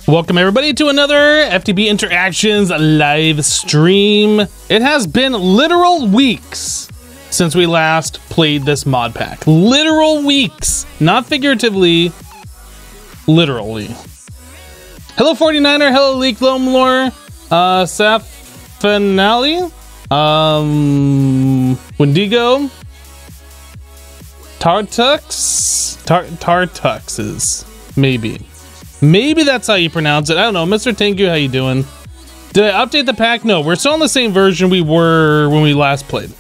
Welcome everybody to another FTB Interactions live stream. It has been literal weeks since we last played this mod pack. Literal weeks, not figuratively, literally. Hello 49er, hello Leak Lomlore, Safinali, Wendigo, Tartuxes, maybe that's how you pronounce it. I don't know. Mr. Tengu, how you doing? Did I update the pack? No, we're still on the same version we were when we last played.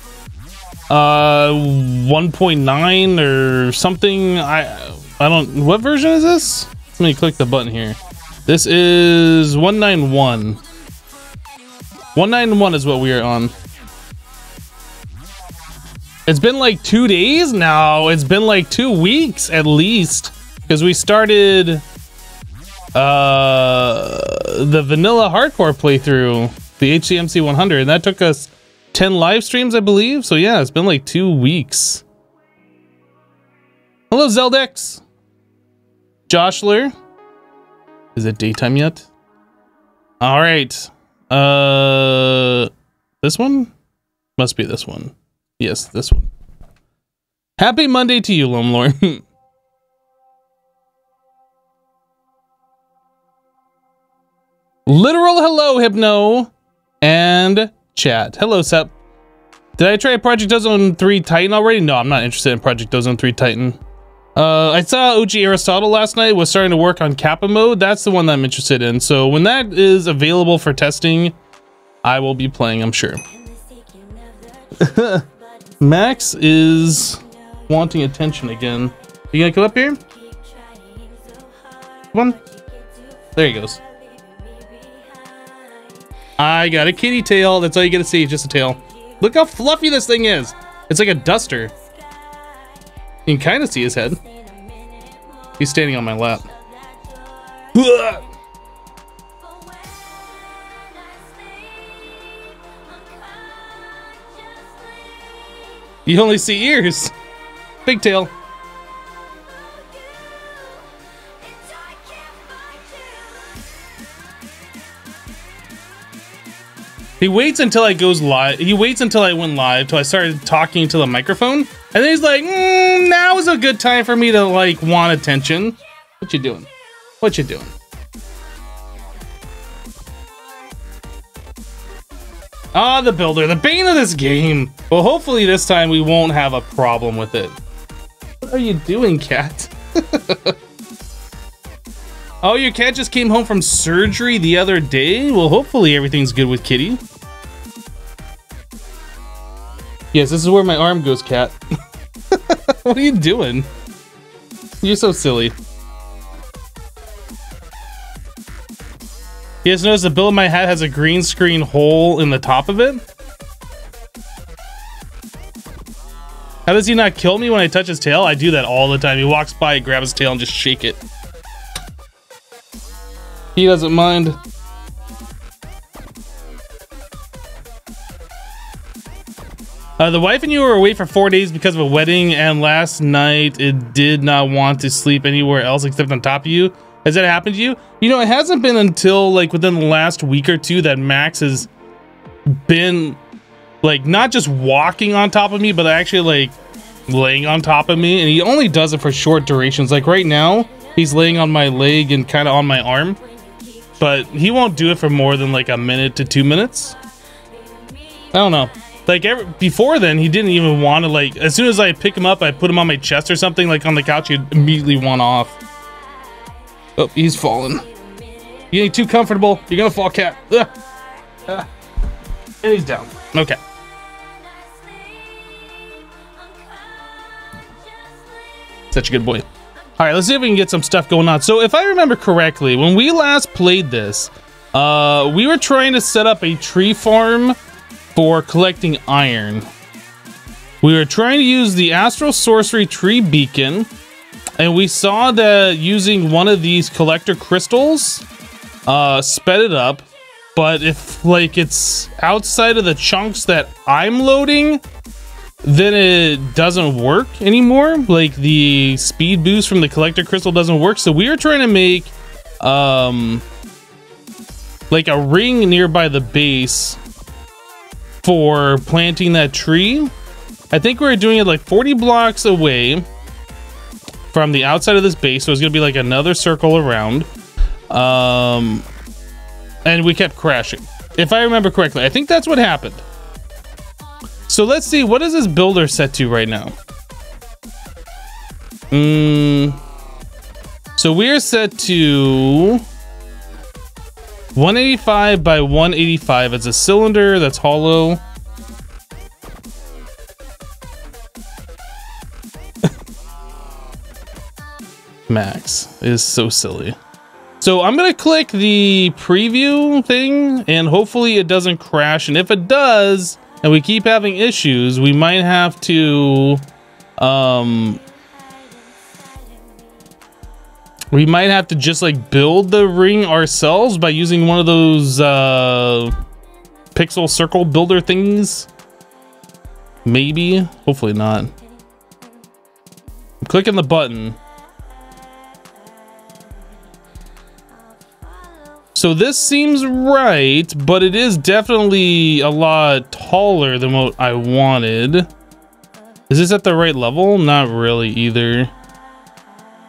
1.9 or something. I don't. What version is this? Let me click the button here. This is 191. 191 is what we are on. It's been like 2 days now. It's been like 2 weeks at least, because we started the vanilla hardcore playthrough, the HCMC 100, and that took us 10 live streams, I believe. So yeah, it's been like 2 weeks. Hello Zeldex, Joshler. Is it daytime yet? All right, this one must be this one. Yes, this one. Happy Monday to you, Lomlore. Literal hello, Hypno, and chat. Hello, Sep. Did I try Project Ozone 3 Titan already? No, I'm not interested in Project Ozone 3 Titan. I saw OG Aristotle last night was starting to work on Kappa mode. That's the one that I'm interested in. So when that is available for testing, I will be playing, I'm sure. Max is wanting attention again. You gonna come up here? Come on. There he goes. I got a kitty tail. That's all you get to see, just a tail. Look how fluffy this thing is. It's like a duster. You can kind of see his head. He's standing on my lap. You only see ears. Big tail. He waits until I goes live. He waits until I went live, till I started talking to the microphone, and then he's like, "Now is a good time for me to like want attention." What you doing? What you doing? Ah, the builder, the bane of this game. Well, hopefully this time we won't have a problem with it. What are you doing, cat? Oh, your cat just came home from surgery the other day? Well, hopefully everything's good with Kitty. Yes, this is where my arm goes, cat. What are you doing? You're so silly. You guys notice the bill of my hat has a green screen hole in the top of it? How does he not kill me when I touch his tail? I do that all the time. He walks by, I grab his tail and just shake it. He doesn't mind. The wife and you were away for 4 days because of a wedding, and last night it did not want to sleep anywhere else except on top of you. Has that happened to you? You know, it hasn't been until like within the last week or two that Max has been like not just walking on top of me, but actually like laying on top of me, and he only does it for short durations. Like right now, he's laying on my leg and kind of on my arm. But he won't do it for more than like a minute to 2 minutes. I don't know. Like before then, he didn't even want to like, as soon as I pick him up, I put him on my chest or something like on the couch, he'd immediately want off. Oh, he's fallen. You getting too comfortable. You're gonna fall, cat. And he's down. Okay. Such a good boy. All right, let's see if we can get some stuff going on. So if I remember correctly, when we last played this, we were trying to set up a tree farm for collecting iron. We were trying to use the Astral Sorcery Tree Beacon, and we saw that using one of these collector crystals sped it up. But if like it's outside of the chunks that I'm loading, then it doesn't work anymore. Like the speed boost from the collector crystal doesn't work. So we are trying to make like a ring nearby the base for planting that tree. I think we're doing it like 40 blocks away from the outside of this base, so it's gonna be like another circle around. And we kept crashing, if I remember correctly. I think that's what happened. So let's see, what is this builder set to right now? So we're set to 185 by 185. It's a cylinder that's hollow. Max is so silly. So I'm gonna click the preview thing and hopefully it doesn't crash. And if it does, and we keep having issues, we might have to just like build the ring ourselves by using one of those pixel circle builder thingies. Maybe, hopefully not. I'm clicking the button. So this seems right, but it is definitely a lot taller than what I wanted. Is this at the right level? Not really either.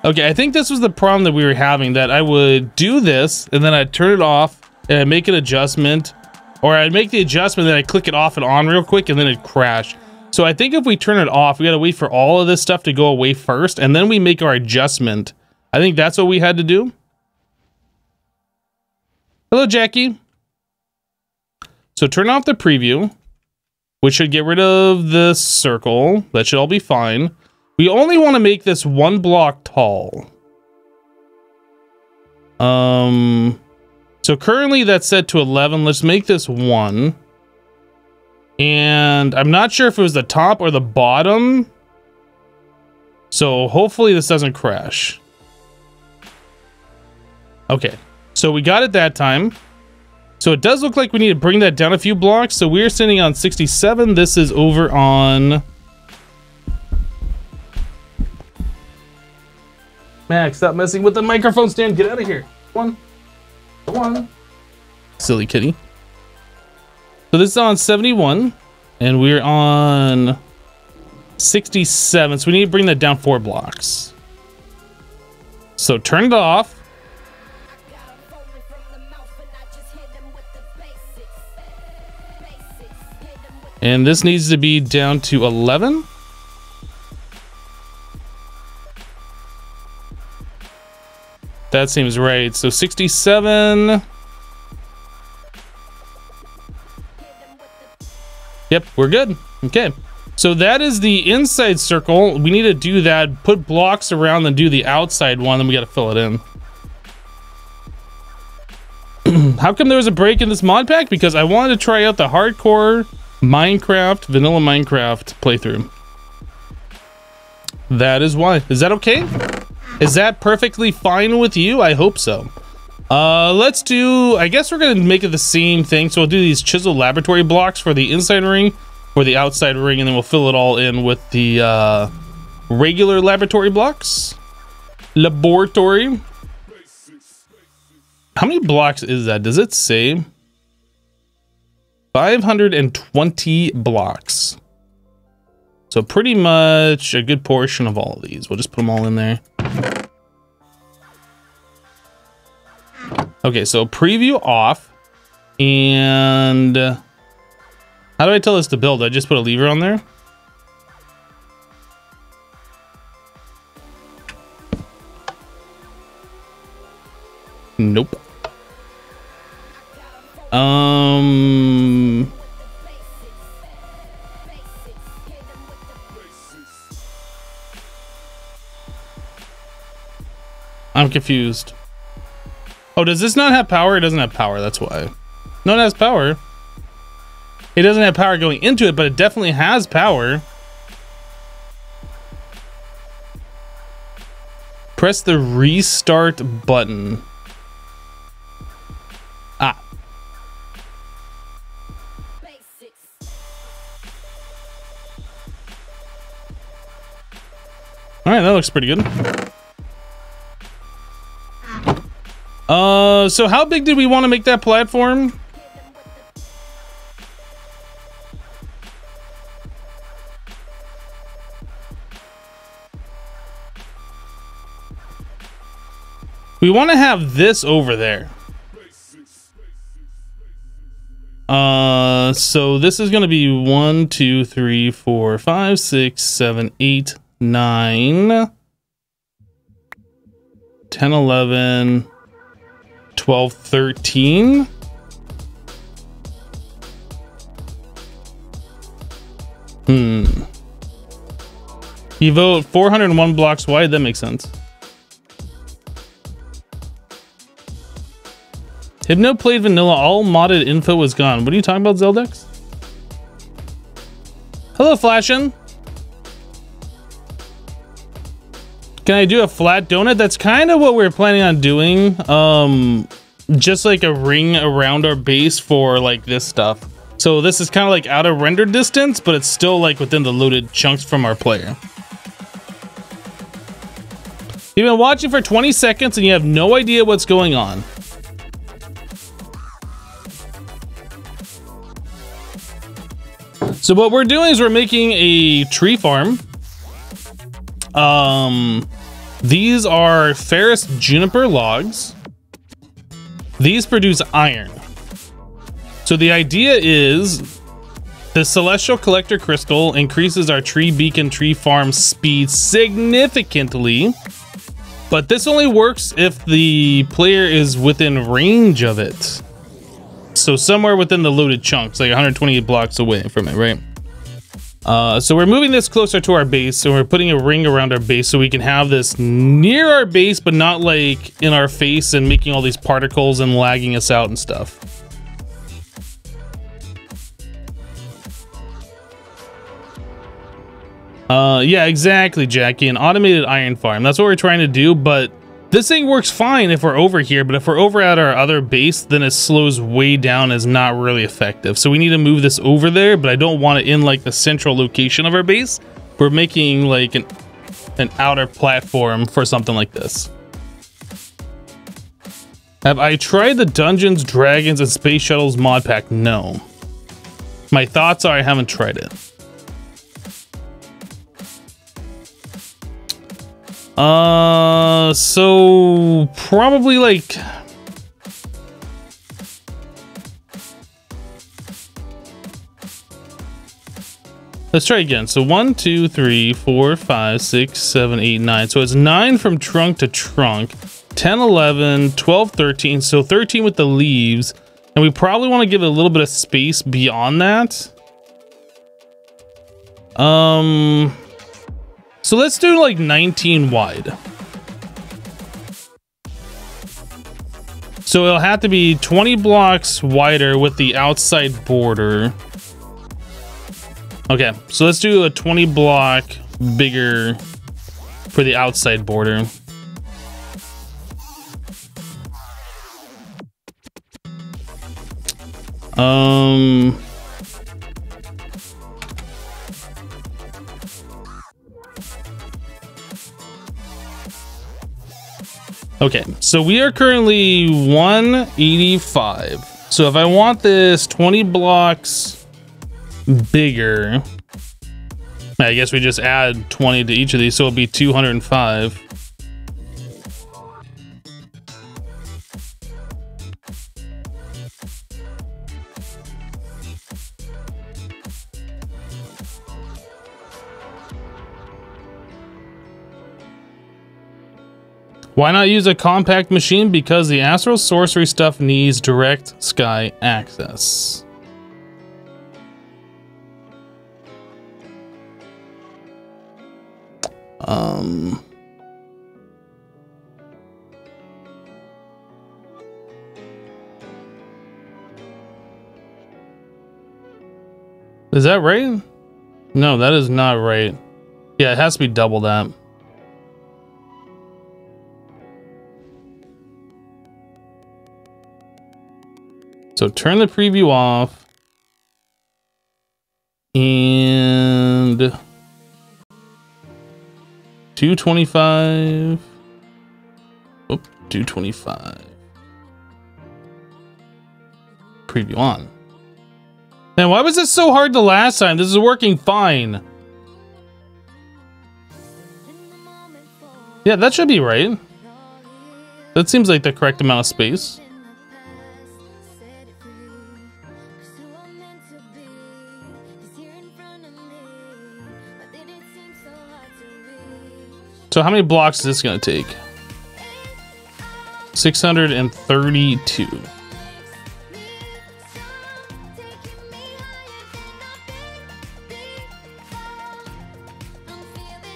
Okay, I think this was the problem that we were having, that I would do this and then I'd turn it off and I'd make an adjustment, or I'd make the adjustment and then I'd click it off and on real quick and then it'd crash. So I think if we turn it off, we gotta wait for all of this stuff to go away first and then we make our adjustment. I think that's what we had to do. Hello, Jackie. So turn off the preview, which should get rid of this circle. That should all be fine. We only want to make this 1 block tall. So currently that's set to 11. Let's make this 1. And I'm not sure if it was the top or the bottom. So hopefully this doesn't crash. Okay. So we got it that time. So it does look like we need to bring that down a few blocks. So we're sitting on 67. This is over on... Max, stop messing with the microphone stand. Get out of here. Come on. Silly kitty. So this is on 71. And we're on 67. So we need to bring that down 4 blocks. So turn it off. And this needs to be down to 11. That seems right. So 67. Yep, we're good. Okay. So that is the inside circle. We need to do that, put blocks around and do the outside one, then we got to fill it in. How come there was a break in this mod pack? Because I wanted to try out the hardcore Minecraft, vanilla Minecraft playthrough. That is why. Is that okay? Is that perfectly fine with you? I hope so. Let's do, I guess we're gonna make it the same thing. So we'll do these chisel laboratory blocks for the inside ring, for the outside ring, and then we'll fill it all in with the regular laboratory blocks. Laboratory. How many blocks is that? Does it say? 520 blocks. So pretty much a good portion of all of these. We'll just put them all in there. Okay, so preview off. And how do I tell this to build? I just put a lever on there. Nope. I'm confused. Oh, does this not have power? It doesn't have power, that's why. No, it has power. It doesn't have power going into it, but it definitely has power. Press the restart button. Ah. All right, that looks pretty good. So how big did we want to make that platform? We want to have this over there. So this is going to be 1, 2, 3, 4, 5, 6, 7, 8, 9, 10, 11, 12, 13. You vote 401 blocks wide. That makes sense. Hypno played vanilla. All modded info was gone. What are you talking about, Zeldex? Hello, Flashin'. Can I do a flat donut? That's kind of what we're planning on doing. Just like a ring around our base for like this stuff. So this is kind of like out of render distance, but it's still like within the loaded chunks from our player. You've been watching for 20 seconds and you have no idea what's going on. So what we're doing is we're making a tree farm. These are ferrous juniper logs. These produce iron. So the idea is the celestial collector crystal increases our tree beacon tree farm speed significantly, but this only works if the player is within range of it. So somewhere within the loaded chunks, like 128 blocks away from it, right? So we're moving this closer to our base, so we're putting a ring around our base so we can have this near our base, but not like in our face and making all these particles and lagging us out and stuff. Yeah, exactly, Jackie. An automated iron farm. That's what we're trying to do, but this thing works fine if we're over here, but if we're over at our other base, then it slows way down, is not really effective. So we need to move this over there, but I don't want it in like the central location of our base. We're making like an outer platform for something like this. Have I tried the Dungeons, Dragons, and Space Shuttles mod pack? No. My thoughts are I haven't tried it. So probably like let's try again. So 1, 2, 3, 4, 5, 6, 7, 8, 9. So it's 9 from trunk to trunk, 10, 11, 12, 13. So 13 with the leaves. And we probably want to give it a little bit of space beyond that. So let's do like 19 wide. So it'll have to be 20 blocks wider with the outside border. Okay, so let's do a 20 block bigger for the outside border. Okay, so we are currently 185. So if I want this 20 blocks bigger, I guess we just add 20 to each of these, so it'll be 205. Why not use a compact machine? Because the astral sorcery stuff needs direct sky access. Is that right? No, that is not right. Yeah, it has to be double that. So turn the preview off and 225. Oh, 225. Preview on. Man, why was this so hard the last time? This is working fine. Yeah, that should be right. That seems like the correct amount of space. So how many blocks is this going to take? 632.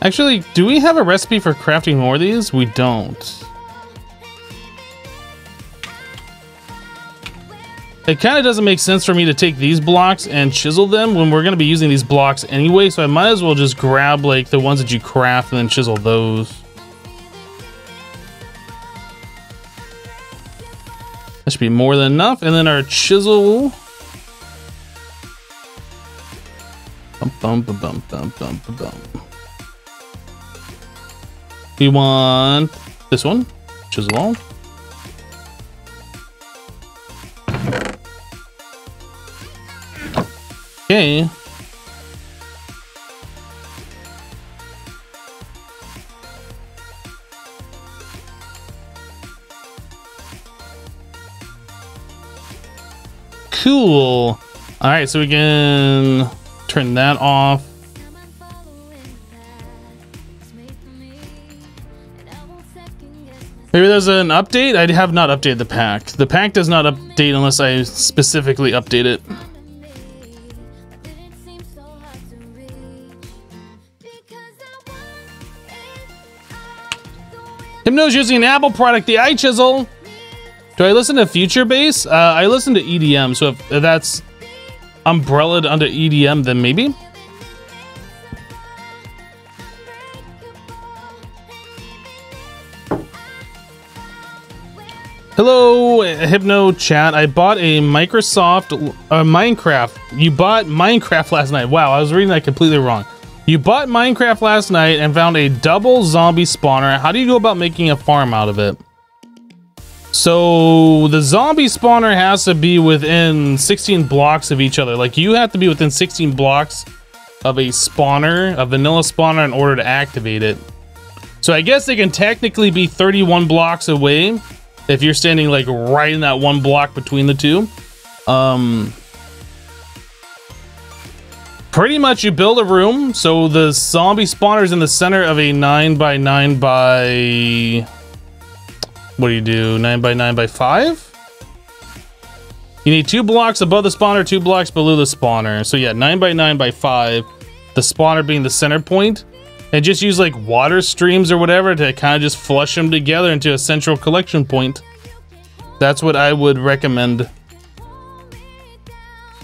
Actually, do we have a recipe for crafting more of these? We don't. It kind of doesn't make sense for me to take these blocks and chisel them when we're going to be using these blocks anyway, so I might as well just grab like the ones that you craft and then chisel those. That should be more than enough. And then our chisel. We want this one. Chisel all. Okay. Cool. All right, so we can turn that off. Maybe there's an update. I have not updated the pack. The pack does not update unless I specifically update it. Hypno's using an Apple product, the iChisel. Do I listen to Future Bass? I listen to EDM, so if that's umbrellaed under EDM, then maybe. Hello, Hypno chat. I bought a Minecraft. You bought Minecraft last night. Wow, I was reading that completely wrong. You bought Minecraft last night and found a double zombie spawner. How do you go about making a farm out of it? So the zombie spawner has to be within 16 blocks of each other. Like you have to be within 16 blocks of a spawner, a vanilla spawner, in order to activate it. So I guess they can technically be 31 blocks away if you're standing like right in that one block between the two. Pretty much you build a room. So the zombie spawner is in the center of a 9x9 by... What do you do? 9x9 by 5? You need 2 blocks above the spawner, 2 blocks below the spawner. So yeah, 9x9 by 5. The spawner being the center point. And just use like water streams or whatever to kind of just flush them together into a central collection point. That's what I would recommend.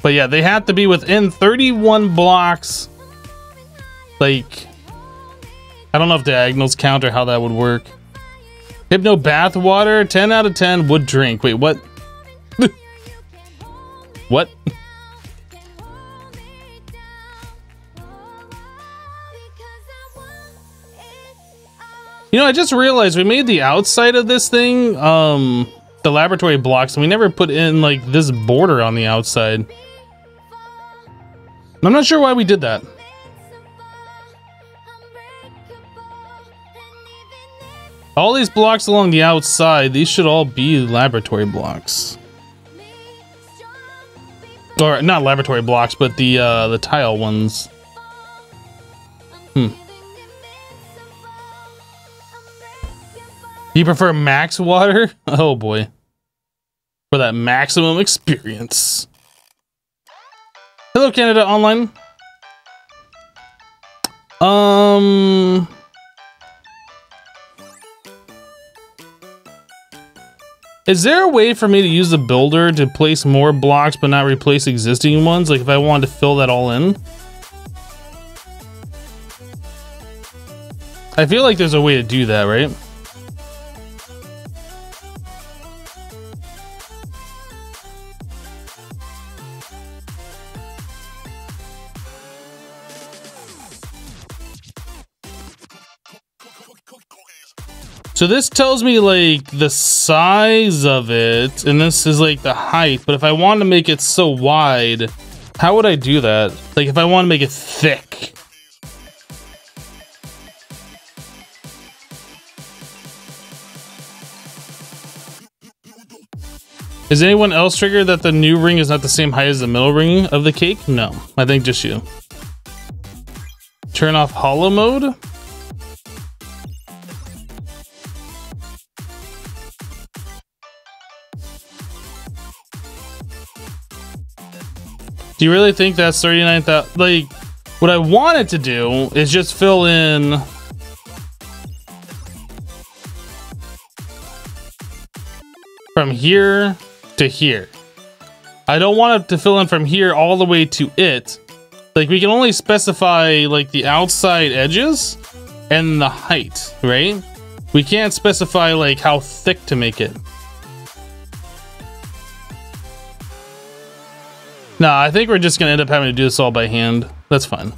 But yeah, they have to be within 31 blocks. Like, I don't know if diagonals count or how that would work. Hypno bath water, 10 out of 10 would drink. Wait, what? What? You know, I just realized we made the outside of this thing, the laboratory blocks, and we never put in like this border on the outside. I'm not sure why we did that. All these blocks along the outside, these should all be laboratory blocks. Or not laboratory blocks, but the tile ones. You prefer max water? Oh boy. For that maximum experience. Hello, Canada Online. Is there a way for me to use the builder to place more blocks but not replace existing ones? Like if I wanted to fill that all in? I feel like there's a way to do that, right? So this tells me like the size of it, and this is like the height. But if I want to make it so wide, how would I do that? Like if I want to make it thick. Is anyone else triggered that the new ring is not the same height as the middle ring of the cake? No, I think just you. Turn off hollow mode. Do you really think that's 39,000? Like, what I wanted to do is just fill in from here to here. I don't want it to fill in from here all the way to it. Like, we can only specify like the outside edges and the height, right? We can't specify like how thick to make it. No, I think we're just gonna end up having to do this all by hand. That's fine.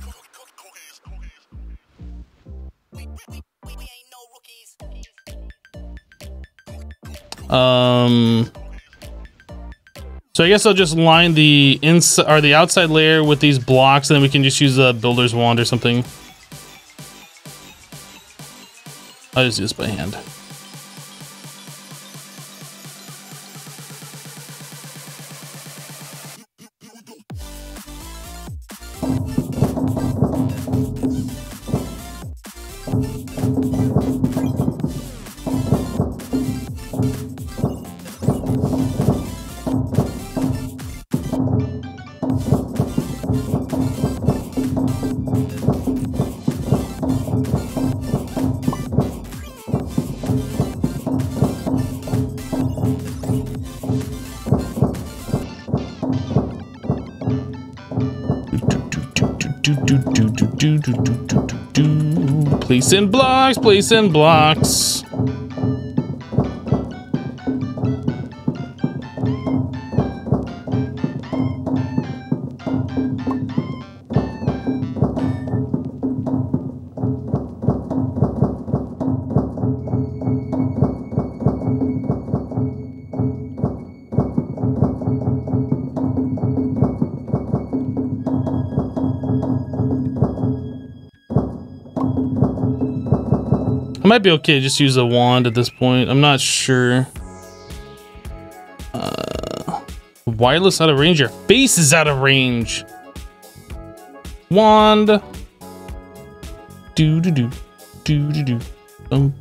So I guess I'll just line the inside or the outside layer with these blocks, and then we can just use a builder's wand or something. I'll just do this by hand. Place in blocks, place in blocks. Might be okay to just use a wand at this point. I'm not sure. Wireless out of range. Your face is out of range. Wand. Do do do do do do. And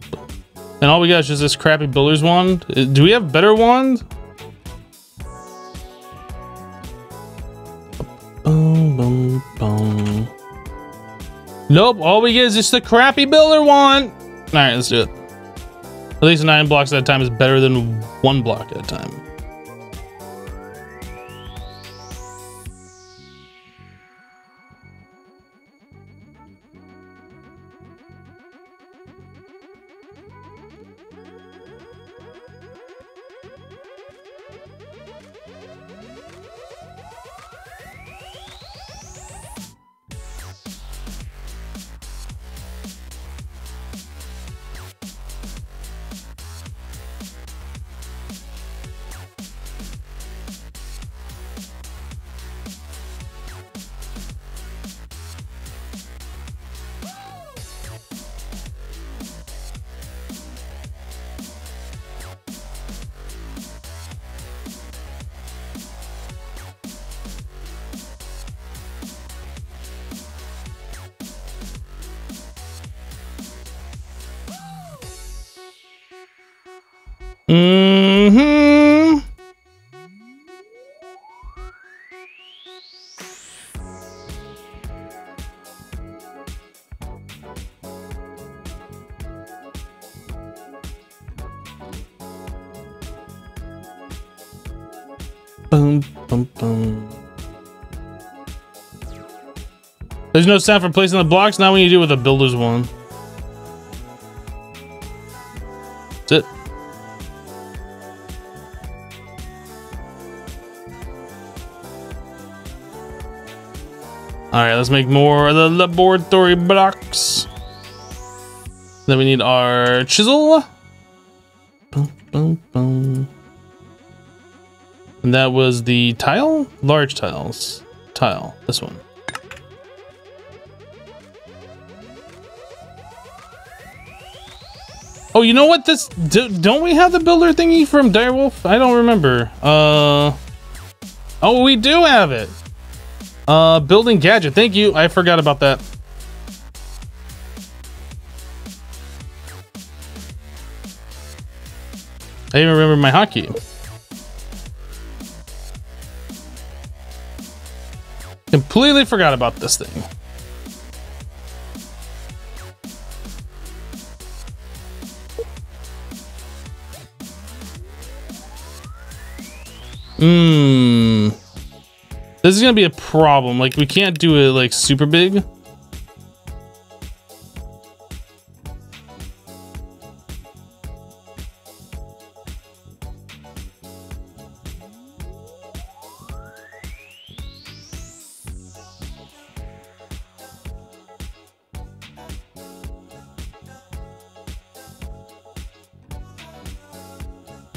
all we got is just this crappy builder's wand. Do we have better wand? Boom boom boom. Nope. All we get is just the crappy builder wand. All right, let's do it. At least 9 blocks at a time is better than 1 block at a time. Mm-hmm. Boom, boom, boom. There's no sound for placing the blocks. Now we need to do it with a builder's one. That's it. All right, let's make more of the laboratory blocks. Then we need our chisel. Boom, boom, boom. And that was the tile? Large tiles. Tile. This one. Oh, you know what? This don't we have the builder thingy from Direwolf? I don't remember. Oh, we do have it. Building gadget. Thank you. I forgot about that. I even remember my hotkey. Completely forgot about this thing. This is gonna be a problem. Like, we can't do it like super big.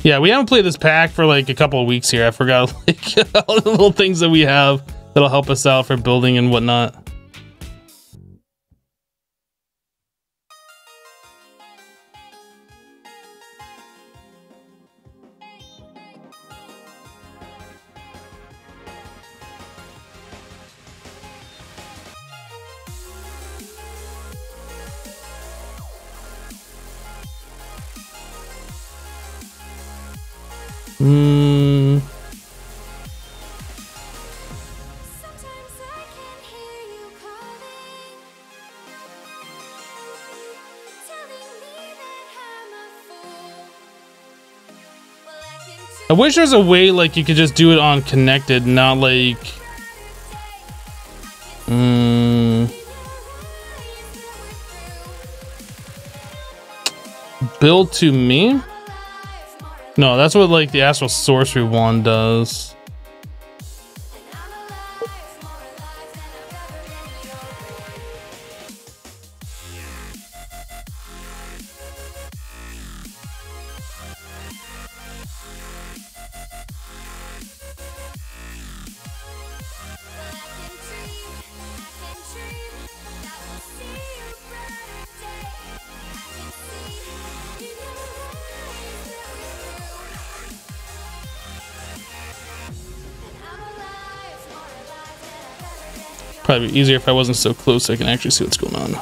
Yeah, we haven't played this pack for like a couple of weeks here. I forgot like all the little things that we have that'll help us out for building and whatnot. I wish there's a way like you could just do it on connected, not like build to me. No, that's what like the Astral Sorcery one does. Probably be easier if I wasn't so close so I can actually see what's going on.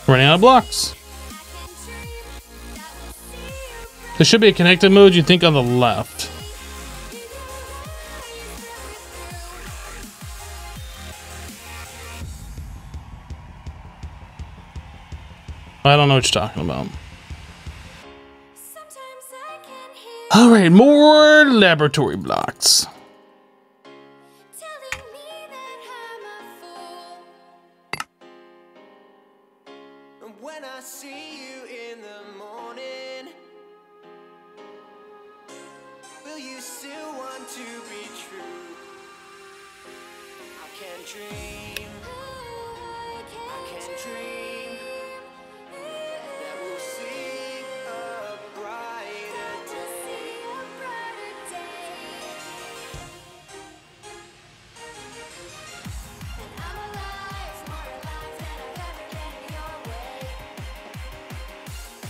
Running out of blocks. There should be a connected mode, you think, on the left. I don't know what you're talking about. All right, more laboratory blocks.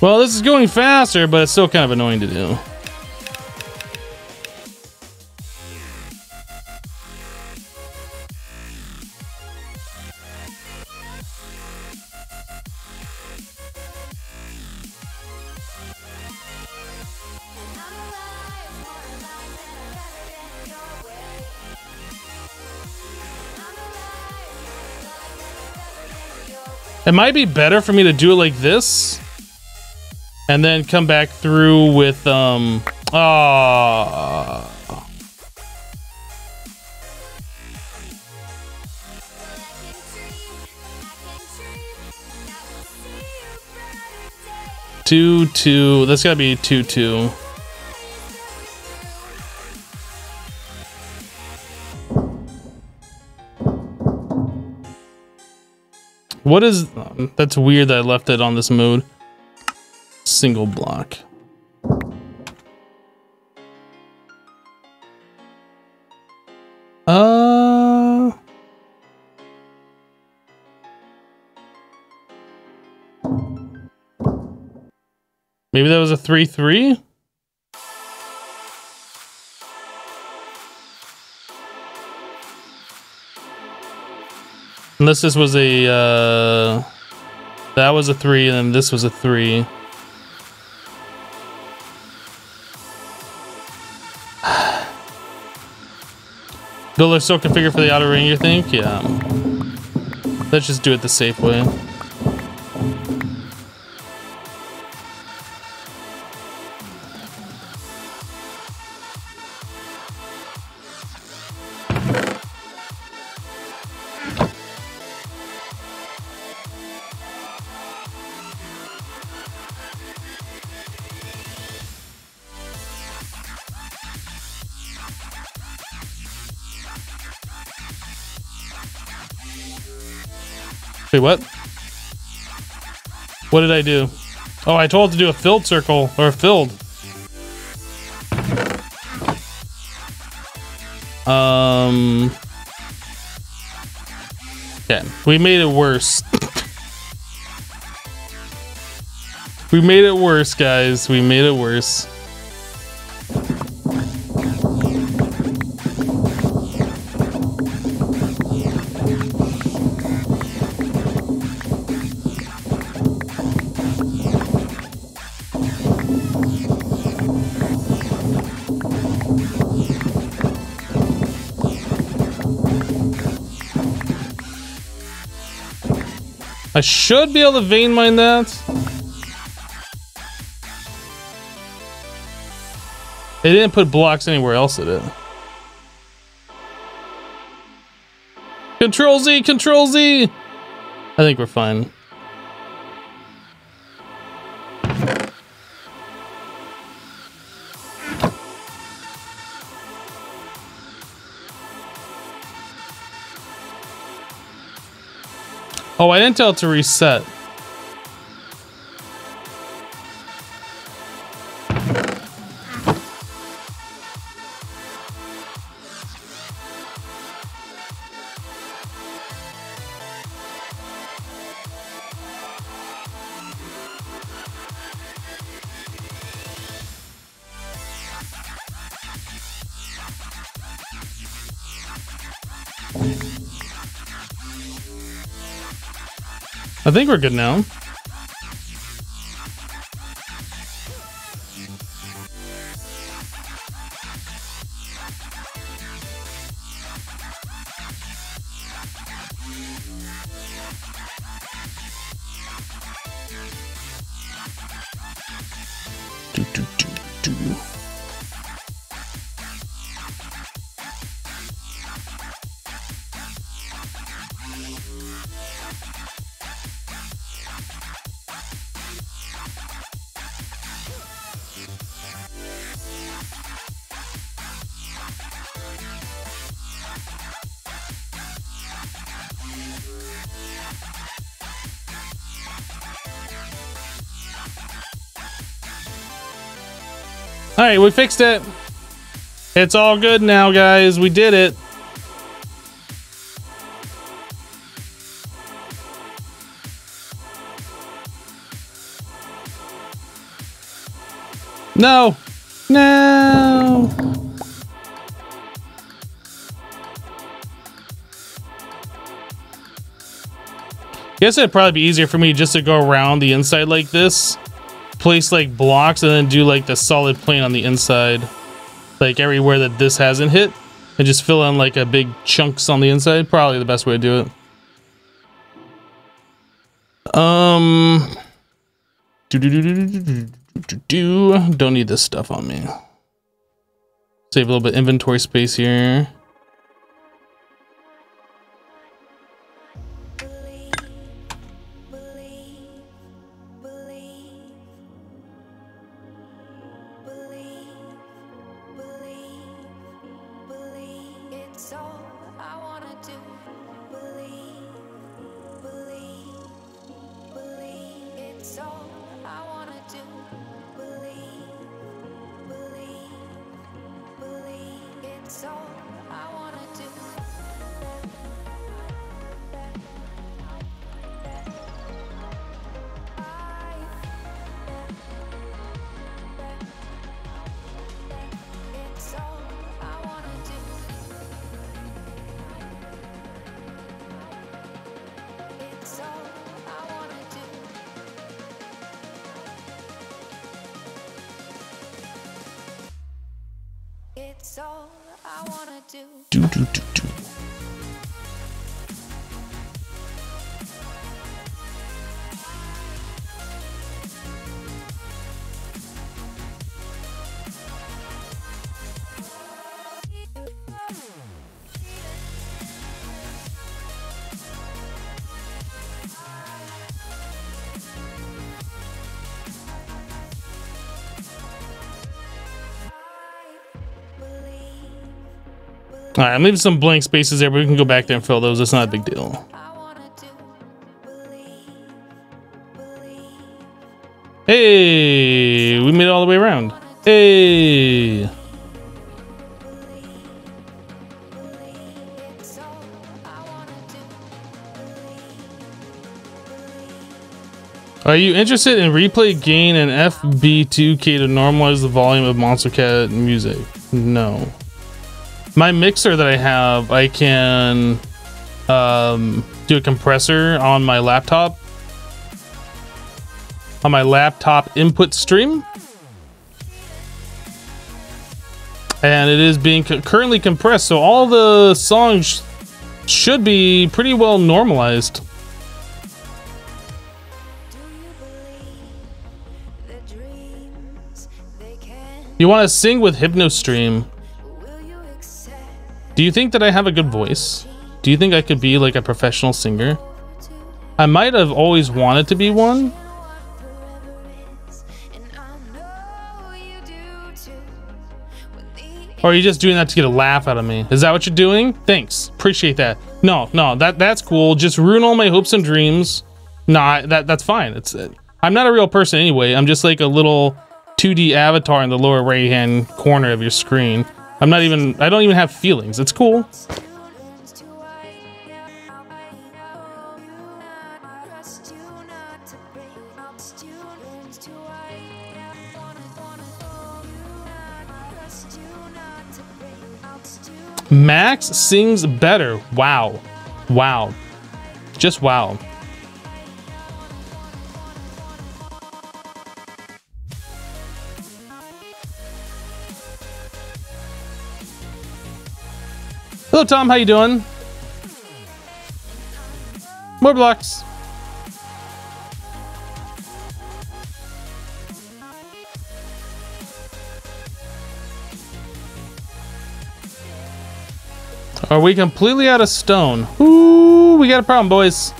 Well, this is going faster, but it's still kind of annoying to do. It might be better for me to do it like this. And then come back through with, 2, 2. That's gotta be 2, 2. What is... That's weird that I left it on this mode. Single block. Maybe that was a 3, 3? Unless this was a, that was a 3, and then this was a 3. Builder still configured for the outer ring, you think? Yeah. Let's just do it the safe way. Wait, what? What did I do? Oh, I told it to do a filled circle, or a filled. Yeah, we made it worse. We made it worse, guys. We made it worse. I should be able to vein mine that. They didn't put blocks anywhere else, did it? Control Z, Control Z! I think we're fine. Oh, I didn't tell it to reset. I think we're good now. All right, we fixed it. It's all good now, guys. We did it. No. No. Guess it'd probably be easier for me just to go around the inside like this. Place like blocks and then do like the solid plane on the inside, like everywhere that this hasn't hit, and just fill in like a big chunks on the inside. Probably the best way to do it. Don't need this stuff on me. Save a little bit inventory space here. It's all I wanna do. Do. All right, I'm leaving some blank spaces there, but we can go back there and fill those. It's not a big deal. Hey, we made it all the way around. Hey. Are you interested in replay gain and FB2K to normalize the volume of Monster Cat music? No. My mixer that I have, I can do a compressor on my laptop. On my laptop input stream. And it is being currently compressed, so all the songs should be pretty well normalized. You want to sing with HypnoStream? Do you think that I have a good voice? Do you think I could be like a professional singer? I might have always wanted to be one. Or are you just doing that to get a laugh out of me? Is that what you're doing? Thanks, appreciate that. No, that's cool. Just ruin all my hopes and dreams. Nah, that's fine. I'm not a real person anyway. I'm just like a little 2D avatar in the lower right-hand corner of your screen. I don't even have feelings. It's cool. Max sings better. Wow. Wow. Just wow. Hello, Tom. How you doing? More blocks. Are we completely out of stone? Ooh, we got a problem, boys.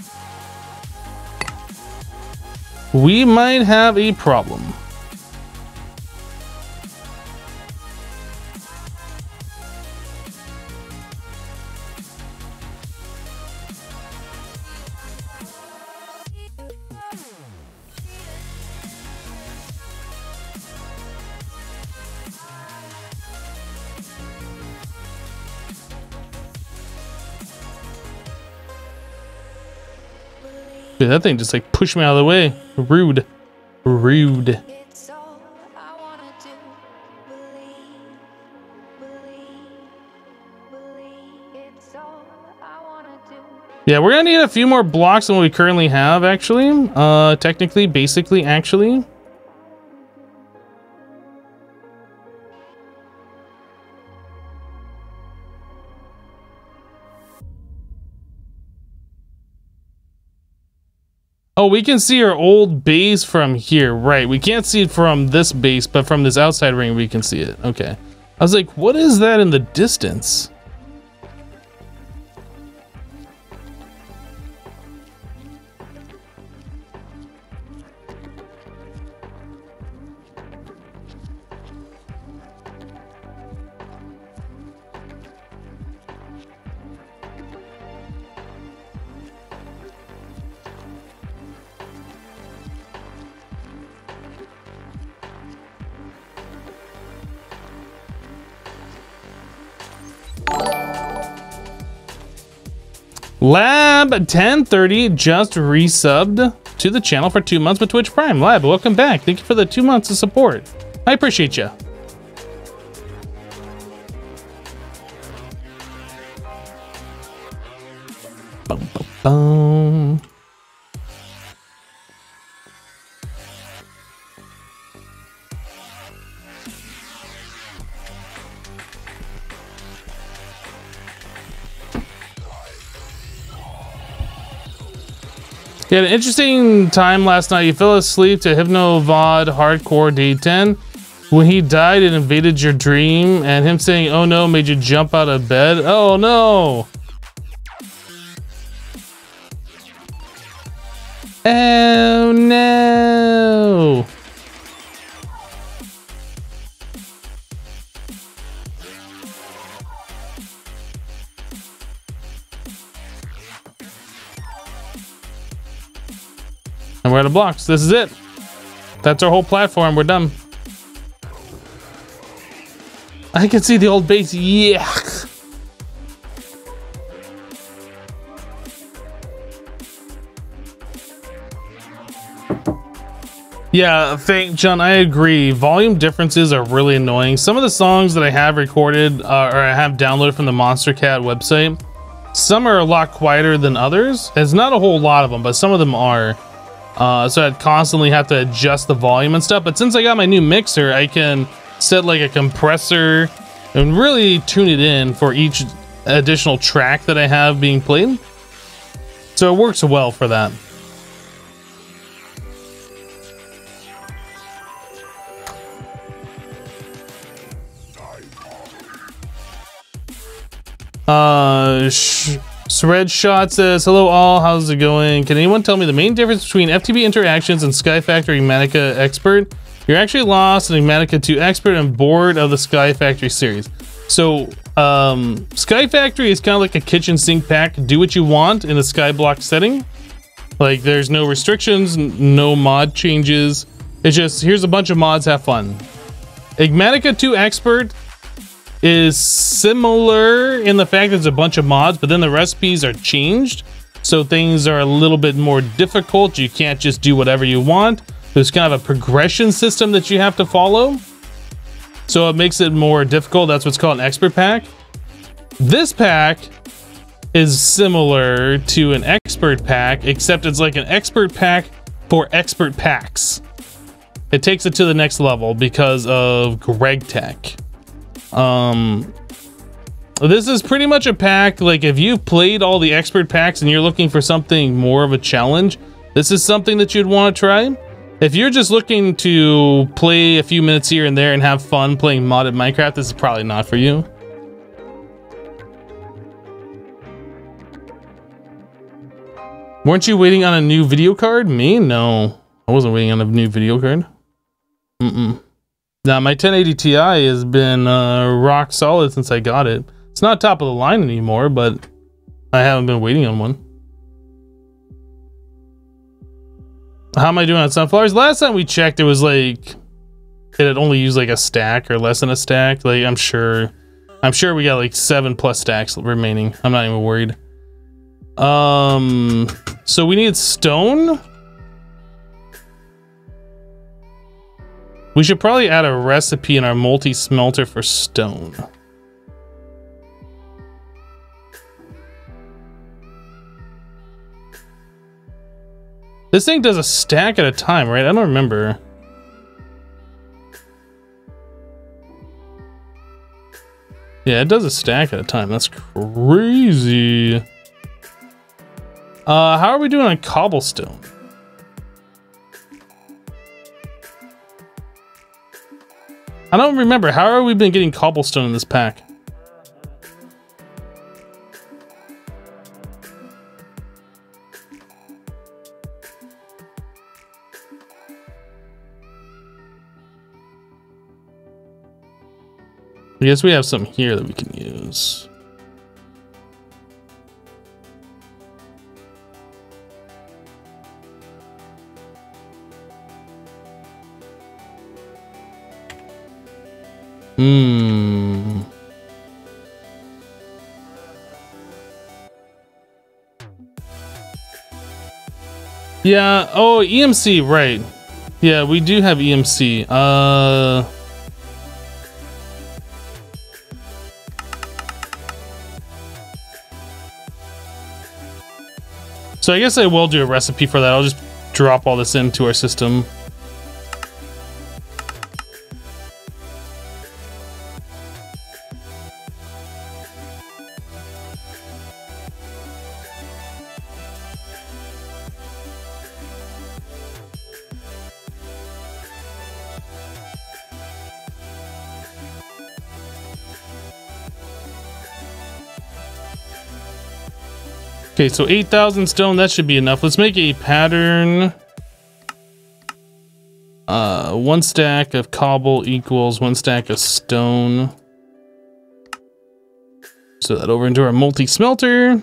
We might have a problem. Dude, that thing just like pushed me out of the way. Rude. Rude. Yeah, we're gonna need a few more blocks than what we currently have, actually. Technically, basically, actually. Oh, we can see our old base from here, right? We can't see it from this base, but from this outside ring, we can see it. Okay. I was like, what is that in the distance? Lab 1030 just resubbed to the channel for 2 months with Twitch Prime. Lab, welcome back. Thank you for the 2 months of support. I appreciate you. Boom, boom, boom. You had an interesting time last night. You fell asleep to Hypno VOD Hardcore Day 10. When he died, it invaded your dream, and him saying, "Oh no," made you jump out of bed. Oh no! Oh no! And we're out of blocks. This is it. That's our whole platform. We're done. I can see the old base. Yeah. Yeah, John, I agree. Volume differences are really annoying. Some of the songs that I have recorded or I have downloaded from the Monster Cat website, some are a lot quieter than others. It's not a whole lot of them, but some of them are. So I'd constantly have to adjust the volume and stuff. But since I got my new mixer, I can set like a compressor and really tune it in for each additional track that I have being played. So it works well for that. Shred Shot says, "Hello all, how's it going? Can anyone tell me the main difference between FTB Interactions and Sky Factory Manica Expert? You're actually lost in Manica 2 Expert and bored of the Sky Factory series." So, Sky Factory is kind of like a kitchen sink pack. Do what you want in a Skyblock setting. Like, there's no restrictions, no mod changes. It's just, here's a bunch of mods, have fun. Manica 2 Expert is similar in the fact there's a bunch of mods, but then the recipes are changed, so things are a little bit more difficult. You can't just do whatever you want. There's kind of a progression system that you have to follow, so it makes it more difficult. That's what's called an expert pack. This pack is similar to an expert pack, except it's like an expert pack for expert packs. It takes it to the next level because of Greg Tech. This is pretty much a pack, like if you've played all the expert packs and you're looking for something more of a challenge, this is something that you'd want to try. If you're just looking to play a few minutes here and there and have fun playing modded Minecraft, this is probably not for you. Weren't you waiting on a new video card? Me? No, I wasn't waiting on a new video card. Now, my 1080 Ti has been rock solid since I got it. It's not top of the line anymore, but I haven't been waiting on one. How am I doing on sunflowers? Last time we checked, it was like it had only used like a stack or less than a stack. Like I'm sure we got like 7+ stacks remaining. I'm not even worried. So we need stone. We should probably add a recipe in our multi-smelter for stone. This thing does a stack at a time, right? I don't remember. Yeah, it does a stack at a time. That's crazy. How are we doing on cobblestone? I don't remember. How are we been getting cobblestone in this pack? I guess we have some here that we can use. Yeah, oh, EMC, right. Yeah, we do have EMC. So I guess I will do a recipe for that. I'll just drop all this into our system. Okay, so 8,000 stone, that should be enough. Let's make a pattern. 1 stack of cobble equals 1 stack of stone. So that over into our multi-smelter.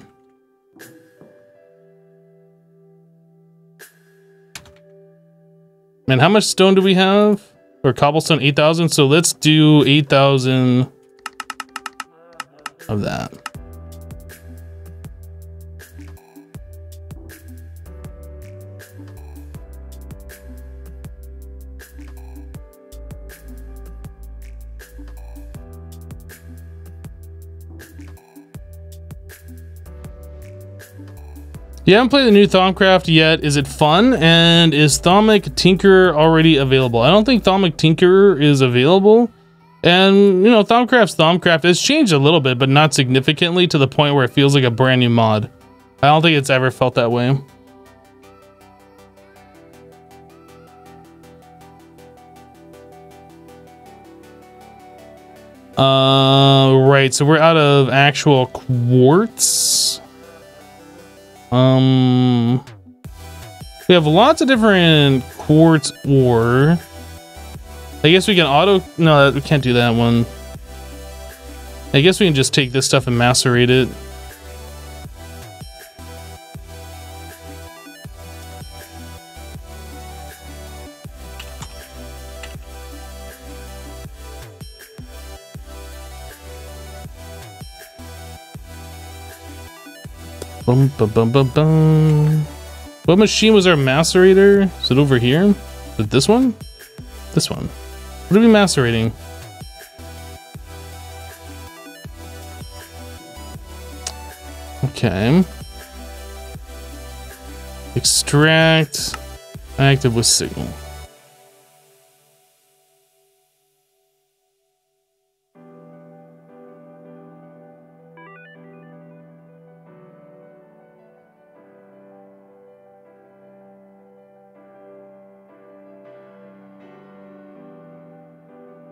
And how much stone do we have? Or cobblestone, 8,000. So let's do 8,000 of that. You haven't played the new Thaumcraft yet. Is it fun? And is Thaumic Tinkerer already available? I don't think Thaumic Tinkerer is available. And, you know, Thaumcraft's Thaumcraft has changed a little bit, but not significantly to the point where it feels like a brand new mod. I don't think it's ever felt that way. Right, so we're out of actual quartz. We have lots of different quartz ore. I guess we can auto... No, we can't do that one. I guess we can just take this stuff and macerate it. Bum, bum, bum, bum, bum. What machine was our macerator? Is it over here? Is it this one? This one. What are we macerating? Okay. Extract. Active with signal.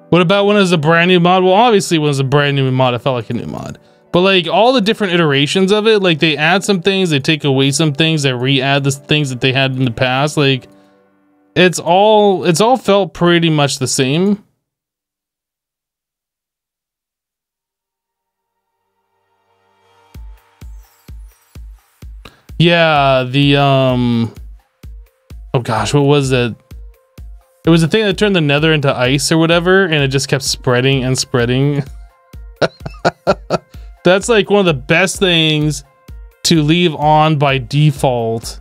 What about when it was a brand new mod? Well, obviously when it was a brand new mod, it felt like a new mod. But like all the different iterations of it, like they add some things, they take away some things, they re-add the things that they had in the past. Like it's all felt pretty much the same. Yeah, the oh gosh, what was it? It was the thing that turned the nether into ice or whatever, and it just kept spreading and spreading. That's like one of the best things to leave on by default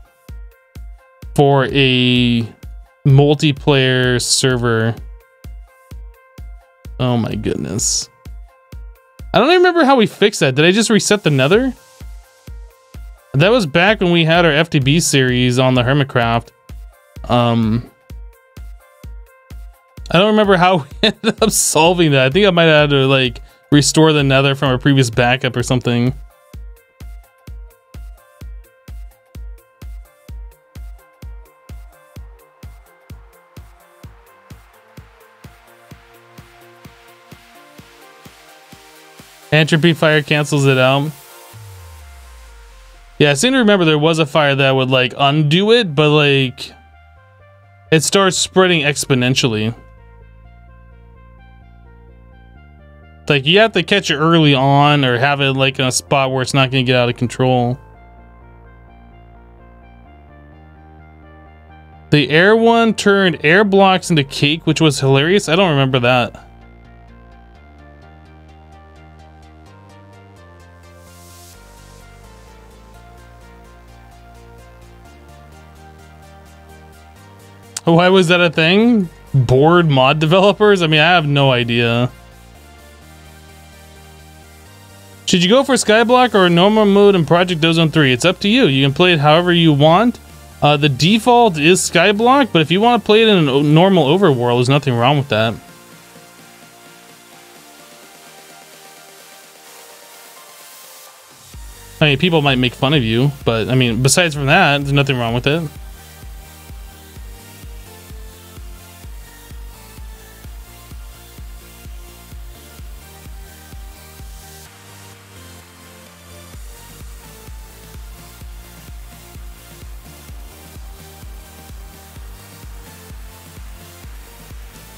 for a multiplayer server. Oh my goodness. I don't even remember how we fixed that. Did I just reset the nether? That was back when we had our FTB series on the Hermitcraft. I don't remember how we ended up solving that. I think I might have had to like restore the nether from a previous backup or something. Entropy fire cancels it out. Yeah, I seem to remember there was a fire that would like undo it, but like it starts spreading exponentially. Like you have to catch it early on or have it like in a spot where it's not going to get out of control. The air one turned air blocks into cake, which was hilarious. I don't remember that. Why was that a thing? Bored mod developers? I mean, I have no idea. Should you go for Skyblock or normal mode in Project Ozone 3? It's up to you. You can play it however you want. The default is Skyblock, but if you want to play it in a normal overworld, there's nothing wrong with that. I mean, people might make fun of you, but I mean, besides from that, there's nothing wrong with it.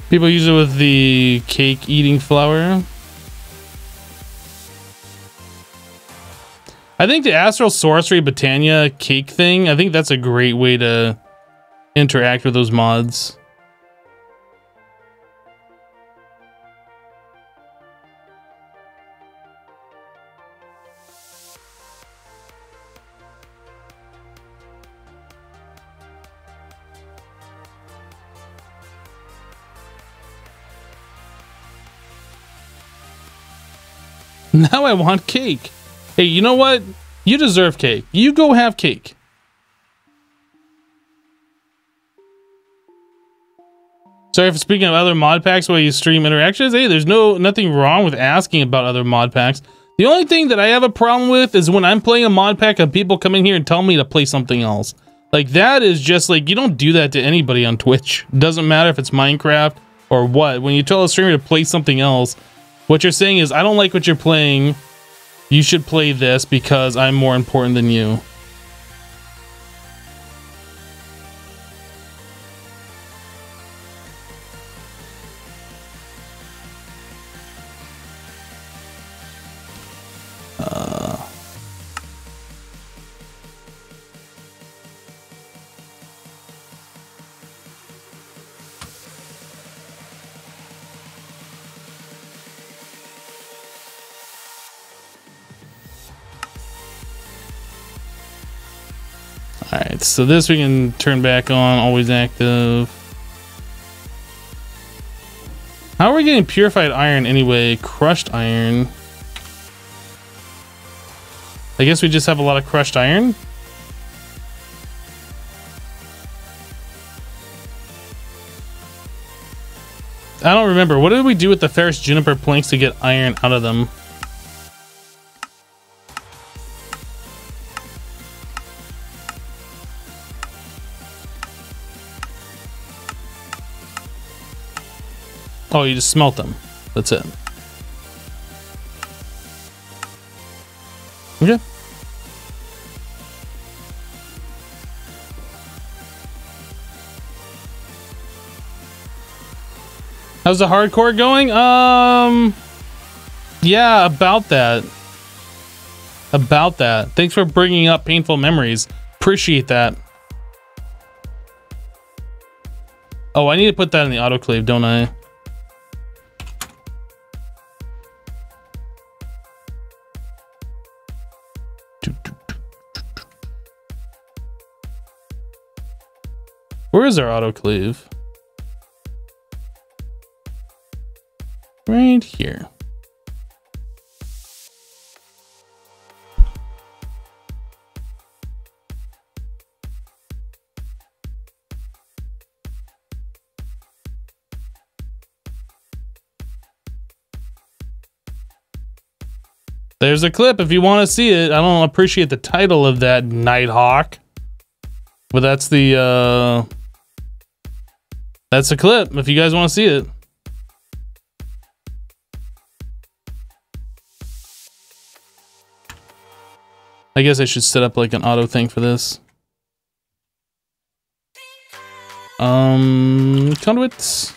People use it with the cake eating flower. I think the Astral Sorcery Botania cake thing, I think that's a great way to interact with those mods. Now I want cake. Hey, you know what? You deserve cake. You go have cake. Sorry for speaking of other mod packs while you stream interactions. Hey, there's nothing wrong with asking about other mod packs. The only thing that I have a problem with is when I'm playing a mod pack and people come in here and tell me to play something else. Like, that is just like, you don't do that to anybody on Twitch. It doesn't matter if it's Minecraft or what. When you tell a streamer to play something else, what you're saying is, I don't like what you're playing. You should play this because I'm more important than you. Alright, so this we can turn back on, always active. How are we getting purified iron anyway? Crushed iron. I guess we just have a lot of crushed iron. I don't remember. What did we do with the ferrous juniper planks to get iron out of them? Oh, you just smelt them. That's it. Okay. How's the hardcore going? Yeah, about that. About that. Thanks for bringing up painful memories. Appreciate that. Oh, I need to put that in the autoclave, don't I? Where is our autoclave? Right here. There's a clip if you want to see it. I don't appreciate the title of that, Nighthawk. But that's the that's a clip if you guys want to see it. I guess I should set up like an auto thing for this. Conduits.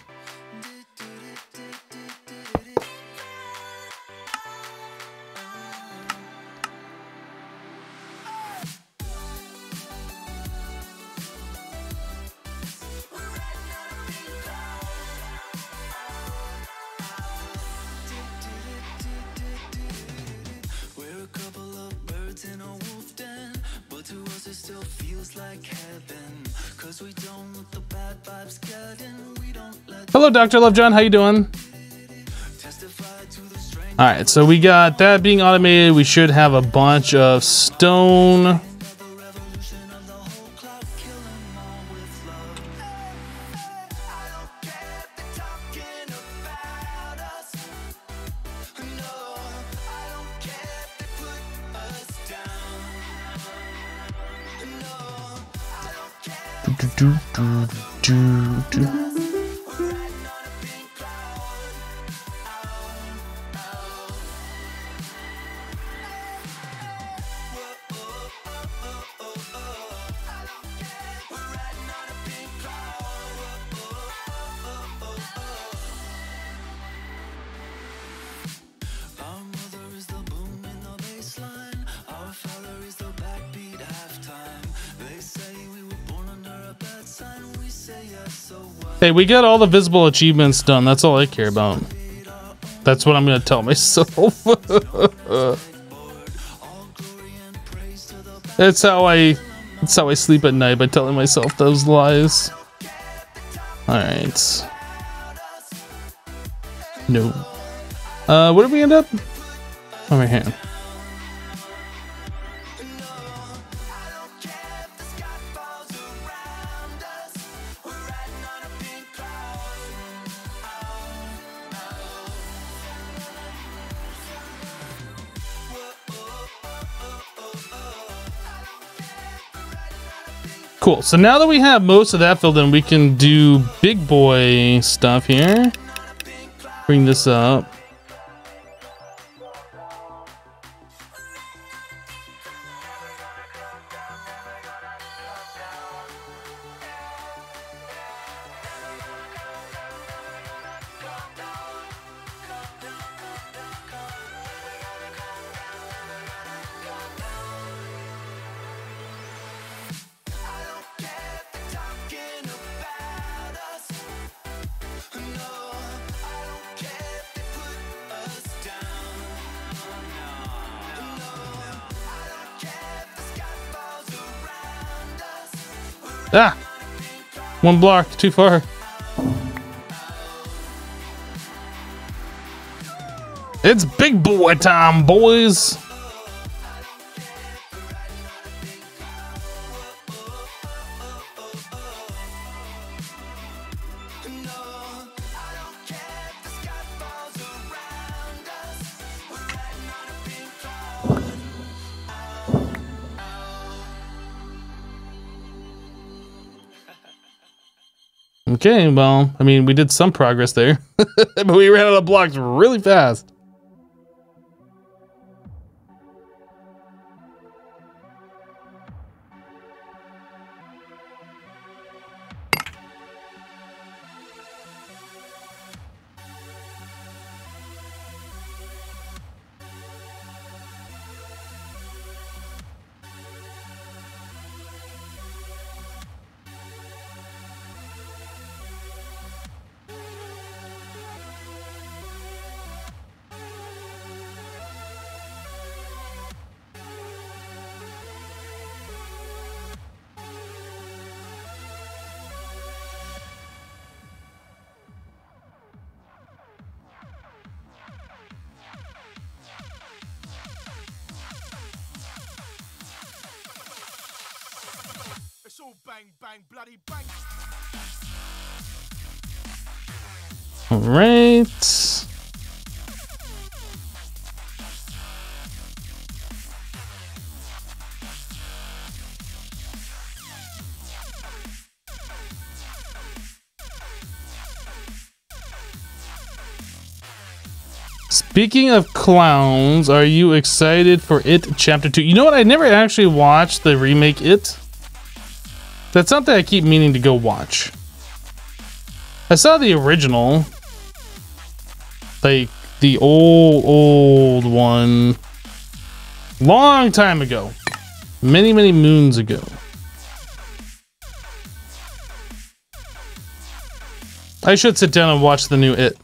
Hello, Dr. Lovejohn. How you doing? All right, so we got that being automated. We should have a bunch of stone. Hey, we got all the visible achievements done. That's all I care about. That's what I'm gonna tell myself. That's how I sleep at night, by telling myself those lies. Alright. No. Where did we end up? Oh, my hand. Cool, so now that we have most of that filled in, we can do big boy stuff here. Bring this up. Ah! One block too far. It's big boy time, boys! Okay, well, I mean, we did some progress there, but we ran out of blocks really fast. Bang, bang, bloody bang. All right. Speaking of clowns, are you excited for It Chapter 2? You know what? I never actually watched the remake It. That's something I keep meaning to go watch. I saw the original. Like, the old one. Long time ago. Many, many moons ago. I should sit down and watch the new It.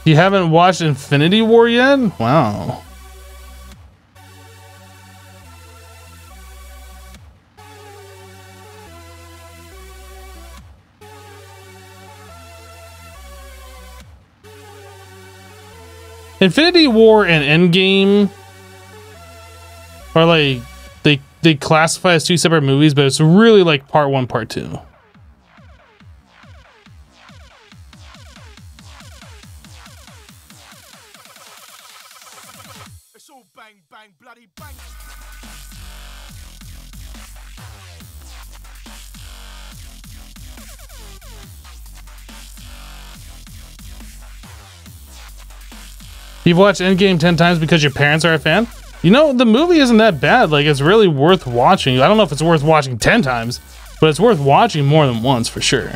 You haven't watched Infinity War yet? Wow. Infinity War and Endgame are like they classify as two separate movies, but it's really like part one, part two. It's all bang, bang, bloody bang. You've watched Endgame 10 times because your parents are a fan? You know, the movie isn't that bad. Like, it's really worth watching. I don't know if it's worth watching 10 times, but it's worth watching more than once for sure.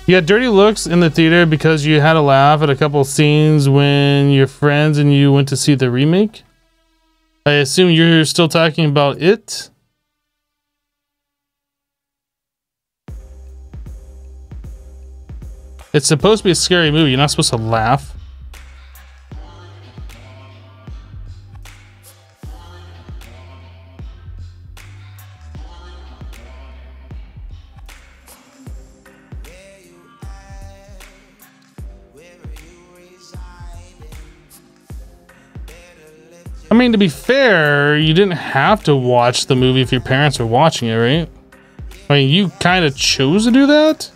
You got dirty looks in the theater because you had a laugh at a couple scenes when your friends and you went to see the remake. I assume you're still talking about it. It's supposed to be a scary movie. You're not supposed to laugh. I mean, to be fair, you didn't have to watch the movie if your parents were watching it, right? I mean, you kind of chose to do that?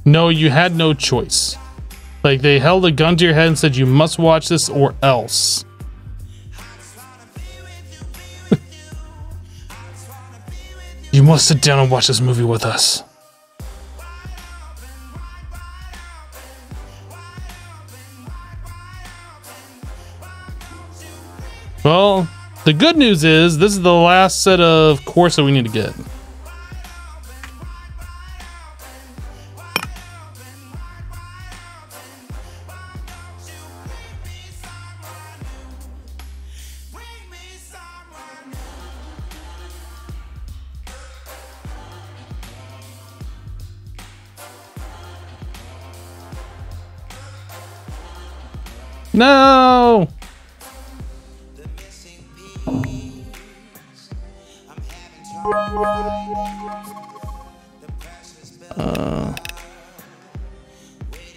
No, you had no choice. Like, they held a gun to your head and said, you must watch this or else. You must sit down and watch this movie with us. Well, the good news is this is the last set of course that we need to get. No!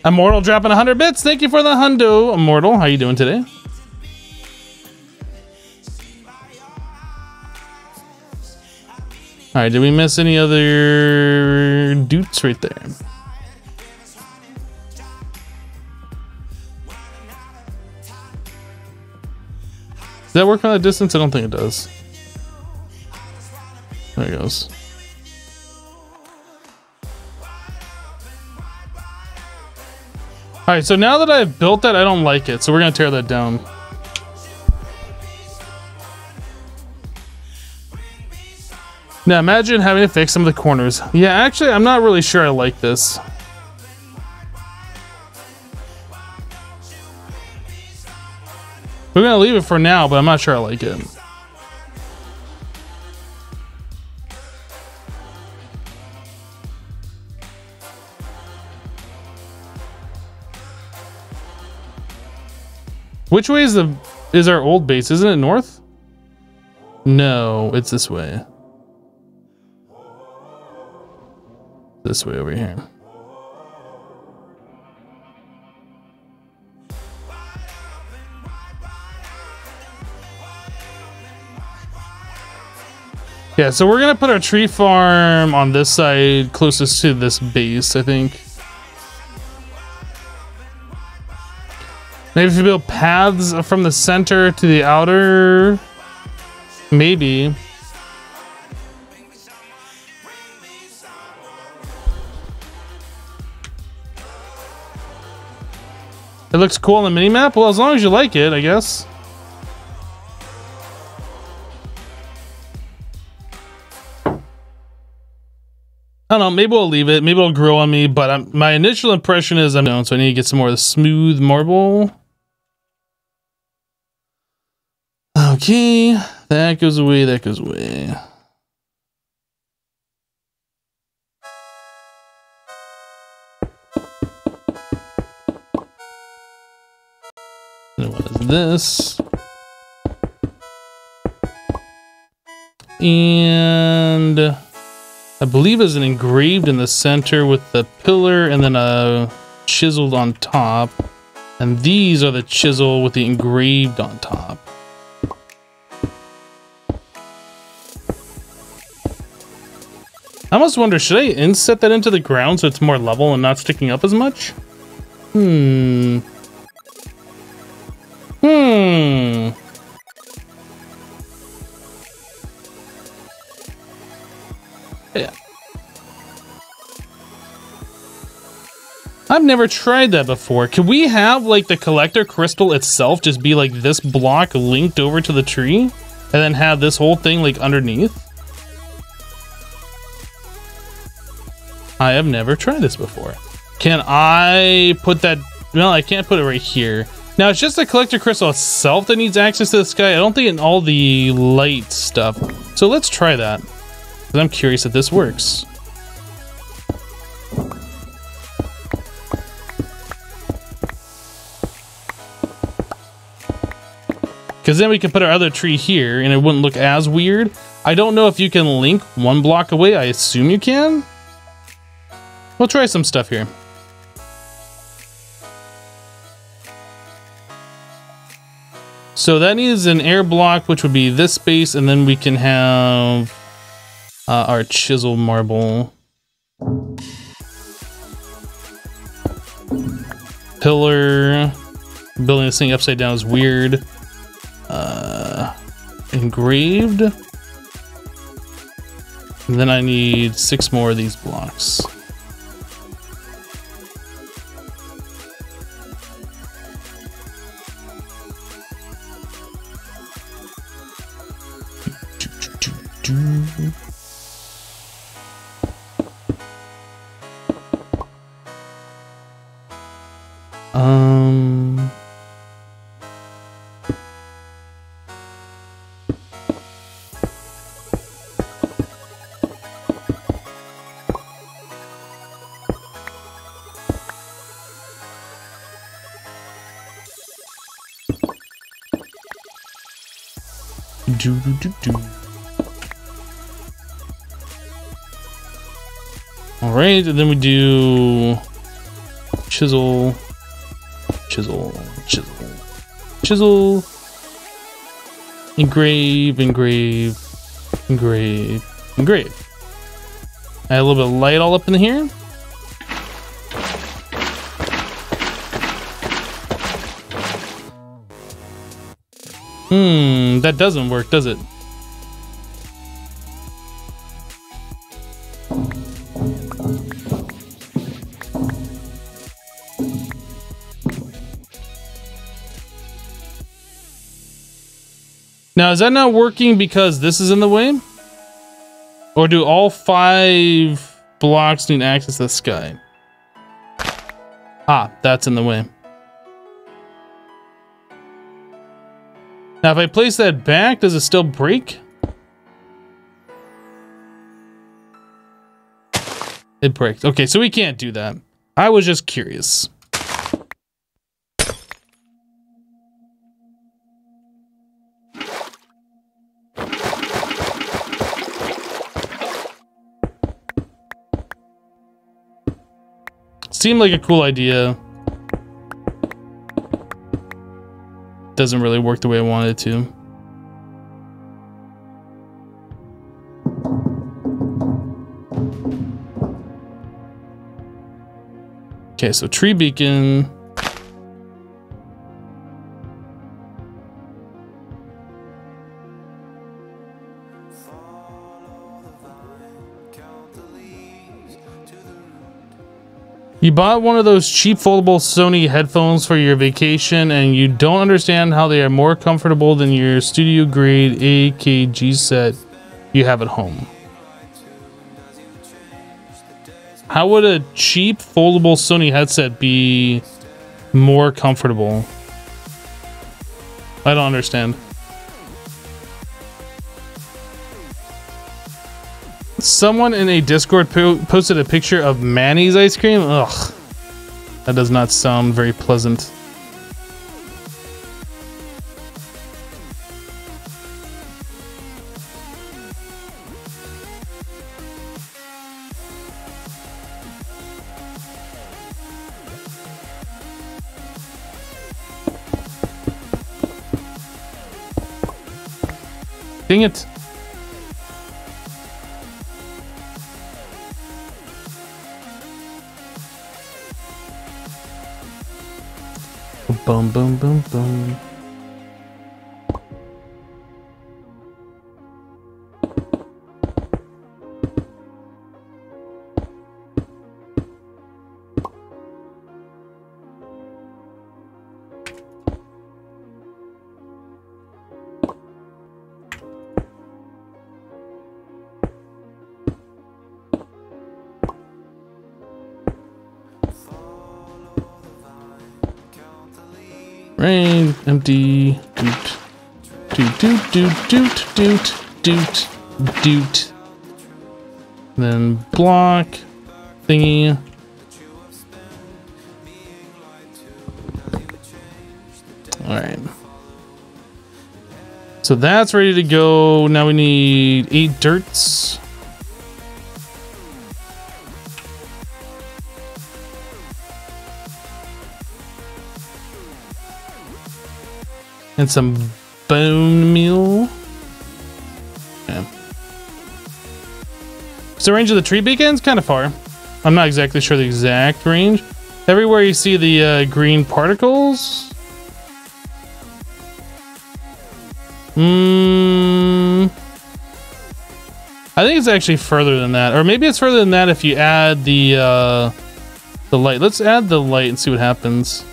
Immortal dropping 100 bits. Thank you for the hundo, Immortal. How you doing today? All right, did we miss any other dudes right there? Does that work from that distance? I don't think it does. There it goes. Alright, so now that I've built that, I don't like it. So we're going to tear that down. Now imagine having to fix some of the corners. Yeah, actually, I'm not really sure I like this. We're going to leave it for now, but I'm not sure I like it. Which way is our old base? Isn't it north? No, it's this way. This way over here. Yeah, so we're gonna put our tree farm on this side closest to this base, I think. Maybe if you build paths from the center to the outer, maybe. It looks cool on the minimap? Well, as long as you like it, I guess. I don't know, maybe we'll leave it. Maybe it'll grow on me, but my initial impression is I'm down, so I need to get some more of the smooth marble. Okay, that goes away, that goes away. And what is this? And I believe it's an engraved in the center with the pillar and then a chiseled on top. And these are the chisel with the engraved on top. I almost wonder, should I inset that into the ground so it's more level and not sticking up as much? Yeah. I've never tried that before. Could we have like the collector crystal itself just be like this block linked over to the tree and then have this whole thing like underneath? I have never tried this before. Can I put that? No, I can't put it right here. Now it's just the collector crystal itself that needs access to the sky. I don't think in all the light stuff. So let's try that. Because I'm curious if this works. Because then we can put our other tree here and it wouldn't look as weird. I don't know if you can link one block away. I assume you can. We'll try some stuff here. So that needs an air block, which would be this space, and then we can have our chisel marble. Pillar. Building this thing upside down is weird. Engraved. And then I need 6 more of these blocks. All right, and then we do chisel, chisel, chisel, chisel, engrave, engrave, engrave, engrave. Add a little bit of light all up in here. That doesn't work, does it? Now, is that not working because this is in the way? Or do all 5 blocks need access to the sky? Ah, that's in the way. Now, if I place that back, does it still break? It breaks. Okay, so we can't do that. I was just curious. Seemed like a cool idea. Doesn't really work the way I wanted it to. Okay, so tree beacon. You bought one of those cheap foldable Sony headphones for your vacation and you don't understand how they are more comfortable than your studio grade AKG set you have at home. How would a cheap foldable Sony headset be more comfortable? I don't understand. Someone in a Discord posted a picture of Manny's ice cream. Ugh, that does not sound very pleasant. Dang it. Boom, boom, boom, boom. Rain, empty, doot, doot, doot, doot, doot, doot, doot, doot. Then block, thingy. All right. So that's ready to go. Now we need 8 dirts. And some bone meal. Yeah. So the range of the tree beacon's kind of far. I'm not exactly sure the exact range. Everywhere you see the green particles. I think it's actually further than that, or maybe it's further than that if you add the light. Let's add the light and see what happens.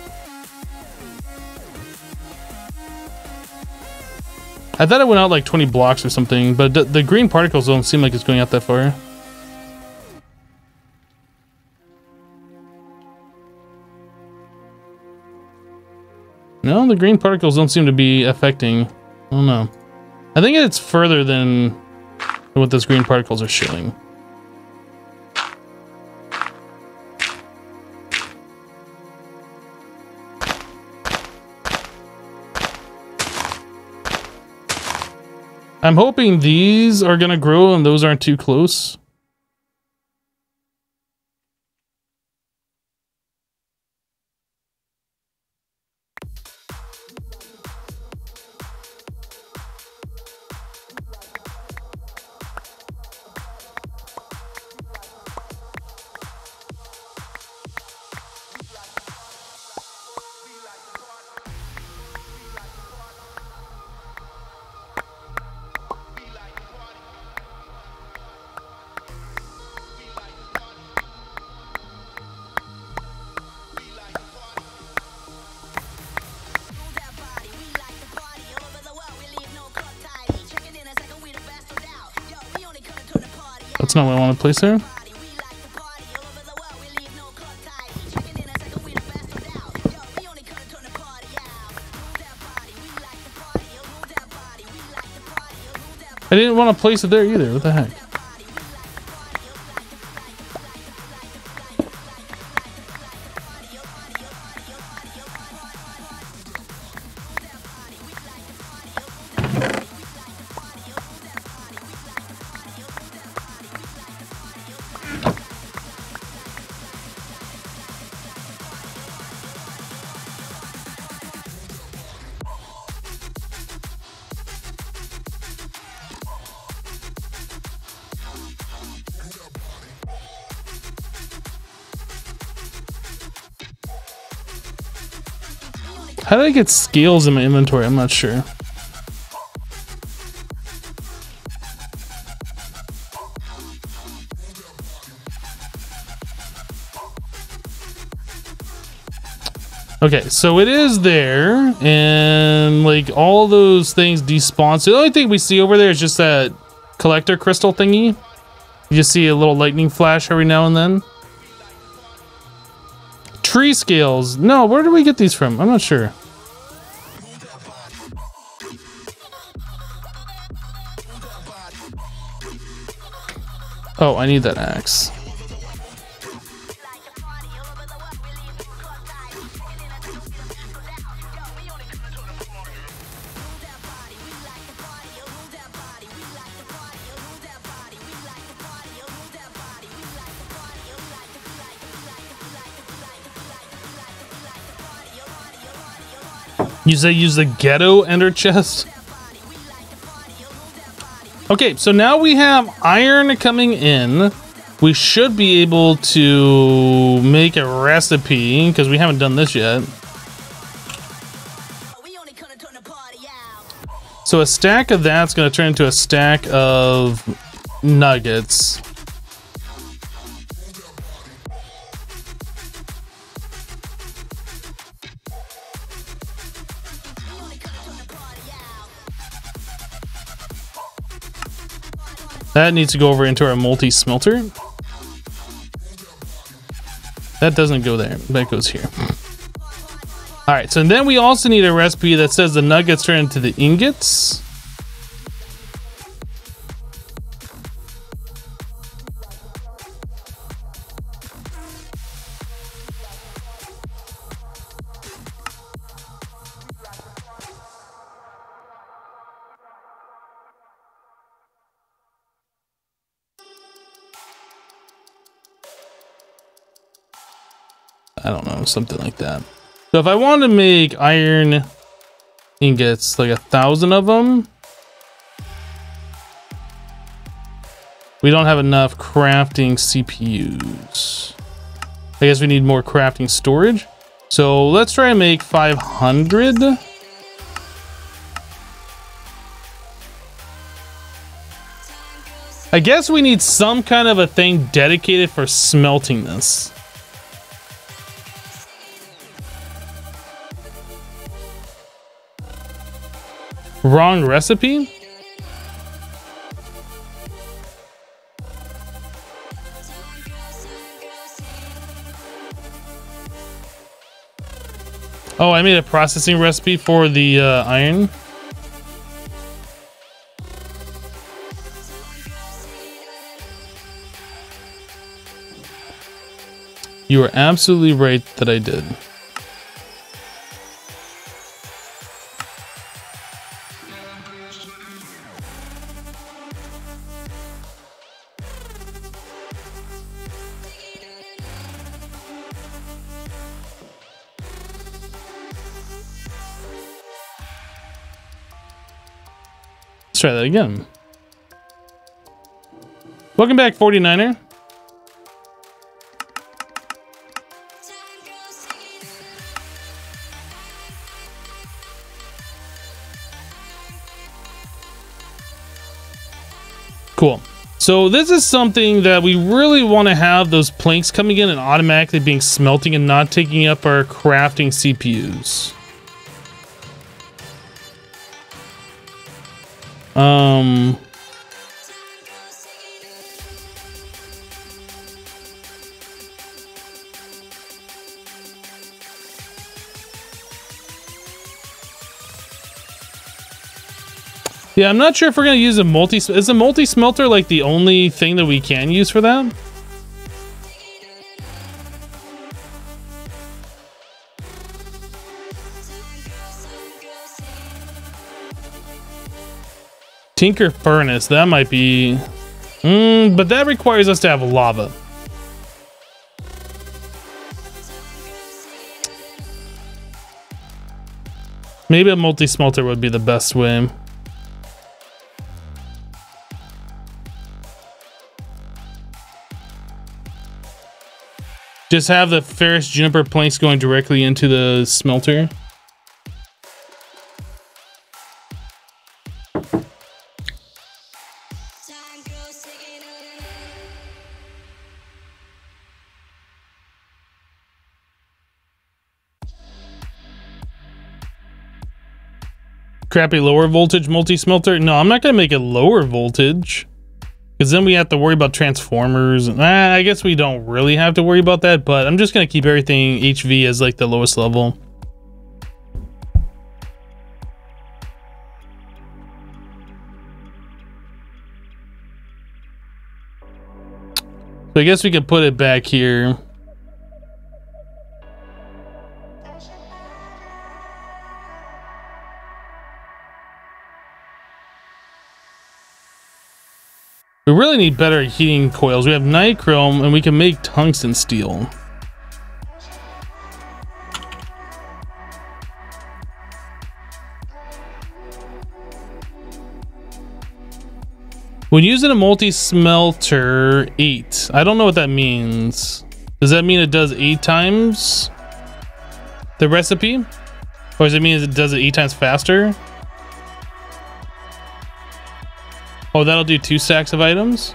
I thought it went out like 20 blocks or something, but the green particles don't seem like it's going out that far. No, the green particles don't seem to be affecting. I don't know. I think it's further than what those green particles are showing. I'm hoping these are gonna grow and those aren't too close. That's not what I want to place there. I didn't want to place it there either. What the heck? How did I get scales in my inventory? I'm not sure. Okay, so it is there, and like all those things despawn. So the only thing we see over there is just that collector crystal thingy. You just see a little lightning flash every now and then. Tree scales. No, where do we get these from? I'm not sure. Oh, I need that axe. Use the ghetto ender chest. Okay, so now we have iron coming in. We should be able to make a recipe because we haven't done this yet. So a stack of that's going to turn into a stack of nuggets. That needs to go over into our multi-smelter. That doesn't go there. That goes here. All right, so then we also need a recipe that says the nuggets turn into the ingots. I don't know, something like that. So if I want to make iron ingots, like 1,000 of them, we don't have enough crafting CPUs. I guess we need more crafting storage. So let's try and make 500. I guess we need some kind of a thing dedicated for smelting this. Wrong recipe? Oh, I made a processing recipe for the iron. You are absolutely right that I did. Try that again. Welcome back, 49er. Cool. So this is something that we really want to have those planks coming in and automatically being smelting and not taking up our crafting CPUs. Yeah, I'm not sure if we're gonna use a multi. Is a multi-smelter like the only thing that we can use for that? Tinker furnace, that might be... but that requires us to have lava. Maybe a multi-smelter would be the best way. Just have the ferrous juniper planks going directly into the smelter. crappy lower voltage multi-smelter? No, I'm not gonna make it lower voltage, because then we have to worry about transformers. I guess we don't really have to worry about that, but I'm just gonna keep everything HV as like the lowest level. So I guess we could put it back here. We really need better heating coils. We have nichrome and we can make tungsten steel. When using a multi-smelter, 8. I don't know what that means. Does that mean it does 8 times the recipe? Or does it mean it does it 8 times faster? Oh, that'll do 2 stacks of items?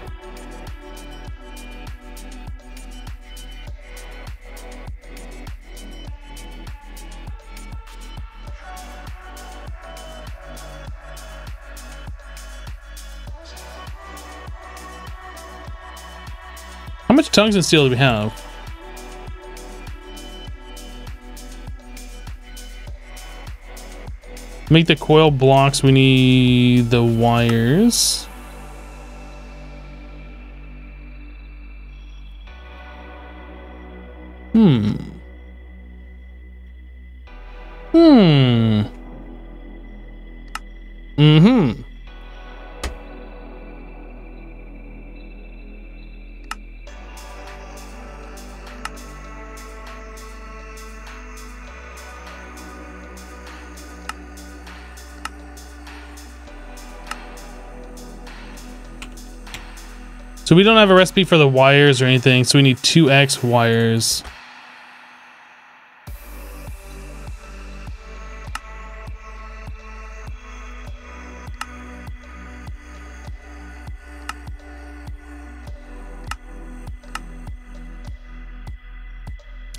How much tungsten steel do we have? Make the coil blocks, we need the wires. So we don't have a recipe for the wires or anything, so we need 2x wires.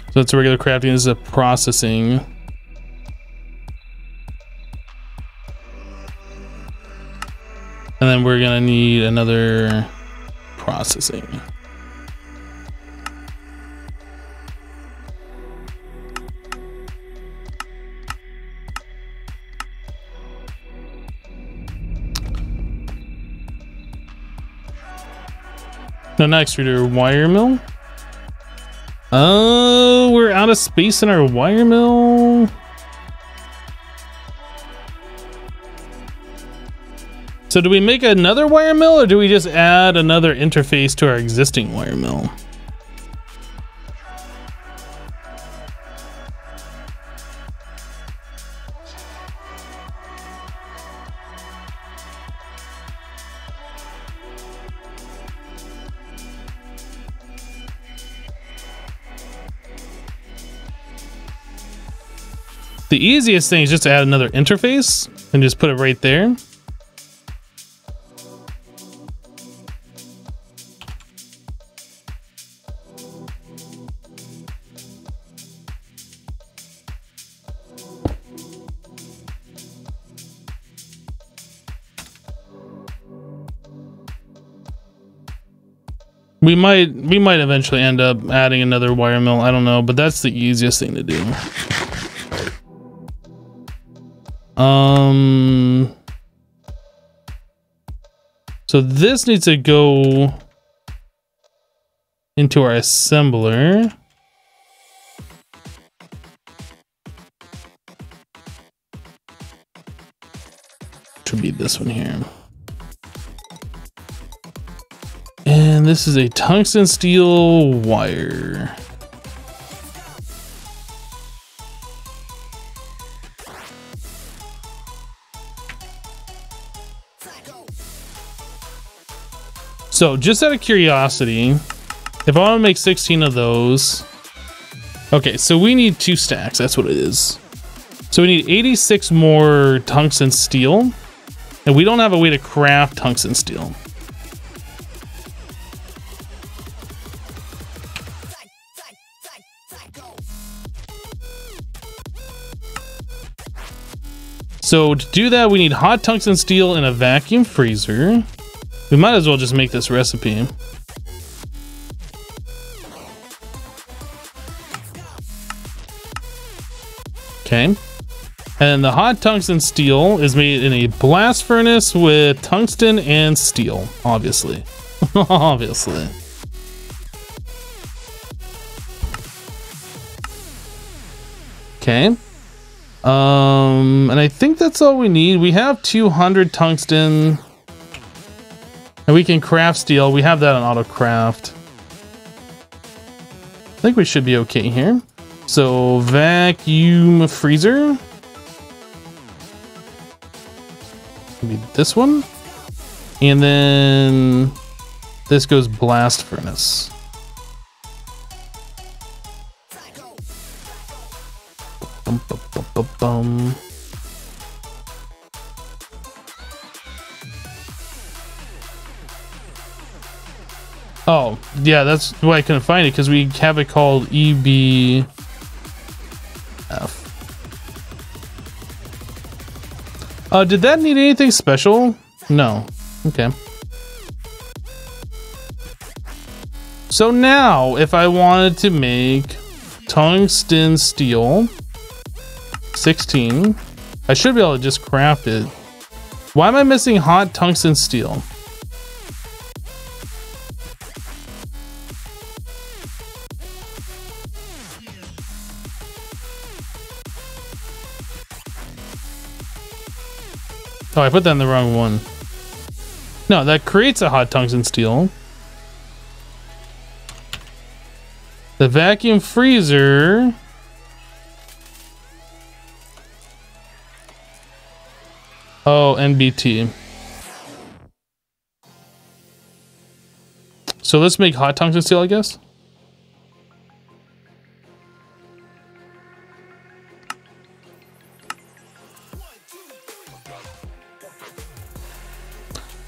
So that's a regular crafting, this is a processing. And then we're gonna need another processing. No, not extruder, wire mill. Oh, we're out of space in our wire mill. So do we make another wire mill or do we just add another interface to our existing wire mill? The easiest thing is just to add another interface and just put it right there. We might eventually end up adding another wire mill. I don't know, but that's the easiest thing to do. So this needs to go into our assembler. To be this one here. And this is a tungsten steel wire. So just out of curiosity, if I want to make 16 of those, okay, so we need 2 stacks. That's what it is. So we need 86 more tungsten steel, and we don't have a way to craft tungsten steel. So to do that, we need hot tungsten steel in a vacuum freezer. We might as well just make this recipe. Okay. And the hot tungsten steel is made in a blast furnace with tungsten and steel, obviously. Obviously. Okay. And I think that's all we need. We have 200 tungsten. And we can craft steel. We have that on auto craft. I think we should be okay here. So vacuum freezer. Maybe this one. And then this goes blast furnace. Bum, bum, bum, bum, bum. Oh, yeah, that's why I couldn't find it, because we have it called EBF. Did that need anything special? No. Okay. So now, if I wanted to make tungsten steel 16, I should be able to just craft it. Why am I missing hot tungsten steel? Oh, I put that in the wrong one. No, that creates a hot tungsten steel. The vacuum freezer. Oh, NBT. So let's make hot tungsten steel, I guess.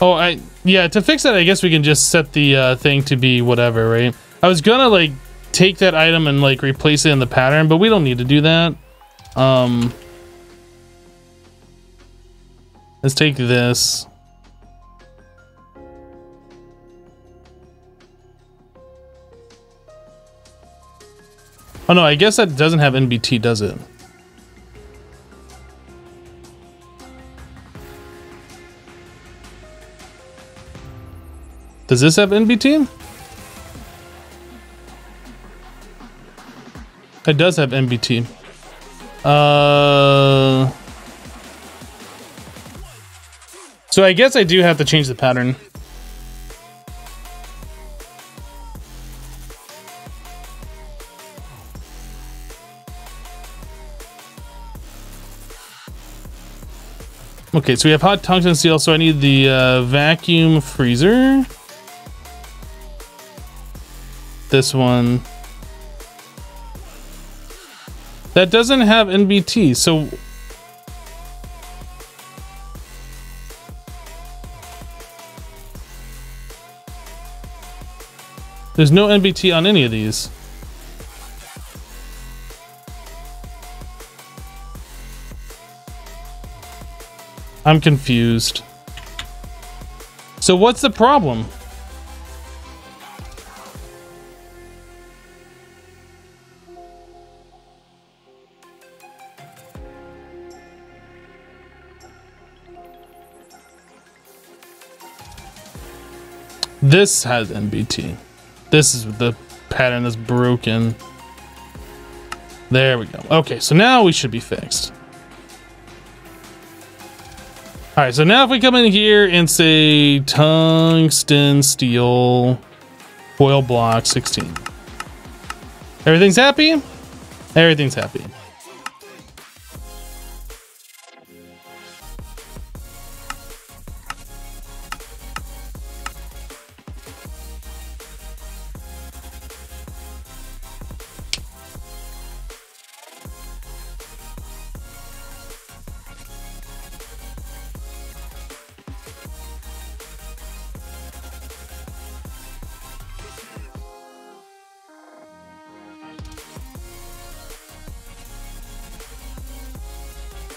Oh, yeah, to fix that, I guess we can just set the thing to be whatever, right? I was gonna, like, take that item and, like, replace it in the pattern, but we don't need to do that. Let's take this. Oh, no, I guess that doesn't have NBT, does it? Does this have NBT? It does have NBT. So I guess I do have to change the pattern. Okay, so we have hot tungsten steel, so I need the vacuum freezer. This one. That doesn't have NBT, so... There's no NBT on any of these. I'm confused. So what's the problem? This has NBT. This is the pattern that's broken. There we go. Okay, so now we should be fixed. All right, so now if we come in here and say tungsten steel foil block 16. Everything's happy? Everything's happy.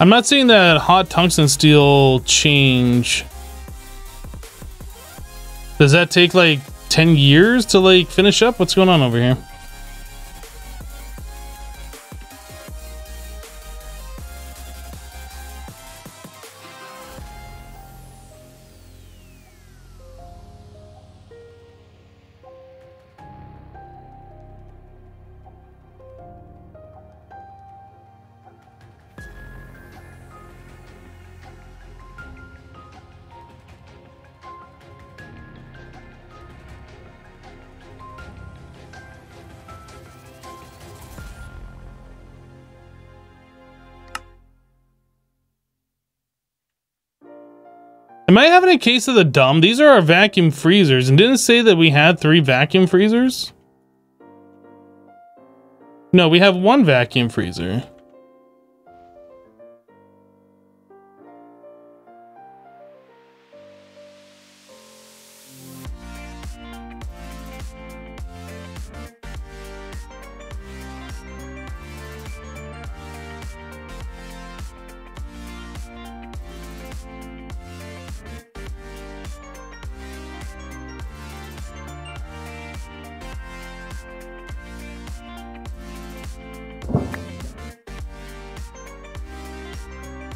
I'm not seeing that hot tungsten steel change. Does that take like 10 years to like finish up? What's going on over here? Am I having a case of the dumb? These are our vacuum freezers, and didn't it say that we had 3 vacuum freezers? No, we have 1 vacuum freezer.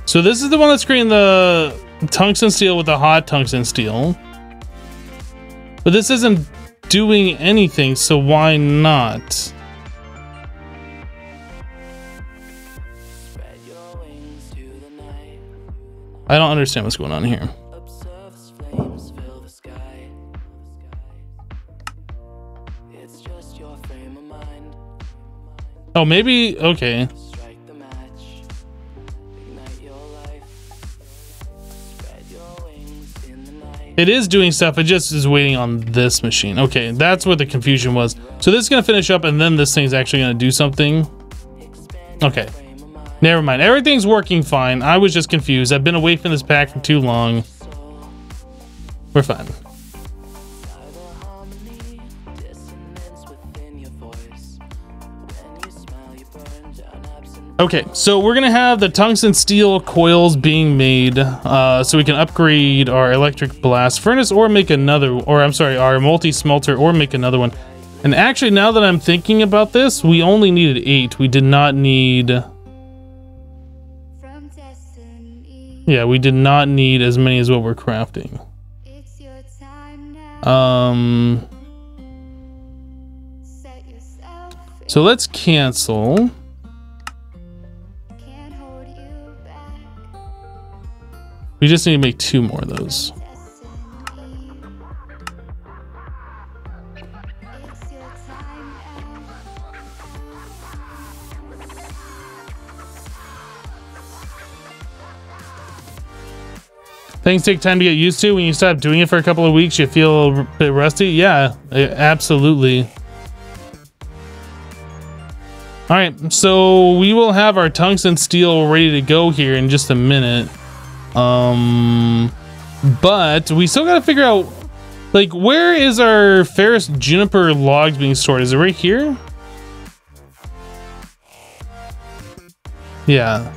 So this is the one that's creating the tungsten steel with the hot tungsten steel. But this isn't doing anything, so why not? I don't understand what's going on here. Oh, maybe, okay. It is doing stuff, it just is waiting on this machine. Okay, that's what the confusion was. So this is gonna finish up and then this thing's actually gonna do something. Okay, never mind. Everything's working fine. I was just confused. I've been away from this pack for too long. We're fine. Okay, so we're gonna have the tungsten steel coils being made so we can upgrade our electric blast furnace or make another, or I'm sorry, our multi-smelter or make another one. And actually, now that I'm thinking about this, we only needed 8. We did not need... Yeah, we did not need as many as what we're crafting. So let's cancel. We just need to make 2 more of those. Things take time to get used to. When you stop doing it for a couple of weeks, you feel a bit rusty. Yeah, absolutely. All right, so we will have our tungsten steel ready to go here in just a minute. But we still gotta figure out, like, where is our ferrous juniper logs being stored? Is it right here? Yeah.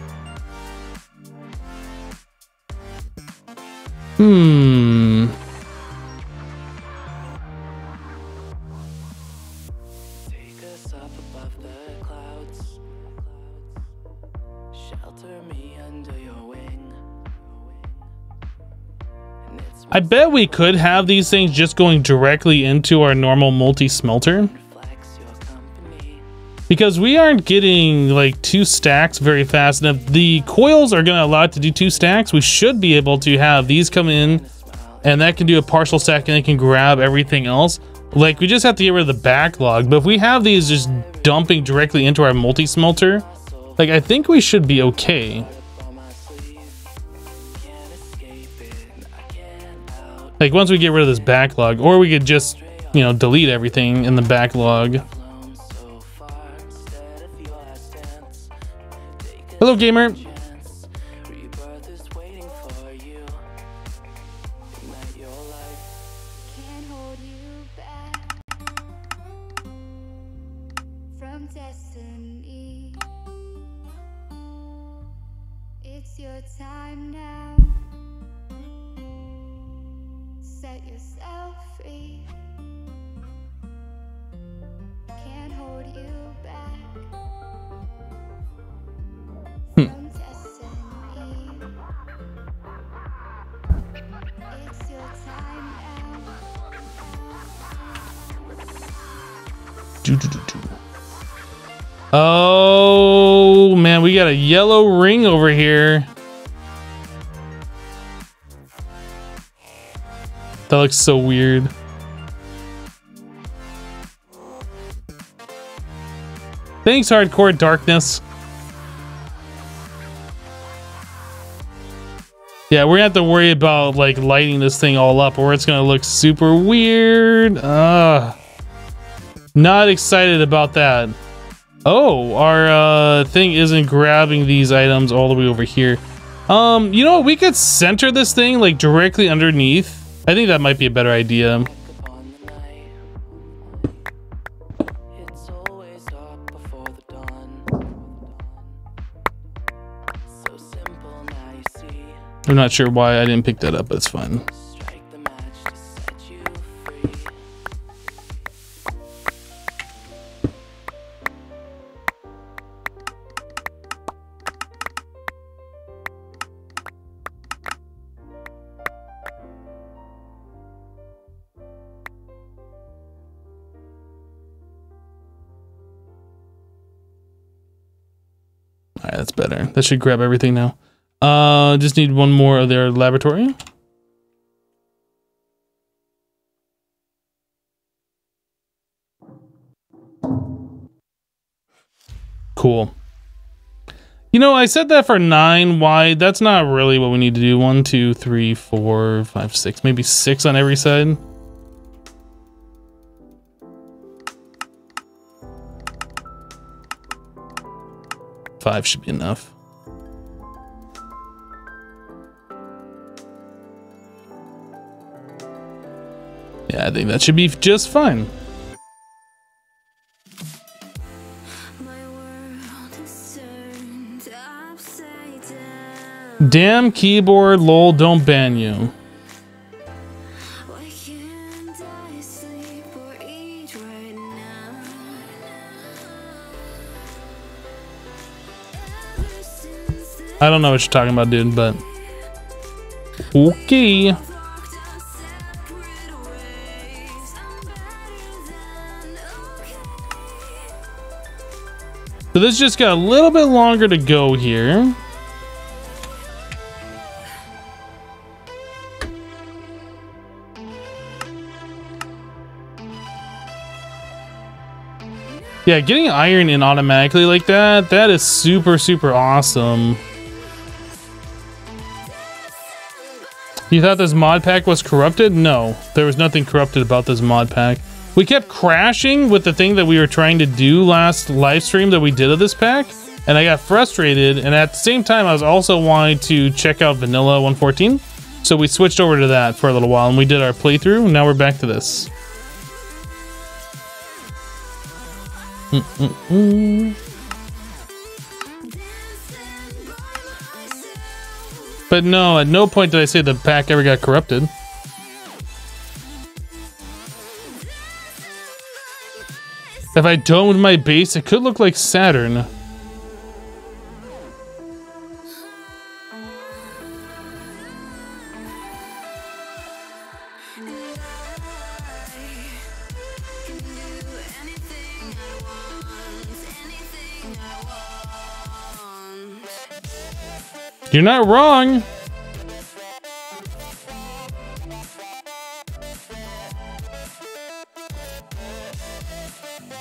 I bet we could have these things just going directly into our normal multi-smelter, because we aren't getting like 2 stacks very fast. And if the coils are going to allow it to do 2 stacks, we should be able to have these come in and that can do a partial stack and it can grab everything else. Like, we just have to get rid of the backlog. But if we have these just dumping directly into our multi-smelter, like, I think we should be okay. Like, once we get rid of this backlog, or we could just, you know, delete everything in the backlog. Hello, gamer. It's your time now. Set yourself free. Can't hold you back from destiny. It's your time now. Oh man, we got a yellow ring over here. That looks so weird. Thanks, Hardcore Darkness. Yeah, we're gonna have to worry about like lighting this thing all up or it's gonna look super weird. Not excited about that. Oh, our thing isn't grabbing these items all the way over here. You know what? We could center this thing like directly underneath. I think that might be a better idea. I'm not sure why I didn't pick that up, but it's fine. Alright, that's better. That should grab everything now. Just need one more of their laboratory. Cool. You know, I said that for 9 wide. That's not really what we need to do. 1, 2, 3, 4, 5, 6. Maybe 6 on every side. Five should be enough. Yeah, I think that should be just fine. Damn keyboard, lol, don't ban you. I don't know what you're talking about, dude, but okay. So this just got a little bit longer to go here. Yeah, getting iron in automatically like that, that is super, super awesome. You thought this mod pack was corrupted? No, there was nothing corrupted about this mod pack. We kept crashing with the thing that we were trying to do last live stream that we did of this pack, and I got frustrated, and at the same time I was also wanting to check out Vanilla 1.14, so we switched over to that for a little while, and we did our playthrough, and now we're back to this. But no, at no point did I say the pack ever got corrupted. If I domed my base, it could look like Saturn. You're not wrong.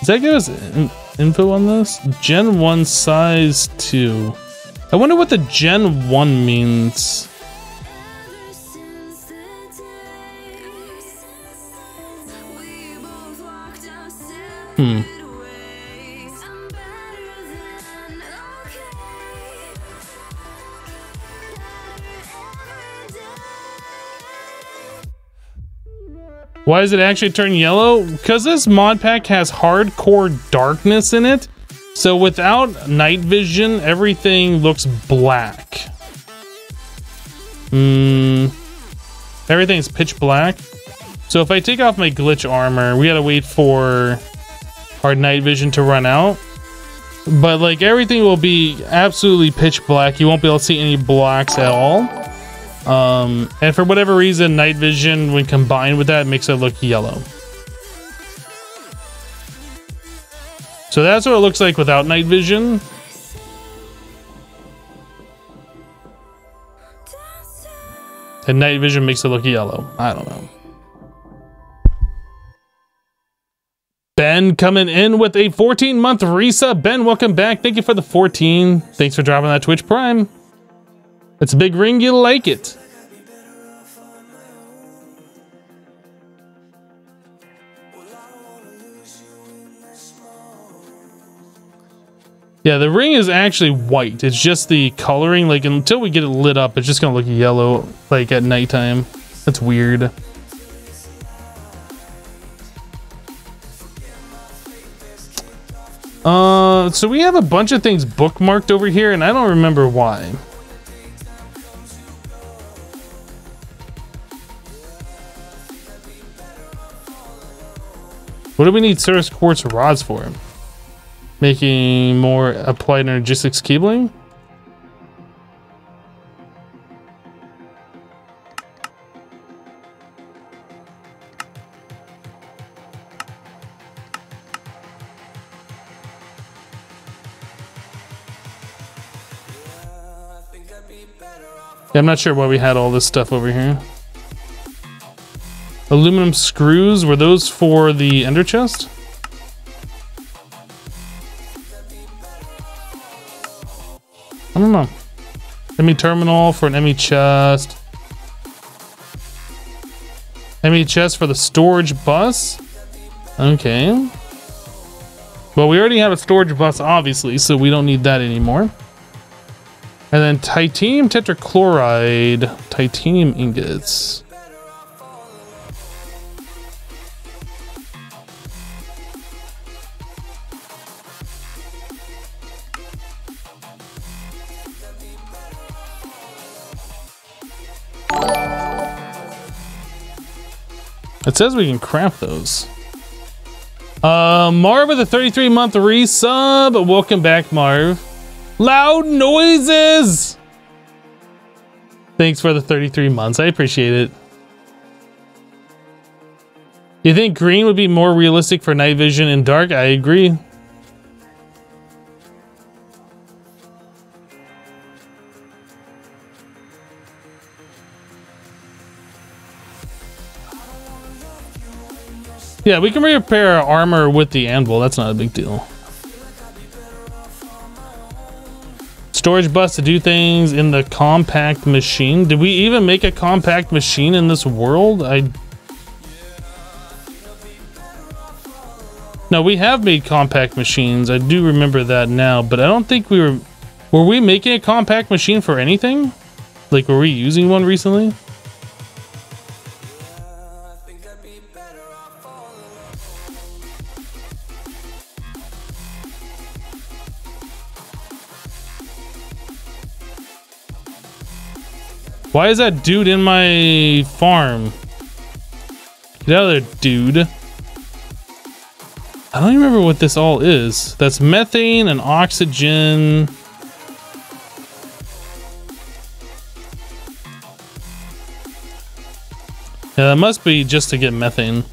Does that give us info on this? Gen 1 size 2. I wonder what the Gen 1 means. Why does it actually turn yellow? Because this mod pack has hardcore darkness in it. So without night vision, everything looks black. Everything's pitch black. So if I take off my glitch armor, we gotta wait for our night vision to run out. But like everything will be absolutely pitch black. You won't be able to see any blocks at all. And for whatever reason, night vision, when combined with that, makes it look yellow. So that's what it looks like without night vision. And night vision makes it look yellow. I don't know. Ben coming in with a 14-month resub. Ben, welcome back. Thank you for the 14. Thanks for dropping that Twitch Prime. It's a big ring. You like it. Yeah, the ring is actually white. It's just the coloring. Like, until we get it lit up, it's just going to look yellow, like, at nighttime. That's weird. So we have a bunch of things bookmarked over here, and I don't remember why. What do we need Cirrus Quartz rods for? Making more applied energistics cabling? Yeah, I'm not sure why we had all this stuff over here. Aluminum screws, were those for the ender chest? I don't know. ME terminal for an ME chest. ME chest for the storage bus. Okay. Well, we already have a storage bus, obviously, so we don't need that anymore. And then titanium tetrachloride, titanium ingots. It says we can craft those. Marv with a 33-month resub. Welcome back, Marv. Loud noises! Thanks for the 33 months. I appreciate it. You think green would be more realistic for night vision in dark? I agree. Yeah, we can repair our armor with the anvil. That's not a big deal. Storage bus to do things in the compact machine. Did we even make a compact machine in this world? No, we have made compact machines. I do remember that now, but I don't think we were we making a compact machine for anything? Like, were we using one recently? Why is that dude in my farm? Get out of there, dude. I don't even remember what this all is. That's methane and oxygen. Yeah, that must be just to get methane.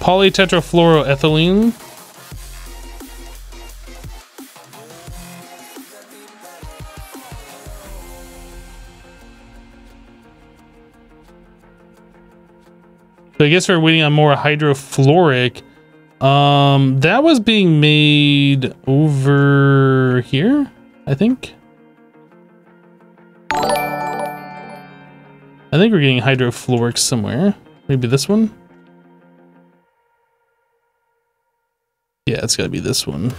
Polytetrafluoroethylene. So I guess we're waiting on more hydrofluoric. That was being made over here, I think. I think we're getting hydrofluoric somewhere. Maybe this one? Yeah, it's gotta be this one.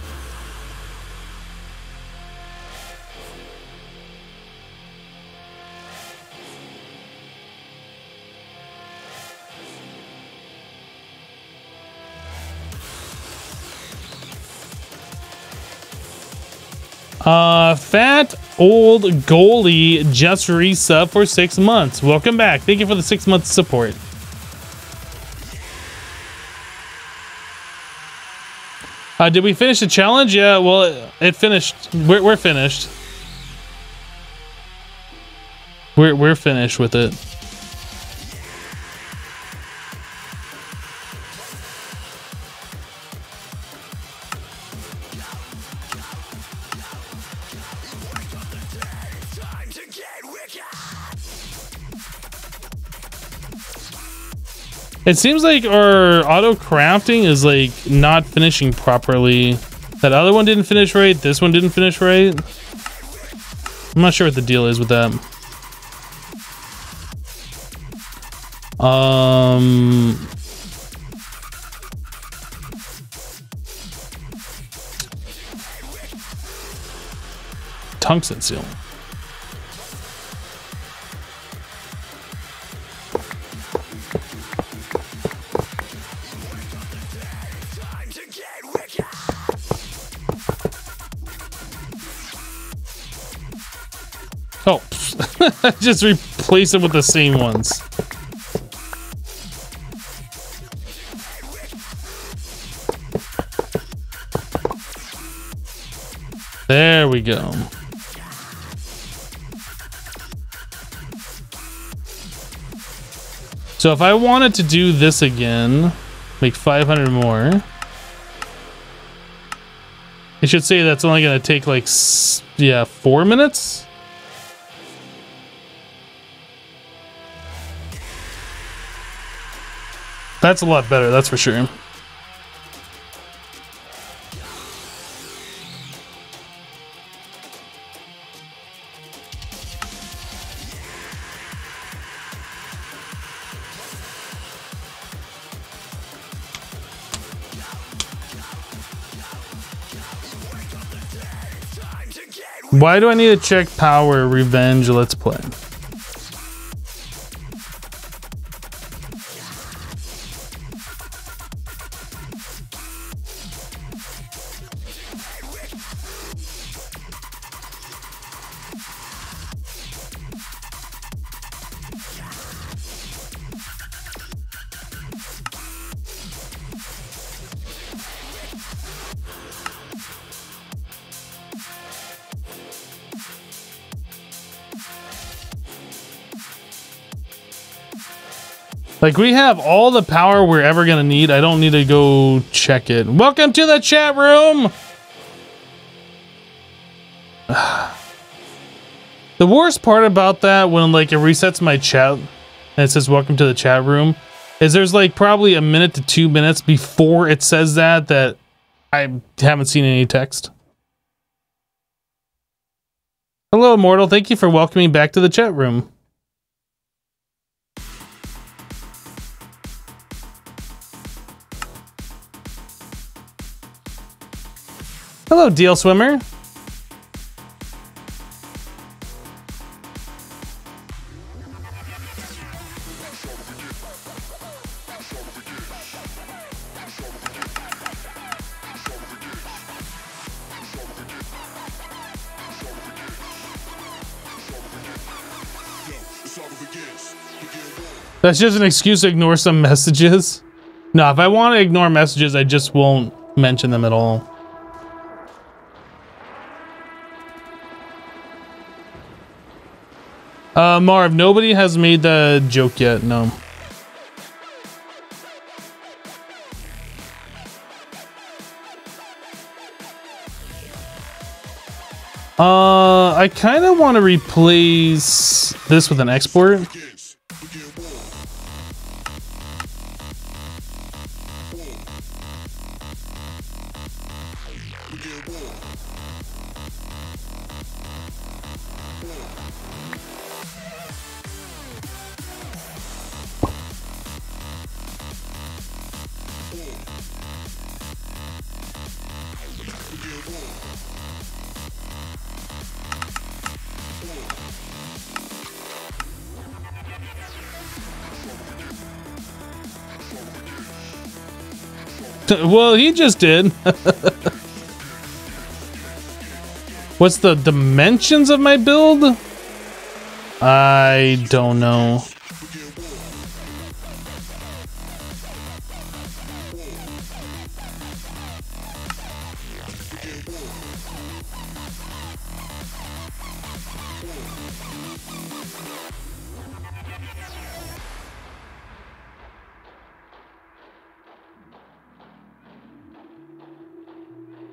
Fat old goalie just resub for 6 months. Welcome back. Thank you for the 6 months support. Did we finish the challenge? Yeah, well, it finished. We're finished. We're finished with it. It seems like our auto crafting is like not finishing properly. That other one didn't finish right. This one didn't finish right. I'm not sure what the deal is with that. Tungsten seal. Oh, just replace it with the same ones. There we go. So if I wanted to do this again, make 500 more. It should say that's only going to take like, yeah, 4 minutes. That's a lot better, that's for sure. Why do I need to check power revenge? Let's play. Like, we have all the power we're ever gonna need. I don't need to go check it. Welcome to the chat room! The worst part about that, when like it resets my chat and it says welcome to the chat room, is there's like probably a minute to 2 minutes before it says that I haven't seen any text. Hello, Immortal. Thank you for welcoming back to the chat room. Hello, Deal Swimmer. That's just an excuse to ignore some messages. No, if I want to ignore messages, I just won't mention them at all. Marv, nobody has made the joke yet, no. I kind of want to replace this with an export. Well, he just did. What's the dimensions of my build? I don't know.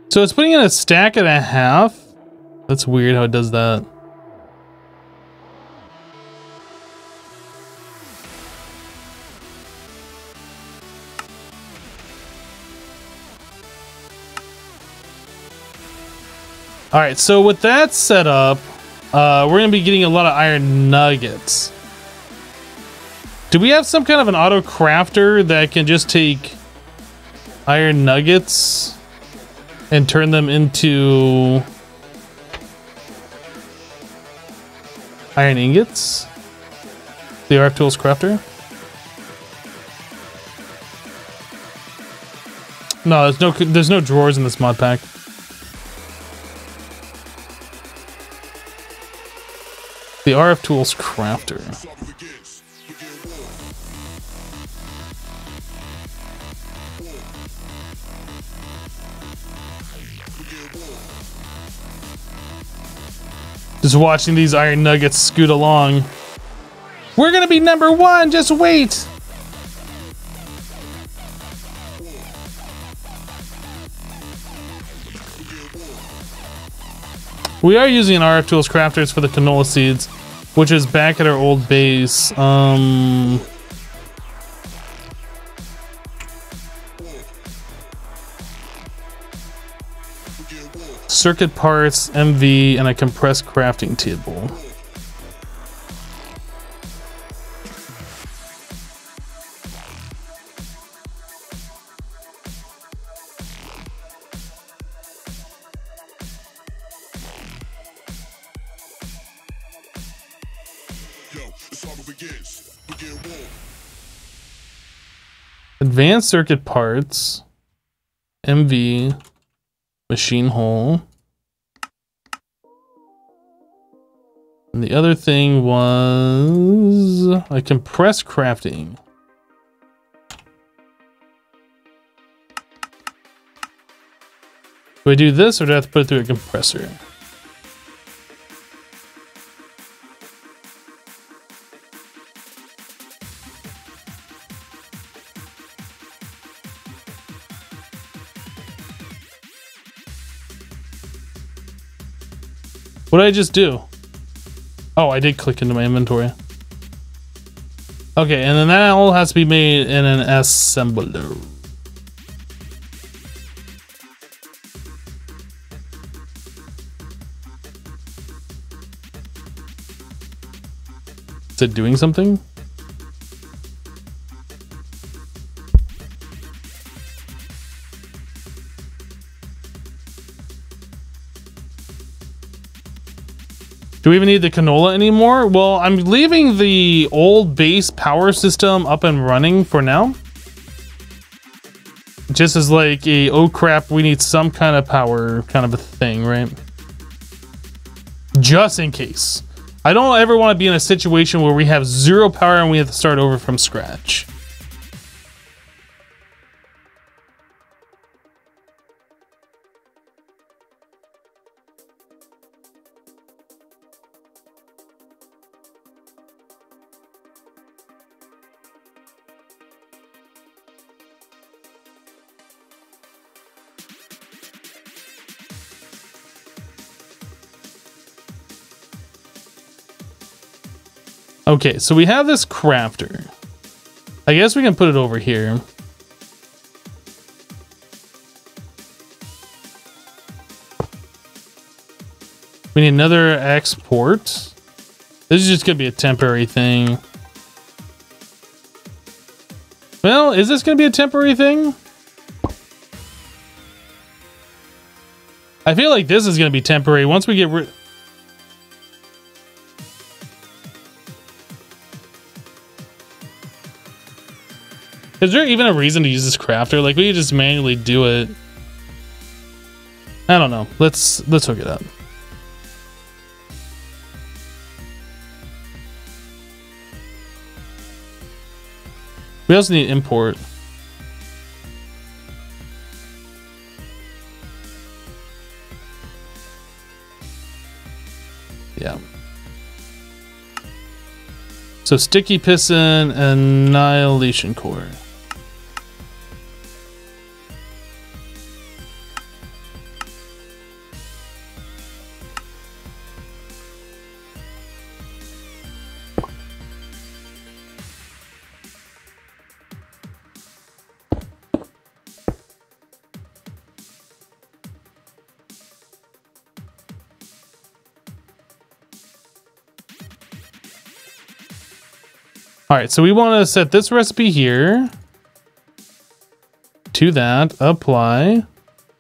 So it's putting in a stack and a half. That's weird how it does that. All right, so with that set up, we're gonna be getting a lot of iron nuggets. Do we have some kind of an auto crafter that can just take iron nuggets and turn them into iron ingots? The RF Tools crafter? No, there's no drawers in this mod pack. The RF Tools crafter. Just watching these iron nuggets scoot along. We're gonna be number one, just wait. We are using RF Tools crafters for the canola seeds, which is back at our old base. Circuit parts, MV, and a compressed crafting table. Advanced circuit parts, MV, machine hole. And the other thing was a compressed crafting. Do I do this or do I have to put it through a compressor? What did I just do? Oh, I did click into my inventory. Okay, and then that all has to be made in an assembler. Is it doing something? Do we even need the canola anymore? Well, I'm leaving the old base power system up and running for now. Just as like a, oh crap, we need some kind of power kind of a thing, right? Just in case. I don't ever want to be in a situation where we have zero power and we have to start over from scratch. Okay, so we have this crafter. I guess we can put it over here. We need another export. This is just gonna be a temporary thing. Well, is this gonna be a temporary thing? I feel like this is gonna be temporary once we get rid. Is there even a reason to use this crafter? Like, we could just manually do it. I don't know. Let's hook it up. We also need import. Yeah. So sticky piston, annihilation core. All right, so we want to set this recipe here to that, apply.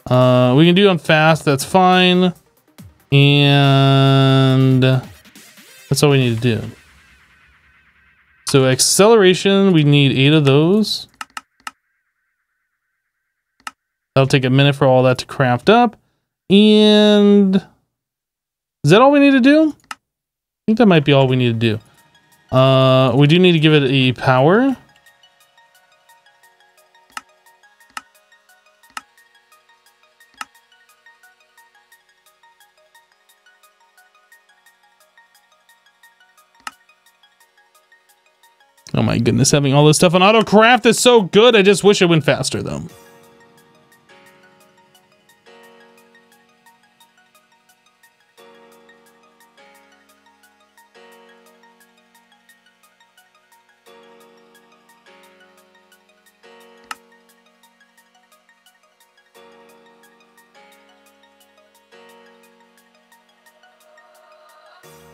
We can do on fast, that's fine. And that's all we need to do. So acceleration, we need 8 of those. That'll take a minute for all that to craft up. And is that all we need to do? I think that might be all we need to do. We do need to give it a power. Oh my goodness, having all this stuff on auto craft is so good. I just wish it went faster though.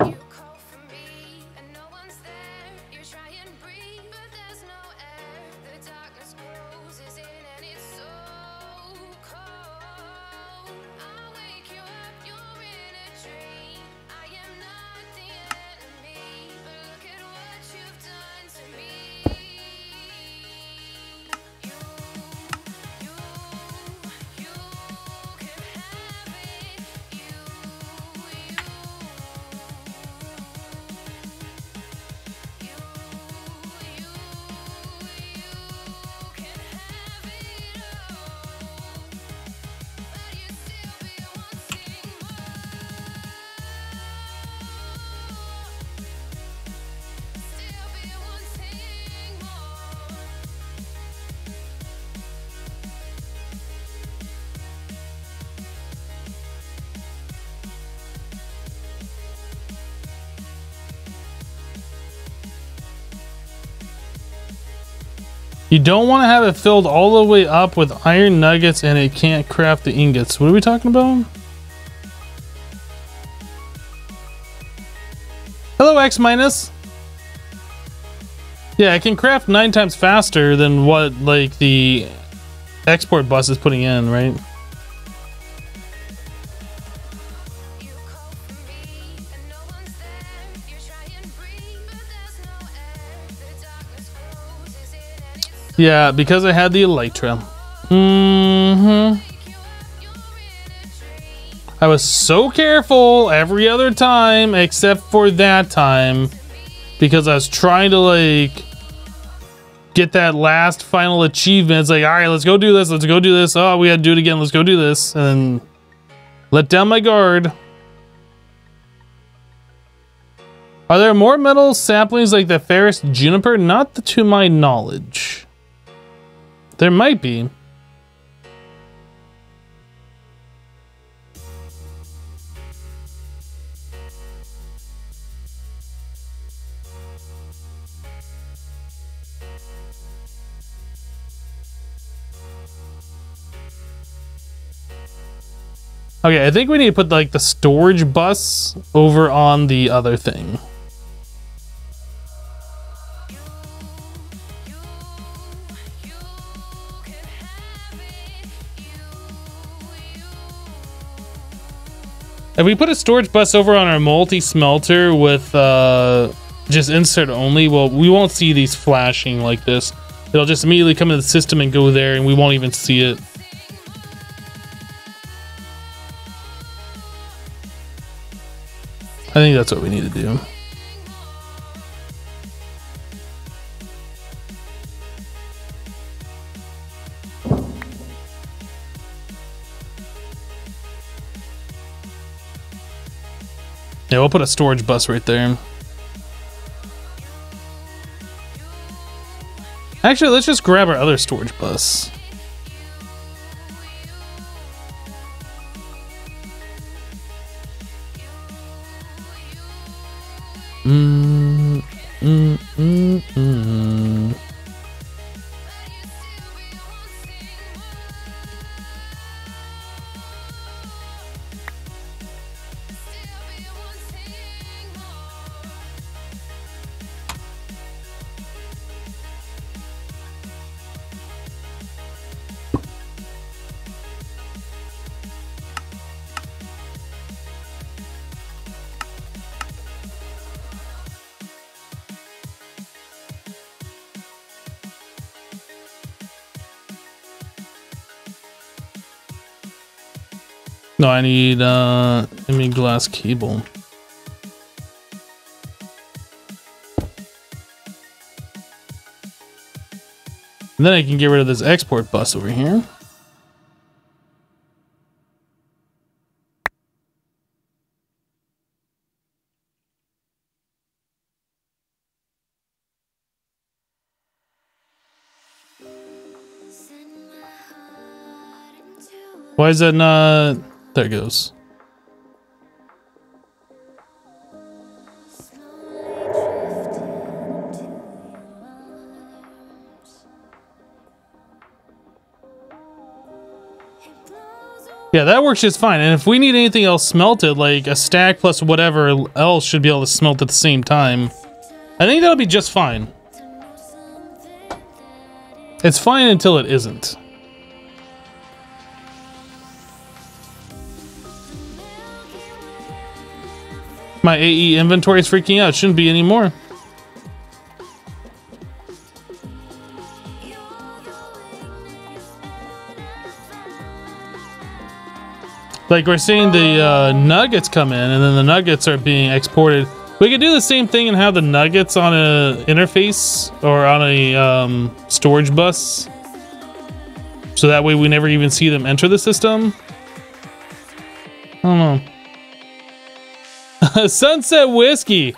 You call for me and no one's there. You try and breathe, but there's no air. The darkness closes in and it's so cold. I wake you up, you're in a dream. I am not the enemy, but look at what you've done to me. You can have it. You You don't want to have it filled all the way up with iron nuggets and it can't craft the ingots. What are we talking about? Hello, X minus. Yeah, it can craft 9 times faster than what like the export bus is putting in, right? You call for me and no one's there. You try and breathe, but there's no air. The darkness closes in and it's so Yeah, because I had the Elytra. wake you up, you're in a dream. I was so careful every other time except for that time because I was trying to like get that last final achievement. It's like, all right, let's go do this. Let's go do this. Oh, we had to do it again. Let's go do this. And let down my guard. Are there more metal saplings like the ferrous juniper? Not to my knowledge. There might be. Okay, I think we need to put like the storage bus over on the other thing. If we put a storage bus over on our multi-smelter with just insert only, well, we won't see these flashing like this. It'll just immediately come into the system and go there and we won't even see it. I think that's what we need to do. Yeah, we'll put a storage bus right there. Actually, let's just grab our other storage bus. No, I need glass cable. And then I can get rid of this export bus over here. Why is that not... There it goes. Yeah, that works just fine. And if we need anything else smelted, like a stack plus whatever else should be able to smelt at the same time, I think that'll be just fine. It's fine until it isn't. My AE inventory is freaking out. It shouldn't be anymore. Like we're seeing the nuggets come in, and then the nuggets are being exported. We could do the same thing and have the nuggets on a interface or on a storage bus, so that way we never even see them enter the system. I don't know. Sunset Whiskey.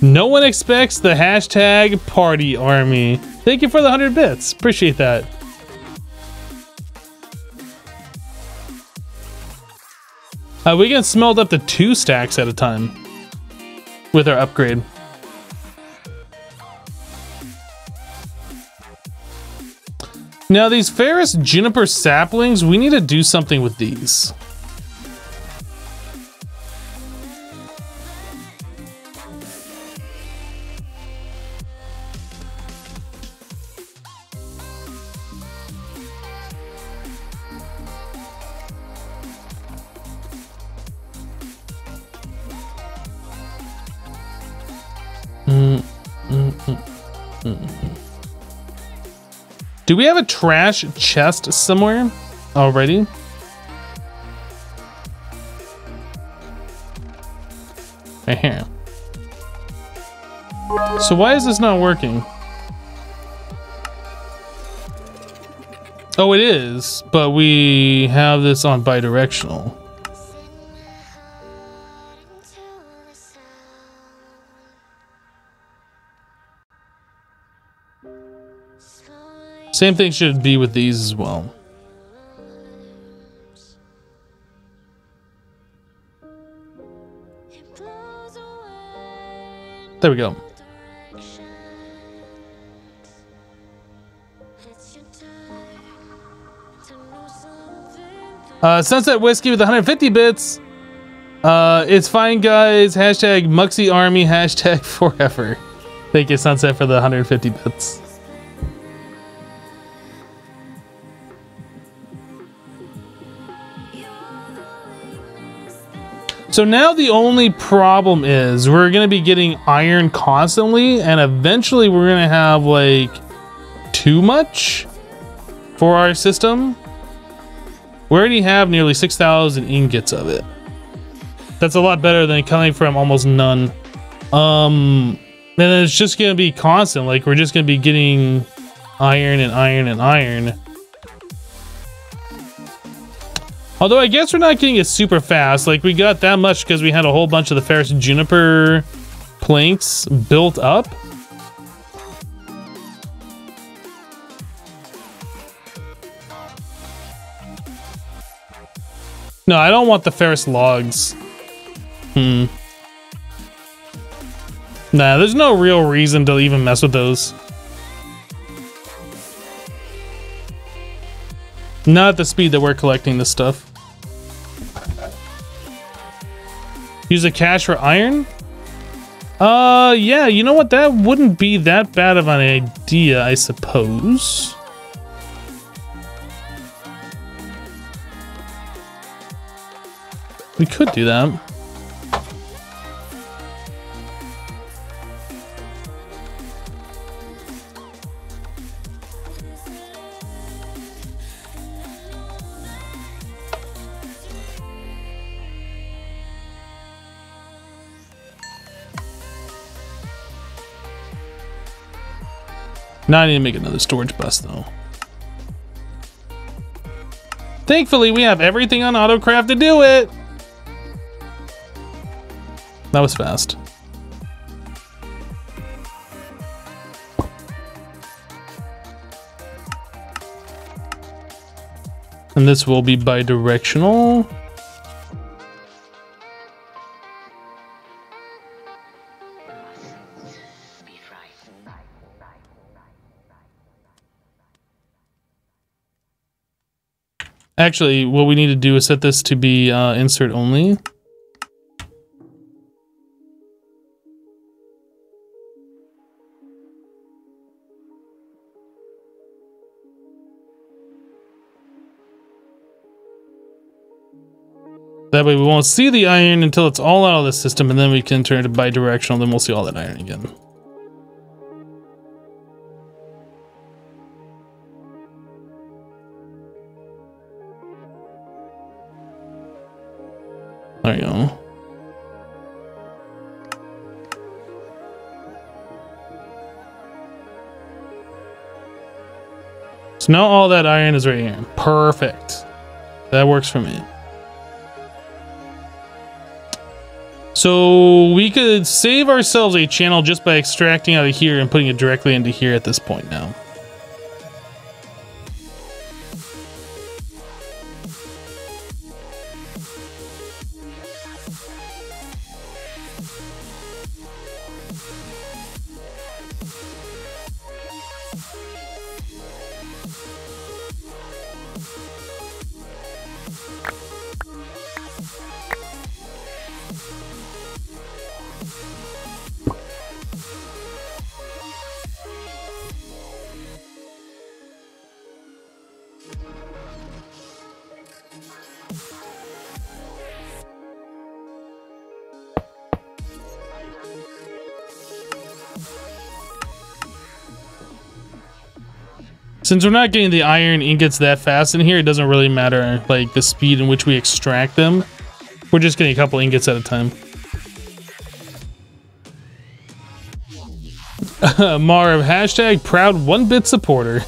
No one expects the hashtag party army. Thank you for the 100 bits. Appreciate that. We can smelt up to 2 stacks at a time with our upgrade. Now these ferrous juniper saplings, we need to do something with these. Do we have a trash chest somewhere already? Right here. So why is this not working? Oh, it is, but we have this on bidirectional. Same thing should be with these as well. There we go. Sunset Whiskey with 150 bits. It's fine, guys. Hashtag Muxy Army. Hashtag forever. Thank you, Sunset, for the 150 bits. So now the only problem is we're going to be getting iron constantly, and eventually we're going to have like too much for our system. We already have nearly 6,000 ingots of it. That's a lot better than coming from almost none. And then it's just going to be constant. Like we're just going to be getting iron and iron and iron. Although I guess we're not getting it super fast. Like, we got that much because we had a whole bunch of the ferrous juniper planks built up. No, I don't want the ferrous logs. Nah, there's no real reason to even mess with those. Not at the speed that we're collecting this stuff. Use a cache for iron? Yeah, you know what? That wouldn't be that bad of an idea, I suppose. We could do that. Now I need to make another storage bus, though. Thankfully, we have everything on AutoCraft to do it. That was fast. And this will be bi-directional. Actually, what we need to do is set this to be insert only. That way we won't see the iron until it's all out of the system, and then we can turn it to bi-directional, then we'll see all that iron again. There you go. So now all that iron is right here. Perfect. That works for me. So we could save ourselves a channel just by extracting out of here and putting it directly into here at this point now. Since we're not getting the iron ingots that fast in here, it doesn't really matter like the speed in which we extract them. We're just getting a couple ingots at a time. Marv, hashtag proud 1-bit supporter.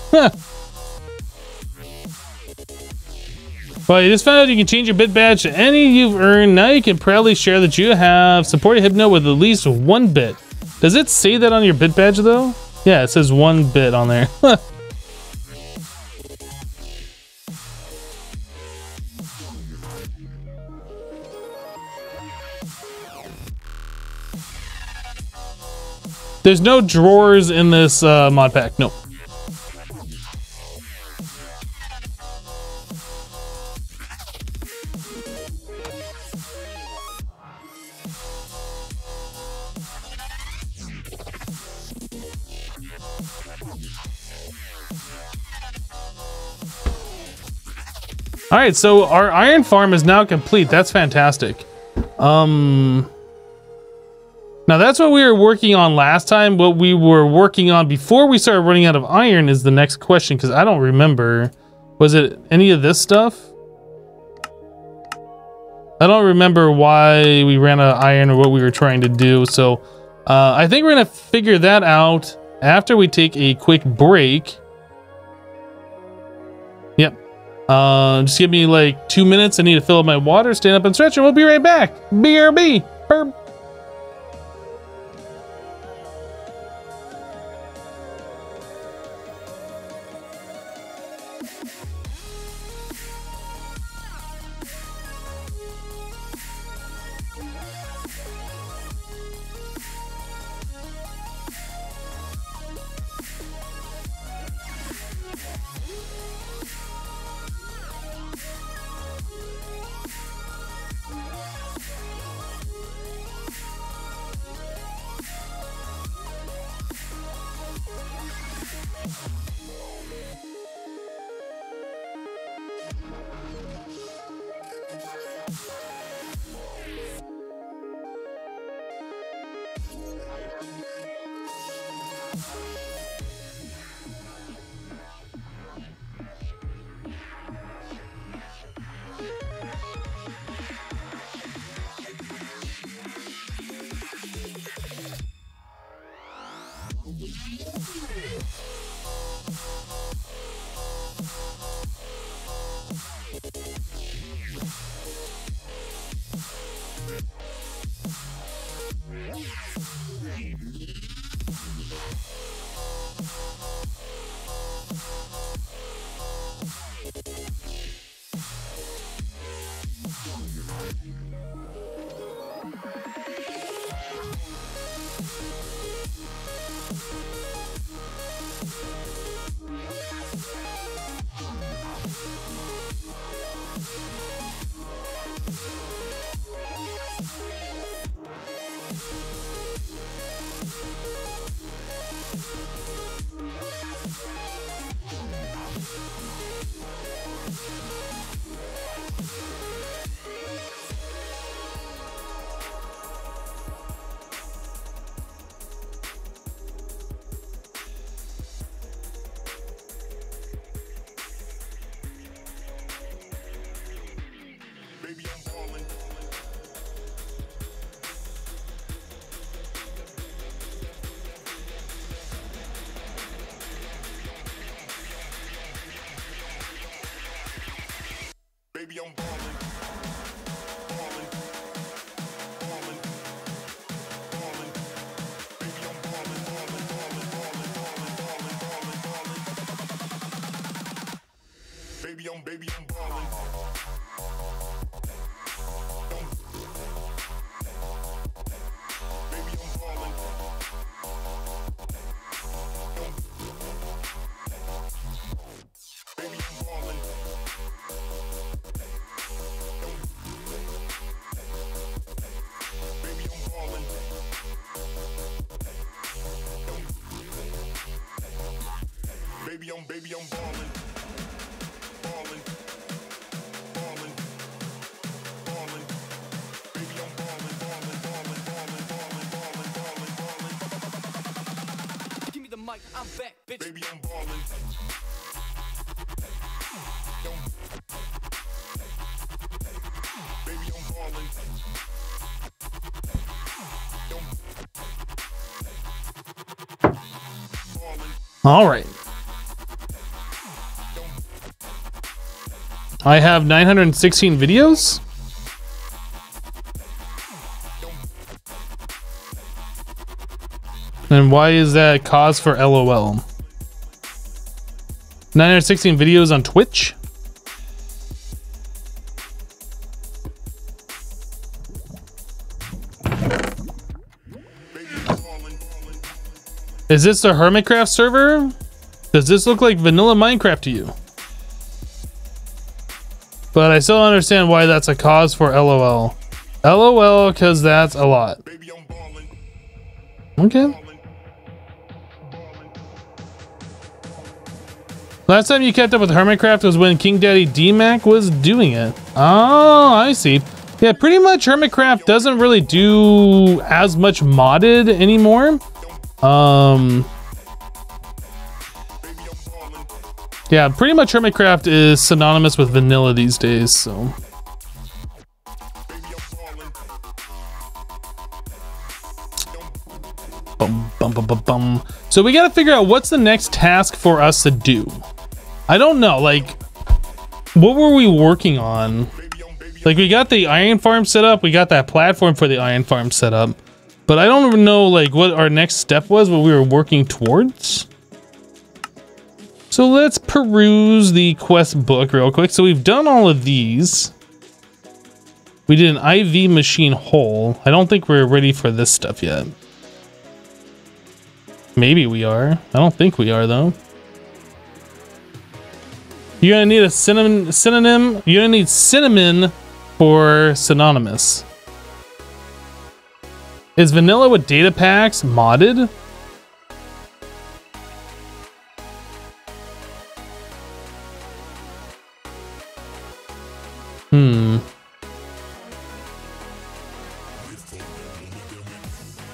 Well, you just found out you can change your bit badge to any you've earned. Now you can proudly share that you have supported Hypno with at least 1 bit. Does it say that on your bit badge though? Yeah, it says 1 bit on there. There's no drawers in this mod pack. No. All right, so our iron farm is now complete. That's fantastic. Now that's what we were working on last time. What we were working on before we started running out of iron is the next question, because I don't remember. Was it any of this stuff? I don't remember why we ran out of iron or what we were trying to do. So I think we're gonna figure that out after we take a quick break. Yep. Just give me like 2 minutes. I need to fill up my water, stand up and stretch, and we'll be right back. BRB. Burp. Baby, I'm ballin', ballin', ballin', ballin'. Baby, I'm ballin', ballin', ballin', ballin', ballin', ballin', ballin'. Baby, I'm ballin'. Baby, I'm ballin'. Baby, I'm ballin'. Baby, I'm ballin', ballin', ballin', ballin'. Baby, I'm ballin', ballin', ballin', ballin', ballin', ballin', ballin', ballin'. Give me the mic, I'm back, bitch. Baby, I'm ballin'. Baby, I'm ballin'. All right. I have 916 videos. And why is that cause for LOL? 916 videos on Twitch? Is this the Hermitcraft server? Does this look like vanilla Minecraft to you? But I still don't understand why that's a cause for LOL. LOL, because that's a lot. Okay. Last time you kept up with Hermitcraft was when King Daddy DMAC was doing it. Oh, I see. Yeah, pretty much Hermitcraft doesn't really do as much modded anymore. Yeah, pretty much Hermitcraft is synonymous with vanilla these days, so. Bum, bum, bum, bum, bum. So we gotta figure out what's the next task for us to do. I don't know, like, What were we working on? Like, we got the iron farm set up, we got that platform for the iron farm set up, but I don't even know like what our next step was, what we were working towards. So let's peruse the quest book real quick. So we've done all of these. We did an IV machine hole. I don't think we're ready for this stuff yet. Maybe we are. I don't think we are though. You're gonna need a synonym. You're gonna need cinnamon for synonymous. Is vanilla with data packs modded?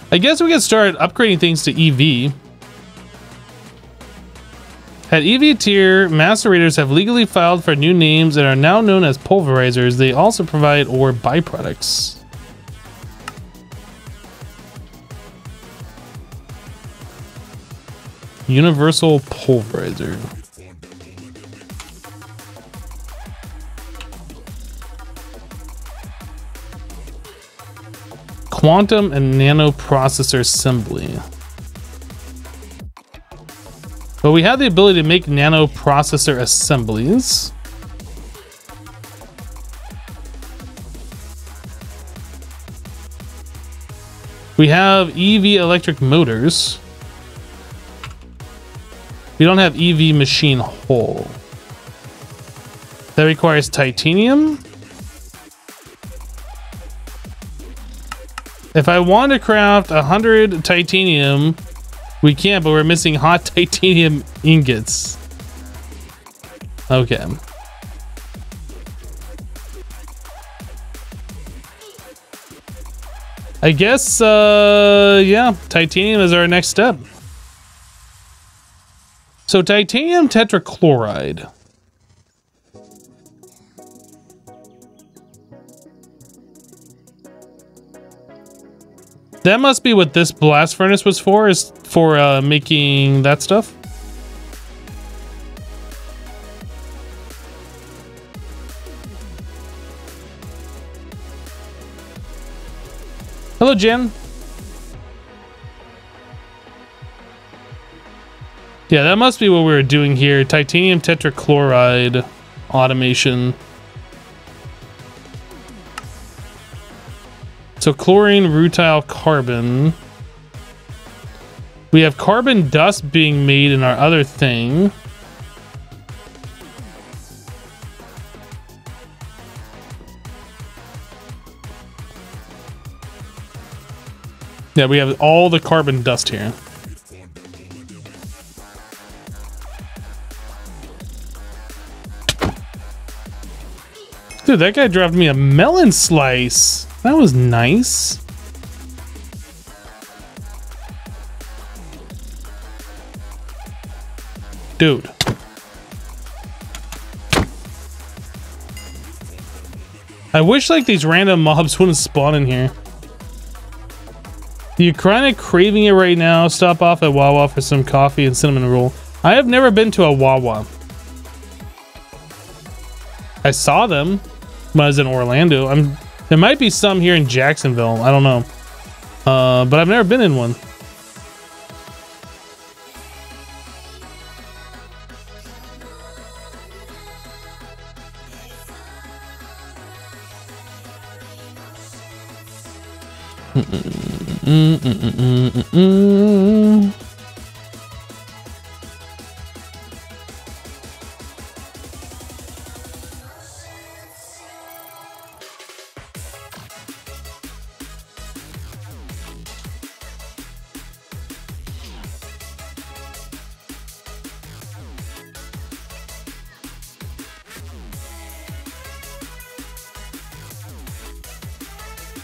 I guess we could start upgrading things to EV. At EV tier, macerators have legally filed for new names and are now known as pulverizers. They also provide ore byproducts. Universal pulverizer. Quantum and nano processor assembly. But we have the ability to make nano processor assemblies. We have EV electric motors. We don't have EV machine hull. That requires titanium. If I want to craft 100 titanium, we can, but we're missing hot titanium ingots. Okay. I guess, yeah, titanium is our next step. So titanium tetrachloride. That must be what this blast furnace was for, is for making that stuff. Hello, Jen. Yeah, that must be what we were doing here. Titanium tetrachloride automation. So chlorine, rutile, carbon. We have carbon dust being made in our other thing. Yeah, we have all the carbon dust here. Dude, that guy dropped me a melon slice. That was nice. Dude. I wish like these random mobs wouldn't spawn in here. You're kind of craving it right now. Stop off at Wawa for some coffee and cinnamon roll. I have never been to a Wawa. I saw them when I was in Orlando. There might be some here in Jacksonville. I don't know. But I've never been in one.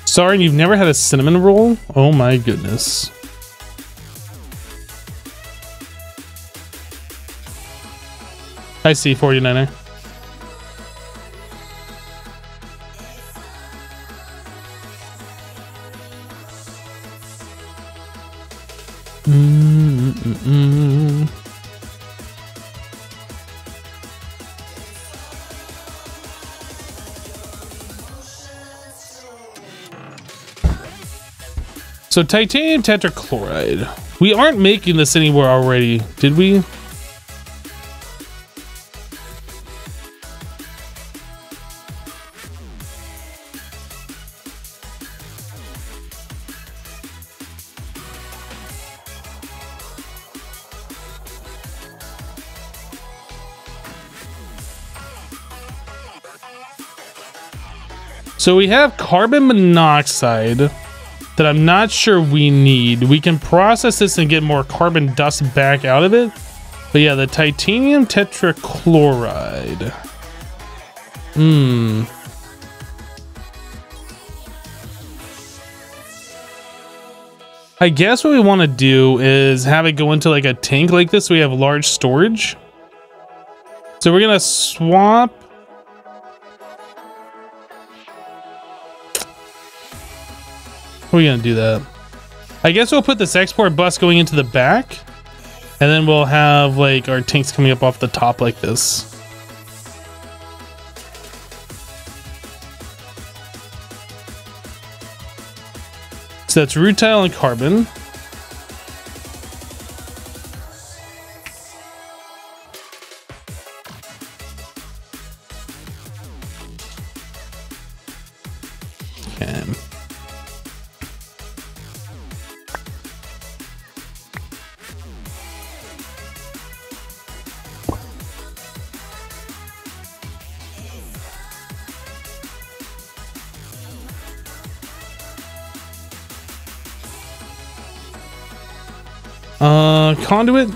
Sorry, you've never had a cinnamon roll? Oh my goodness. I see, 49er. So titanium tetrachloride. We aren't making this anywhere already, did we? So we have carbon monoxide that I'm not sure we need. We can process this and get more carbon dust back out of it. But yeah, the titanium tetrachloride. I guess what we want to do is have it go into like a tank like this so we have large storage. So we're gonna swap. How are we gonna do that? I guess we'll put this export bus going into the back, and then we'll have like our tanks coming up off the top like this. So that's rutile and carbon. Okay. Conduit.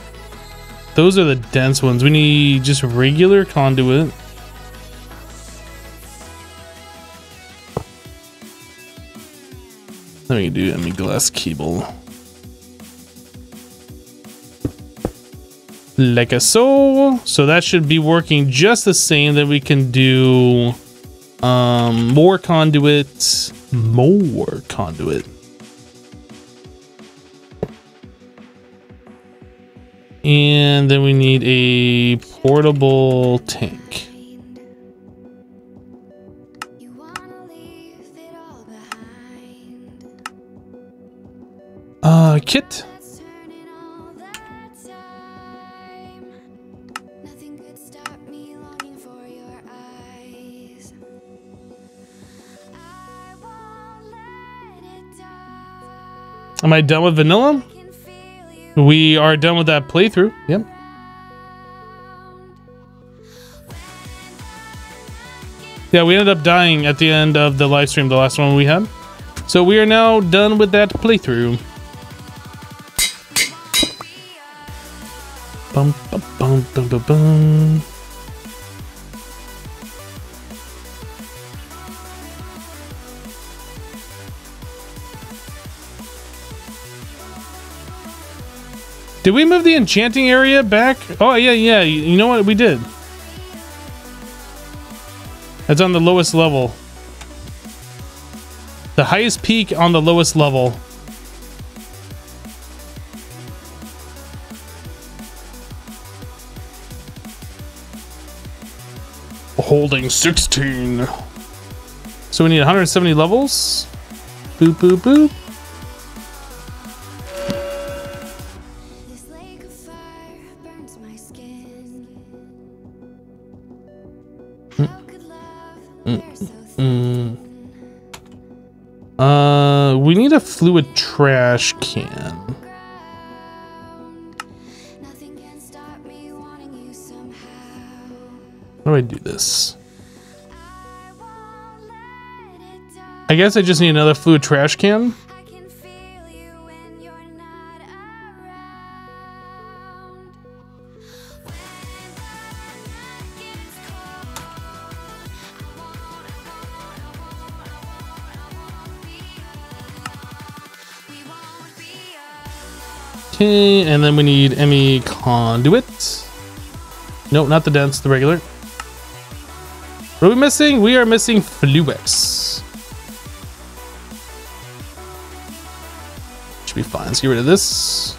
Those are the dense ones. We need just regular conduit. Then we can do glass cable. Like a so. So that should be working just the same. Then we can do more conduit. More conduit. And then we need a portable tank. You wanna leave it all behind. Kit. Let's turn it all that time. Nothing could stop me longing for your eyes. I won't let it die. Am I done with vanilla? I can feel you We are done with that playthrough. Yep. around. Yeah, we ended up dying at the end of the live stream, the last one we had. So we are now done with that playthrough. Bum, bum, bum, bum, bum, bum. Did we move the enchanting area back? Oh, yeah. You know what? We did. That's on the lowest level. The highest peak on the lowest level. Holding 16. So we need 170 levels. Boop, boop, boop. This lake of fire burns my skin. How could love wear so thin? We need a fluid trash can. Nothing can stop me wanting you somehow. How do I do this? I won't let it die. I guess I just need another fluid trash can. I can feel you when you're not around. When the night gets cold, we won't be alone. Okay, and then we need ME conduit. Nope, not the dense, the regular. What are we missing? We are missing Fluix. Should be fine. Let's get rid of this.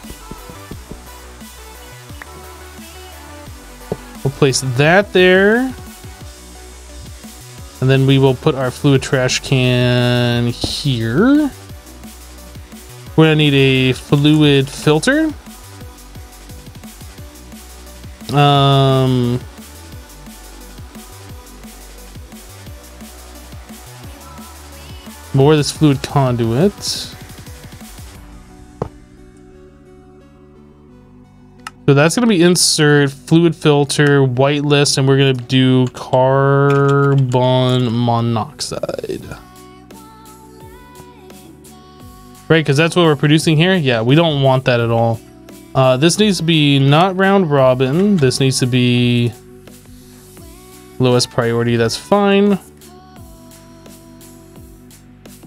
We'll place that there. And then we will put our fluid trash can here. We're gonna need a fluid filter. More of this fluid conduit. So that's going to be insert, fluid filter, white list, and we're going to do carbon monoxide. Right, because that's what we're producing here. Yeah, we don't want that at all. This needs to be not round robin. This needs to be lowest priority. That's fine.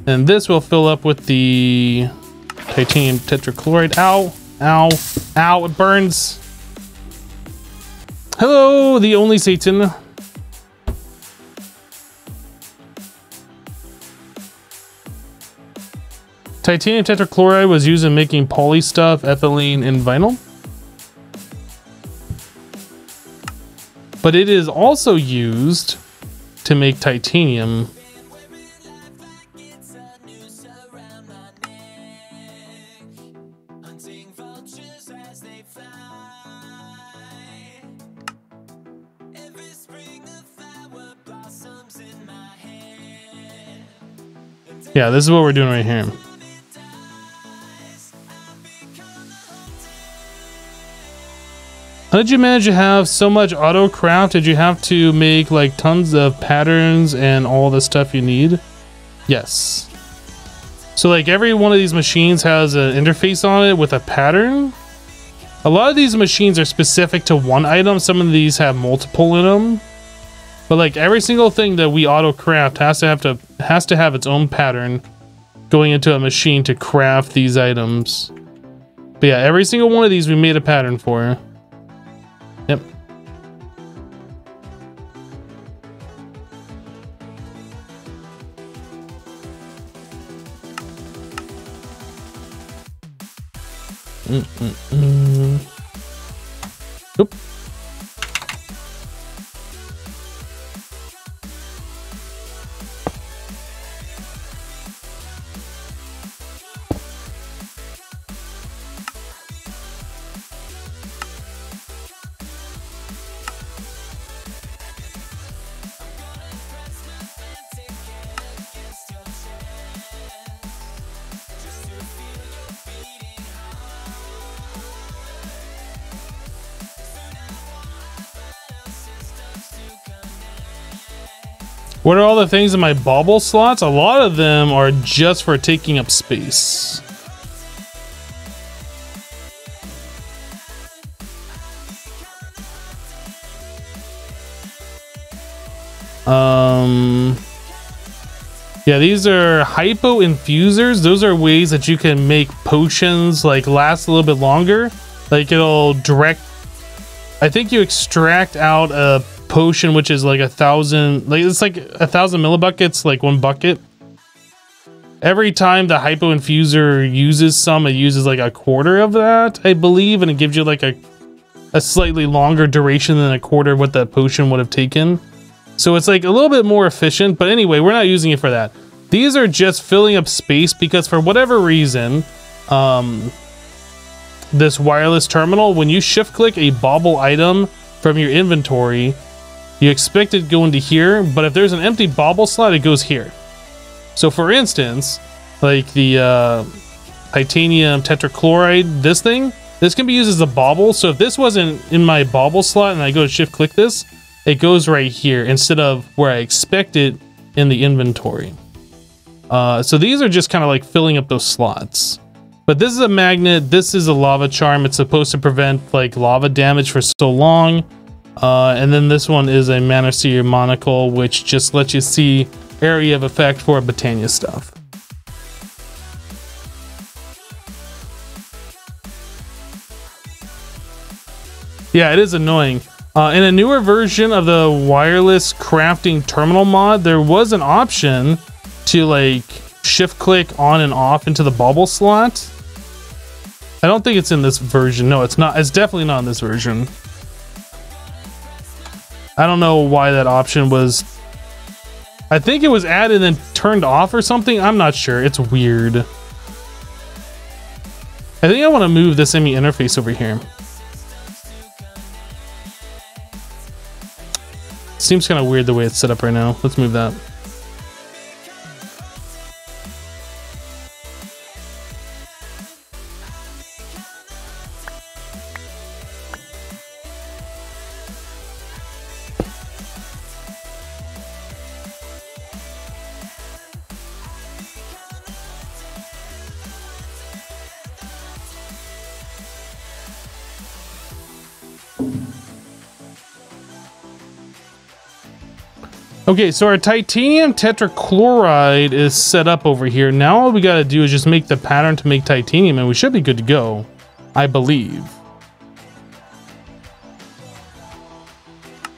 And this will fill up with the titanium tetrachloride. Ow, ow, ow, it burns. Hello, the only Satan. Titanium tetrachloride was used in making poly stuff, ethylene, and vinyl. But it is also used to make titanium. Yeah, this is what we're doing right here. How did you manage to have so much auto craft? Did you have to make like tons of patterns and all the stuff you need? Yes. So like every one of these machines has an interface on it with a pattern. A lot of these machines are specific to one item. Some of these have multiple in them. But like every single thing that we auto craft has to have its own pattern going into a machine to craft these items. But yeah, every single one of these we made a pattern for. Yep. Oop. What are all the things in my bauble slots? A lot of them are just for taking up space. Yeah, these are hypo infusers. Those are ways that you can make potions like last a little bit longer. Like it'll direct, I think you extract out a potion which is like 1,000, like it's like 1,000 millibuckets, like 1 bucket. Every time the hypo infuser uses some, it uses like 1/4 of that, I believe, and it gives you like a slightly longer duration than 1/4 of what that potion would have taken. So it's like a little bit more efficient, but anyway, we're not using it for that. These are just filling up space because for whatever reason, this wireless terminal, when you shift click a bauble item from your inventory, you expect it to go into here, but if there's an empty bauble slot, it goes here. So for instance, like the titanium tetrachloride, this can be used as a bauble. So if this wasn't in my bauble slot and I go to shift click this, it goes right here instead of where I expect it in the inventory. So these are just kind of like filling up those slots. But this is a magnet, this is a lava charm. It's supposed to prevent like lava damage for so long. And then this one is a Manosphere monocle, which just lets you see area of effect for Botania stuff. Yeah, it is annoying. In a newer version of the wireless crafting terminal mod, there was an option to like shift click on and off into the bauble slot. I don't think it's in this version. No, it's not. It's definitely not in this version. I don't know why that option was. I think it was added and then turned off or something. I'm not sure. It's weird. I think I want to move this ME interface over here. Seems kind of weird the way it's set up right now. Let's move that. Okay, so our titanium tetrachloride is set up over here. Now all we gotta do is just make the pattern to make titanium and we should be good to go, I believe.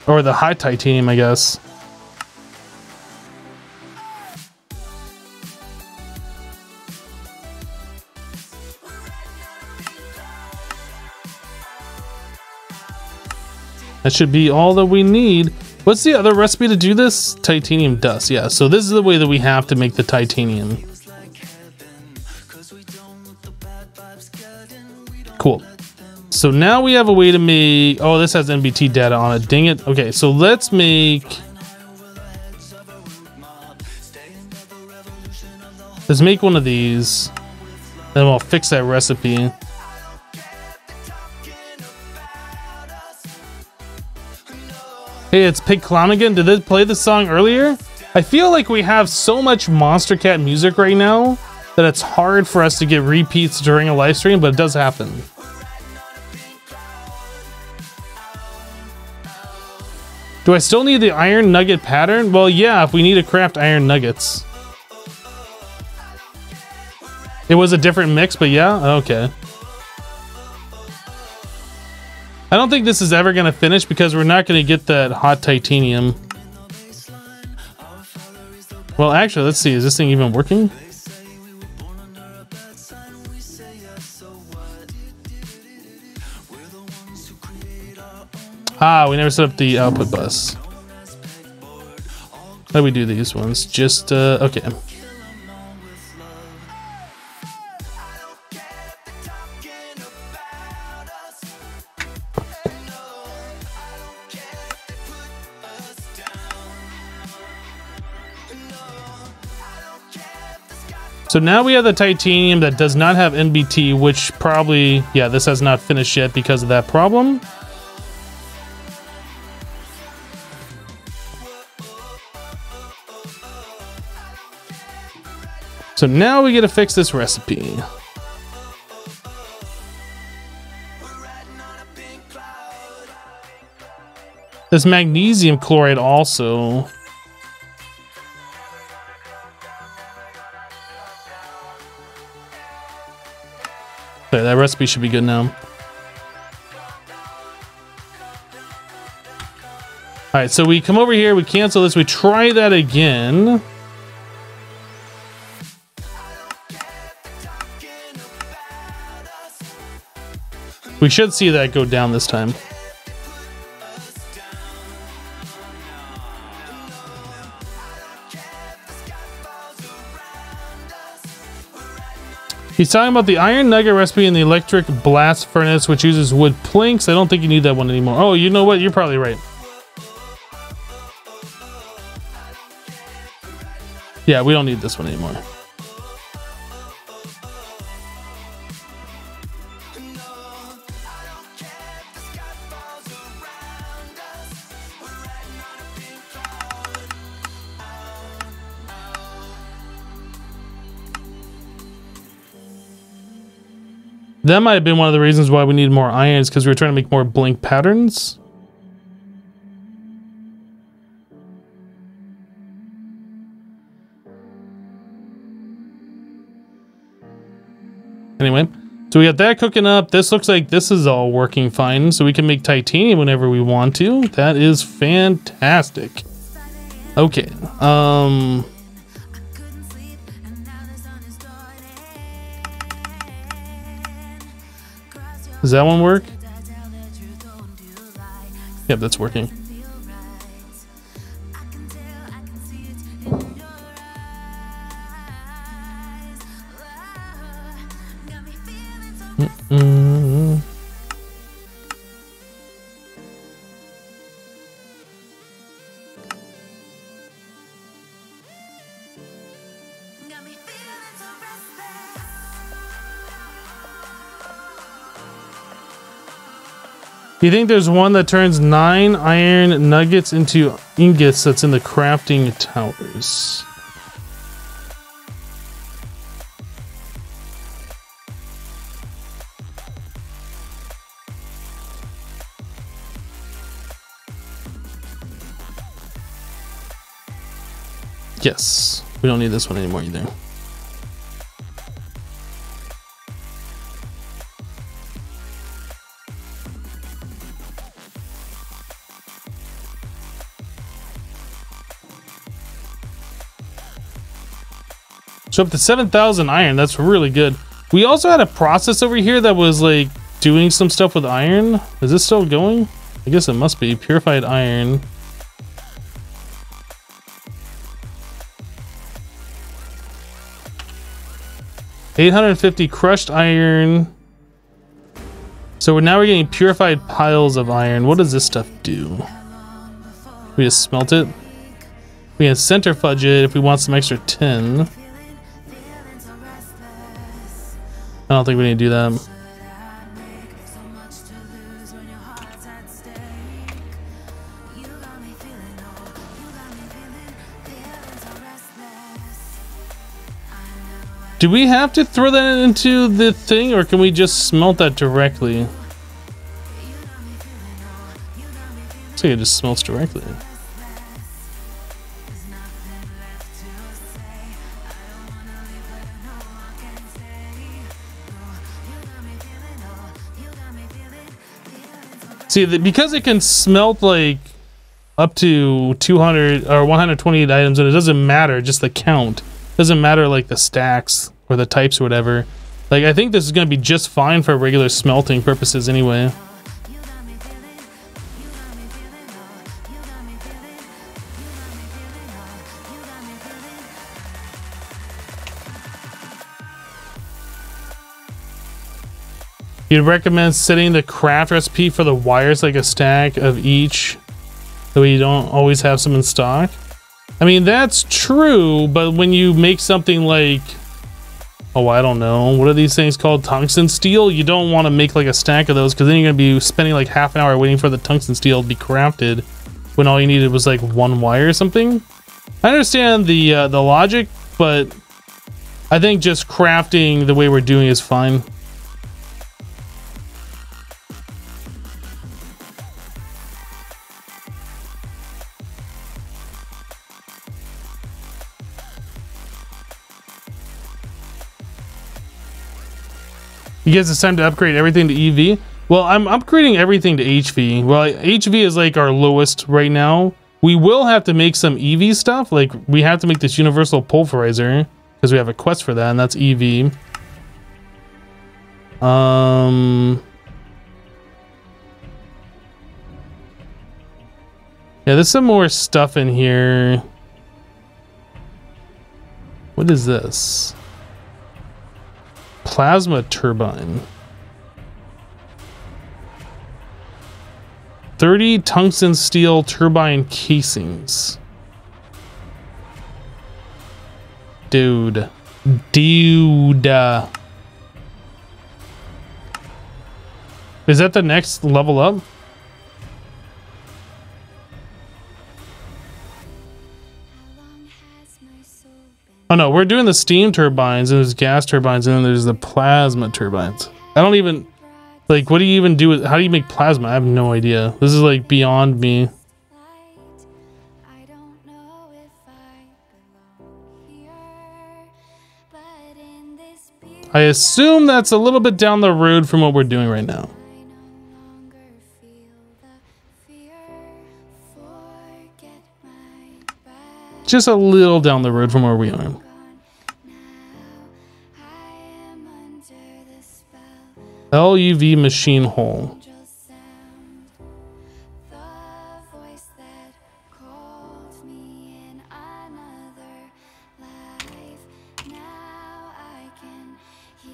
Or the high titanium, I guess. That should be all that we need. What's the other recipe to do this? Titanium dust, yeah. So this is the way that we have to make the titanium. Cool. So now we have a way to make... Oh, this has NBT data on it. Dang it. Okay, so let's make... Let's make one of these. Then we'll fix that recipe. Hey, it's Pig Clown again. Did they play the song earlier? I feel like we have so much Monster Cat music right now that it's hard for us to get repeats during a live stream, but it does happen. Do I still need the iron nugget pattern? Well, yeah, if we need to craft iron nuggets. It was a different mix, but yeah, okay. I don't think this is ever going to finish because we're not going to get that hot titanium. Well, actually, let's see. Is this thing even working? Ah, we never set up the output bus. How do we do these ones? Just, okay. So now we have the titanium that does not have NBT, which probably, yeah, this has not finished yet because of that problem. So now we get to fix this recipe. This magnesium chloride also. Okay, that recipe should be good now. All right, so we come over here, we cancel this, we try that again. We should see that go down this time. He's talking about the iron nugget recipe and the electric blast furnace, which uses wood planks. I don't think you need that one anymore. Oh, you know what? You're probably right. Yeah, we don't need this one anymore. That might have been one of the reasons why we need more irons, because we were trying to make more blink patterns. Anyway, so we got that cooking up. This looks like this is all working fine, so we can make titanium whenever we want to. That is fantastic. Okay, does that one work? Yep, that's working. You think there's one that turns 9 iron nuggets into ingots that's in the crafting towers? Yes, we don't need this one anymore either. So up to 7,000 iron, that's really good. We also had a process over here that was like doing some stuff with iron. Is this still going? I guess it must be. Purified iron. $850 crushed iron. So now we're getting purified piles of iron. What does this stuff do? We just smelt it. We can centrifuge it if we want some extra tin. I don't think we need to do that. Do we have to throw that into the thing, or can we just smelt that directly? So it just smelts directly. See, because it can smelt like up to 200 or 128 items, and it doesn't matter, just the count. Doesn't matter like the stacks or the types or whatever. Like, I think this is going to be just fine for regular smelting purposes anyway. You'd recommend setting the craft recipe for the wires like a stack of each, so you don't always have some in stock. I mean, that's true, but when you make something like, oh, I don't know, what are these things called? Tungsten steel? You don't want to make like a stack of those, because then you're going to be spending like half an hour waiting for the tungsten steel to be crafted when all you needed was like one wire or something. I understand the logic, but I think just crafting the way we're doing is fine. You guys, it's time to upgrade everything to EV. Well, I'm upgrading everything to HV. Well, HV is like our lowest right now. We will have to make some EV stuff. Like, we have to make this universal pulverizer because we have a quest for that, and that's EV. Yeah, there's some more stuff in here. What is this? Plasma turbine. 30 tungsten steel turbine casings. Dude. Is that the next level up? Oh no, we're doing the steam turbines, and there's gas turbines, and then there's the plasma turbines. I don't even, like, what do you even do with, how do you make plasma? I have no idea. This is like beyond me. I assume that's a little bit down the road from what we're doing right now. Just a little down the road from where we are. LUV machine hole.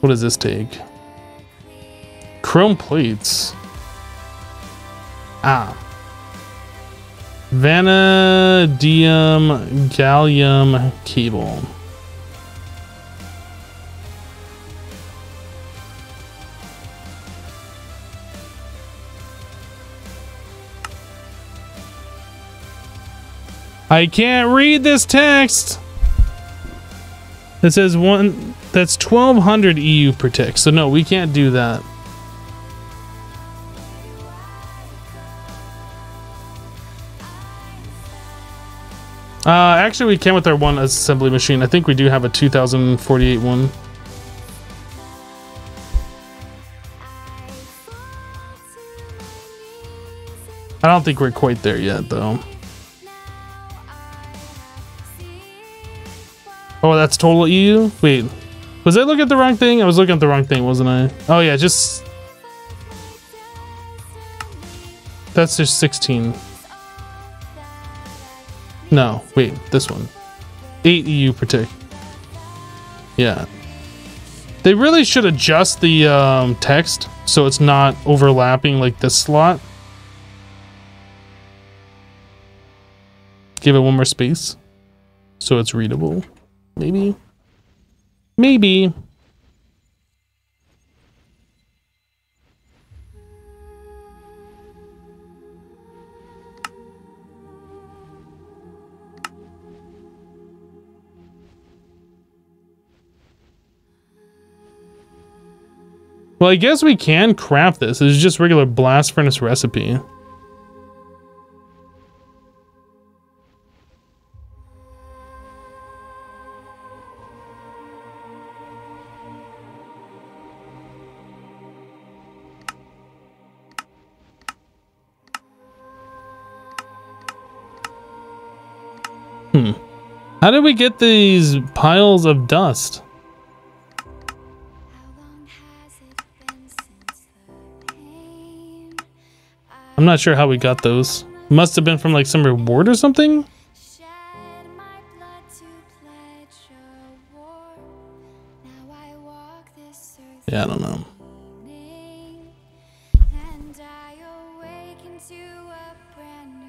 What does this take? Chrome plates. Ah. Vanadium gallium cable. I can't read this text. It says one, that's 1200 EU per tick. So no, we can't do that. Actually we can with our one assembly machine. I think we do have a 2048 one. I don't think we're quite there yet though. Oh, that's total EU? Wait, was I looking at the wrong thing? I was looking at the wrong thing, wasn't I? Oh yeah, just... That's just 16. No, wait, this one. 8 EU per tick. Yeah. They really should adjust the text so it's not overlapping like this slot. Give it one more space so it's readable. Maybe. Maybe. Well, I guess we can craft this. It's just regular blast furnace recipe. How did we get these piles of dust? I'm not sure how we got those. Must have been from like some reward or something? Yeah, I don't know.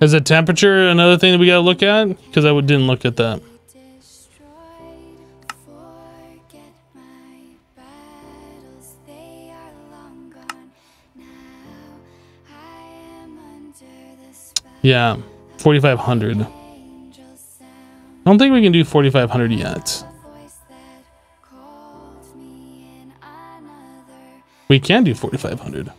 Is the temperature another thing that we gotta look at? Because I didn't look at that. Yeah, 4,500. I don't think we can do 4,500 yet. We can do 4,500.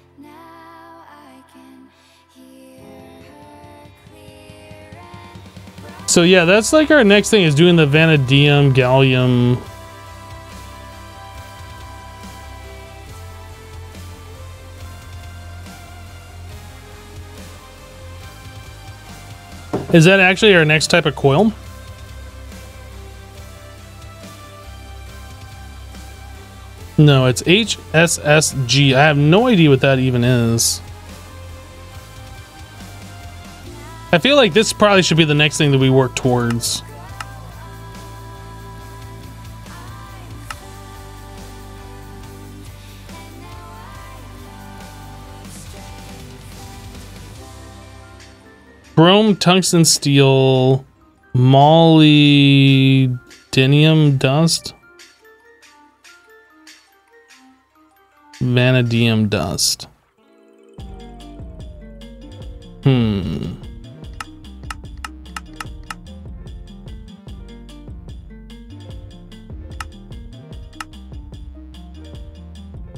So yeah, that's like our next thing is doing the vanadium, gallium. Is that actually our next type of coil? No, it's HSSG. I have no idea what that even is. I feel like this probably should be the next thing that we work towards. Chrome, tungsten, steel, molybdenum dust, vanadium dust.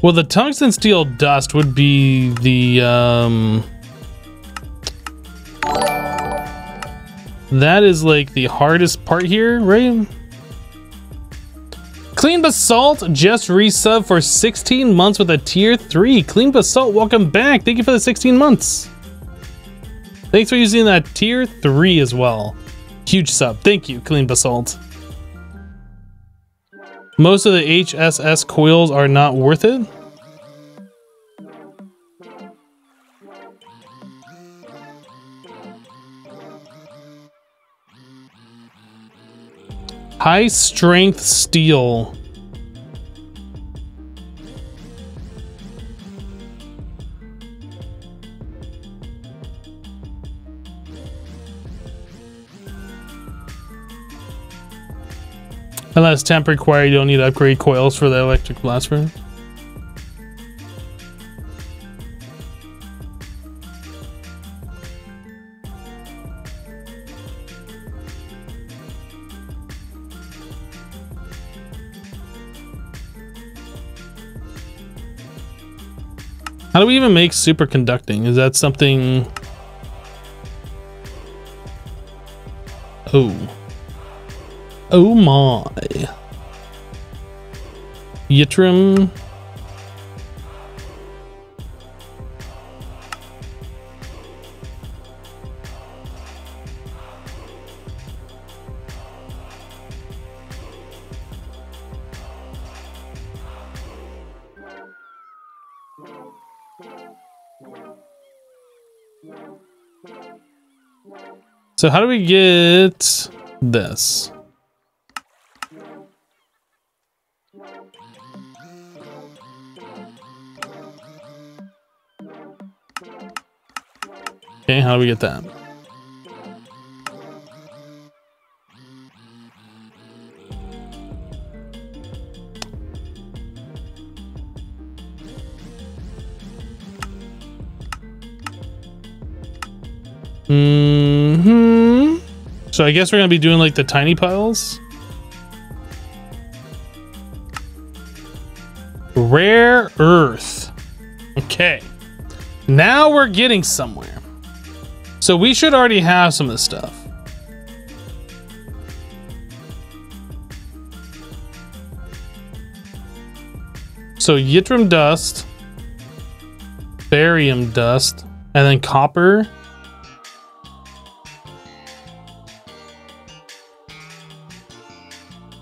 Well, the tungsten steel dust would be the that is like the hardest part here, right? Clean Basalt just resub for 16 months with a tier 3. Clean Basalt, welcome back. Thank you for the 16 months. Thanks for using that tier 3 as well. Huge sub. Thank you, Clean Basalt. Most of the HSS coils are not worth it. High strength steel. Unless temp required, you don't need to upgrade coils for the electric blast furnace. How do we even make superconducting? Is that something? Oh. Oh my. Yttrium. So how do we get this? Okay, how do we get that? So I guess we're gonna be doing like the tiny piles. Rare earth. Okay. Now we're getting somewhere. So we should already have some of this stuff. So yttrium dust, barium dust, and then copper.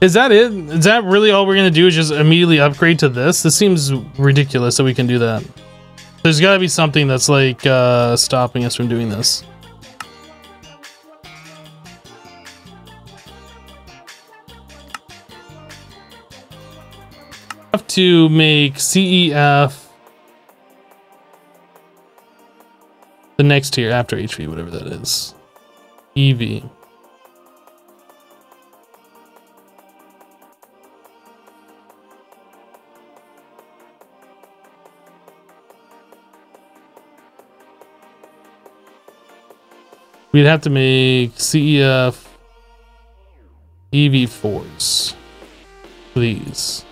Is that it? Is that really all we're gonna do is just immediately upgrade to this? This seems ridiculous that we can do that. There's gotta be something that's like stopping us from doing this. Have to make CEF the next tier after HV, whatever that is. EV. We'd have to make CEF EV4s, please.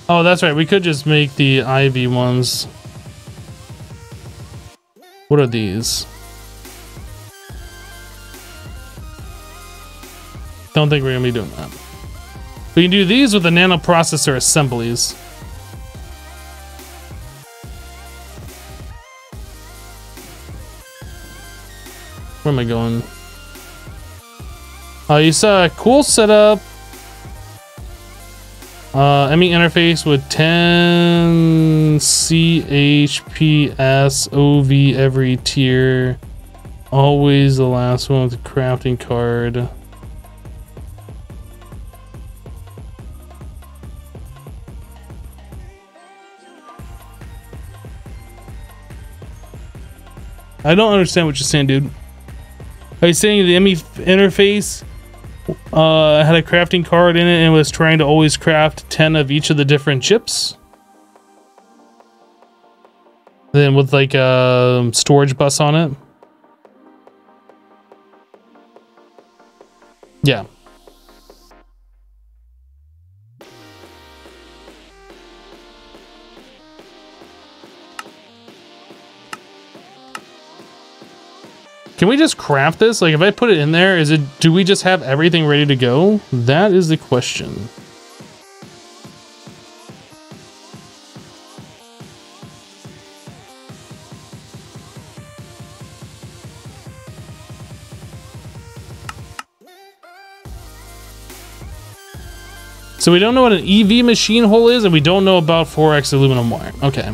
Oh, that's right. We could just make the IV ones. What are these? Don't think we're gonna be doing that. We can do these with the nanoprocessor assemblies. Where am I going? You saw a cool setup. ME interface with 10 CHPS OV every tier. Always the last one with the crafting card. I don't understand what you're saying, dude. Are you saying the ME interface had a crafting card in it and was trying to always craft 10 of each of the different chips? Then with like a storage bus on it? Yeah. Can we just craft this? Like if I put it in there, do we just have everything ready to go? That is the question. So we don't know what an EV machine hole is, and we don't know about 4x aluminum wire. Okay.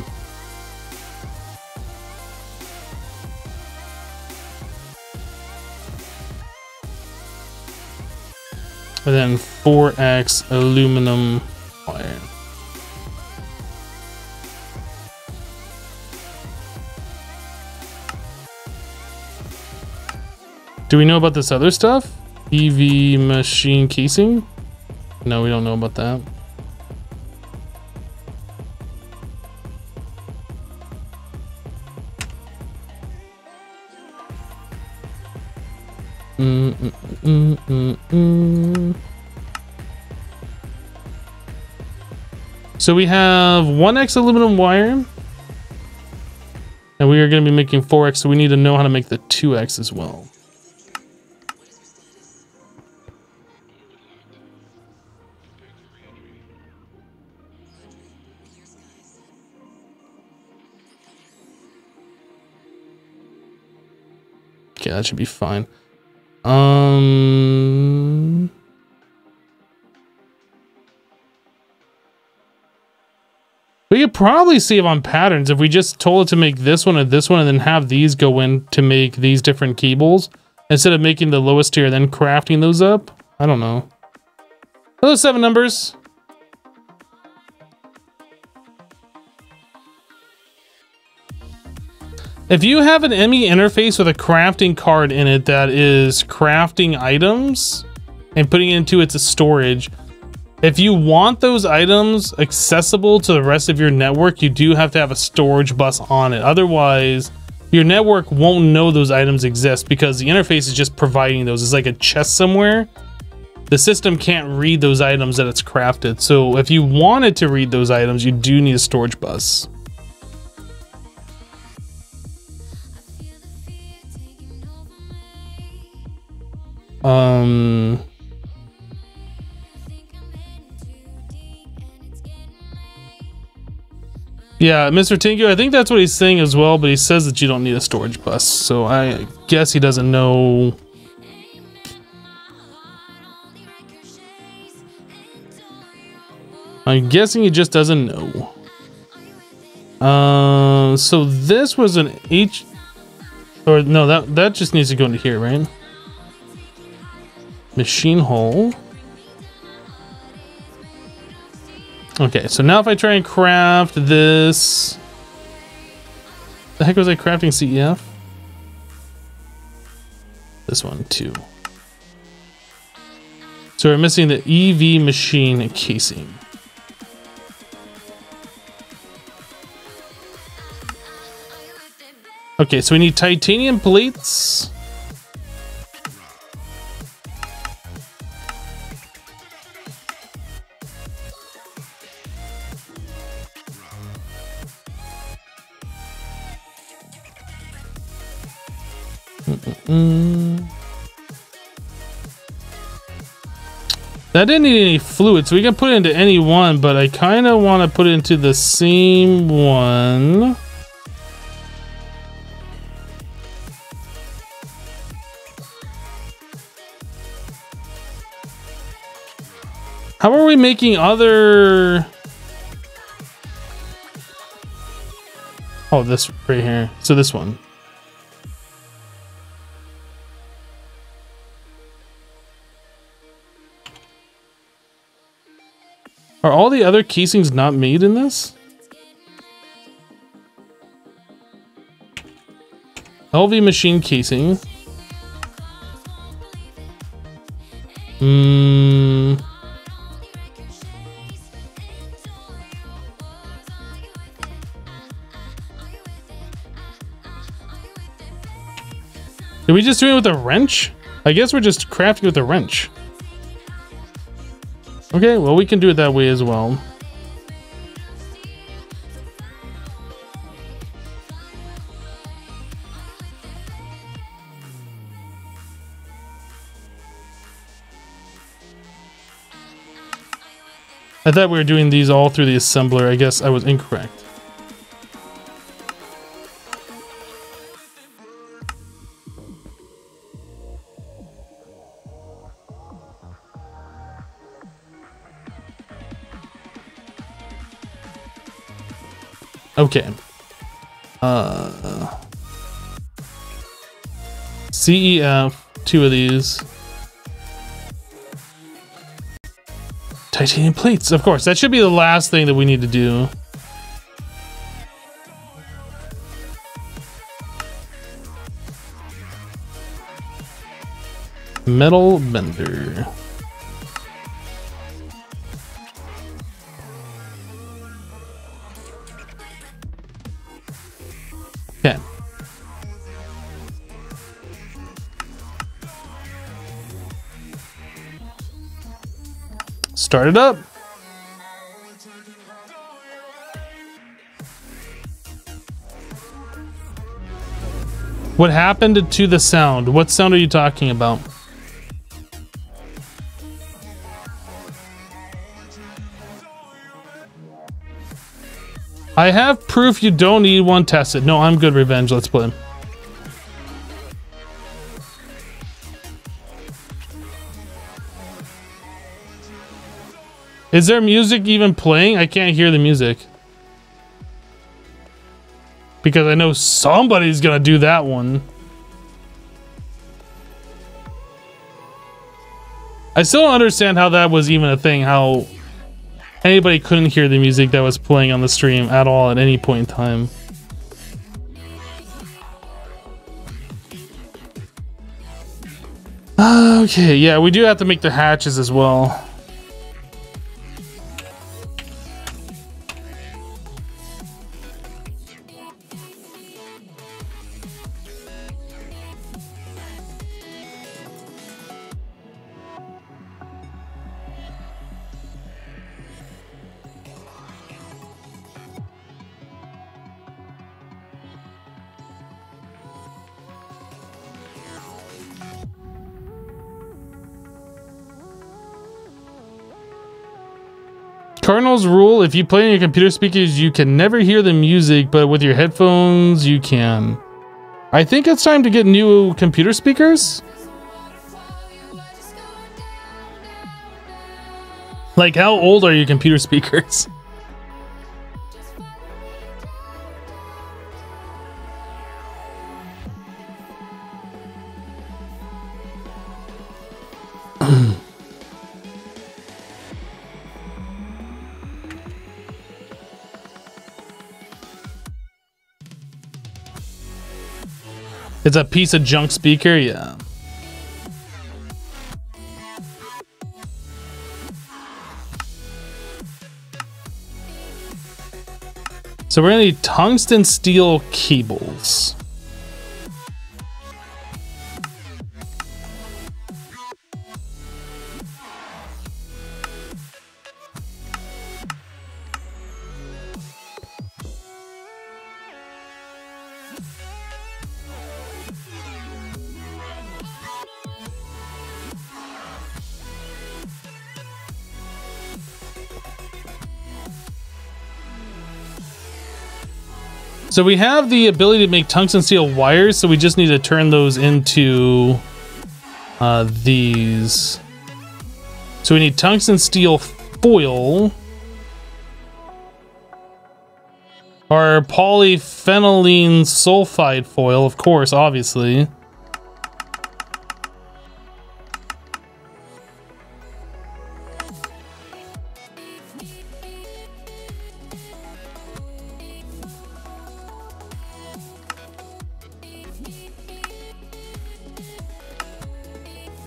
And then 4x aluminum wire. Do we know about this other stuff? EV machine casing? No, we don't know about that. So we have 1x aluminum wire. And we are going to be making 4x, so we need to know how to make the 2x as well. Okay, that should be fine. We could probably save on patterns if we just told it to make this one and then have these go in to make these different cables instead of making the lowest tier, then crafting those up. I don't know. Hello, 7 numbers. If you have an ME interface with a crafting card in it that is crafting items and putting it into its storage, if you want those items accessible to the rest of your network, you do have to have a storage bus on it. Otherwise, your network won't know those items exist because the interface is just providing those. It's like a chest somewhere. The system can't read those items that it's crafted. So if you wanted to read those items, you do need a storage bus. Yeah, Mr. Tinko, I think that's what he's saying as well, but he says that you don't need a storage bus, so I guess he doesn't know. I'm guessing he just doesn't know. So this was an H, or no, that just needs to go into here, right? Machine hole. Okay, so now if I try and craft this, the heck was I crafting CEF? This one too. So we're missing the EV machine casing. Okay, so we need titanium plates. That didn't need any fluid, so we can put it into any one, but I kind of want to put it into the same one. How are we making other... Oh, this right here. So this one. Are all the other casings not made in this? LV machine casing. Did we just do it with a wrench? I guess we're just crafting with a wrench. Okay, well, we can do it that way as well. I thought we were doing these all through the assembler. I guess I was incorrect. Okay. CEF, 2 of these. Titanium plates, of course. That should be the last thing that we need to do. Metal bender. Okay. start it up. What happened to the sound? What sound are you talking about? I have proof you don't need one tested. No, I'm good, Revenge. Let's play. Is there music even playing? I can't hear the music. Because I know somebody's gonna do that one. I still don't understand how that was even a thing, how anybody couldn't hear the music that was playing on the stream at all at any point in time. Okay, yeah, we do have to make the hatches as well. Cardinal's rule, if you play on your computer speakers, you can never hear the music, but with your headphones, you can. I think it's time to get new computer speakers. Like, how old are your computer speakers? It's a piece of junk speaker, yeah. So we're gonna need tungsten steel cables. So we have the ability to make tungsten steel wires, so we just need to turn those into these. So we need tungsten steel foil, or polyphenylene sulfide foil, of course, obviously.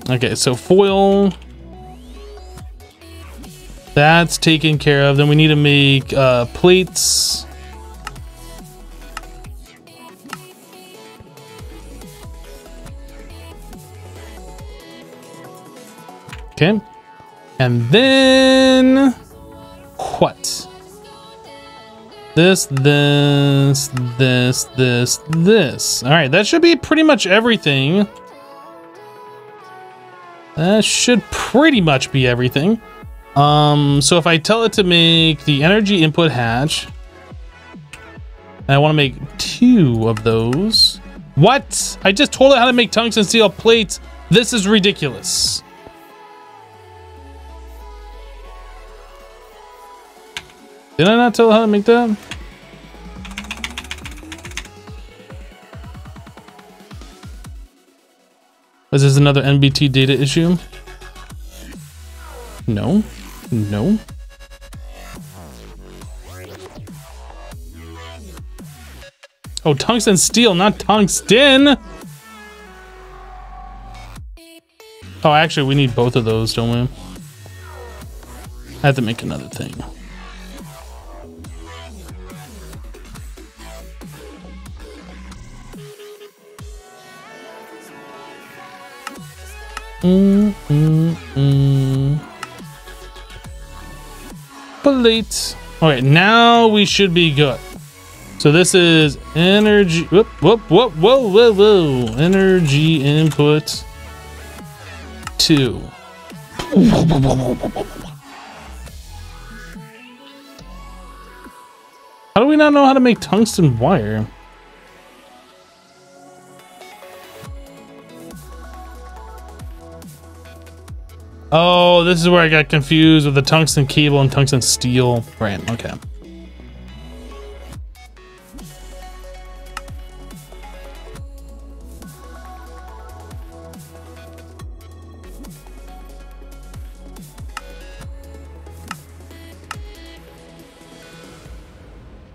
Okay, so foil, that's taken care of. Then we need to make plates. Okay, and then what? This. All right, that should be pretty much everything. That should pretty much be everything. So if I tell it to make the energy input hatch, and I want to make 2 of those. What? I just told it how to make tungsten steel plates. This is ridiculous. Did I not tell it how to make that? Is this another NBT data issue? No. No. Oh, tungsten steel, not tungsten! Oh, actually, we need both of those, don't we? I have to make another thing. Plate. All right, now we should be good. So this is energy. Whoop, whoop, whoop, whoa, whoa, whoa. Energy input 2. How do we not know how to make tungsten wire? Oh, this is where I got confused with the tungsten cable and tungsten steel. Right, okay.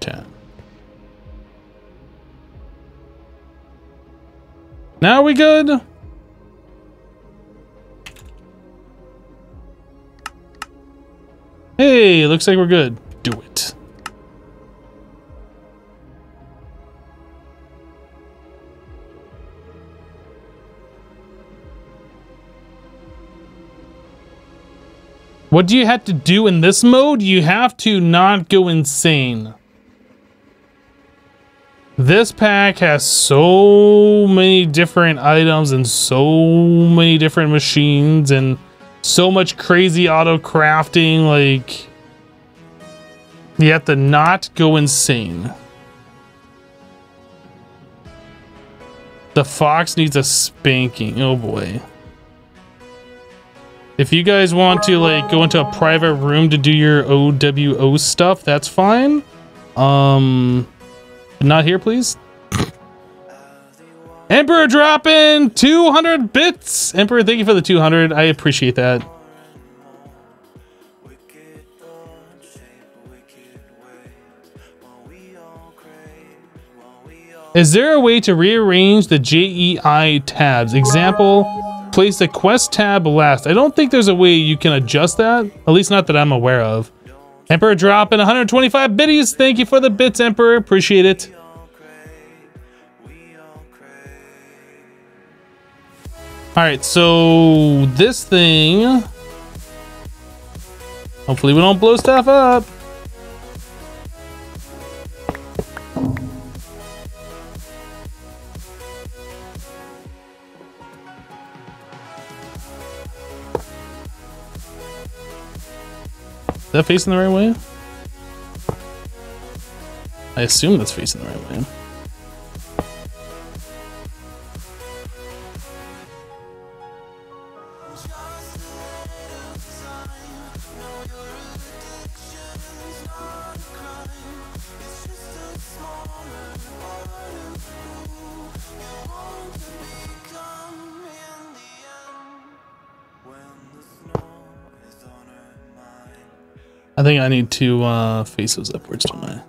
Okay. Now we good? Hey, looks like we're good. Do it. What do you have to do in this mode? You have to not go insane. This pack has so many different items and so many different machines and so much crazy auto crafting. Like, you have to not go insane. The fox needs a spanking. Oh boy. If you guys want to like go into a private room to do your OWO stuff, that's fine. Not here, please. Emperor dropping 200 bits. Emperor, thank you for the 200. I appreciate that. Is there a way to rearrange the JEI tabs? Example, place the quest tab last. I don't think there's a way you can adjust that. At least not that I'm aware of. Emperor dropping 125 biddies. Thank you for the bits, Emperor. Appreciate it. All right, so this thing, hopefully we don't blow stuff up. Is that facing the right way? I assume that's facing the right way. I think I need to face those upwards, don't I?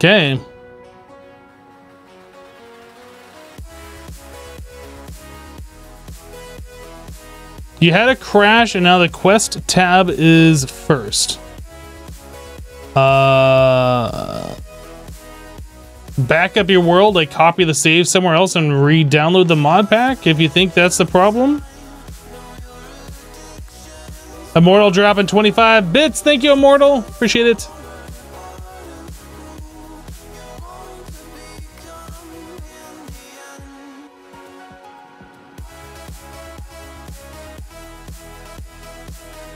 Okay. You had a crash and now the quest tab is first. Back up your world, like copy the save somewhere else and re-download the mod pack if you think that's the problem. Immortal dropping 25 bits. Thank you, Immortal. Appreciate it.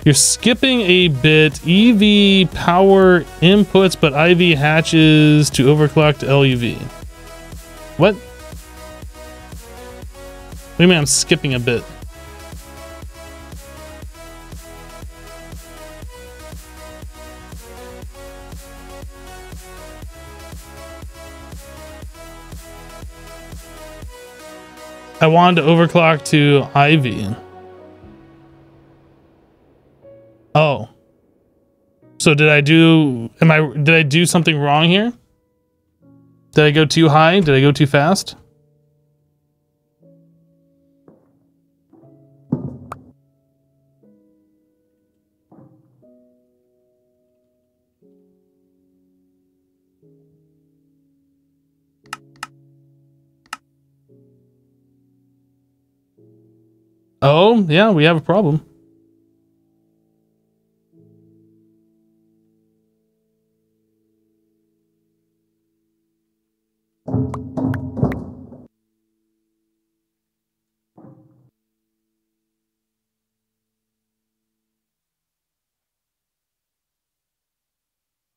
You're skipping a bit. EV power inputs, but IV hatches to overclocked LUV. What? What do you mean I'm skipping a bit? I wanted to overclock to IV. Oh. So did I do something wrong here? Did I go too high? Did I go too fast? Oh, yeah, we have a problem.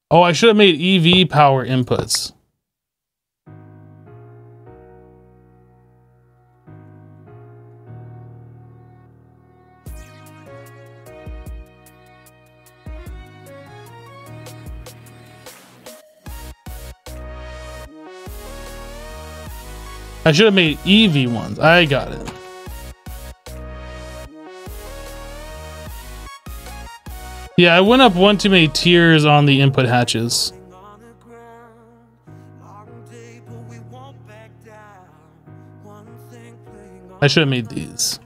Oh, I should have made EV power inputs. I should have made EV ones. I got it. Yeah, I went up one too many tiers on the input hatches. I should have made these.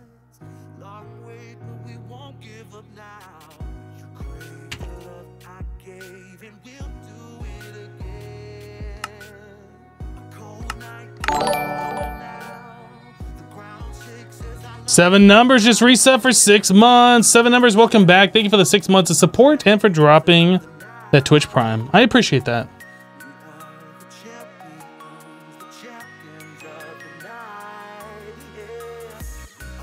Seven Numbers just reset for 6 months. Seven Numbers, welcome back. Thank you for the 6 months of support and for dropping that Twitch Prime. I appreciate that.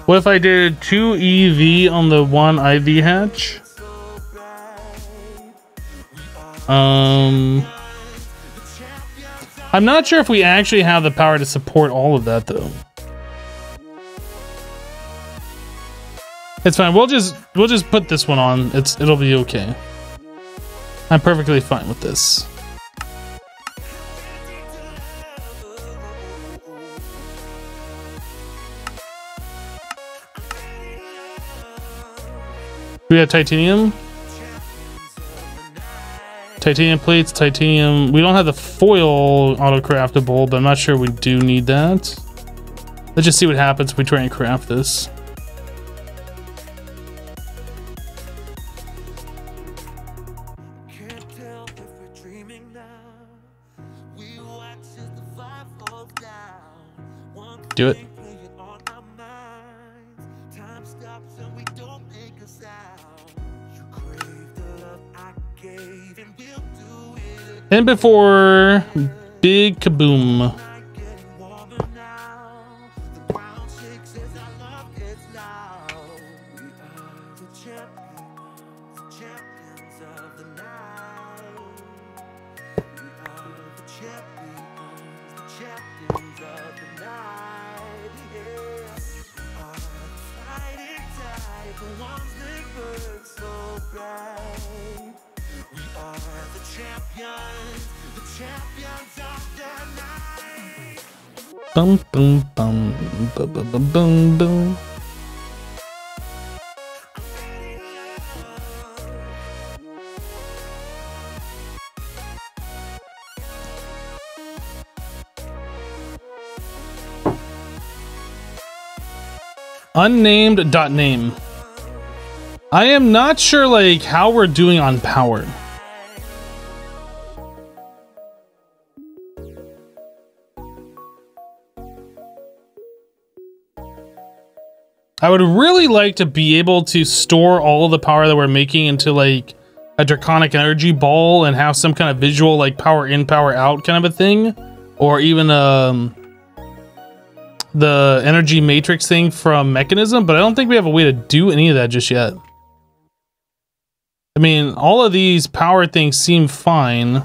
What if I did 2 EV on the 1 IV hatch? I'm not sure if we actually have the power to support all of that though. It's fine. We'll just put this one on. It'll be okay. I'm perfectly fine with this. We have titanium. Titanium plates, titanium. We don't have the foil auto-craftable, but I'm not sure we do need that. Let's just see what happens if we try and craft this. Do it. And before big kaboom. Bum boom bum bum bum bum bum boom. Unnamed.name. I am not sure like how we're doing on power. I would really like to be able to store all of the power that we're making into like a draconic energy ball and have some kind of visual like power in, power out kind of a thing, or even the energy matrix thing from Mechanism, but I don't think we have a way to do any of that just yet. I mean, all of these power things seem fine.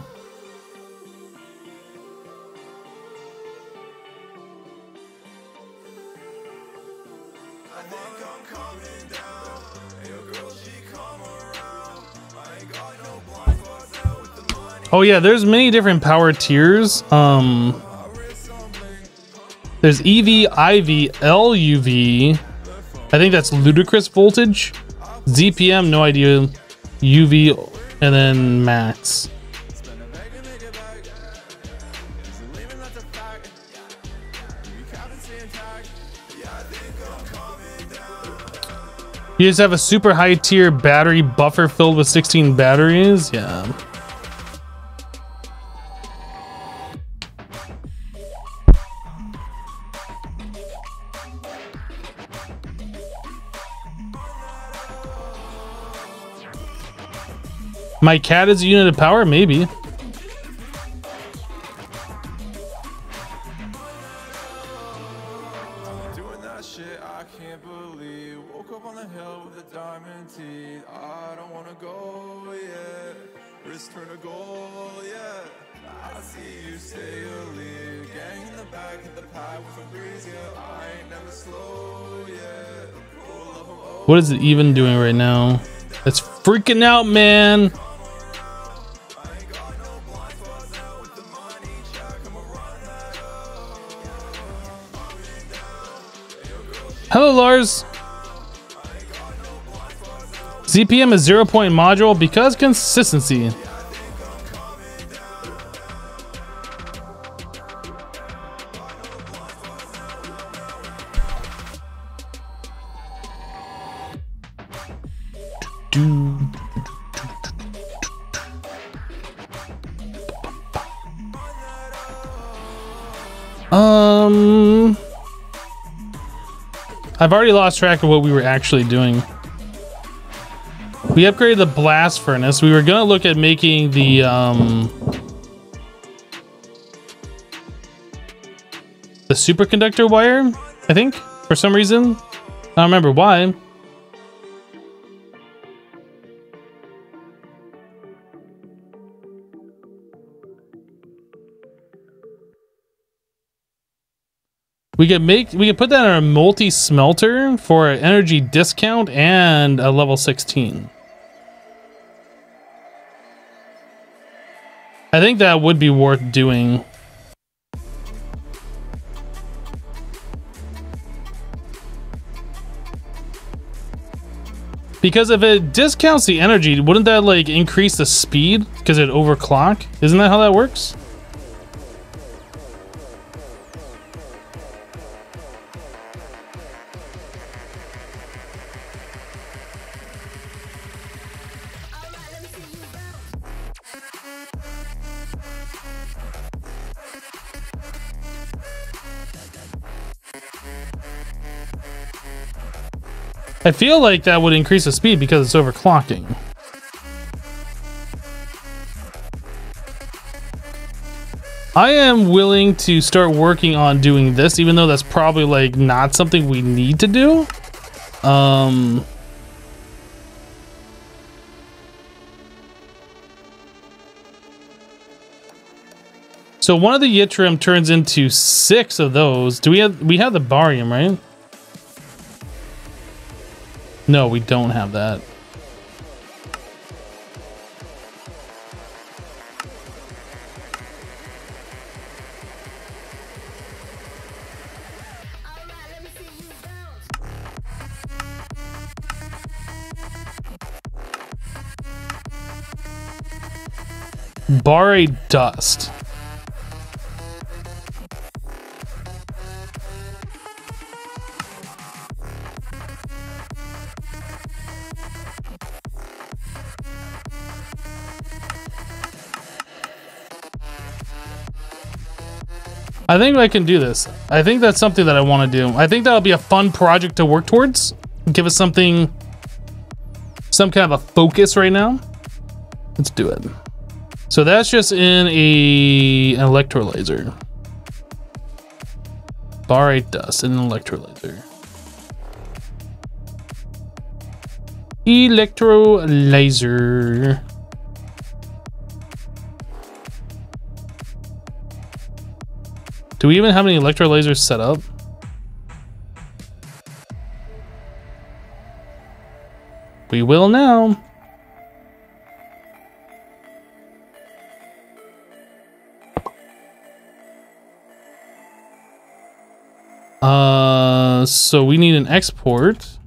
Oh yeah, there's many different power tiers. There's EV, IV, LUV. I think that's ludicrous voltage. ZPM, no idea. UV, and then max. You just have a super high tier battery buffer filled with 16 batteries? Yeah. My cat is a unit of power? Maybe. Doing that shit I can't believe. Woke up on the hill with a diamond teeth. I don't wanna go yet. Wrist turn to gold, yeah. I see you stay or leave. Gang in the back, hit the pad with a breeze, yeah. I ain't never slow yet. Pull up, oh, What is it even doing right now? It's freaking out, man. Hello, Lars. ZPM is 0-point module because consistency. I've already lost track of what we were actually doing. We upgraded the blast furnace. We were gonna look at making the superconductor wire, I think, for some reason. I don't remember why. We could put that in a multi smelter for an energy discount and a level 16. I think that would be worth doing. Because if it discounts the energy, wouldn't that like increase the speed because it overclock? Isn't that how that works? I feel like that would increase the speed because it's overclocking. I am willing to start working on doing this, even though that's probably like not something we need to do. So one of the yttrium turns into 6 of those. We have the barium, right? No, we don't have that. Barite dust. I think I can do this. I think that's something that I want to do. I think that'll be a fun project to work towards. Give us something, some kind of a focus right now. Let's do it. So that's just in an electrolyzer. Barite dust in an electrolyzer. Electrolyzer. Do we even have any electrolyzers set up? We will now. So we need an export.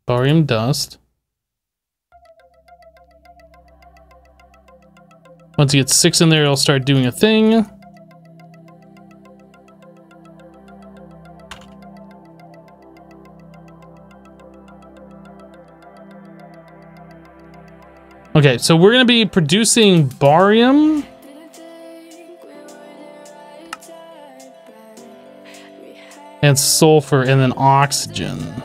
Barium dust. Once you get 6 in there, it'll start doing a thing. Okay, so we're gonna be producing barium and sulfur and then oxygen.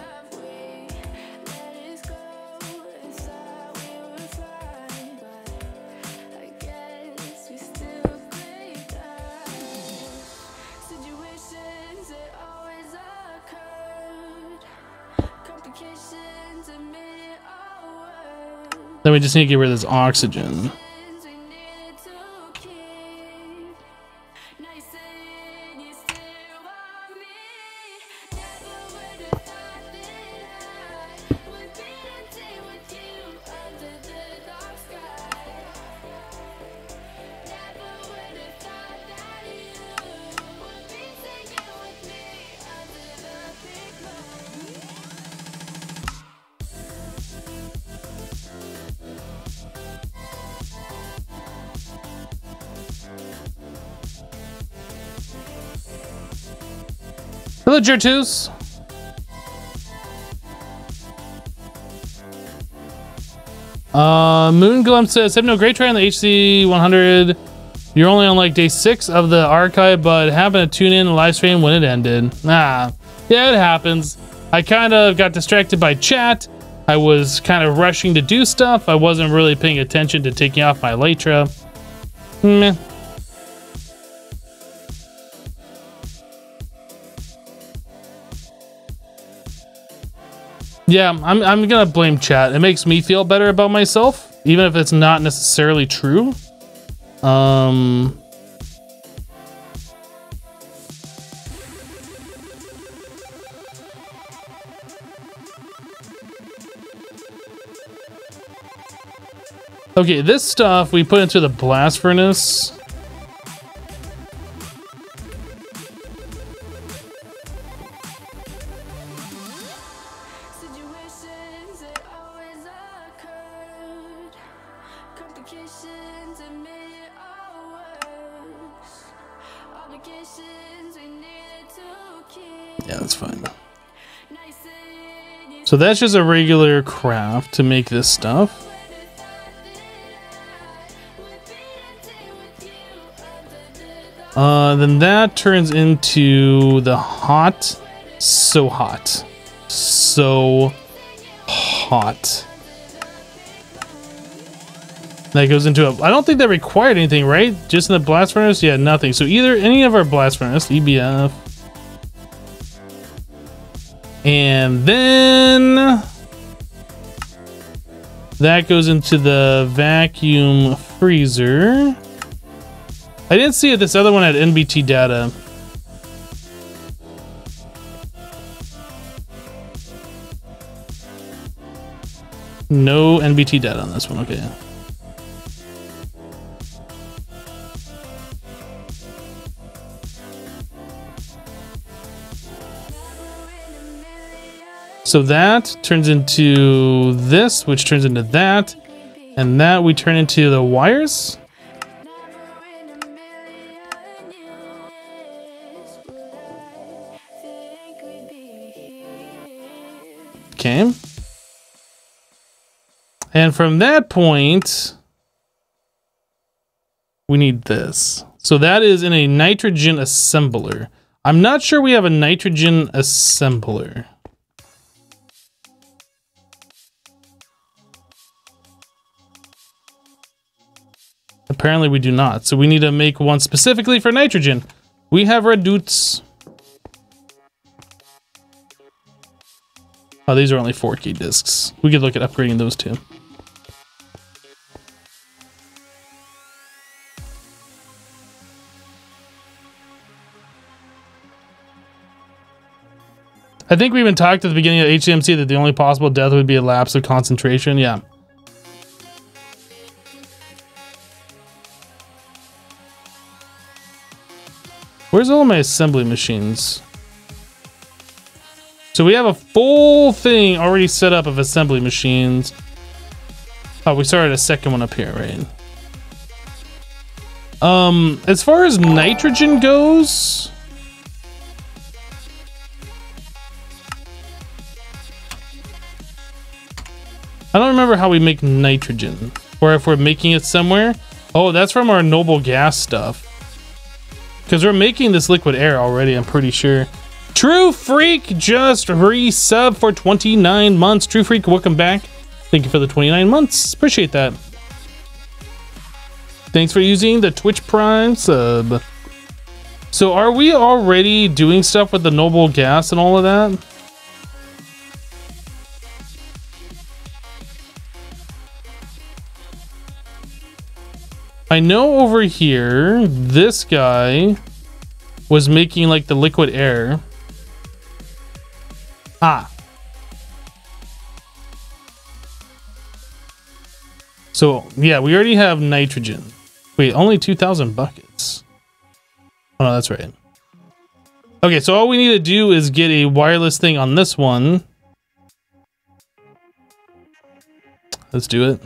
Then we just need to get rid of this oxygen. Hello, Jertus. Moon Glum says, "Have no great try on the HC 100. You're only on like day 6 of the archive, but happened to tune in the live stream when it ended." Yeah, it happens. I kind of got distracted by chat. I was kind of rushing to do stuff. I wasn't really paying attention to taking off my elytra. Meh. Yeah, I'm gonna blame chat. It makes me feel better about myself, even if it's not necessarily true. Okay, this stuff we put into the blast furnace. Yeah, that's fine. So that's just a regular craft to make this stuff. Then that turns into the hot. So hot. So hot. That goes into a... I don't think that required anything, right? Just in the blast furnace? Yeah, nothing. So either any of our blast furnace, EBF. And then... that goes into the vacuum freezer. I didn't see it. This other one had NBT data. No NBT data on this one. Okay. So that turns into this, which turns into that, and that we turn into the wires. Okay. And from that point, we need this. So that is in a nitrogen assembler. I'm not sure we have a nitrogen assembler. Apparently we do not. So we need to make one specifically for nitrogen. We have Redutes. Oh, these are only 4K discs. We could look at upgrading those too. I think we even talked at the beginning of HCMC that the only possible death would be a lapse of concentration. Yeah. Where's all my assembly machines? So we have a full thing already set up of assembly machines. Oh, we started a second one up here, right? As far as nitrogen goes, I don't remember how we make nitrogen. or if we're making it somewhere. Oh, that's from our noble gas stuff. Because we're making this liquid air already, I'm pretty sure. True Freak just resub for 29 months. True Freak, welcome back. Thank you for the 29 months. Appreciate that. Thanks for using the Twitch Prime sub. So are we already doing stuff with the noble gas and all of that? I know over here, this guy was making like the liquid air. Ah. So yeah, we already have nitrogen. Wait, only 2,000 buckets. Oh no, that's right. Okay, so all we need to do is get a wireless thing on this one. Let's do it.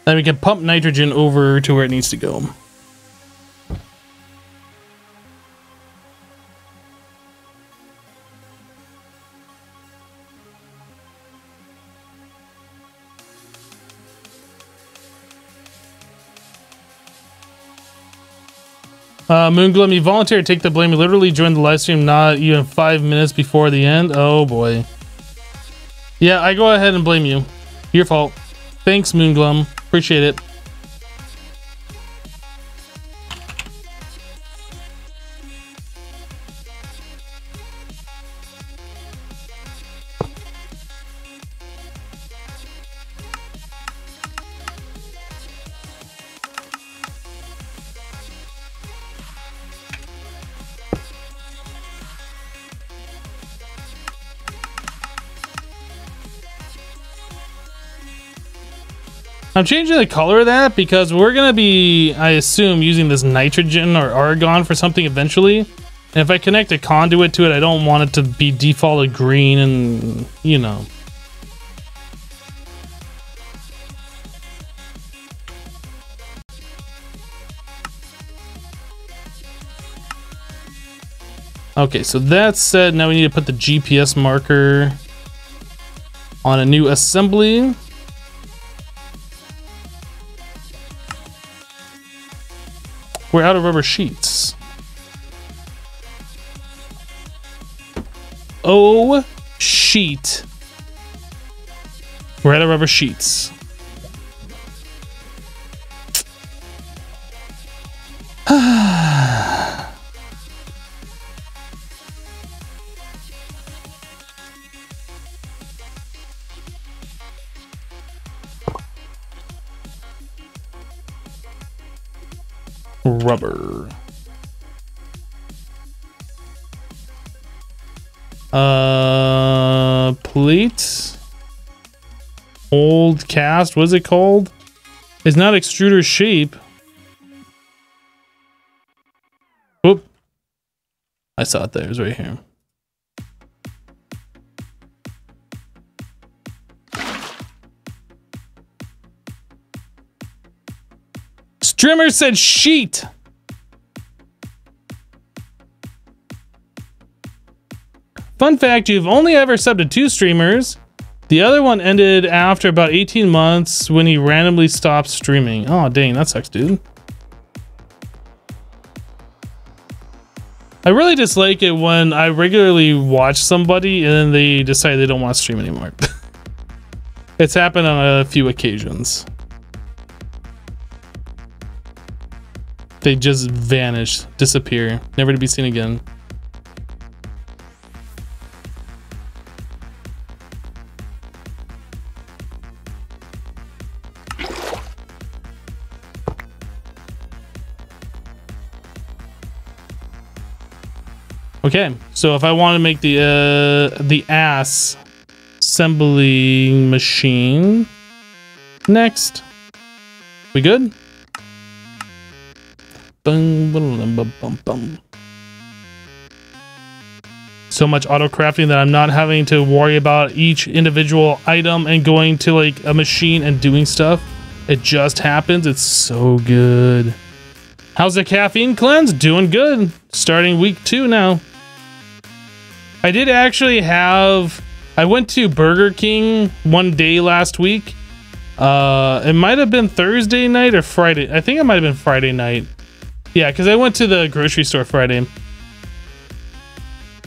Then we can pump nitrogen over to where it needs to go. Moongloom, you volunteered to take the blame. You literally joined the live stream not even 5 minutes before the end. Oh boy. Yeah, I go ahead and blame you. Your fault. Thanks, Moongloom. Appreciate it. I'm changing the color of that because we're gonna be, I assume, using this nitrogen or argon for something eventually. And if I connect a conduit to it, I don't want it to be defaulted green and, you know. Okay, so that's set. Now we need to put the GPS marker on a new assembly. We're out of rubber sheets. Oh, sheet. We're out of rubber sheets. Rubber. Plate. Old cast. What is it called? It's not extruder shape. Whoop. I saw it there. It was right here. Streamer said sheet. Fun fact, you've only ever subbed to 2 streamers. The other one ended after about 18 months when he randomly stopped streaming. Oh, dang, that sucks, dude. I really dislike it when I regularly watch somebody and then they decide they don't want to stream anymore. It's happened on a few occasions. They just vanish, disappear, never to be seen again. Okay, so if I want to make the ass assembling machine, next, we good? So much auto crafting that I'm not having to worry about each individual item and going to like a machine and doing stuff. It just happens. It's so good. How's the caffeine cleanse? Doing good. Starting week 2 now. I did actually have... I went to Burger King one day last week. It might have been Thursday night or Friday. I think it might have been Friday night. Yeah, because I went to the grocery store Friday.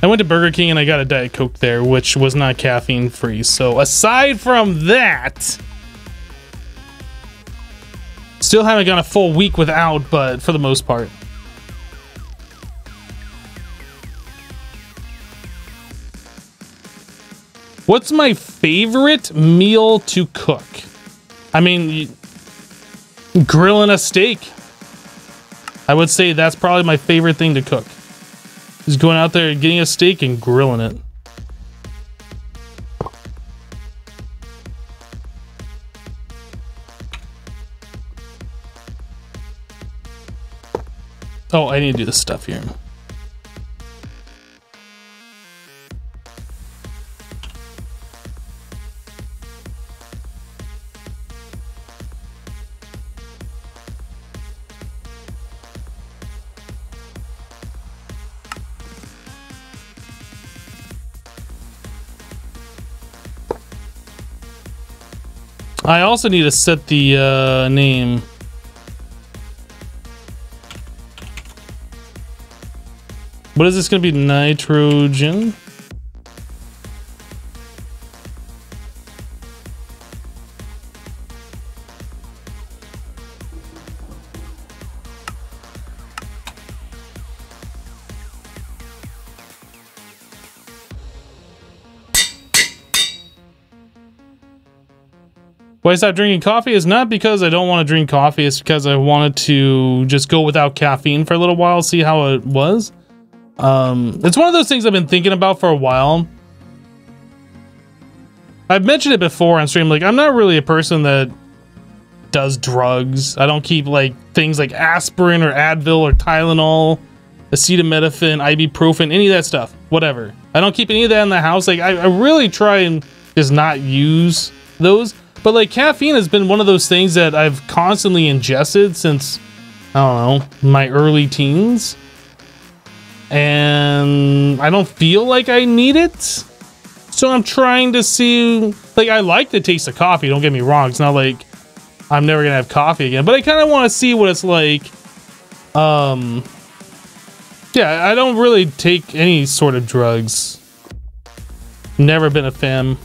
I went to Burger King and I got a Diet Coke there, which was not caffeine free. So aside from that... Still haven't gone a full week without, but for the most part. What's my favorite meal to cook? I mean, grilling a steak. I would say that's probably my favorite thing to cook. Is going out there and getting a steak and grilling it. Oh, I need to do this stuff here. I also need to set the name. What is this going to be? Nitrogen? Why I stopped drinking coffee is not because I don't want to drink coffee. It's because I wanted to just go without caffeine for a little while, see how it was. It's one of those things I've been thinking about for a while. I've mentioned it before on stream. Like, I'm not really a person that does drugs. I don't keep like things like aspirin or Advil or Tylenol, acetaminophen, ibuprofen, any of that stuff. Whatever. I don't keep any of that in the house. Like, I really try and just not use those. But like, caffeine has been one of those things that I've constantly ingested since, I don't know, my early teens. And I don't feel like I need it. So I'm trying to see, like, I like the taste of coffee, don't get me wrong. It's not like I'm never gonna have coffee again, but I kind of want to see what it's like. Yeah, I don't really take any sort of drugs. Never been a fan.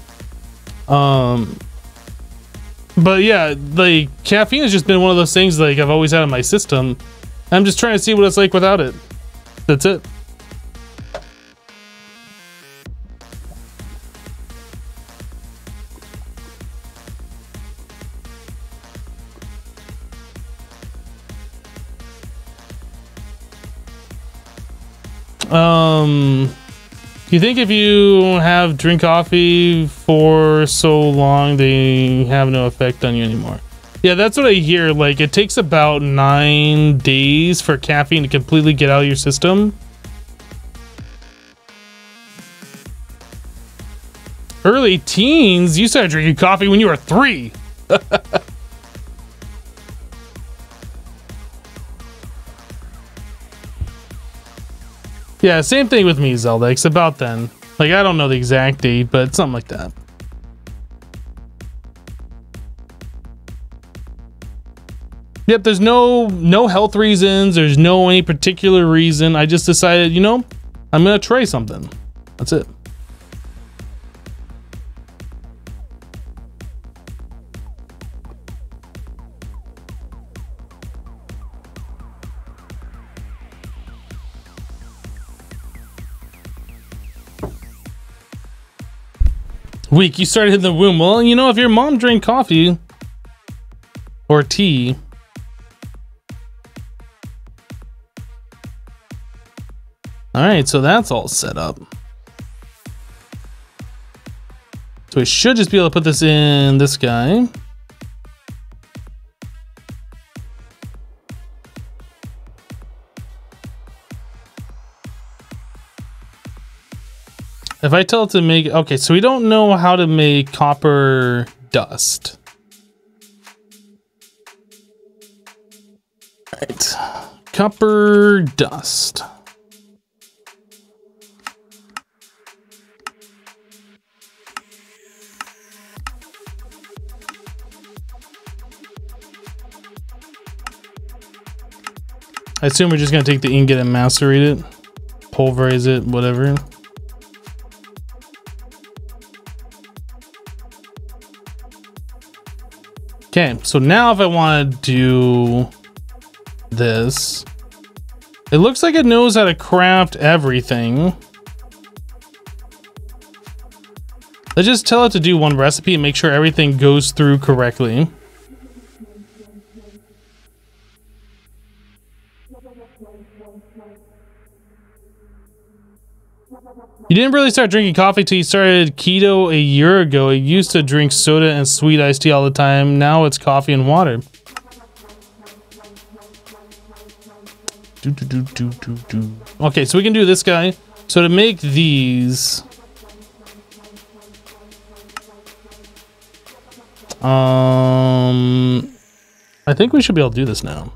But yeah, like, caffeine has just been one of those things like I've always had in my system. I'm just trying to see what it's like without it. That's it. You think if you have drink coffee for so long, they have no effect on you anymore? Yeah, that's what I hear. Like, it takes about 9 days for caffeine to completely get out of your system. Early teens? You started drinking coffee when you were 3. Yeah, same thing with me, Zelda. It's about then. Like, I don't know the exact date, but something like that. Yep, there's no health reasons. There's no any particular reason. I just decided, you know, I'm gonna try something. That's it. Weak, you started in the womb. Well, you know, if your mom drank coffee or tea, all right, so that's all set up. So we should just be able to put this in this guy. If I tell it to make, okay, so we don't know how to make copper dust. All right, copper dust. I assume we're just gonna take the ingot and macerate it, pulverize it, whatever. Okay, so now if I want to do this, it looks like it knows how to craft everything. Let's just tell it to do one recipe and make sure everything goes through correctly. You didn't really start drinking coffee till you started keto a year ago. You used to drink soda and sweet iced tea all the time. Now it's coffee and water. Okay, so we can do this guy. So to make these, I think we should be able to do this now.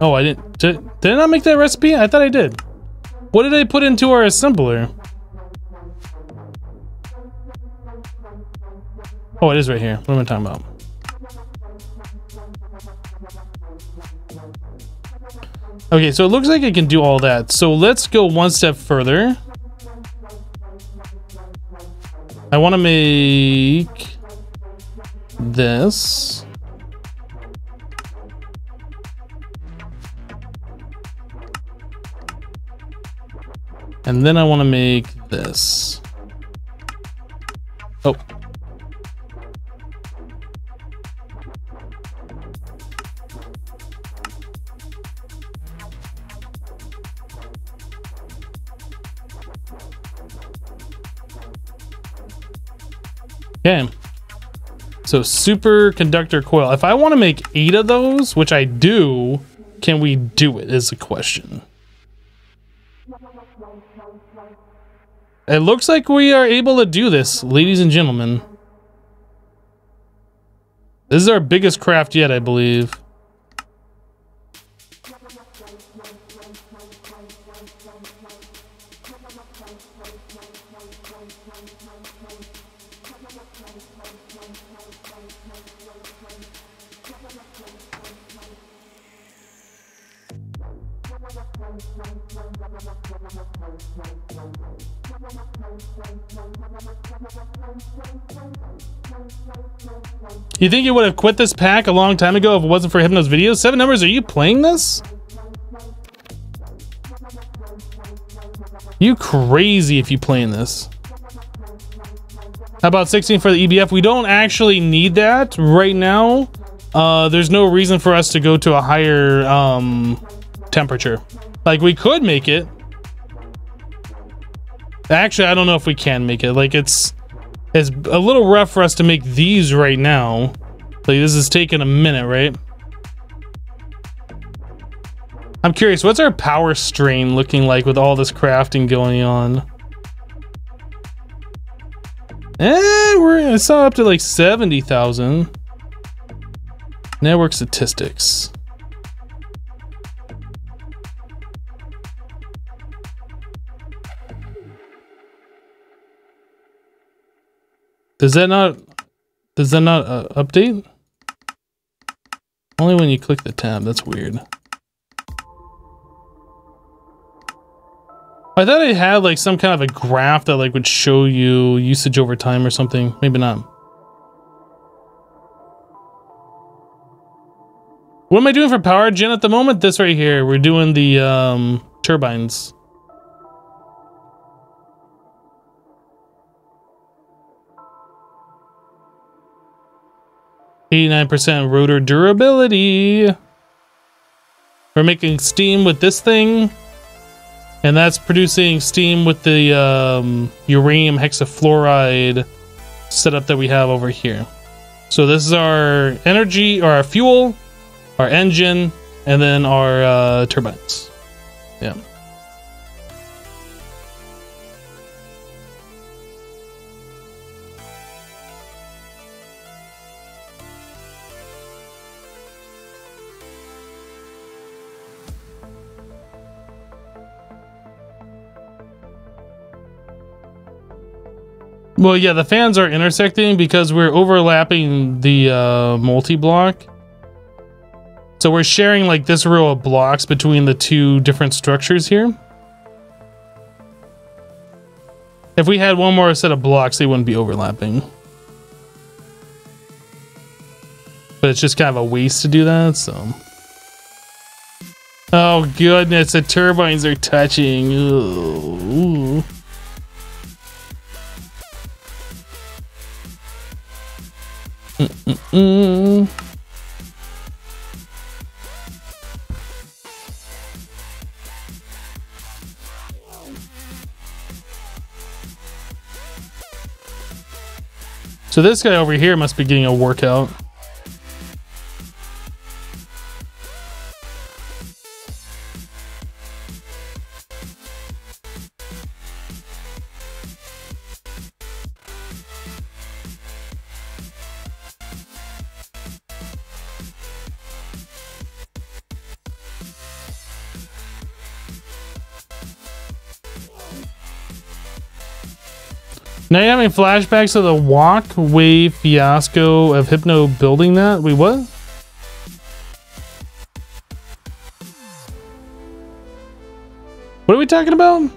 Oh, I didn't. Did I not make that recipe? I thought I did. What did I put into our assembler? Oh, it is right here. What am I talking about? Okay, so it looks like it can do all that. So let's go one step further. I want to make this. And then I want to make this. Oh. Okay. So superconductor coil. If I want to make 8 of those, which I do, can we do it is the question. It looks like we are able to do this, ladies and gentlemen. This is our biggest craft yet, I believe. You think you would have quit this pack a long time ago if it wasn't for Hypno's videos? 7 numbers, are you playing this? You crazy if you playing this. How about 16 for the EBF? We don't actually need that right now. There's no reason for us to go to a higher temperature. Like, we could make it. Actually, I don't know if we can make it. Like, it's a little rough for us to make these right now. Like, this is taking a minute, right? I'm curious, what's our power strain looking like with all this crafting going on? I saw up to like 70,000. Network statistics. Does that not update? Only when you click the tab. That's weird. I thought it had like some kind of a graph that like would show you usage over time or something. Maybe not. What am I doing for power gen at the moment? This right here. We're doing the turbines. %, rotor durability. We're making steam with this thing. And that's producing steam with the uranium hexafluoride setup that we have over here. So this is our energy, or our fuel, our engine, and then our turbines. Yeah. Well, yeah, the fans are intersecting because we're overlapping the multi-block. So we're sharing like this row of blocks between the two different structures here. If we had one more set of blocks, they wouldn't be overlapping. But it's just kind of a waste to do that, so. Oh goodness, the turbines are touching. Ooh. So this guy over here must be getting a workout. Now you're having flashbacks of the walkway fiasco of Hypno building that? Wait, what? What are we talking about?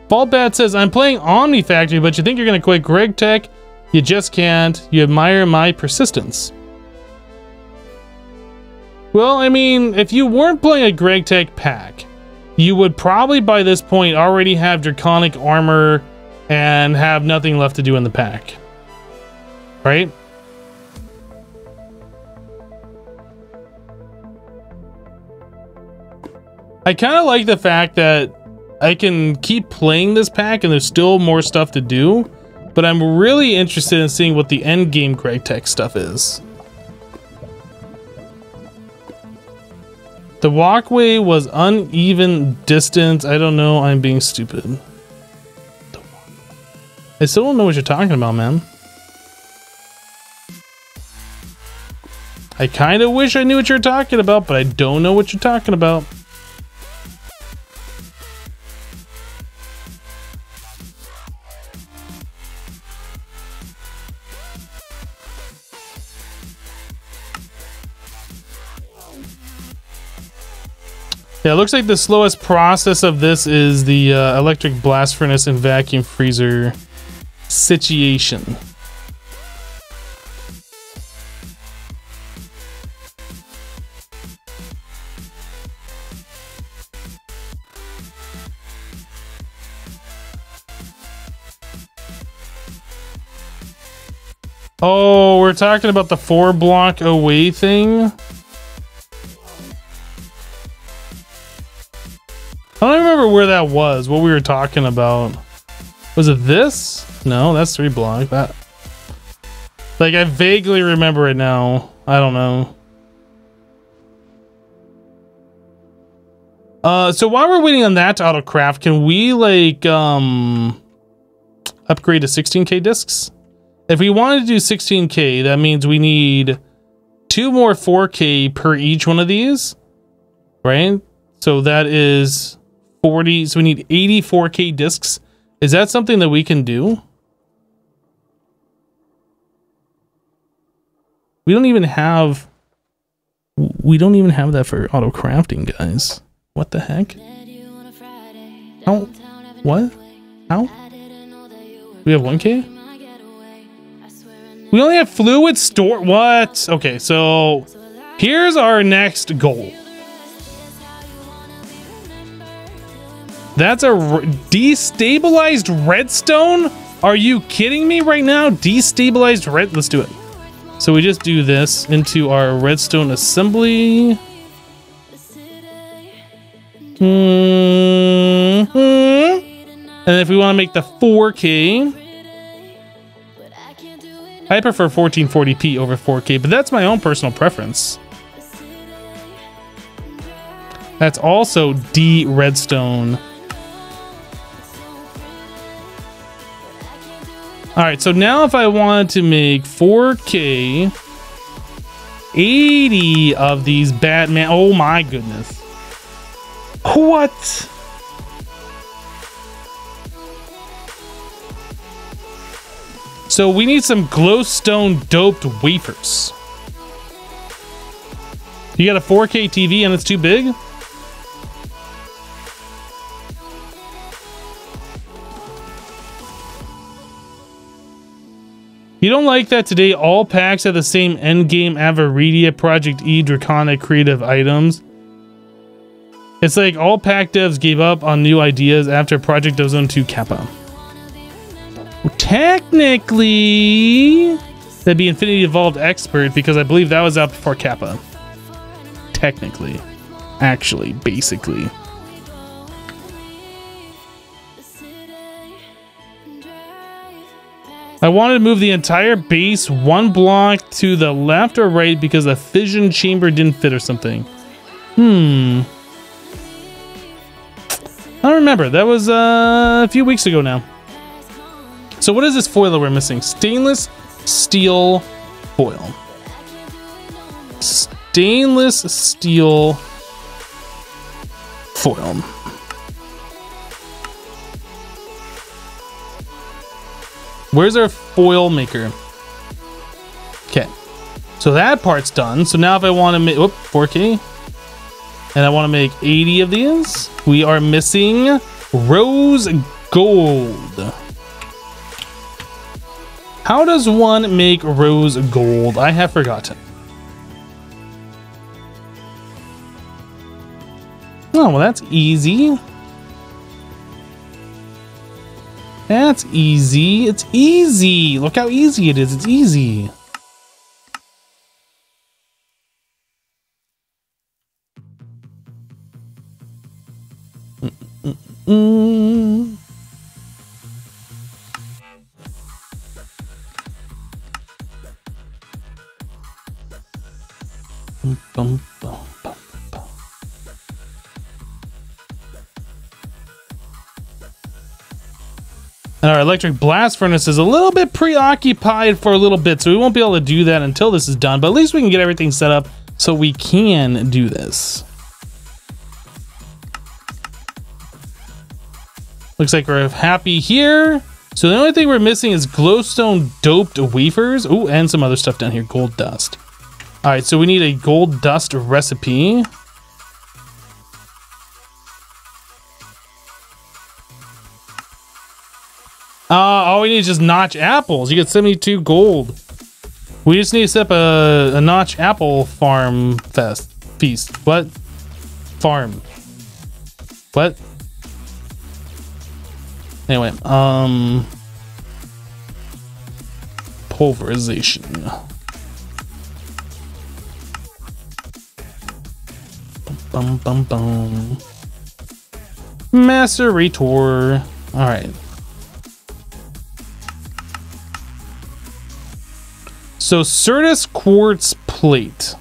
Fallbat says, I'm playing Omni Factory, but you think you're going to quit Greg Tech? You just can't. You admire my persistence. Well, I mean, if you weren't playing a Greg Tech pack, you would probably by this point already have Draconic armor and have nothing left to do in the pack. Right? I kind of like the fact that I can keep playing this pack and there's still more stuff to do, but I'm really interested in seeing what the end game Greg Tech stuff is. The walkway was uneven distance. I don't know. I'm being stupid. I still don't know what you're talking about, man. I kind of wish I knew what you're talking about, but I don't know what you're talking about. Yeah, it looks like the slowest process of this is the electric blast furnace and vacuum freezer situation. Oh, we're talking about the 4 block away thing. I don't remember where that was, what we were talking about. Was it this? No, that's 3 block. That, like, I vaguely remember it now. I don't know. So while we're waiting on that to autocraft, can we like upgrade to 16K discs? If we wanted to do 16K, that means we need 2 more 4K per each one of these, right? So that is 40, so we need 80 4K discs. Is that something that we can do? We don't even have that for auto crafting, guys. What the heck? How? What? How? We have 1K? We only have fluid store. What? Okay, so here's our next goal. That's a destabilized redstone? Are you kidding me right now? Destabilized red. Let's do it. So we just do this into our redstone assembly. And if we want to make the 4K, I prefer 1440p over 4K, but that's my own personal preference. That's also D-redstone. Alright, so now if I wanted to make 4K, 80 of these Batman, oh my goodness. What? So we need some glowstone doped wafers. You got a 4K TV and it's too big? You don't like that today all packs have the same endgame Avaridia Project E Draconic creative items? It's like all pack devs gave up on new ideas after Project Ozone 2 Kappa. Well, technically, that'd be Infinity Evolved Expert because I believe that was out before Kappa. Technically. Actually, basically. I wanted to move the entire base one block to the left or right because the fission chamber didn't fit or something. I don't remember. That was a few weeks ago now. So what is this foil that we're missing? Stainless steel foil. Stainless steel foil. Where's our foil maker? Okay. So that part's done. So now if I want to make 4K and I want to make 80 of these, we are missing rose gold. How does one make rose gold? I have forgotten. Oh, well, that's easy. That's easy. It's easy. Look how easy it is. It's easy. And our electric blast furnace is a little bit preoccupied for a little bit, so we won't be able to do that until this is done, but at least we can get everything set up so we can do this. Looks like we're happy here. So the only thing we're missing is glowstone doped wafers. Oh, and some other stuff down here, gold dust. All right, so we need a gold dust recipe. All we need is just notch apples. You get 72 gold. We just need to set up a notch apple farm feast. What? Farm. What? Anyway, pulverization. Bum bum bum. Macerator. All right. So Certus quartz plate.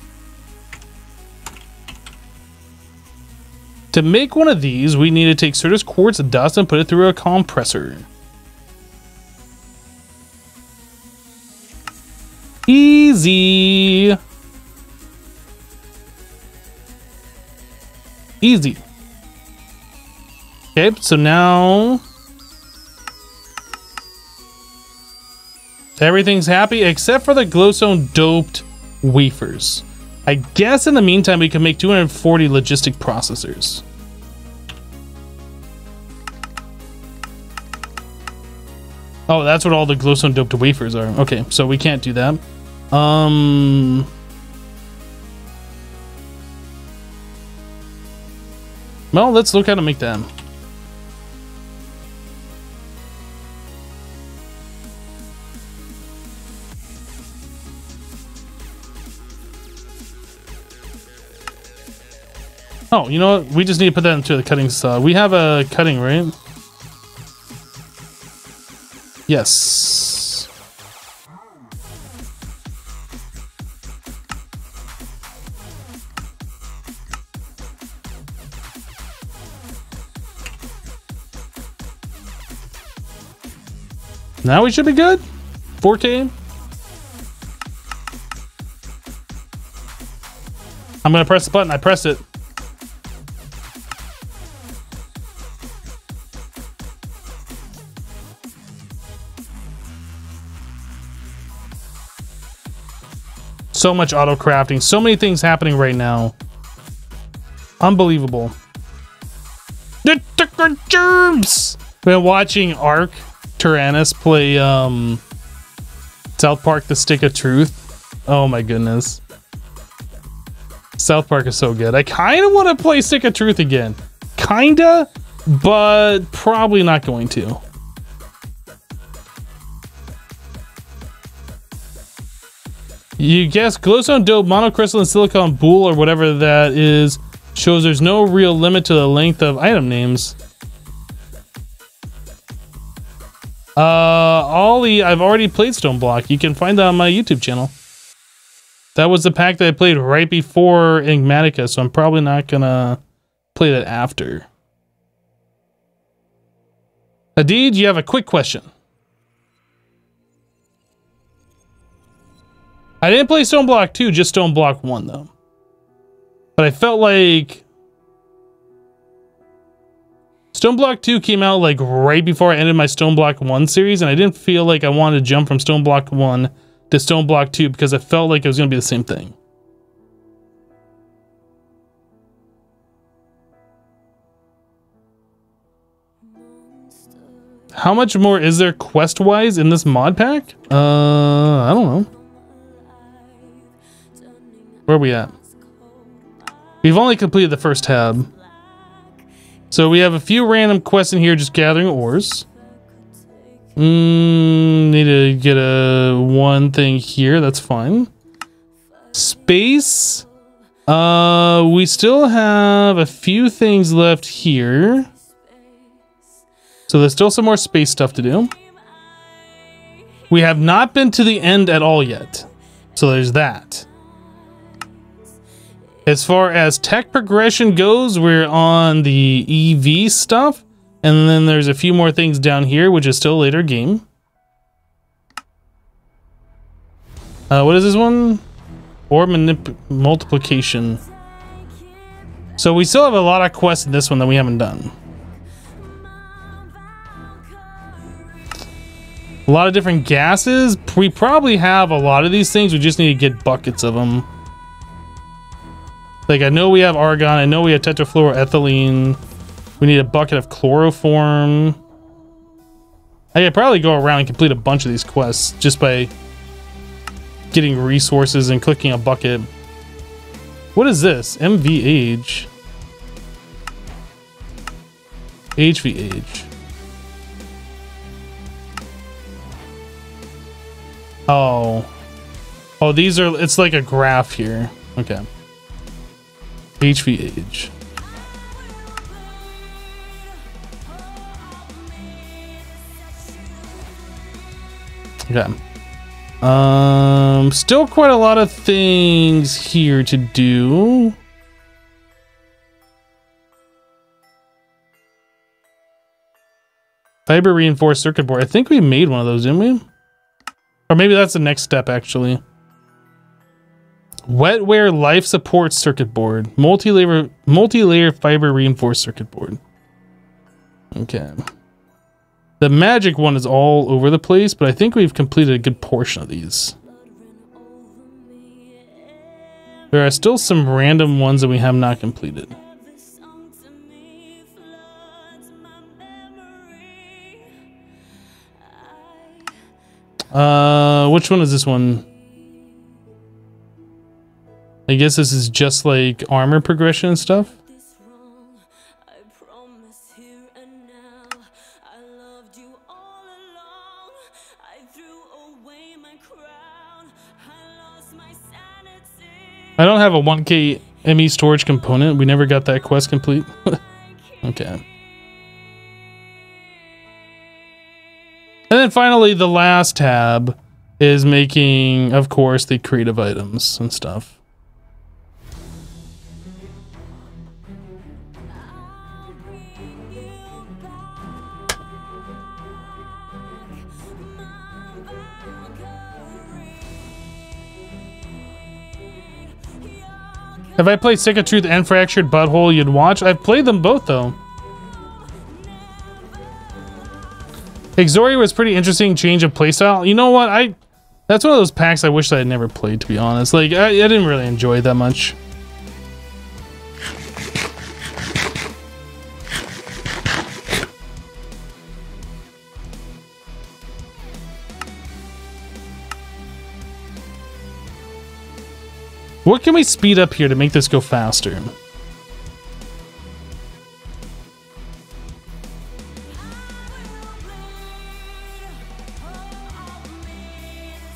To make one of these, we need to take Certus quartz dust and put it through a compressor. Easy. Easy. Okay, so now everything's happy except for the glowstone doped wafers. I guess in the meantime we can make 240 logistic processors. Oh, that's what all the glowstone doped wafers are. Okay, so we can't do that. Well, let's look how to make them. Oh, you know what? We just need to put that into the cutting saw. We have a cutting, right? Yes. Now we should be good. 4K. I'm gonna press the button. I pressed it. So much auto crafting, so many things happening right now. Unbelievable. The Ticker Germs! Been watching Ark Tyrannus play South Park: The Stick of Truth. Oh my goodness. South Park is so good. I kind of want to play Stick of Truth again. Kinda, but probably not going to. You guess glowstone, dope, monocrystalline, silicon, bool, or whatever that is, shows there's no real limit to the length of item names. Ollie, I've already played Stone Block. You can find that on my YouTube channel. That was the pack that I played right before Enigmatica, so I'm probably not gonna play that after. Adid, you have a quick question. I didn't play Stone Block 2, just Stone Block 1 though. But I felt like Stone Block 2 came out like right before I ended my Stone Block 1 series, and I didn't feel like I wanted to jump from Stone Block 1 to Stone Block 2 because I felt like it was going to be the same thing. How much more is there quest-wise in this mod pack? I don't know. Where are we at? We've only completed the first tab. So we have a few random quests in here, just gathering ores. Need to get a one thing here, that's fine. Space. We still have a few things left here. So there's still some more space stuff to do. We have not been to the end at all yet. So there's that. As far as tech progression goes, we're on the EV stuff. And then there's a few more things down here, which is still later game. What is this one? Or multiplication. So we still have a lot of quests in this one that we haven't done. A lot of different gases. We probably have a lot of these things. We just need to get buckets of them. Like I know we have argon. I know we have tetrafluoroethylene. We need a bucket of chloroform. I could probably go around and complete a bunch of these quests just by getting resources and clicking a bucket. What is this? MVH. HVH. Oh. Oh, these are, it's like a graph here. Okay. HVH. Okay. Still quite a lot of things here to do. Fiber reinforced circuit board. I think we made one of those, didn't we? Or maybe that's the next step, actually. Wetware life support circuit board. Multi-layer fiber reinforced circuit board. Okay. The magic one is all over the place, but I think we've completed a good portion of these. There are still some random ones that we have not completed. Which one is this one? I guess this is just like armor progression and stuff. I don't have a 1K ME storage component. We never got that quest complete. Okay. And then finally, the last tab is making, of course, the creative items and stuff. If I played Stick of Truth and Fractured Butthole, you'd watch? I've played them both, though. Exoria was pretty interesting change of playstyle. You know what? That's one of those packs I wish I had never played, to be honest. Like, I didn't really enjoy it that much. What can we speed up here to make this go faster?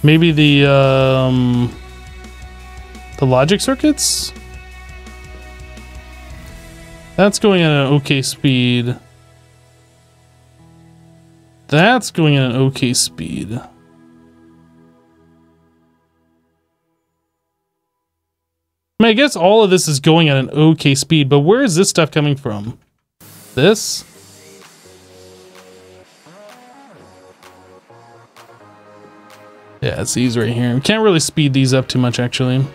Maybe the logic circuits? That's going at an okay speed. That's going at an okay speed. I mean, I guess all of this is going at an okay speed, but where is this stuff coming from? This? Yeah, it's these right here. We can't really speed these up too much, actually.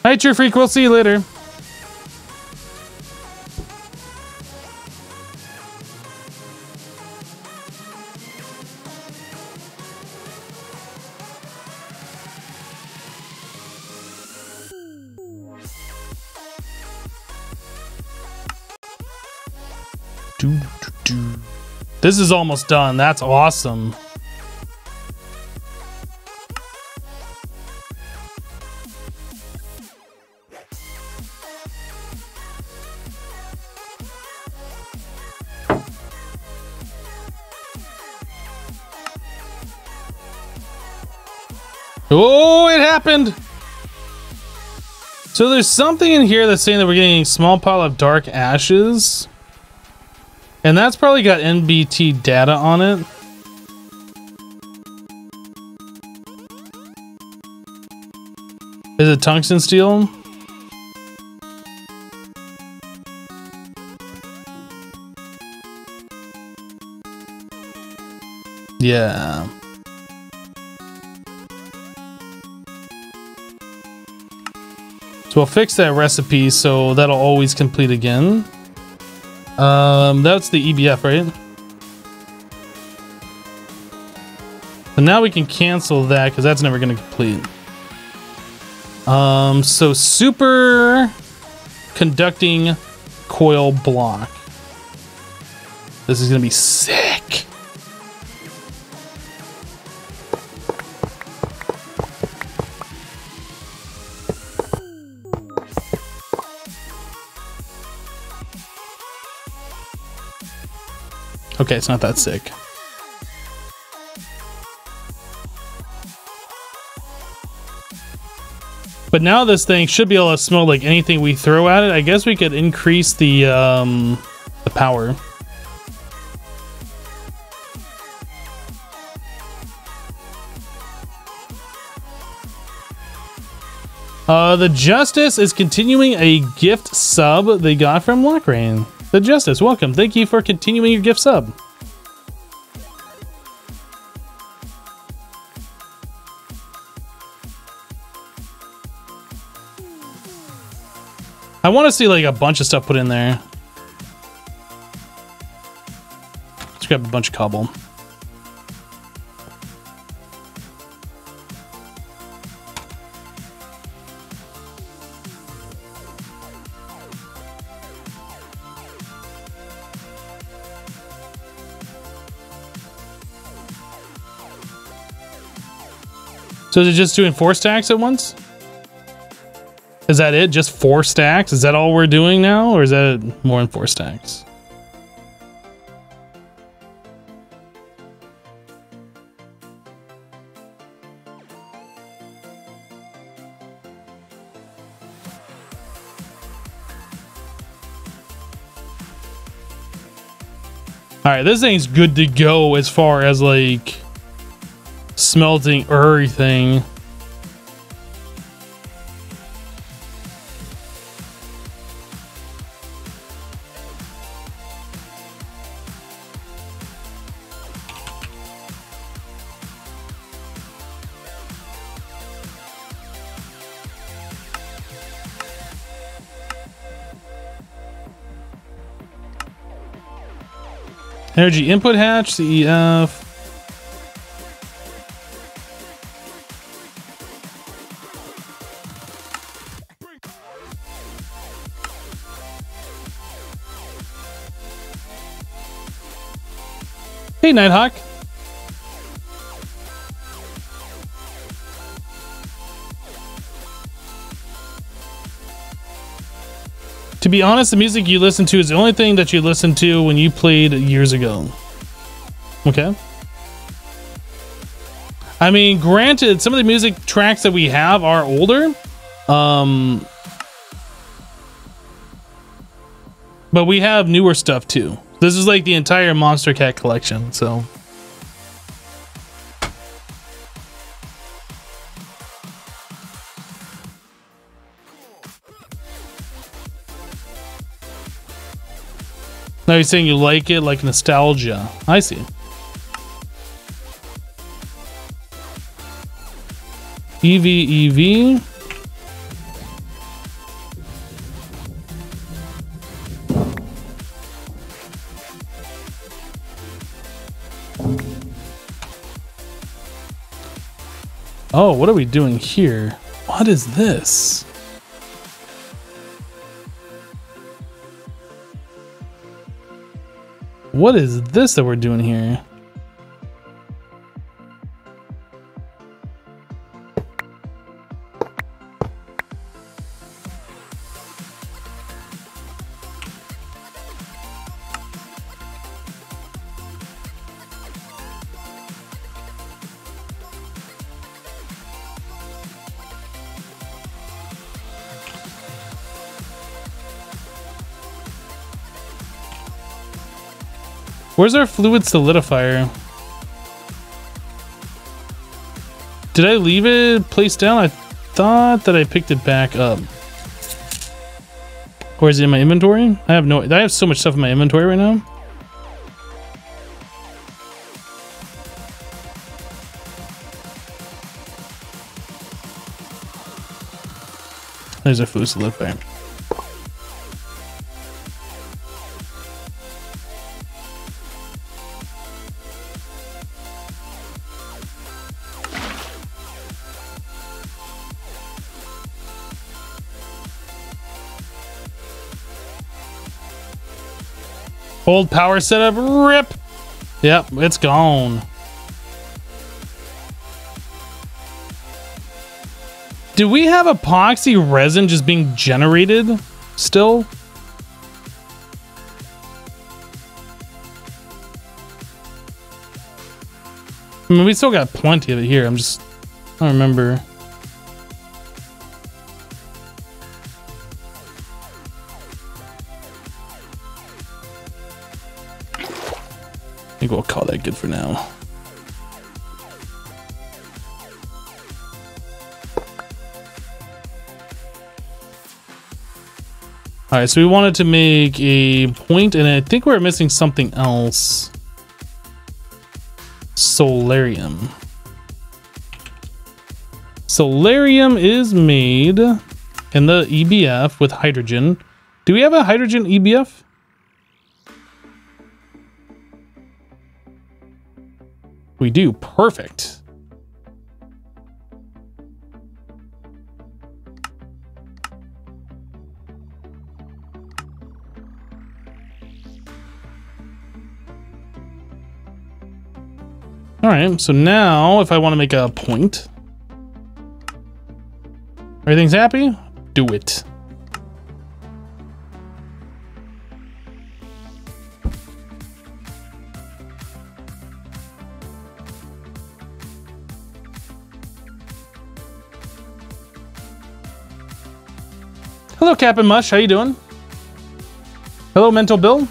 Alright, True Freak, we'll see you later. This is almost done. That's awesome. Oh, it happened. So there's something in here that's saying that we're getting a small pile of dark ashes. And that's probably got NBT data on it. Is it tungsten steel? Yeah. So we'll fix that recipe so that'll always complete again. That's the EBF, right? So now we can cancel that because that's never going to complete. So super conducting coil block. This is going to be sick. Okay, it's not that sick. But now this thing should be able to smell like anything we throw at it. I guess we could increase the power. The Justice is continuing a gift sub they got from Lockrain. The Justice, welcome. Thank you for continuing your gift sub. I want to see like a bunch of stuff put in there. Let's grab a bunch of cobble. So is it just doing 4 stacks at once? Is that it? Just 4 stacks? Is that all we're doing now? Or is that more than 4 stacks? Alright, this thing's good to go as far as like smelting everything. Energy input hatch, CEF. Hey, Nighthawk. To be honest, the music you listen to is the only thing that you listened to when you played years ago. Okay. I mean, granted, some of the music tracks that we have are older. But we have newer stuff too. This is like the entire Monster Cat collection, so. Now you're saying you like it, like nostalgia. I see. EV. Oh, what are we doing here? What is this? What is this that we're doing here? Where's our fluid solidifier? Did I leave it placed down? I thought that I picked it back up. Or is it in my inventory? I have so much stuff in my inventory right now. There's our fluid solidifier. Old power setup, rip. Yep, it's gone. Do we have epoxy resin just being generated still? I mean, we still got plenty of it here. I don't remember. I think we'll call that good for now. All right, so we wanted to make a point, and I think we're missing something else. Solarium. Solarium is made in the EBF with hydrogen. Do we have a hydrogen EBF? We do. Perfect. All right, so now if I want to make a point, everything's happy, do it. Hello, Captain Mush. How you doing? Hello, Mental Bill.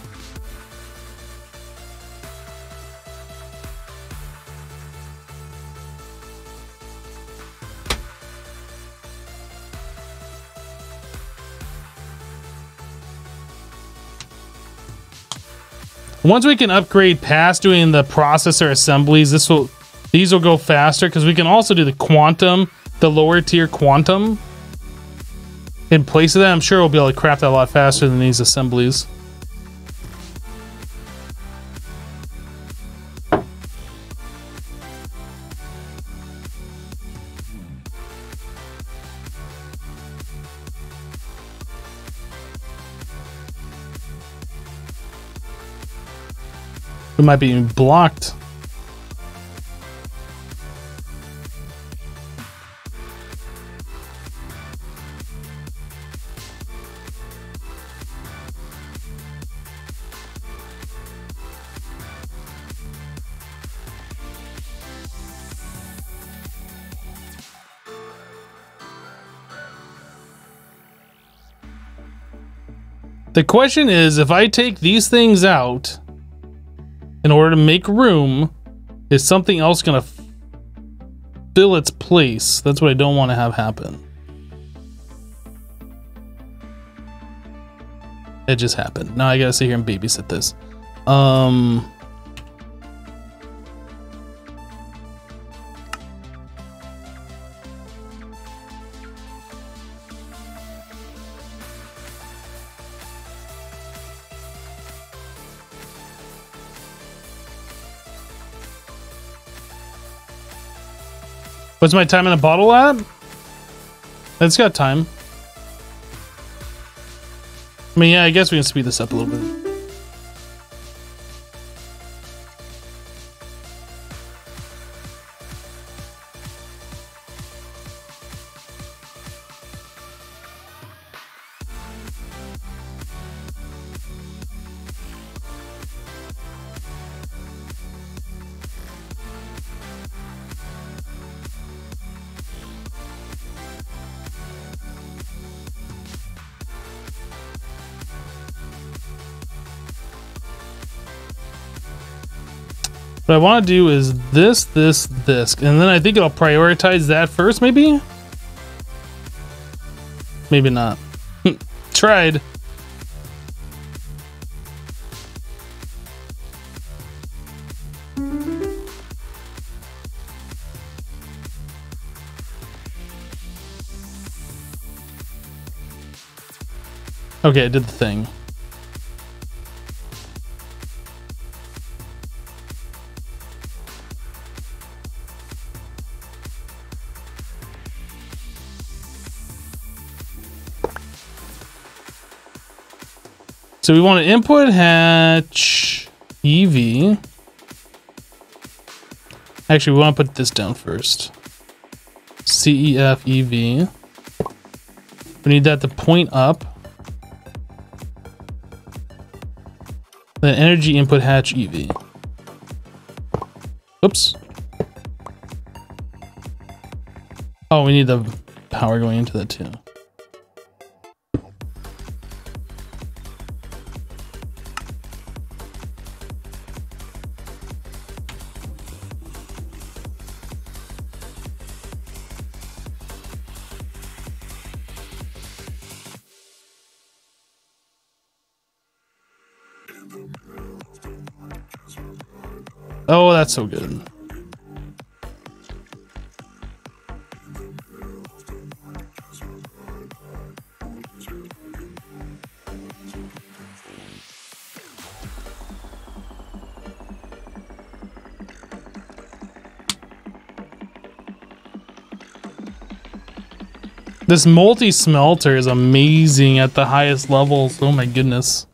Once we can upgrade past doing the processor assemblies, these will go faster because we can also do the quantum, the lower tier quantum. In place of that, I'm sure we'll be able to craft that a lot faster than these assemblies. We might be blocked. The question is, if I take these things out in order to make room, is something else gonna fill its place? That's what I don't want to have happen. It just happened. Now I gotta sit here and babysit this. What's my time in a bottle at? It's got time. I mean, yeah, I guess we can speed this up a little bit. What I want to do is this, and then I think it'll prioritize that first, maybe? Maybe not. Tried. Okay, I did the thing. So we want to input hatch EV. Actually, we want to put this down first. CEF EV. We need that to point up. Then energy input hatch EV. Oops. Oh, we need the power going into that too. Oh, that's so good. This multi-smelter is amazing at the highest levels. Oh my goodness.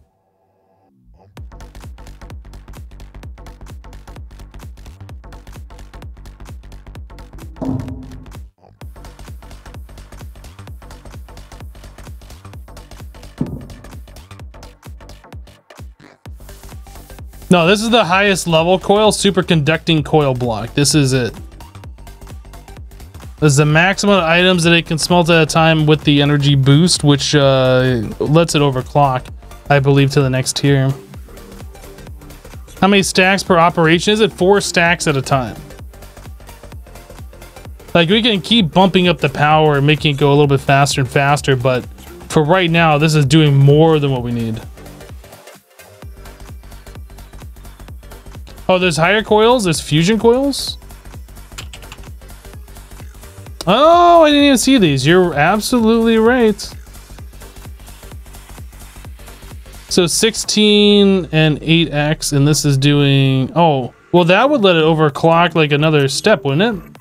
No, this is the highest level coil, superconducting coil block. This is it. This is the maximum items that it can smelt at a time with the energy boost, which lets it overclock, I believe, to the next tier. How many stacks per operation is it? 4 stacks at a time. Like, we can keep bumping up the power and making it go a little bit faster and faster, but for right now, this is doing more than what we need. Oh, there's higher coils? There's fusion coils? Oh, I didn't even see these. You're absolutely right. So 16 and 8x, and this is doing... Oh, well, that would let it overclock like another step, wouldn't it?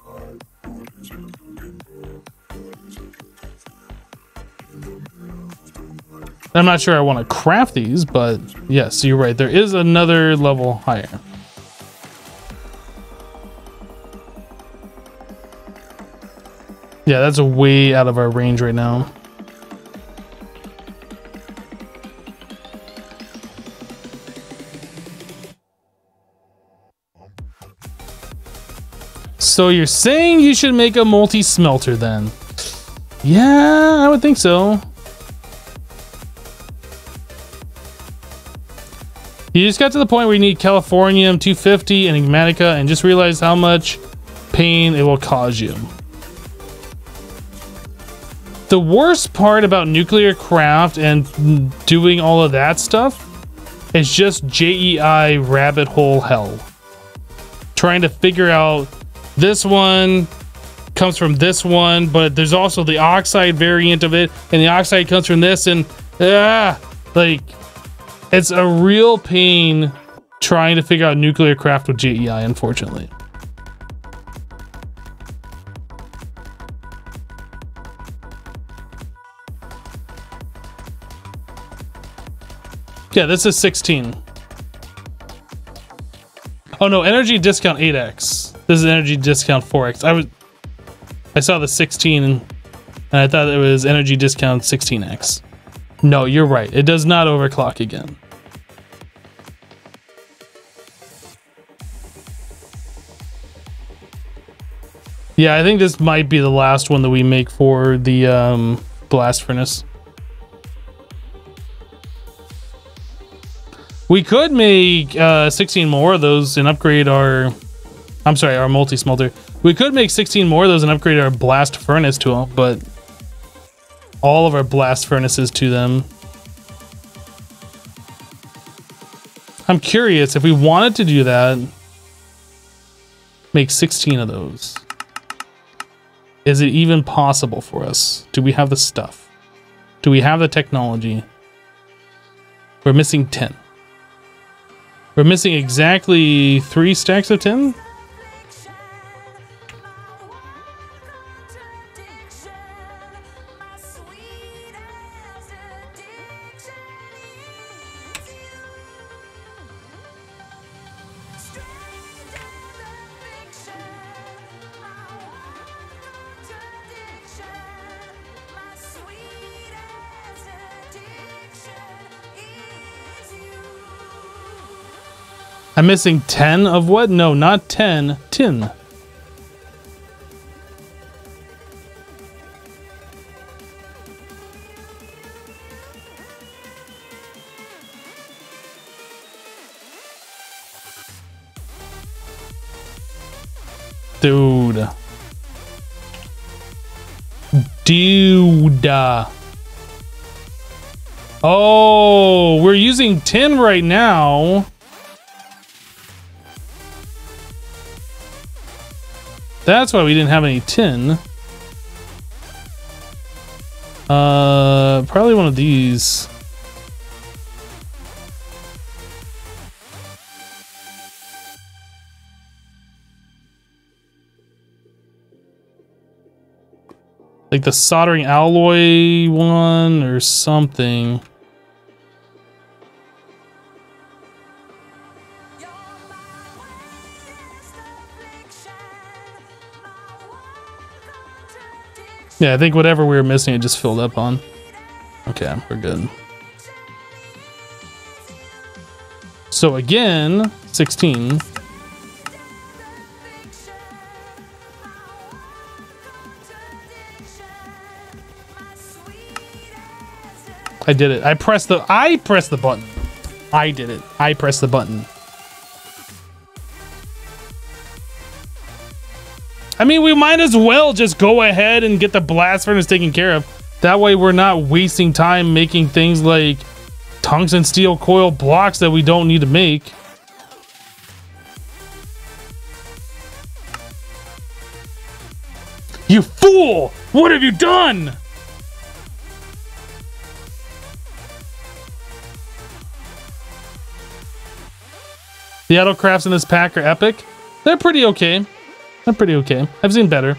I'm not sure I want to craft these, but yes, you're right. There is another level higher. Yeah, that's way out of our range right now. So you're saying you should make a multi-smelter then? Yeah, I would think so. You just got to the point where you need Californium 250 and Enigmatica and just realize how much pain it will cause you. The worst part about nuclear craft and doing all of that stuff is just JEI rabbit hole hell. Trying to figure out this one comes from this one, but there's also the oxide variant of it, and the oxide comes from this, and like, it's a real pain trying to figure out nuclear craft with JEI, unfortunately. Yeah, this is 16. Oh no, energy discount 8x. This is energy discount 4x. I saw the 16 and I thought it was energy discount 16x. No, you're right. It does not overclock again. Yeah, I think this might be the last one that we make for the blast furnace. We could make 16 more of those and upgrade our... I'm sorry, our multi-smelter. We could make 16 more of those and upgrade our blast furnace to them, but all of our blast furnaces to them. I'm curious, if we wanted to do that, make 16 of those. Is it even possible for us? Do we have the stuff? Do we have the technology? We're missing 10. We're missing exactly 3 stacks of 10? I'm missing 10 of what? No, not 10. Tin. Dude. Dude. Oh, we're using tin right now. That's why we didn't have any tin. Probably one of these. Like the soldering alloy one or something. Yeah, I think whatever we were missing, it just filled up on. Okay, we're good. So again, 16. I did it. I pressed the button. I did it. I pressed the button. I mean, we might as well just go ahead and get the blast furnace taken care of. That way we're not wasting time making things like tungsten steel coil blocks that we don't need to make. You fool! What have you done? The auto crafts in this pack are epic. They're pretty okay. They're pretty okay. I've seen better.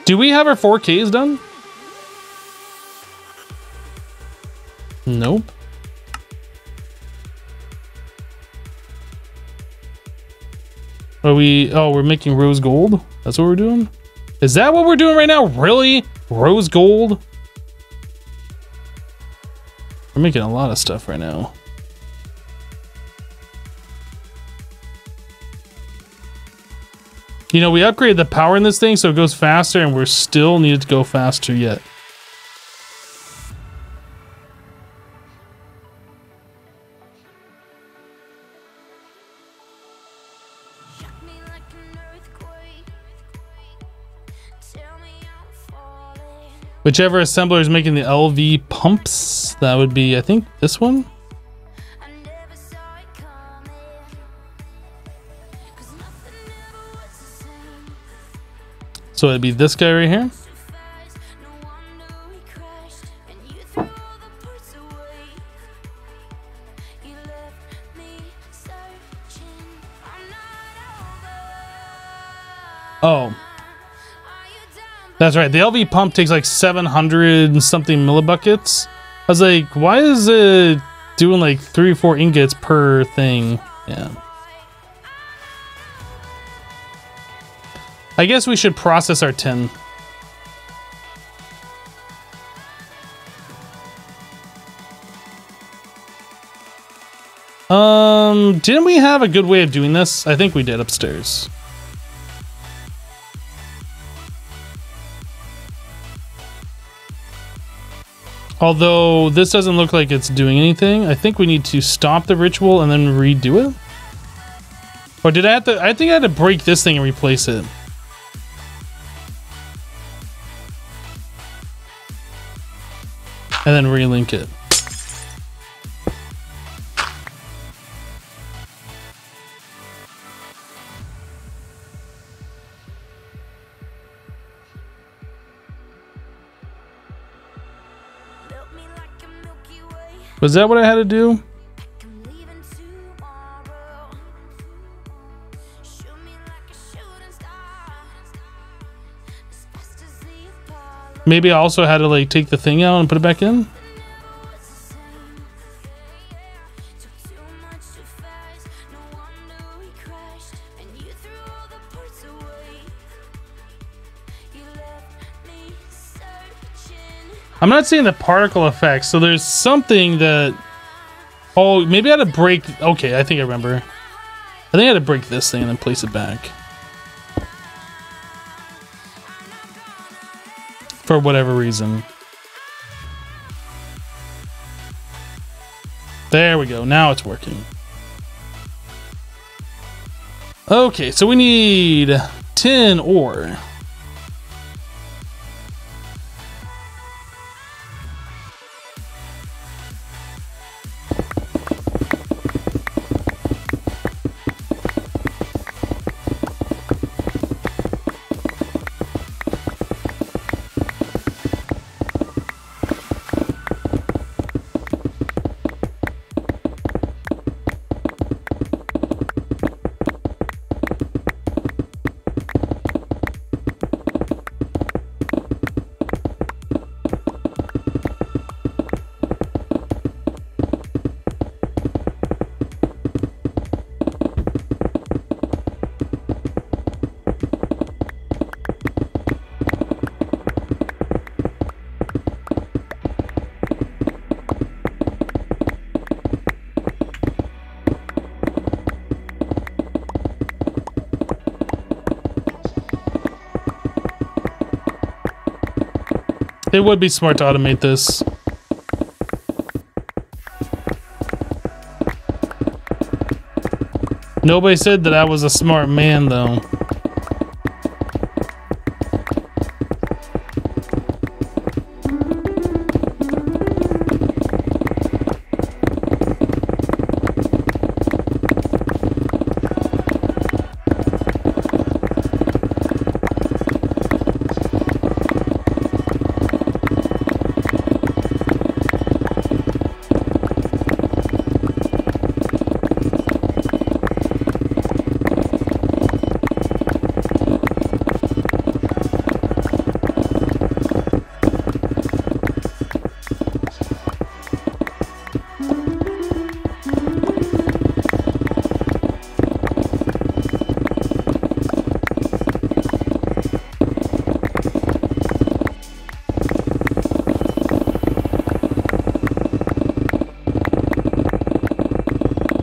Do we have our 4Ks done? Nope. Are we? Oh, we're making rose gold. That's what we're doing. Is that what we're doing right now? Really? Rose gold? We're making a lot of stuff right now. You know, we upgraded the power in this thing so it goes faster, and we're still needed to go faster yet. Shock me like an earthquake. Tell me I'm falling. Whichever assembler is making the LV pumps, that would be, I think, this one. I never saw it coming. 'Cause nothing ever was the same. So it'd be this guy right here. Too fast, no wonder we crashed. And you threw all the parts away. You left me searching. I'm not over. Oh, Are you down? that's right. The LV pump takes like 700 and something millibuckets. I was like, why is it doing like 3 or 4 ingots per thing? Yeah. I guess we should process our tin. Didn't we have a good way of doing this? I think we did upstairs. Although this doesn't look like it's doing anything, I think we need to stop the ritual and then redo it. Or did I have to? I think I had to break this thing and replace it. And then relink it. Built me like a Milky Way. Was that what I had to do? I'm leaving tomorrow. Shoot me like a shooting star. As fast as the Apollo. Maybe I also had to like take the thing out and put it back in. Never was the same. Took too much too fast. No wonder we crashed. And you threw all the parts away. You left me searching. I'm not seeing the particle effect, so there's something that... Oh, maybe I had to break... Okay, I think I remember. I think I had to break this thing and then place it back. For whatever reason. There we go, now it's working. Okay, so we need tin ore. It would be smart to automate this. Nobody said that I was a smart man, though.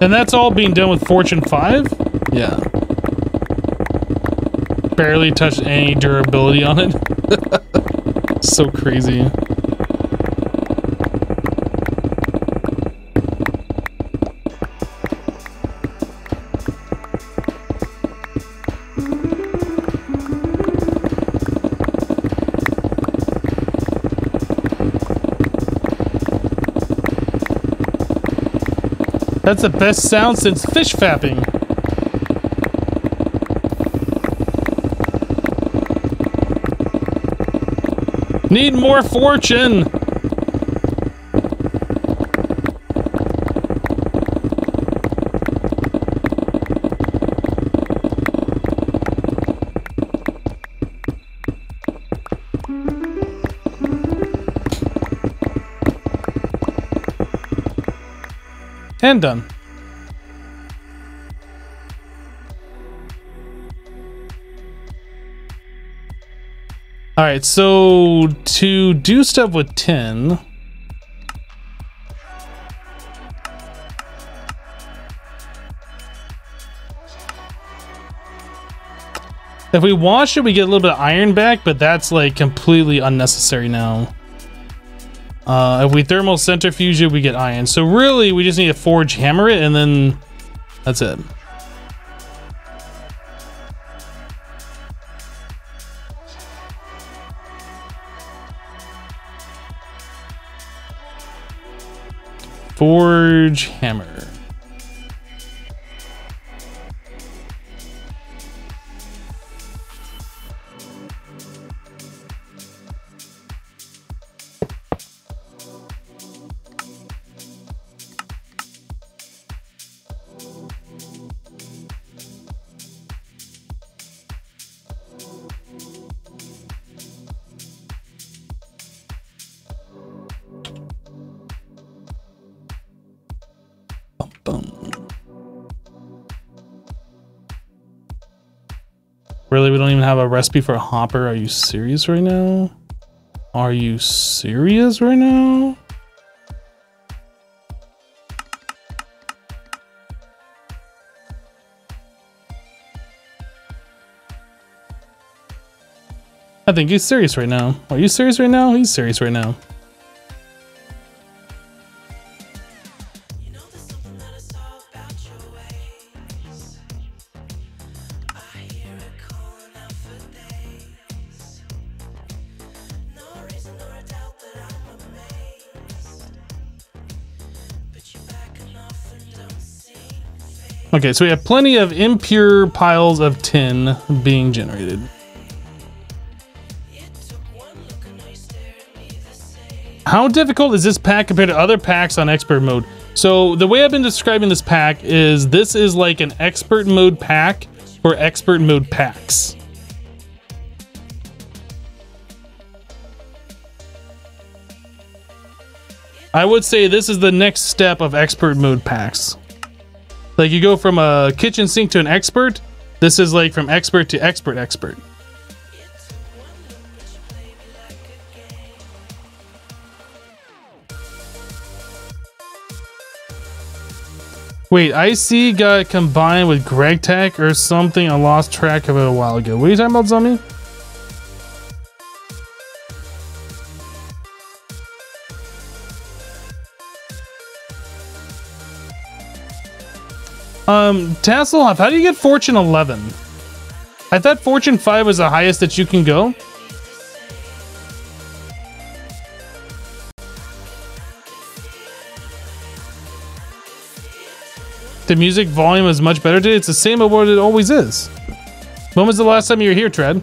And that's all being done with Fortune 5? Yeah. Barely touched any durability on it. So crazy. That's the best sound since fish fapping. Need more fortune. And done. All right, so to do stuff with 10, if we wash it, we get a little bit of iron back, but that's like completely unnecessary now. If we thermal centrifuge it, we get iron. So really, we just need to forge hammer it, and then that's it. Forge hammer. Really, we don't even have a recipe for a hopper? Are you serious right now? Are you serious right now? I think he's serious right now. Are you serious right now? He's serious right now. Okay, so we have plenty of impure piles of tin being generated. How difficult is this pack compared to other packs on expert mode? So the way I've been describing this pack is this is like an expert mode pack for expert mode packs. I would say this is the next step of expert mode packs. Like you go from a kitchen sink to an expert. This is like from expert to expert expert. Wait, IC got combined with Greg Tech or something. I lost track of it a while ago. What are you talking about, Zombie? Tasselhoff, how do you get Fortune 11? I thought Fortune 5 was the highest that you can go. The music volume is much better today. It's the same as what it always is. When was the last time you were here, Tread?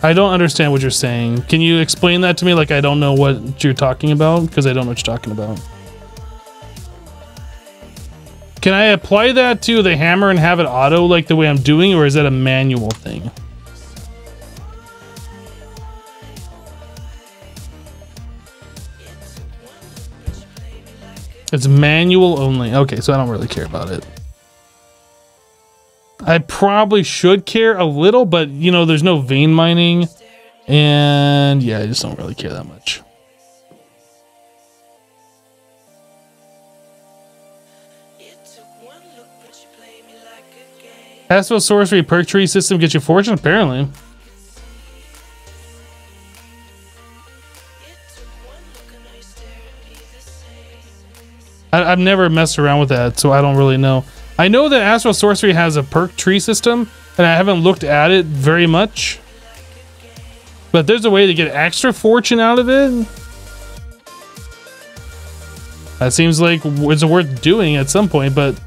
I don't understand what you're saying. Can you explain that to me like I don't know what you're talking about? Because I don't know what you're talking about. Can I apply that to the hammer and have it auto like the way I'm doing, or is that a manual thing? It's manual only. Okay, so I don't really care about it. I probably should care a little, but you know, there's no vein mining, and yeah, I just don't really care that much. Astral Sorcery perk tree system gets you fortune, apparently. I've never messed around with that, so I don't really know. I know that Astral Sorcery has a perk tree system, and I haven't looked at it very much. But there's a way to get extra fortune out of it. That seems like it's worth doing at some point, but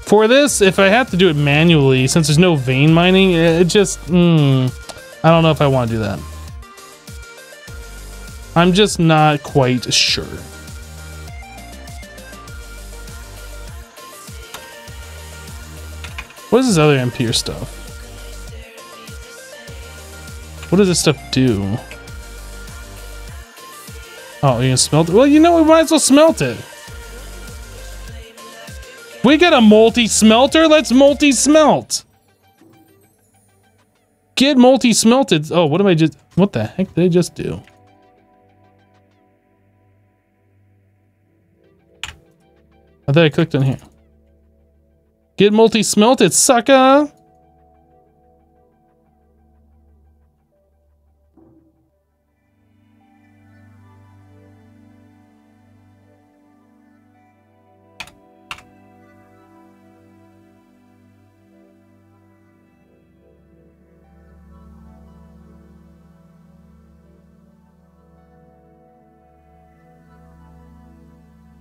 for this, if I have to do it manually, since there's no vein mining, it just, I don't know if I want to do that. I'm just not quite sure. What is this other Impure stuff? What does this stuff do? Oh, you can smelt it? Well, you know, we might as well smelt it. We got a multi-smelter? Let's multi-smelt. Get multi-smelted. Oh, what the heck did I just do? I thought I clicked on here. Get multi-smelted, sucker!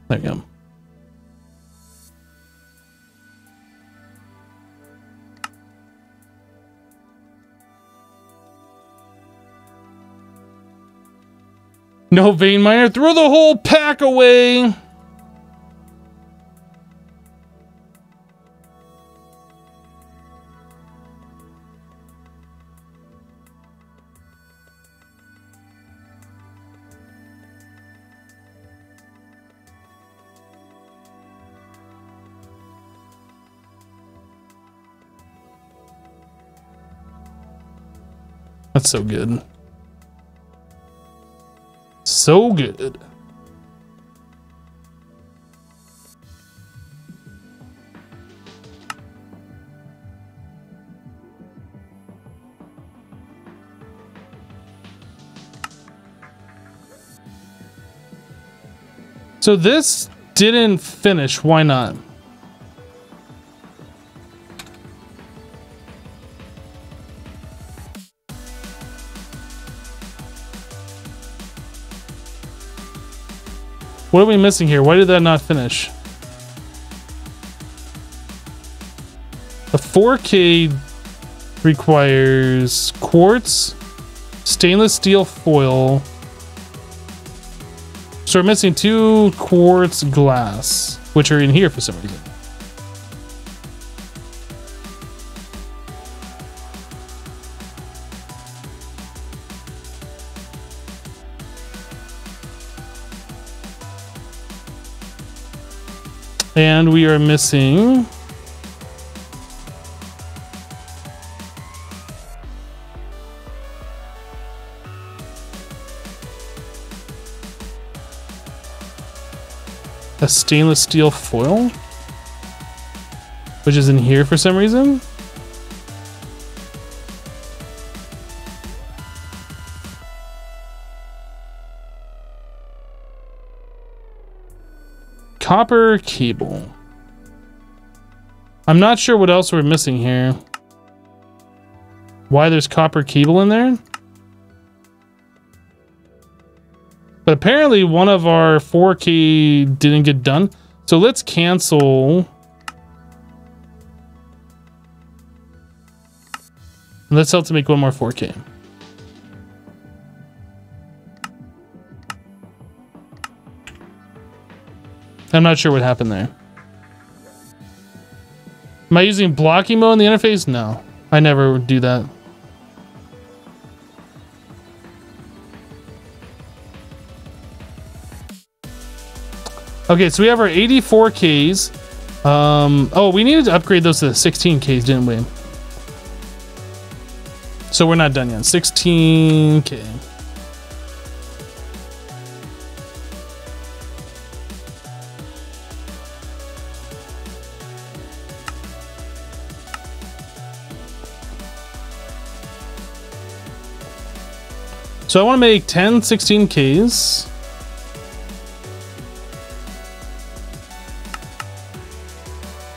There you go. No vein miner, throw the whole pack away. That's so good. So good. So this didn't finish. Why not? What are we missing here? Why did that not finish? The 4K requires quartz, stainless steel foil. So we're missing 2 quartz glass, which are in here for some reason. And we are missing a stainless steel foil, which is in here for some reason. Copper cable. I'm not sure what else we're missing here. Why there's copper cable in there? But apparently one of our 4K didn't get done. So let's cancel. Let's help to make one more 4K. I'm not sure what happened there. Am I using blocking mode in the interface? No, I never do that. Okay, so we have our 84Ks. Oh, we needed to upgrade those to the 16Ks, didn't we? So we're not done yet. 16K. So I want to make 10 16Ks.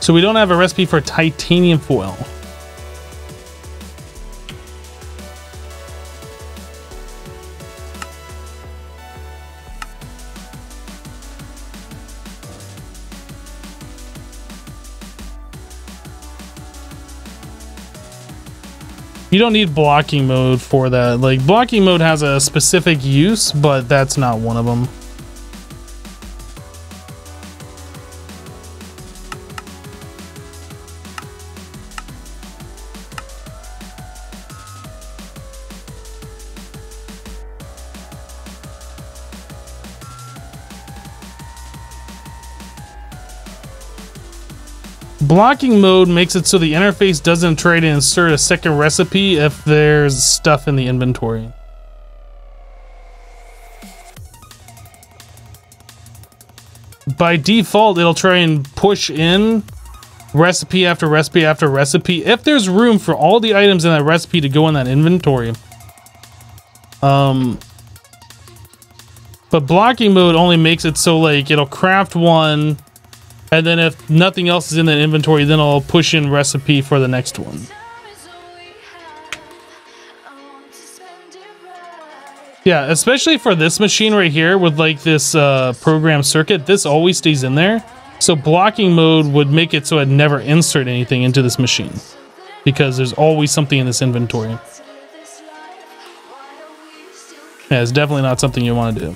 So we don't have a recipe for titanium foil. You don't need blocking mode for that. Like, blocking mode has a specific use, but that's not one of them. Blocking mode makes it so the interface doesn't try to insert a second recipe if there's stuff in the inventory. By default, it'll try and push in recipe after recipe after recipe if there's room for all the items in that recipe to go in that inventory. But blocking mode only makes it so, like, it'll craft one, and then if nothing else is in that inventory, then I'll push in recipe for the next one. Yeah, especially for this machine right here with, like, this program circuit, this always stays in there. So blocking mode would make it so I'd never insert anything into this machine, because there's always something in this inventory. Yeah, it's definitely not something you want to do.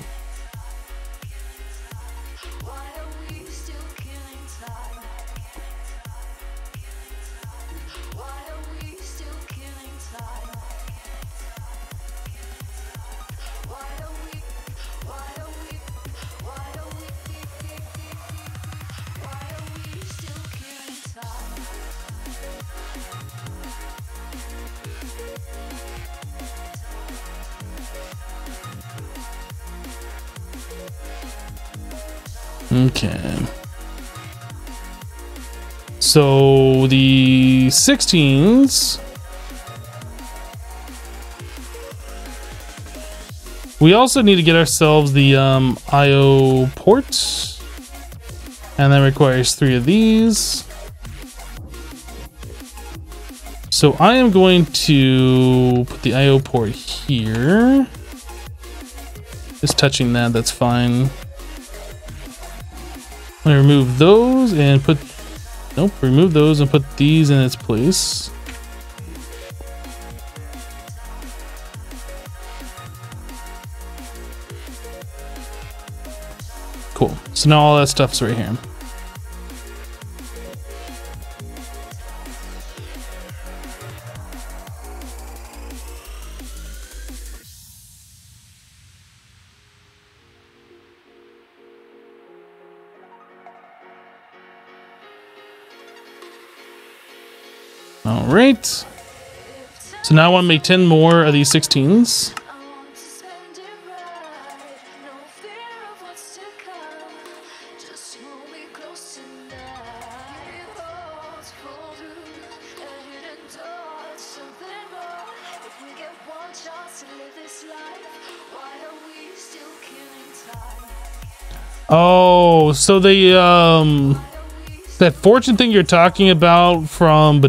Okay. So the 16s. We also need to get ourselves the IO port. And that requires 3 of these. So I am going to put the IO port here. Just touching that, that's fine. I'm gonna remove those and put, nope, remove those and put these in its place. Cool. So now all that stuff's right here. All right. So now I want to make 10 more of these 16s. Oh, so the that fortune thing you're talking about from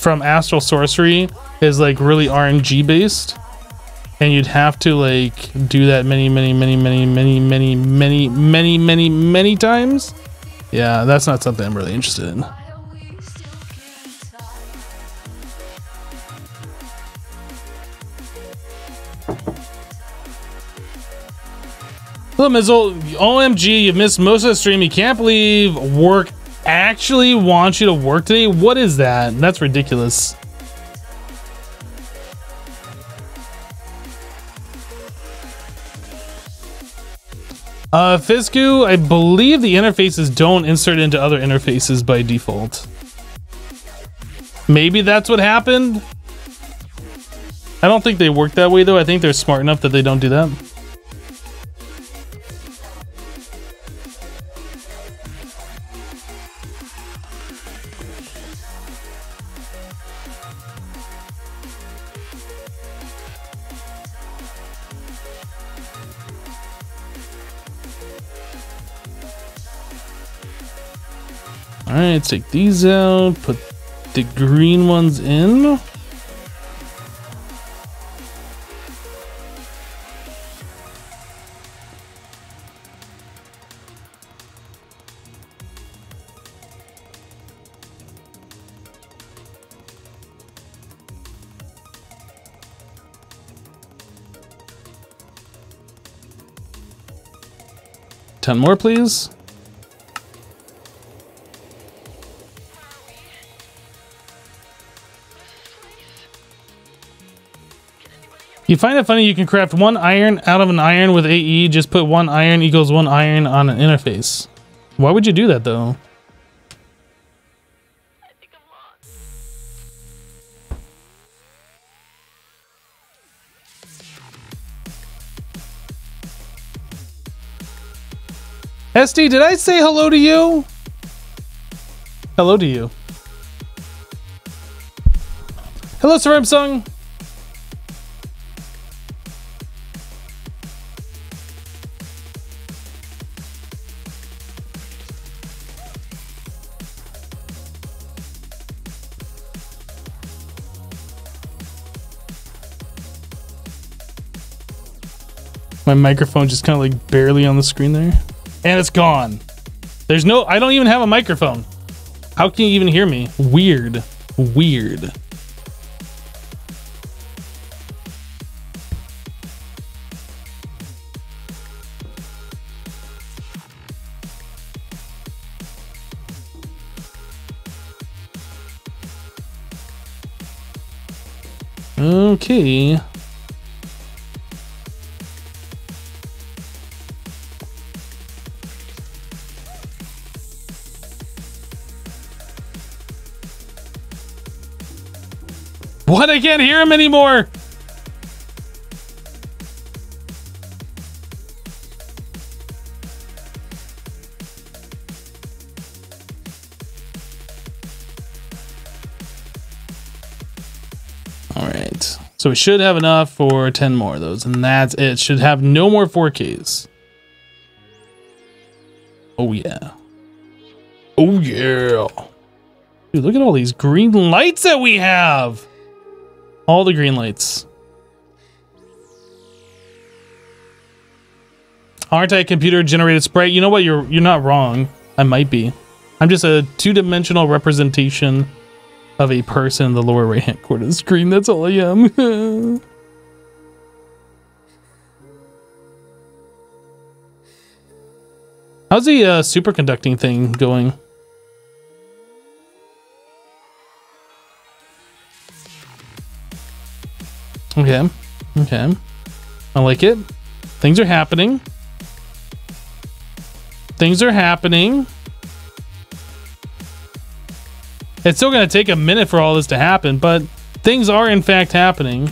Astral Sorcery is like really RNG based, and you'd have to like do that many times. Yeah, that's not something I'm really interested in. Hello, Mizzle. OMG, you missed most of the stream. You can't believe work actually wants you to work today. What is that? That's ridiculous. Fisku, I believe the interfaces don't insert into other interfaces by default. Maybe that's what happened. I don't think they work that way though. I think they're smart enough that they don't do that. All right, let's take these out, put the green ones in. Ten more, please. You find it funny you can craft one iron out of an iron with AE, just put one iron equals one iron on an interface. Why would you do that though? SD, did I say hello to you? Hello to you. Hello, Sarabsung. My microphone just kind of like barely on the screen there. And it's gone. There's no, I don't even have a microphone. How can you even hear me? Weird. Weird. Okay. What? I can't hear him anymore. All right. So we should have enough for 10 more of those, and that's it. Should have no more 4Ks. Oh yeah. Oh yeah. Dude, look at all these green lights that we have. All the green lights. Aren't I a computer generated sprite? You know what? You're not wrong. I might be. I'm just a two-dimensional representation of a person in the lower right-hand corner of the screen. That's all I am. How's the superconducting thing going? Okay, okay. I like it. Things are happening. Things are happening. It's still going to take a minute for all this to happen, but things are in fact happening.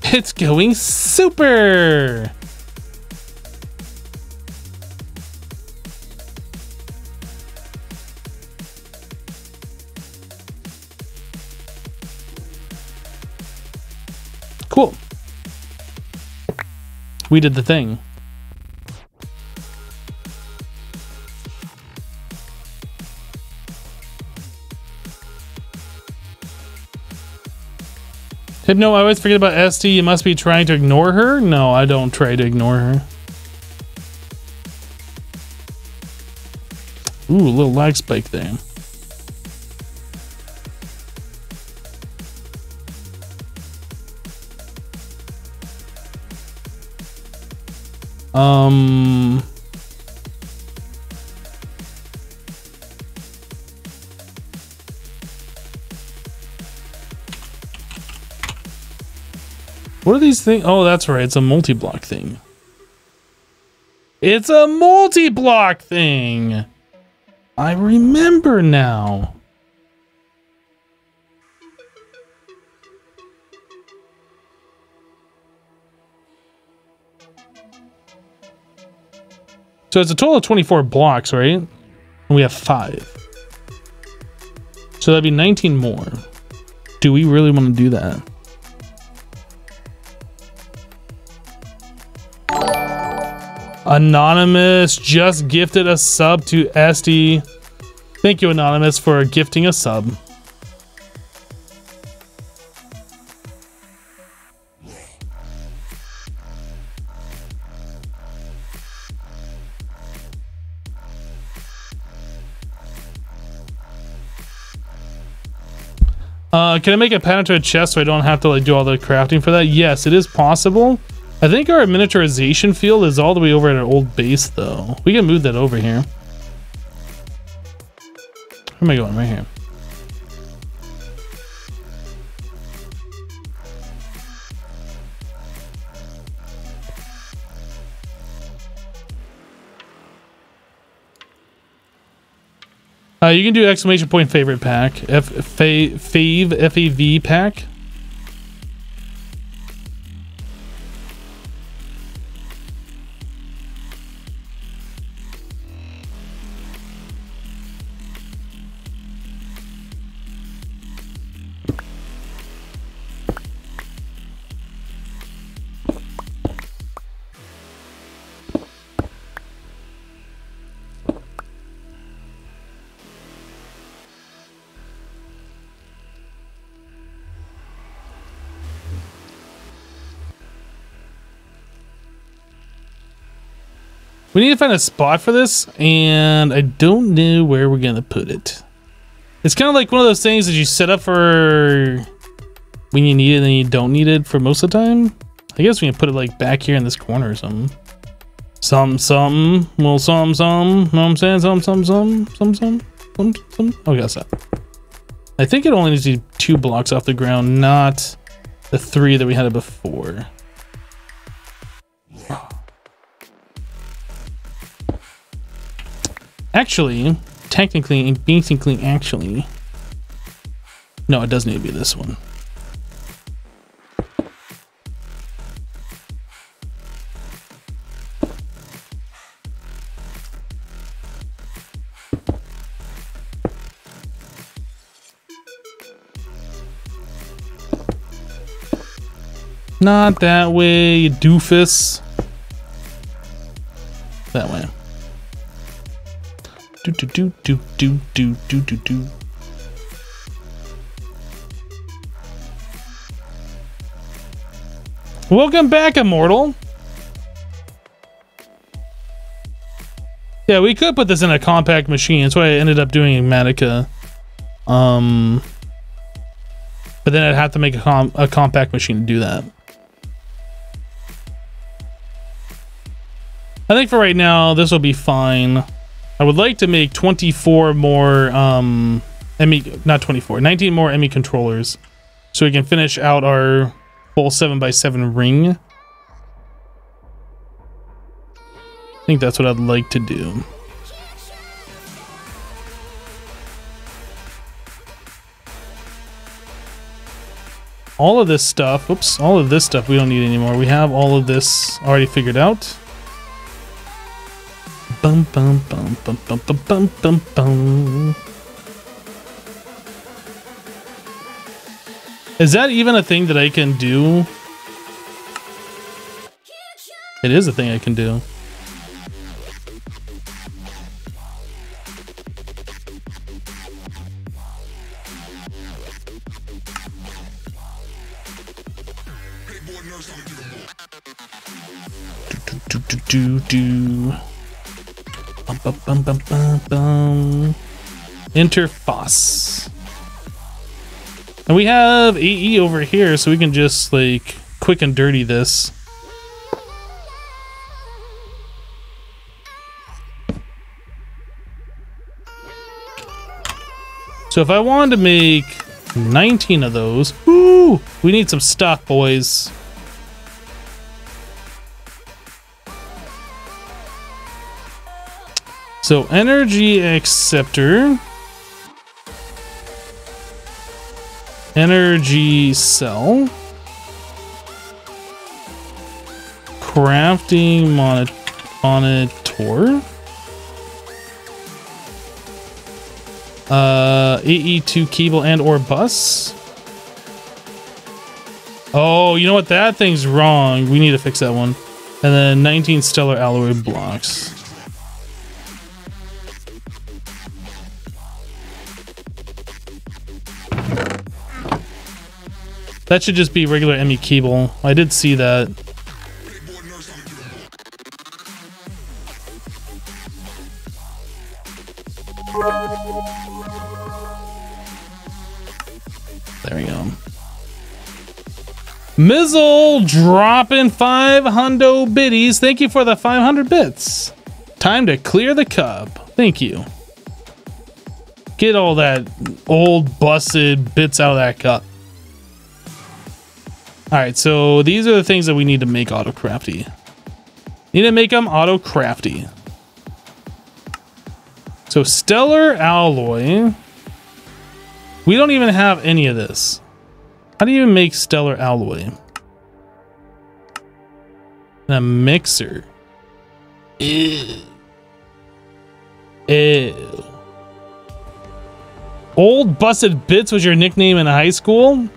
It's going super. Cool. We did the thing. Hypno, I always forget about SD. You must be trying to ignore her? No, I don't try to ignore her. Ooh, a little lag spike there. What are these things? Oh, that's right. It's a multi-block thing. It's a multi-block thing. I remember now. So it's a total of 24 blocks, right? And we have 5. So that'd be 19 more. Do we really want to do that? Anonymous just gifted a sub to SD. Thank you, Anonymous, for gifting a sub. Can I make a pattern to a chest so I don't have to like do all the crafting for that? Yes, it is possible. I think our miniaturization field is all the way over at our old base though. We can move that over here. Where am I going? Right here. You can do exclamation point favorite pack. Fave F-A-V pack. We need to find a spot for this, and I don't know where we're gonna put it. It's kind of like one of those things that you set up for when you need it and you don't need it for most of the time. I guess we can put it like back here in this corner or something. Something. Well, some. Know what I'm saying? Some. Oh, got that. I think it only needs to be 2 blocks off the ground, not the 3 that we had before. Actually, technically, and basically, actually. No, it does need to be this one. Not that way, you doofus. That way. Do. Welcome back, Immortal. Yeah, we could put this in a compact machine. That's why I ended up doing Matica. But then I'd have to make a compact machine to do that. I think for right now, this will be fine. I would like to make 24 more, not 24, 19 more ME controllers. So we can finish out our full 7x7 ring. I think that's what I'd like to do. All of this stuff, oops, all of this stuff we don't need anymore. We have all of this already figured out. Bum, bum, bum, bum, bum, bum, bum, bum, bum. Is that even a thing that I can do? It is a thing I can do. Do. Bum, bum, bum, bum. Interfoss. And we have AE over here, so we can just like quick and dirty this. So if I wanted to make 19 of those, ooh, we need some stuff, boys. So energy acceptor, energy cell, crafting monitor, AE2 cable and or bus. Oh, you know what? That thing's wrong. We need to fix that one. And then 19 stellar alloy blocks. That should just be regular ME cable. I did see that. There we go. Mizzle dropping 500 biddies. Thank you for the 500 bits. Time to clear the cup. Thank you. Get all that old busted bits out of that cup. Alright, so these are the things that we need to make auto crafty. Need to make them auto crafty. So stellar alloy. We don't even have any of this. How do you make stellar alloy? A mixer. Ew. Ew. Old busted bits was your nickname in high school?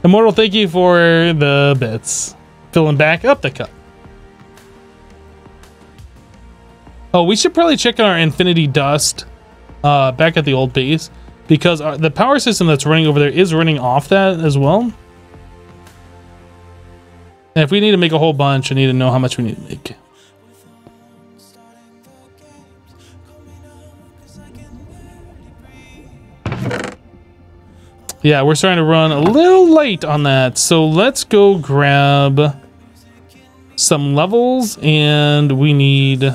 Immortal, thank you for the bits. Filling back up the cup. Oh, we should probably check on our infinity dust back at the old base, because the power system that's running over there is running off that as well. And if we need to make a whole bunch, I need to know how much we need to make. Yeah, we're starting to run a little late on that. So let's go grab some levels, and we need...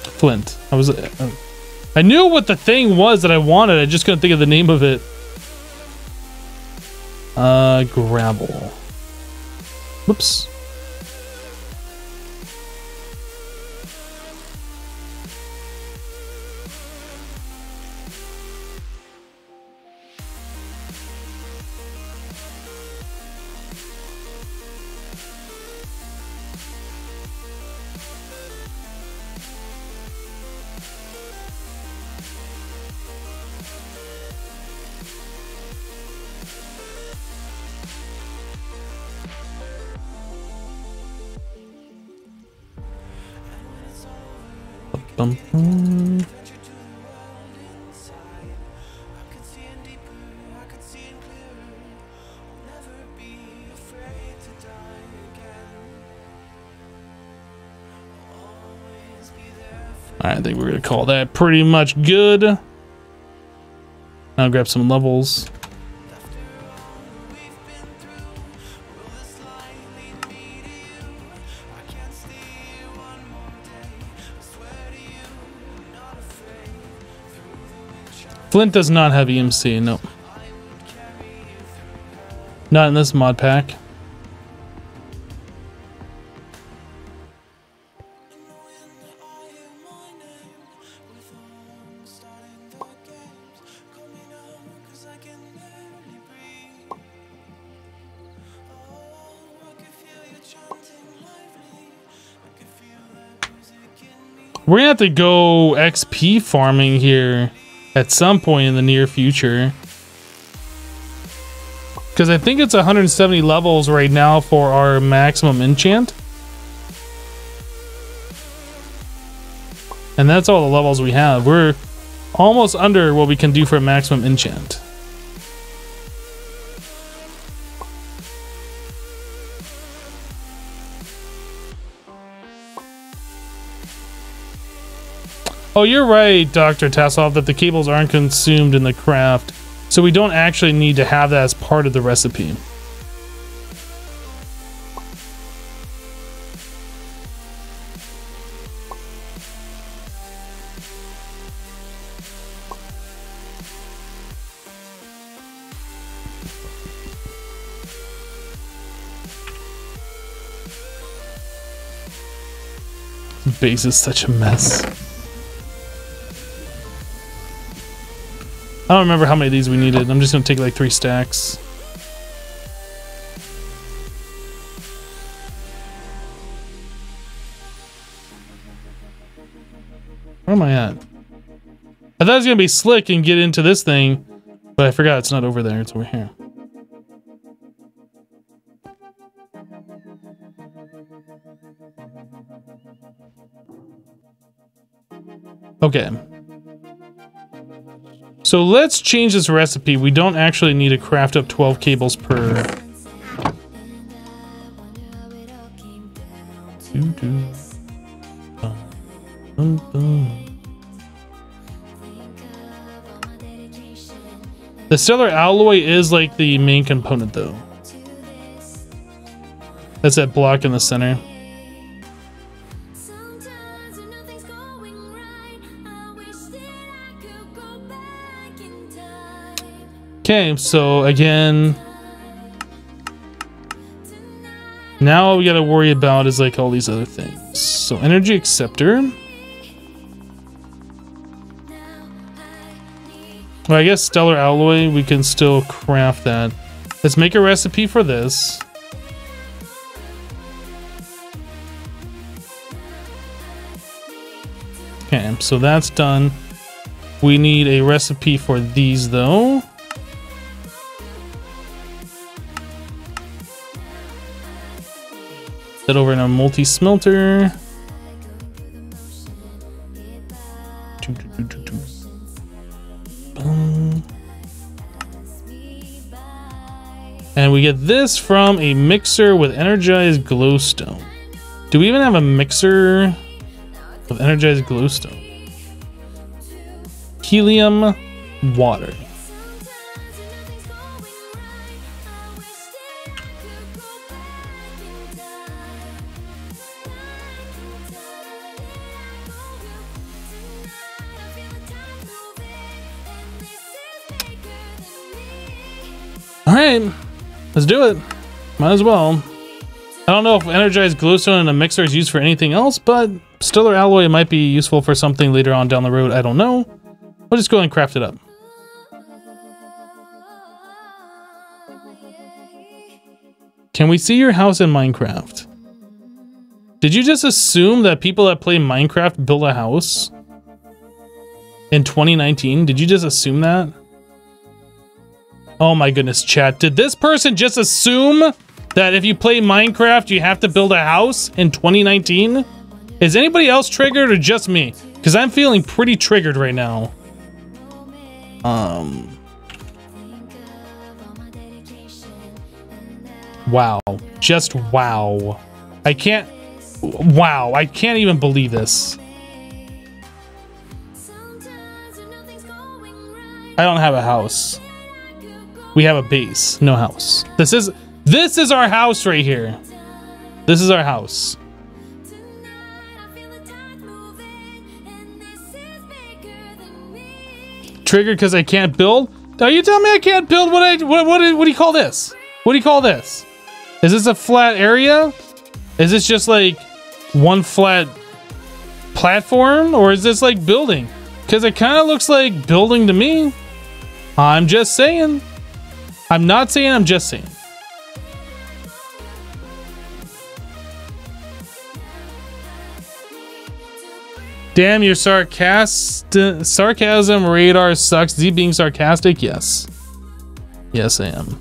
flint. I knew what the thing was that I wanted. I just couldn't think of the name of it. Gravel. Whoops. I think we're gonna call that pretty much good. Now grab some levels. Flint does not have EMC, no. Not in this mod pack. We're gonna have to go XP farming here at some point in the near future, because I think it's 170 levels right now for our maximum enchant, and that's all the levels we have. We're almost under what we can do for maximum enchant. Oh, you're right, Dr. Tassoff, that the cables aren't consumed in the craft, so we don't actually need to have that as part of the recipe. Base is such a mess. I don't remember how many of these we needed. I'm just gonna take like 3 stacks. Where am I at? I thought it was gonna be slick and get into this thing, but I forgot it's not over there, it's over here. Okay. So let's change this recipe. We don't actually need to craft up 12 cables per. The stellar alloy is like the main component though. That's that block in the center. Okay, so again, now all we gotta worry about is like all these other things. So energy acceptor. Well, I guess stellar alloy, we can still craft that. Let's make a recipe for this. Okay, so that's done. We need a recipe for these though. That over in a multi-smelter. And we get this from a mixer with energized glowstone. Do we even have a mixer with energized glowstone? Helium, water. All right, let's do it. Might as well. I don't know if energized glowstone in a mixer is used for anything else, but stellar alloy might be useful for something later on down the road. I don't know. We'll just go and craft it up. Can we see your house in Minecraft? Did you just assume that people that play Minecraft build a house in 2019? Did you just assume that? Oh my goodness, chat. Did this person just assume that if you play Minecraft, you have to build a house in 2019? Is anybody else triggered or just me? Because I'm feeling pretty triggered right now. Wow. Just wow. I can't... Wow. I can't even believe this. I don't have a house. We have a base, no house. This is our house right here. This is our house. Triggered because I can't build? Are you telling me I can't build? What do you call this? What do you call this? Is this a flat area? Is this just like one flat platform, or is this like building? Because it kind of looks like building to me. I'm just saying. I'm not saying, I'm just saying. Damn, your sarcasm radar sucks. Z being sarcastic? Yes. Yes, I am.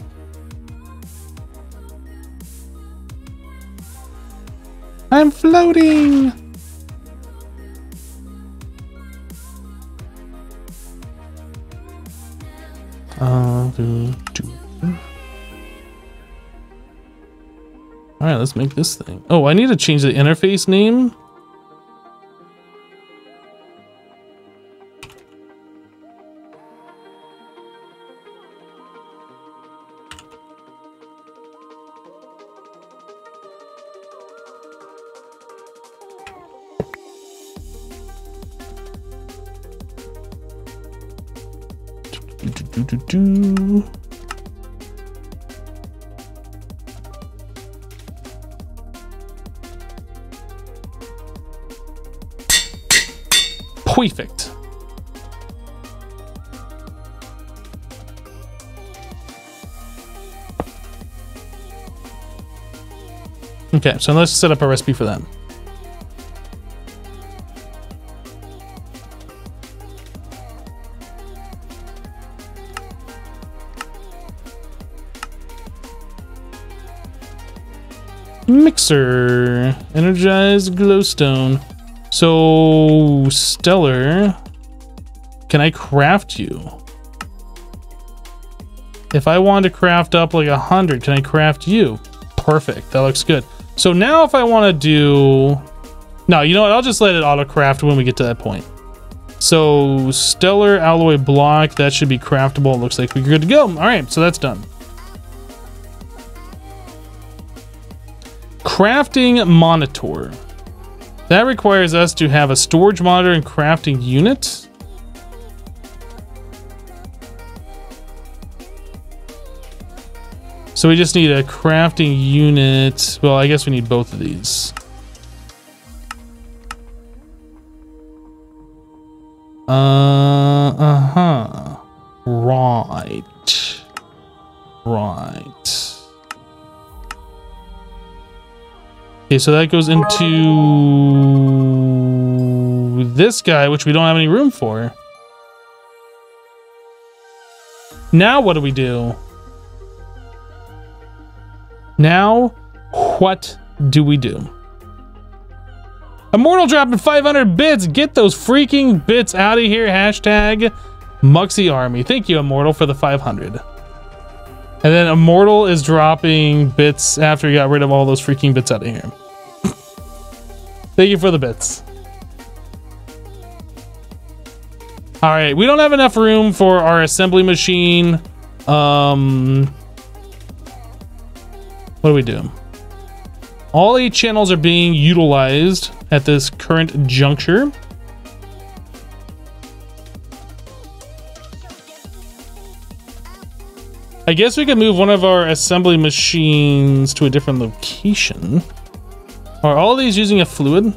I'm floating. All right, let's make this thing. Oh, I need to change the interface name. Perfect. Okay, so let's set up a recipe for that. Mixer, energized glowstone. So stellar, can I craft you? If I want to craft up like 100, can I craft you? Perfect, that looks good. So now if I want to do, no, you know what? I'll just let it auto craft when we get to that point. So stellar alloy block, that should be craftable. It looks like we're good to go. All right, so that's done. Crafting monitor. That requires us to have a storage monitor and crafting unit. So we just need a crafting unit. Well, I guess we need both of these. Right. Okay, so that goes into this guy, which we don't have any room for. Now what do we do? Now, what do we do? Immortal dropping 500 bits. Get those freaking bits out of here. Hashtag Muxy Army. Thank you, Immortal, for the 500. And then Immortal is dropping bits after he got rid of all those freaking bits out of here. Thank you for the bits. All right, we don't have enough room for our assembly machine. What do we do? All 8 channels are being utilized at this current juncture. I guess we could move one of our assembly machines to a different location. Are all these using a fluid?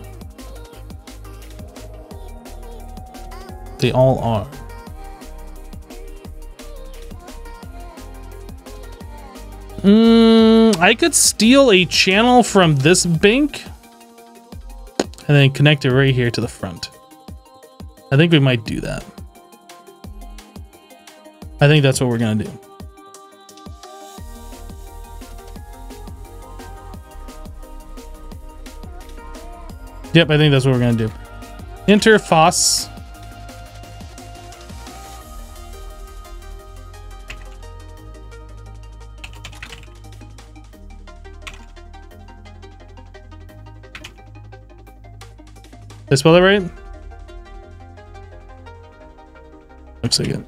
They all are. I could steal a channel from this bank and then connect it right here to the front. I think we might do that. I think that's what we're gonna do. Yep, I think that's what we're gonna do. Interface. Did I spell that right? Looks like it.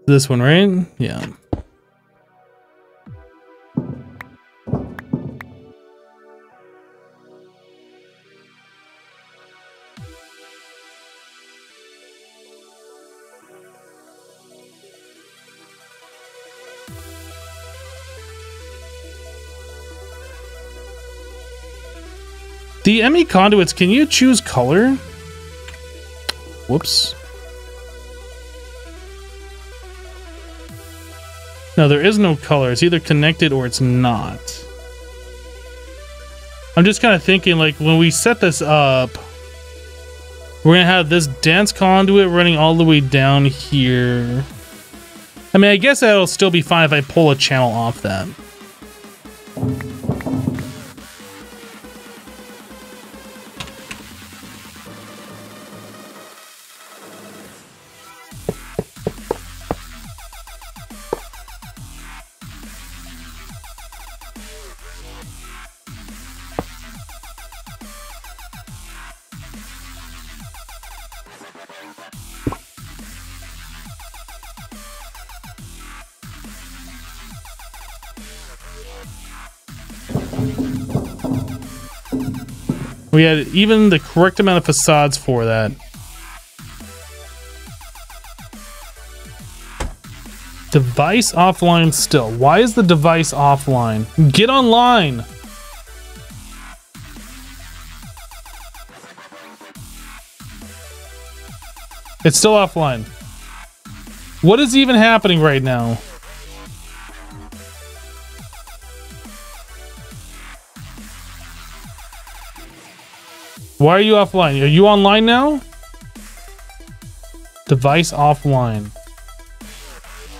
This one, right? Yeah. The ME conduits, can you choose color? Whoops. No, there is no color. It's either connected or it's not. I'm just kind of thinking, like, when we set this up, we're going to have this dense conduit running all the way down here. I mean, I guess that'll still be fine if I pull a channel off that. We had even the correct amount of facades for that. Device offline still. Why is the device offline? Get online! It's still offline. What is even happening right now? Why are you offline? Are you online now? Device offline.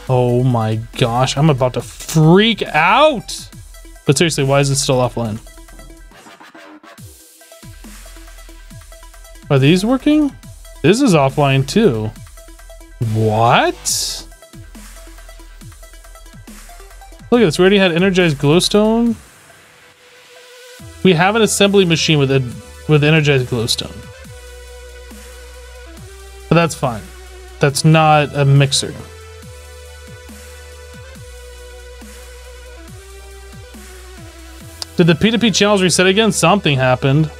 Oh my gosh, I'm about to freak out! But seriously, why is it still offline? Are these working? This is offline too. What? Look at this, we already had energized glowstone. We have an assembly machine with energized glowstone. But that's fine. That's not a mixer. Did the P2P channels reset again? Something happened.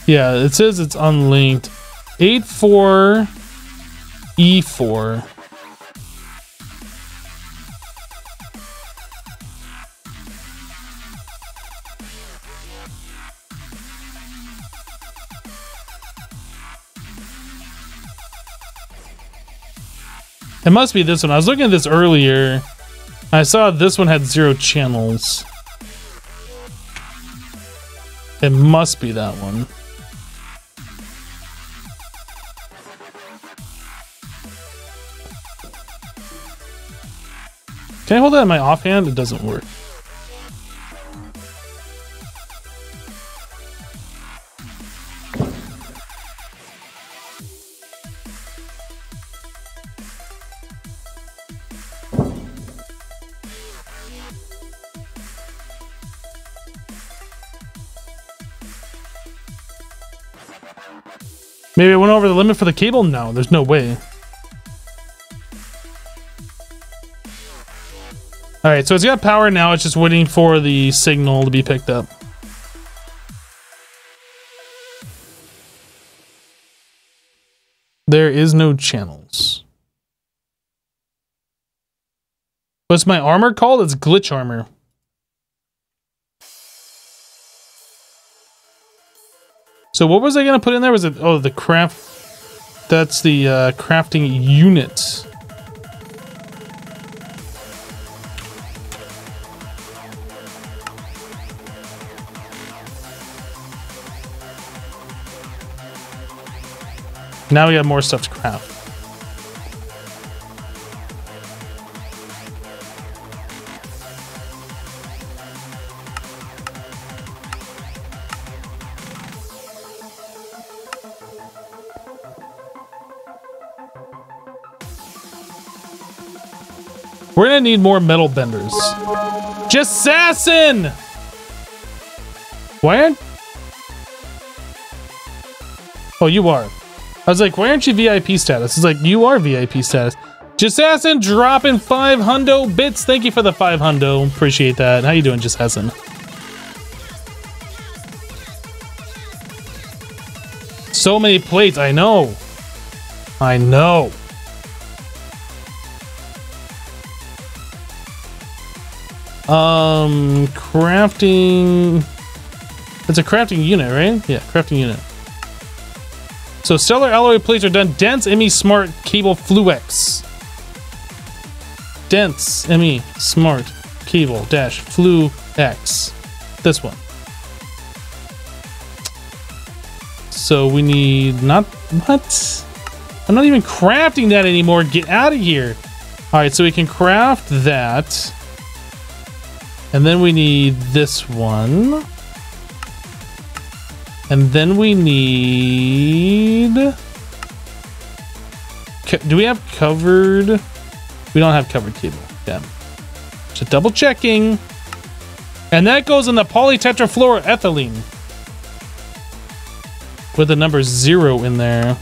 Yeah, it says it's unlinked. 84 E4. It must be this one. I was looking at this earlier. I saw this one had 0 channels. It must be that one. Can I hold that in my offhand? It doesn't work. Maybe I went over the limit for the cable? No, there's no way. Alright, so it's got power now, it's just waiting for the signal to be picked up. There is no channels. What's my armor called? It's glitch armor. So what was I gonna put in there? Was it, oh, the craft, that's the crafting unit. Now we have more stuff to craft. We're gonna need more metal benders. Jassassin! Why aren't... Oh, you are. I was like, why aren't you VIP status? It's like, you are VIP status. Jassassin dropping 5 hundo bits. Thank you for the 5 hundo. Appreciate that. How you doing, Jassassin? So many plates. I know. I know. Crafting. It's a crafting unit, right? Yeah, crafting unit. So stellar alloy plates are done. Dense ME Smart Cable Fluex. Dense ME Smart Cable dash Fluex. This one. So we need not what? I'm not even crafting that anymore. Get out of here. All right, so we can craft that. And then we need this one. And then we need... Do we have covered? We don't have covered cable. Yeah. Just double checking. And that goes in the polytetrafluoroethylene. With the number 0 in there.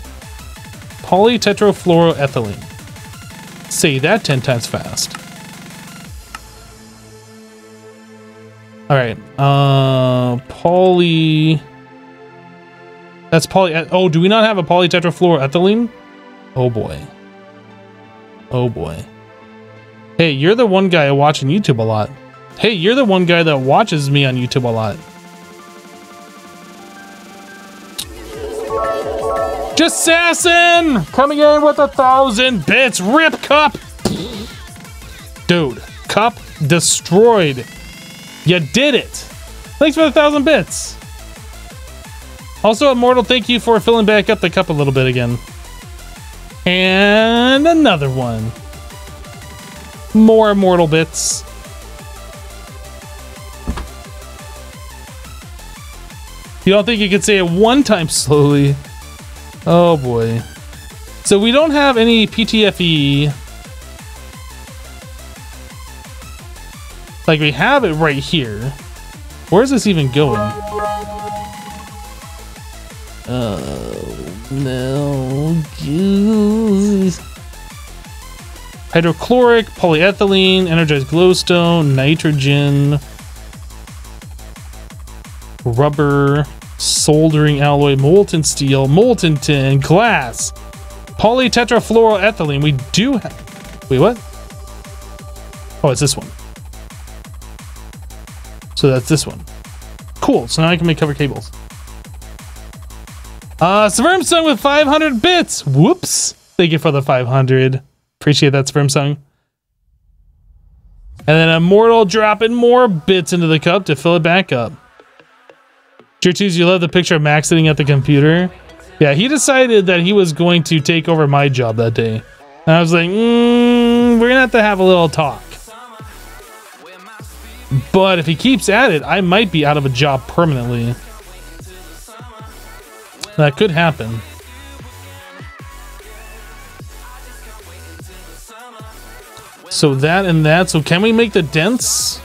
Polytetrafluoroethylene. Say that 10 times fast. Alright. That's poly... Oh, do we not have a polytetrafluoroethylene? Oh boy. Oh boy. Hey, you're the one guy watching YouTube a lot. Hey, you're the one guy that watches me on YouTube a lot. Just Assassin! Coming in with 1,000 bits. Rip Cup! Dude, Cup destroyed. You did it. Thanks for the 1,000 bits. Also, Immortal, thank you for filling back up the cup a little bit again. And another one. More Immortal bits. You don't think you could say it one time slowly? Oh boy. So we don't have any PTFE. Like we have it right here. Where's this even going? Oh no. Geez. Hydrochloric, polyethylene, energized glowstone, nitrogen, rubber, soldering alloy, molten steel, molten tin, glass, polytetrafluoroethylene. We do have... Wait, what? Oh, it's this one. So that's this one. Cool, so now I can make cover cables. Spermsung with 500 bits! Whoops! Thank you for the 500. Appreciate that, Spermsung. And then Immortal dropping more bits into the cup to fill it back up. Jertus, you love the picture of Max sitting at the computer? Yeah, he decided that he was going to take over my job that day. And I was like, we're gonna have a little talk. But if he keeps at it, I might be out of a job permanently. That could happen. So that and that. So can we make the dents?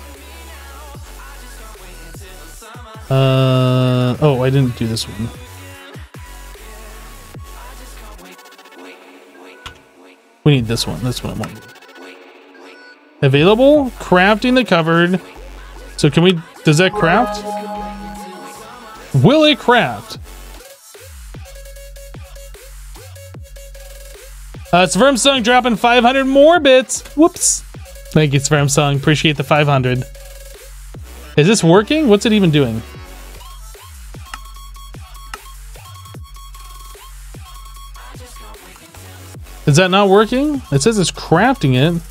Oh, I didn't do this one. We need this one. This one I want. Available? Crafting the covered. So can we... Does that craft? Will it craft? Spermsung dropping 500 more bits. Whoops. Thank you, Spermsung. Appreciate the 500. Is this working? What's it even doing? Is that not working? It says it's crafting it.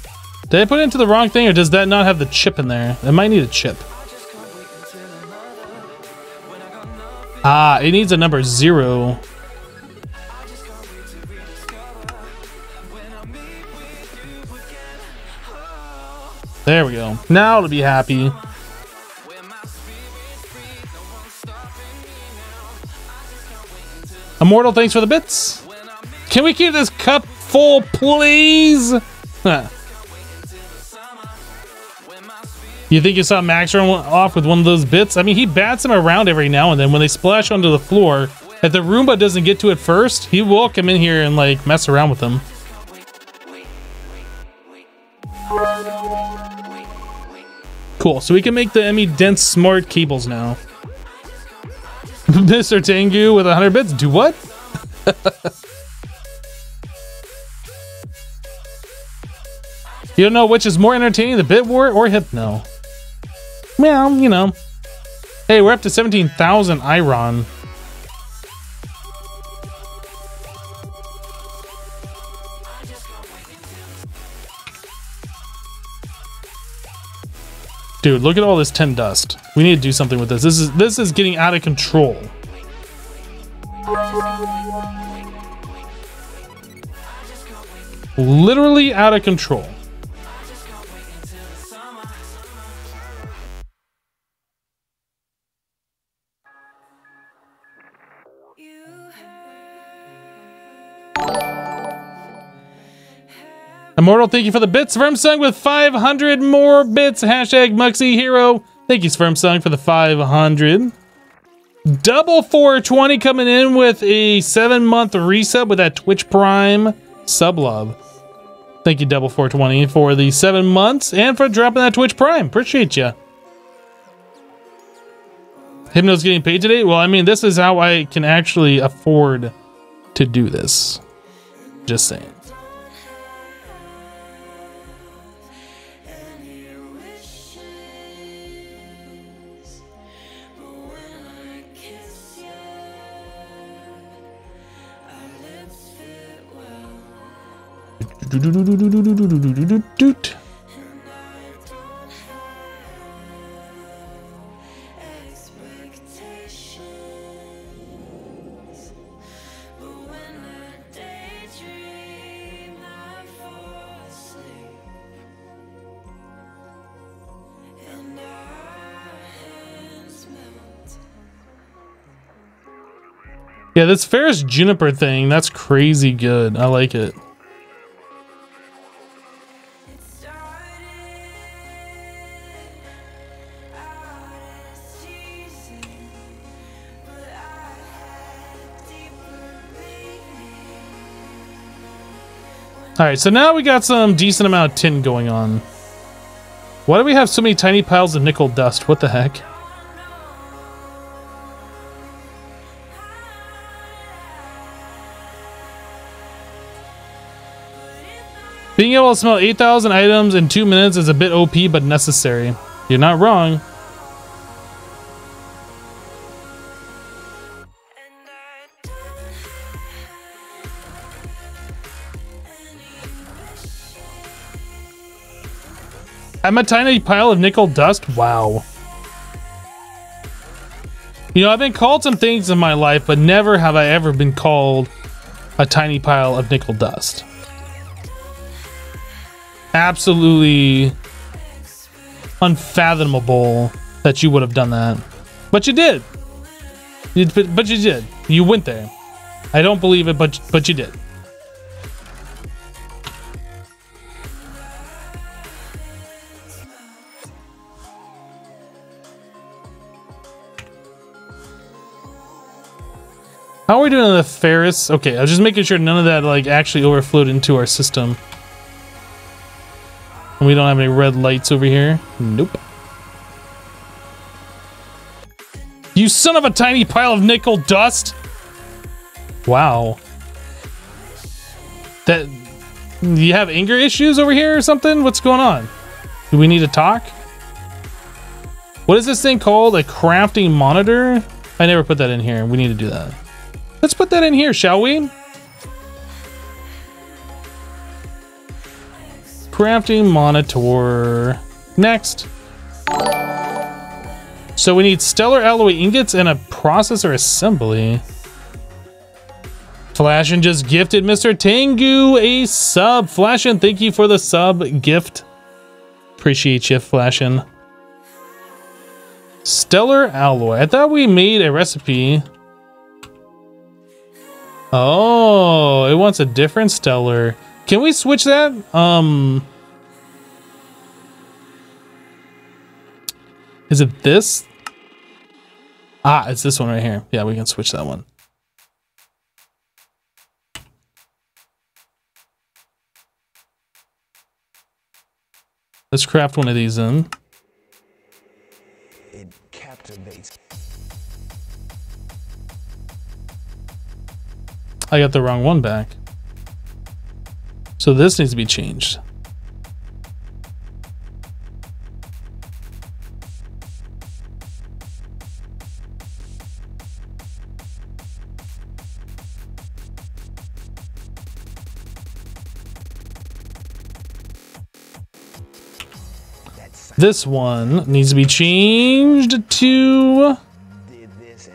Did I put it into the wrong thing, or does that not have the chip in there? It might need a chip. Ah, it needs a number 0. There we go. Now it'll be happy. Immortal, thanks for the bits. Can we keep this cup full, please? Huh. You think you saw Max run off with one of those bits? I mean, he bats them around every now and then. When they splash onto the floor, if the Roomba doesn't get to it first, he will come in here and like mess around with them. Cool, so we can make the ME dense smart cables now. Mr. Tengu with 100 bits. Do what? You don't know which is more entertaining, the Bit War or Hypno? Well, you know. Hey, we're up to 17,000 Iron. Dude, look at all this tin dust. We need to do something with this. This is getting out of control. Literally out of control. Immortal, thank you for the bits. Spermsung with 500 more bits. Hashtag Muxy Hero. Thank you, Spermsung, for the 500. Double 420 coming in with a 7-month resub with that Twitch Prime sub love. Thank you, Double 420, for the 7 months and for dropping that Twitch Prime. Appreciate you. Hypno's getting paid today? Well, I mean, this is how I can actually afford to do this. Just saying. Yeah, this Ferris Juniper thing, that's crazy good. I like it. Alright, so now we got some decent amount of tin going on. Why do we have so many tiny piles of nickel dust? What the heck? Being able to smell 8,000 items in 2 minutes is a bit OP, but necessary. You're not wrong. I'm a tiny pile of nickel dust? Wow. You know, I've been called some things in my life, but never have I ever been called a tiny pile of nickel dust. Absolutely unfathomable that you would have done that. But you did. But you did. You went there. I don't believe it, but you did. How are we doing on the Ferris? Okay, I was just making sure none of that like actually overflowed into our system. And we don't have any red lights over here. Nope. You son of a tiny pile of nickel dust! Wow. That... You have anger issues over here or something? What's going on? Do we need to talk? What is this thing called? A crafting monitor? I never put that in here. We need to do that. Let's put that in here, shall we? Crafting monitor. Next. So we need stellar alloy ingots and a processor assembly. Flashin just gifted Mr. Tengu a sub. Flashin, thank you for the sub gift. Appreciate you, Flashin. Stellar alloy. I thought we made a recipe. Oh, it wants a different stellar. Can we switch that? Is it this? Ah, it's this one right here. Yeah, we can switch that one. Let's craft one of these in. It captivates. I got the wrong one back. So this needs to be changed. This one needs to be changed to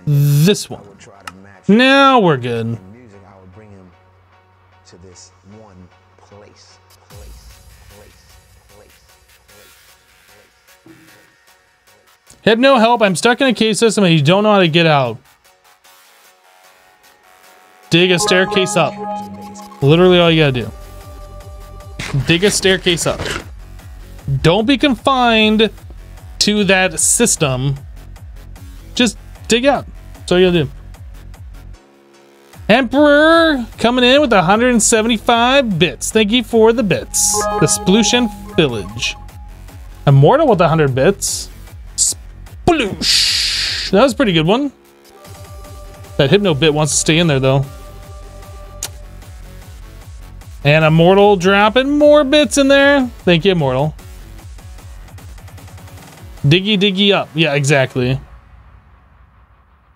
this one. Now we're good. To this one place. Have no help. I'm stuck in a cave system and you don't know how to get out. Dig a staircase up. Literally all you gotta do. dig a staircase up. Don't be confined to that system. Just dig out. That's all you gotta do. Emperor coming in with 175 bits. Thank you for the bits. The Splooshan Village. Immortal with 100 bits. Sploosh. That was a pretty good one. That Hypno bit wants to stay in there though. And Immortal dropping more bits in there. Thank you, Immortal. Diggy up. Yeah, exactly.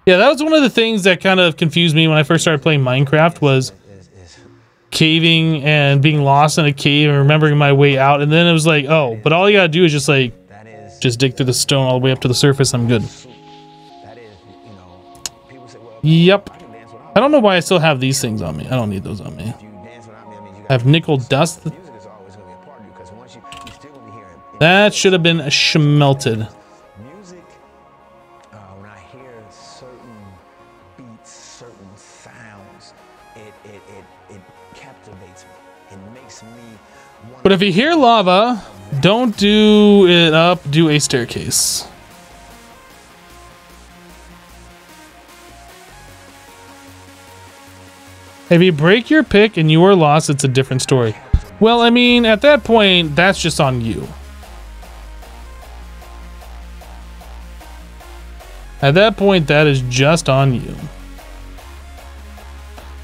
Yeah, that was one of the things that kind of confused me when I first started playing Minecraft was caving and being lost in a cave and remembering my way out. And then it was like, oh, but all you gotta do is just like, just dig through the stone all the way up to the surface. I'm good. Yep. I don't know why I still have these things on me. I don't need those on me. I have nickel dust. That should have been schmelted. Music, when I hear certain beats, certain sounds, it captivates me. It makes me want. But if you hear lava, don't do it up, do a staircase. If you break your pick and you are lost, it's a different story. Well, I mean, at that point, that's just on you. At that point, that is just on you.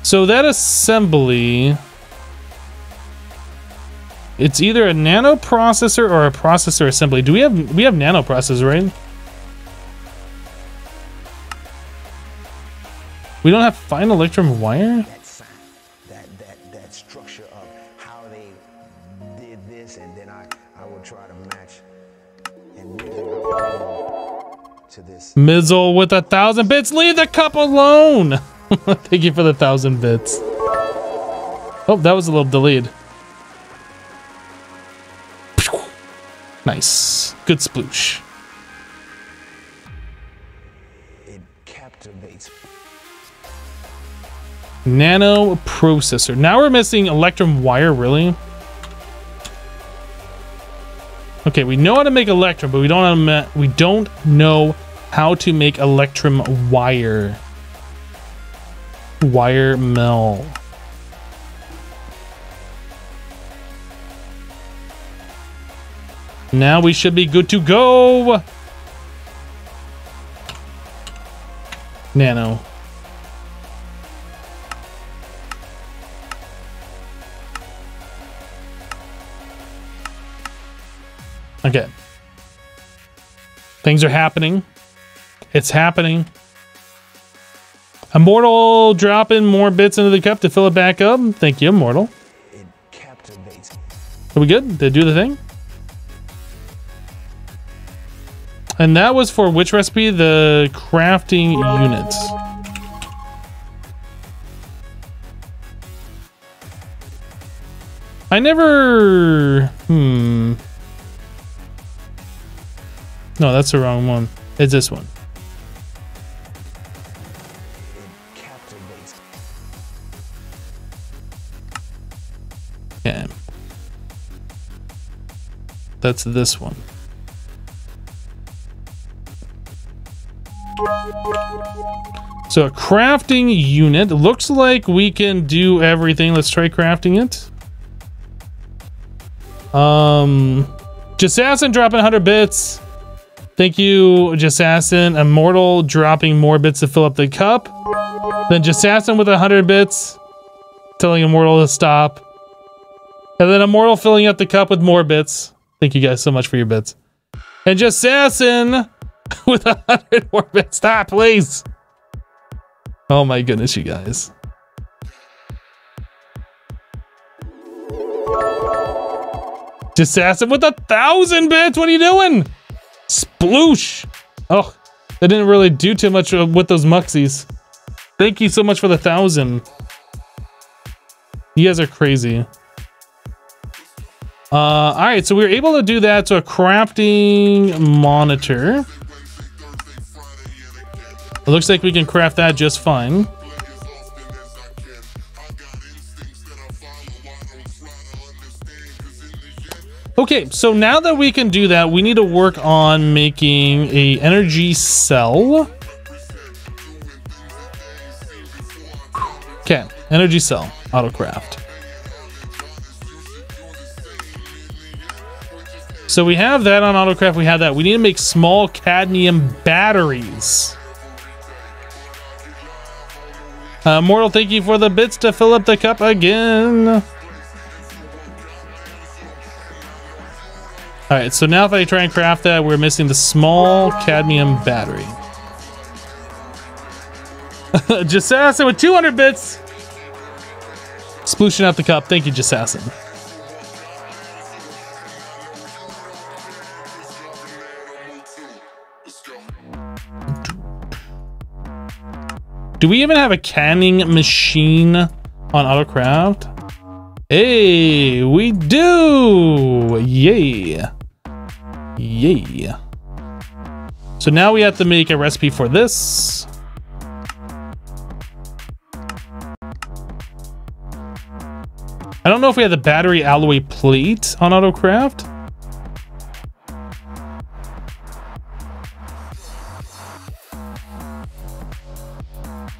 So that assembly, it's either a nano processor or a processor assembly. Do we have nano processor, right? We don't have fine electrum wire? That sound, that structure of how they did this, and then I would try to match and to this. Mizzle with 1,000 bits. Leave the cup alone. Thank you for the 1,000 bits. Oh, that was a little delayed. Nice. Good sploosh. It captivates. Nano processor. Now we're missing electrum wire, really? Okay, we know how to make electrum, but we don't know how to make electrum wire. Wire mill. Now we should be good to go. Nano. Okay. Things are happening. It's happening. Immortal dropping more bits into the cup to fill it back up. Thank you, Immortal. It captivates. Are we good? Did it do the thing? And that was for which recipe? The crafting units. I never... No, that's the wrong one. It's this one. It captivates. Yeah. That's this one. So a crafting unit. Looks like we can do everything. Let's try crafting it. Jassassin dropping 100 bits. Thank you, Jassassin. Immortal dropping more bits to fill up the cup. Then Jassassin with 100 bits, telling Immortal to stop. And then Immortal filling up the cup with more bits. Thank you guys so much for your bits. And Jassassin with 100 more bits. Stop, please. Oh my goodness, you guys. Jassassin with 1,000 bits. What are you doing? Sploosh. Oh, that didn't really do too much with those muxies. Thank you so much for the 1,000. You guys are crazy. All right, so we were able to do that. So a crafting monitor. It looks like we can craft that just fine. Okay, so now that we can do that, we need to work on making a energy cell. Okay, energy cell, autocraft. So we have that on autocraft, we have that. We need to make small cadmium batteries. Mortal, thank you for the bits to fill up the cup again. Alright, so now if I try and craft that, we're missing the small cadmium battery. Jassassin with 200 bits. Splooshing out the cup. Thank you, Jassassin. Do we even have a canning machine on autocraft? Hey, we do! Yay. Yay. So now we have to make a recipe for this. I don't know if we have the battery alloy plate on autocraft.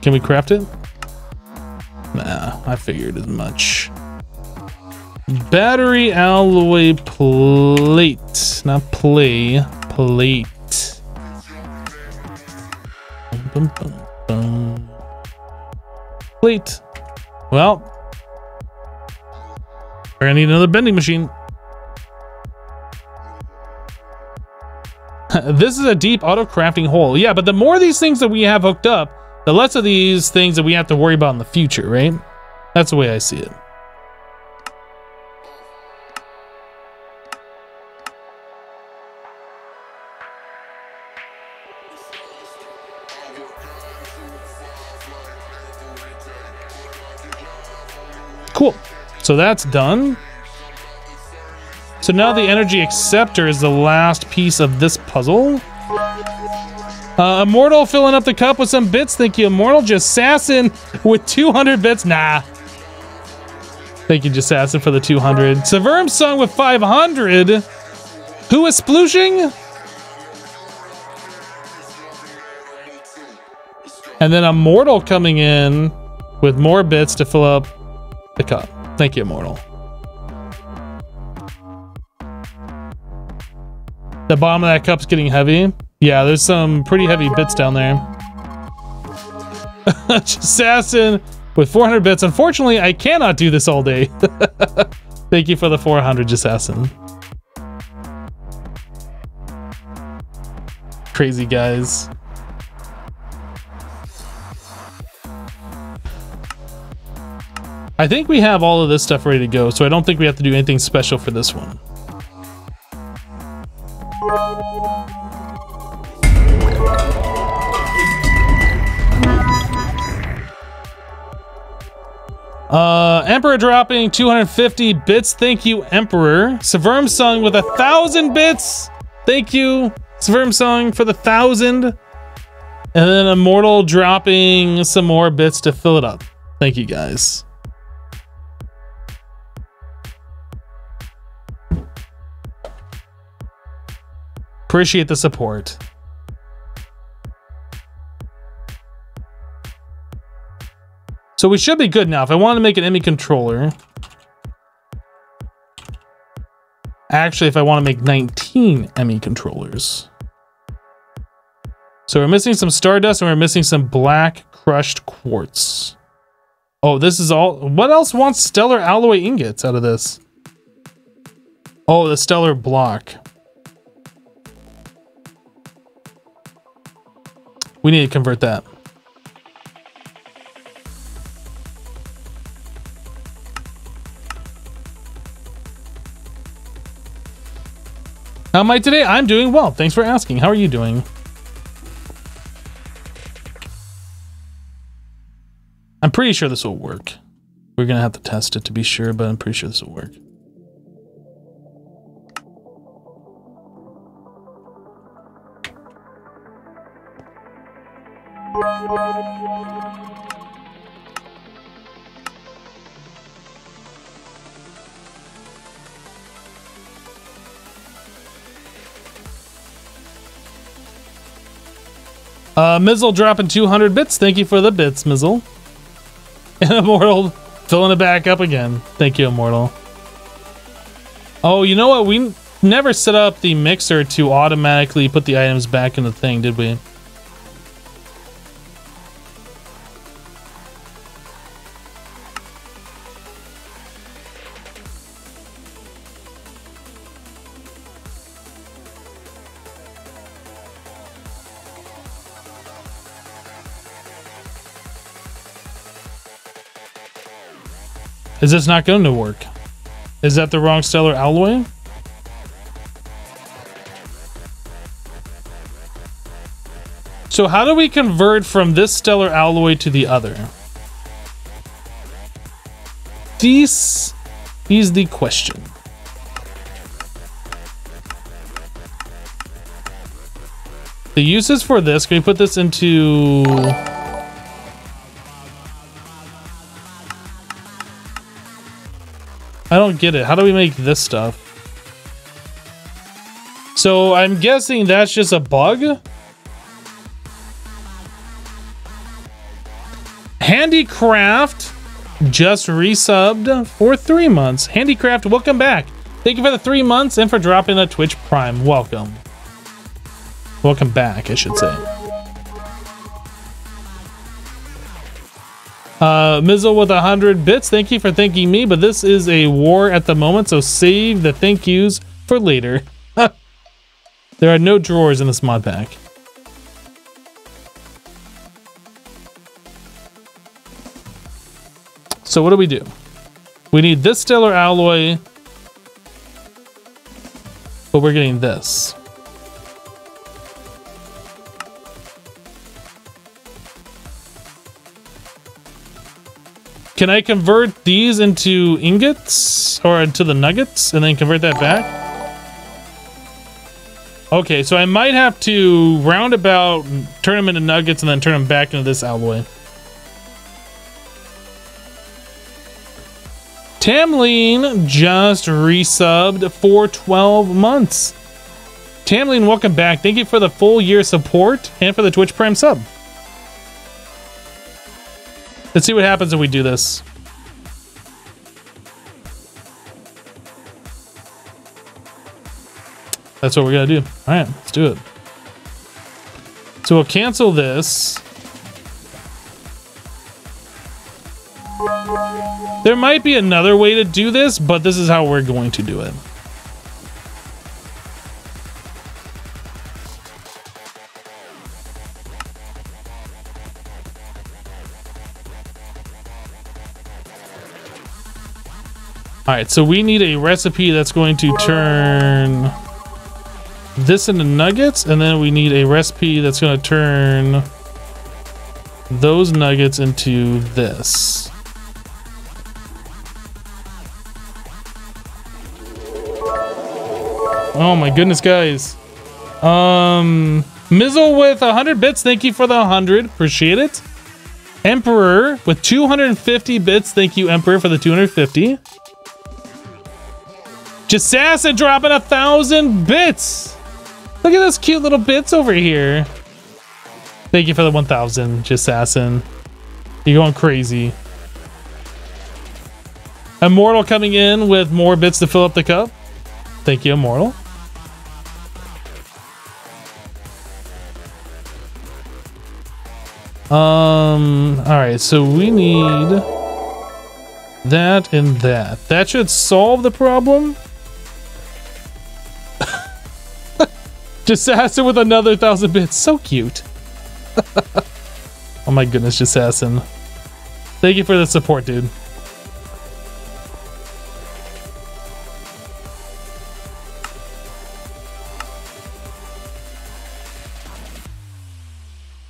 Can we craft it? Nah, I figured as much. Battery alloy plate, not play, plate. Bum, bum, bum. Plate. Well, we're gonna need another bending machine. This is a deep auto crafting hole. Yeah, but the more of these things that we have hooked up, the less of these things that we have to worry about in the future, right? That's the way I see it. Cool. So that's done. So now the energy acceptor is the last piece of this puzzle. Immortal filling up the cup with some bits. Thank you, Immortal. Jassassin with 200 bits. Nah. Thank you, Jassassin, for the 200. Severum Song with 500. Who is splooshing? And then Immortal coming in with more bits to fill up the cup. Thank you, Immortal. The bottom of that cup's getting heavy. Yeah, there's some pretty heavy bits down there. Assassin with 400 bits. Unfortunately, I cannot do this all day. Thank you for the 400, Assassin. Crazy guys. I think we have all of this stuff ready to go, so I don't think we have to do anything special for this one. Emperor dropping 250 bits. Thank you, Emperor. Severum Song with 1,000 bits. Thank you, Severum Song, for the 1,000. And then Immortal dropping some more bits to fill it up. Thank you, guys. Appreciate the support. So we should be good now. If I want to make an ME controller. Actually, if I want to make 19 ME controllers. So we're missing some Stardust and we're missing some black crushed quartz. Oh, this is all. What else wants stellar alloy ingots out of this? Oh, the stellar block. We need to convert that. How am I today? I'm doing well. Thanks for asking. How are you doing? I'm pretty sure this will work. We're gonna have to test it to be sure, but I'm pretty sure this will work. Mizzle dropping 200 bits. Thank you for the bits, Mizzle. And Immortal filling it back up again. Thank you, Immortal. Oh, you know what? We never set up the mixer to automatically put the items back in the thing, did we? Is this not going to work? Is that the wrong stellar alloy? So how do we convert from this stellar alloy to the other? This is the question. The uses for this, can we put this into... I don't get it. How do we make this stuff? So I'm guessing that's just a bug. Handicraft just resubbed for 3 months. Handicraft, welcome back. Thank you for the 3 months and for dropping a Twitch Prime. Welcome. Welcome back, I should say. Mizzle with 100 bits. Thank you for thanking me, but this is a war at the moment, so save the thank yous for later. There are no drawers in this mod pack. So what do? We need this stellar alloy, but we're getting this. Can I convert these into ingots or into the nuggets and then convert that back? Okay, so I might have to roundabout turn them into nuggets and then turn them back into this alloy. Tamleen just resubbed for 12 months. Tamleen, welcome back. Thank you for the full year support and for the Twitch Prime sub. Let's see what happens if we do this. That's what we're gonna do. All right, let's do it. So we'll cancel this. There might be another way to do this, but this is how we're going to do it. All right, so we need a recipe that's going to turn this into nuggets, and then we need a recipe that's going to turn those nuggets into this. Oh my goodness, guys. Mizzle with 100 bits. Thank you for the 100. Appreciate it. Emperor with 250 bits. Thank you, Emperor, for the 250. Jassassin dropping 1,000 bits. Look at those cute little bits over here. Thank you for the 1,000, Jassassin. You're going crazy. Immortal coming in with more bits to fill up the cup. Thank you, Immortal. All right, so we need that and that. That should solve the problem. Jassassin with another 1,000 bits. So cute. Oh my goodness, Jassassin. Thank you for the support, dude.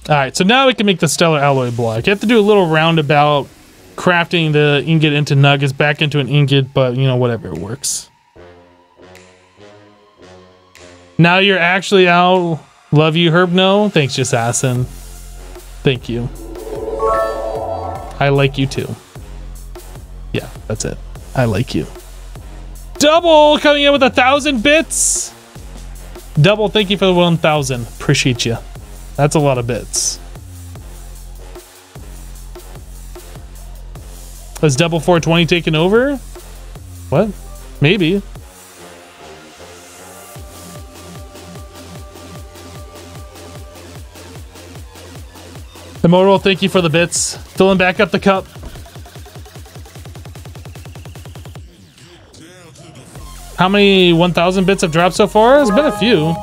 Alright, so now we can make the stellar alloy block. You have to do a little roundabout crafting the ingot into nuggets back into an ingot, but you know, whatever, it works. Now you're actually out. Love you, Herb. No, thanks, Jassassin. Thank you. I like you too. Yeah, that's it. I like you. Double coming in with 1,000 bits. Double, thank you for the 1,000. Appreciate you. That's a lot of bits. Is double 420 taken over? What? Maybe. Immortal, thank you for the bits. Filling back up the cup. How many 1,000 bits have dropped so far? There's been a few.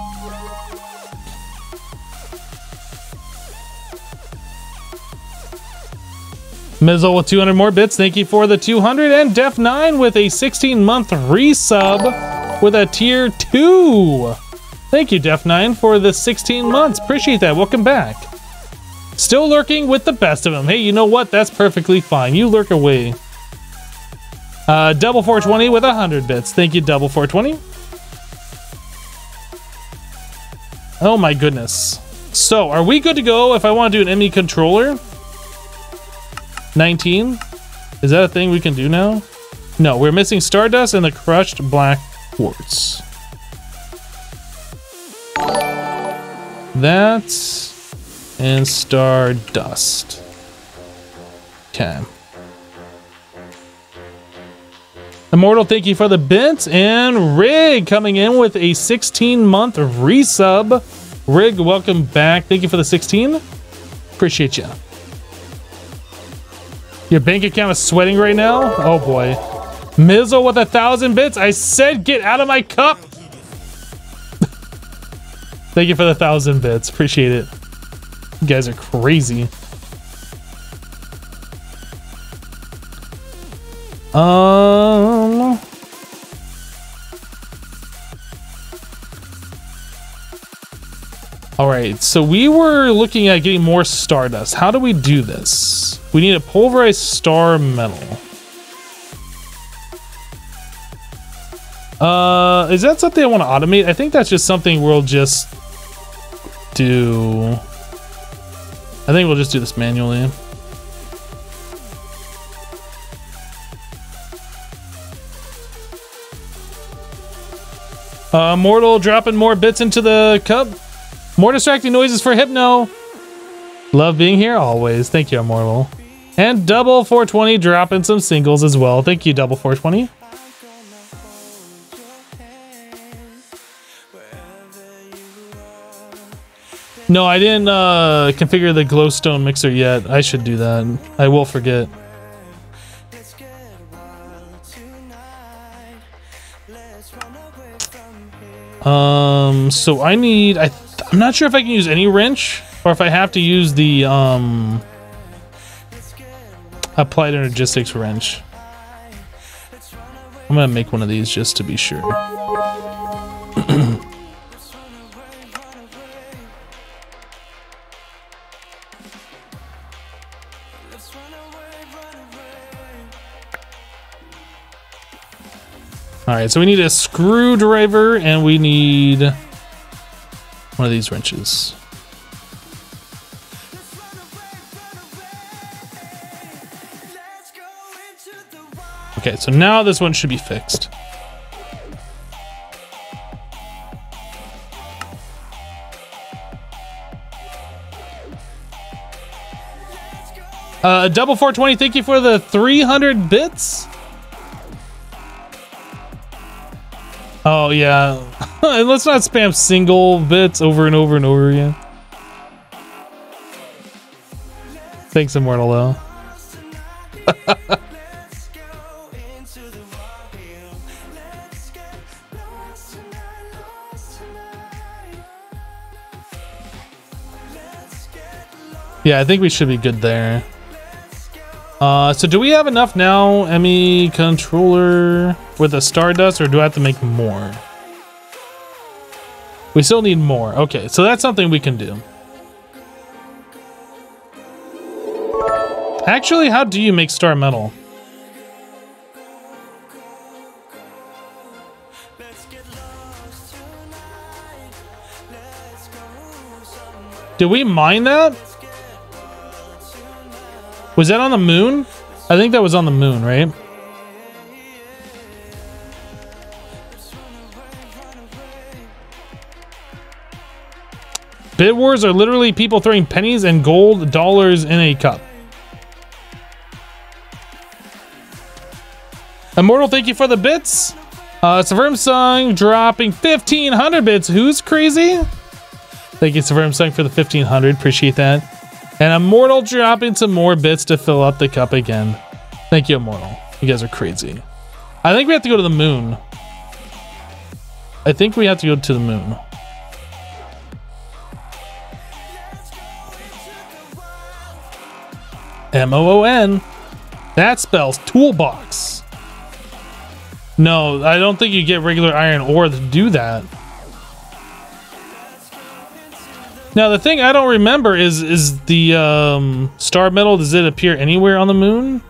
Mizzle with 200 more bits. Thank you for the 200. And Def9 with a 16-month resub with a tier 2. Thank you, Def9, for the 16 months. Appreciate that. Welcome back. Still lurking with the best of them. Hey, you know what? That's perfectly fine. You lurk away. Double 420 with 100 bits. Thank you, Double 420. Oh my goodness. So, are we good to go if I want to do an ME controller? 19? Is that a thing we can do now? No, we're missing Stardust and the crushed black quartz. That and Stardust. Okay. Immortal, thank you for the bits. And Rig coming in with a 16-month resub. Rig, welcome back. Thank you for the 16. Appreciate you. Your bank account is sweating right now? Oh boy. Mizzle with 1,000 bits. I said get out of my cup. Thank you for the 1,000 bits. Appreciate it. You guys are crazy. All right, so we were looking at getting more Stardust. How do we do this? We need a pulverized star metal. Is that something I want to automate? I think that's just something we'll just do. I think we'll just do this manually. Mortal dropping more bits into the cup. More distracting noises for Hypno. Love being here always. Thank you, Immortal. And Double 420 dropping some singles as well. Thank you, Double 420. No, I didn't configure the glowstone mixer yet. I should do that. I will forget. So I need, I'm not sure if I can use any wrench or if I have to use the applied energistics wrench. I'm gonna make one of these just to be sure. All right, so we need a screwdriver and we need one of these wrenches. Okay, so now this one should be fixed. Double 420, thank you for the 300 bits. Oh yeah, and let's not spam single bits over and over and over again. Thanks, Immortal, though. Yeah, I think we should be good there. So do we have enough now, ME controller with a Stardust, or do I have to make more? We still need more. Okay, so that's something we can do. Actually, how do you make star metal? Did we mine that? Was that on the moon? I think that was on the moon, right? Bid wars are literally people throwing pennies and gold dollars in a cup. Immortal, thank you for the bits. Samsung dropping 1,500 bits. Who's crazy? Thank you, Samsung, for the 1,500. Appreciate that. And Immortal dropping some more bits to fill up the cup again. Thank you, Immortal. You guys are crazy. I think we have to go to the moon. I think we have to go to the moon. M-O-O-N. That spells toolbox. No, I don't think you get regular iron ore to do that. Now, the thing I don't remember is the star metal, does it appear anywhere on the moon?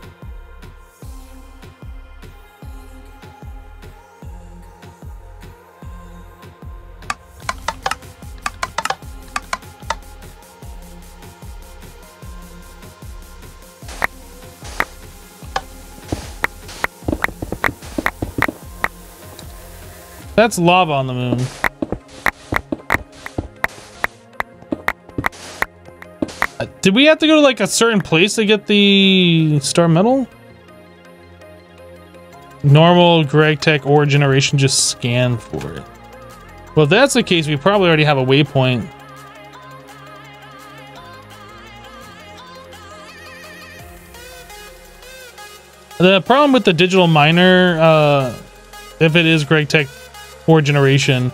That's lava on the moon. Did we have to go to like a certain place to get the star metal? Normal Greg Tech ore generation, just scan for it. Well, if that's the case, we probably already have a waypoint. The problem with the digital miner, if it is Greg Tech ore generation,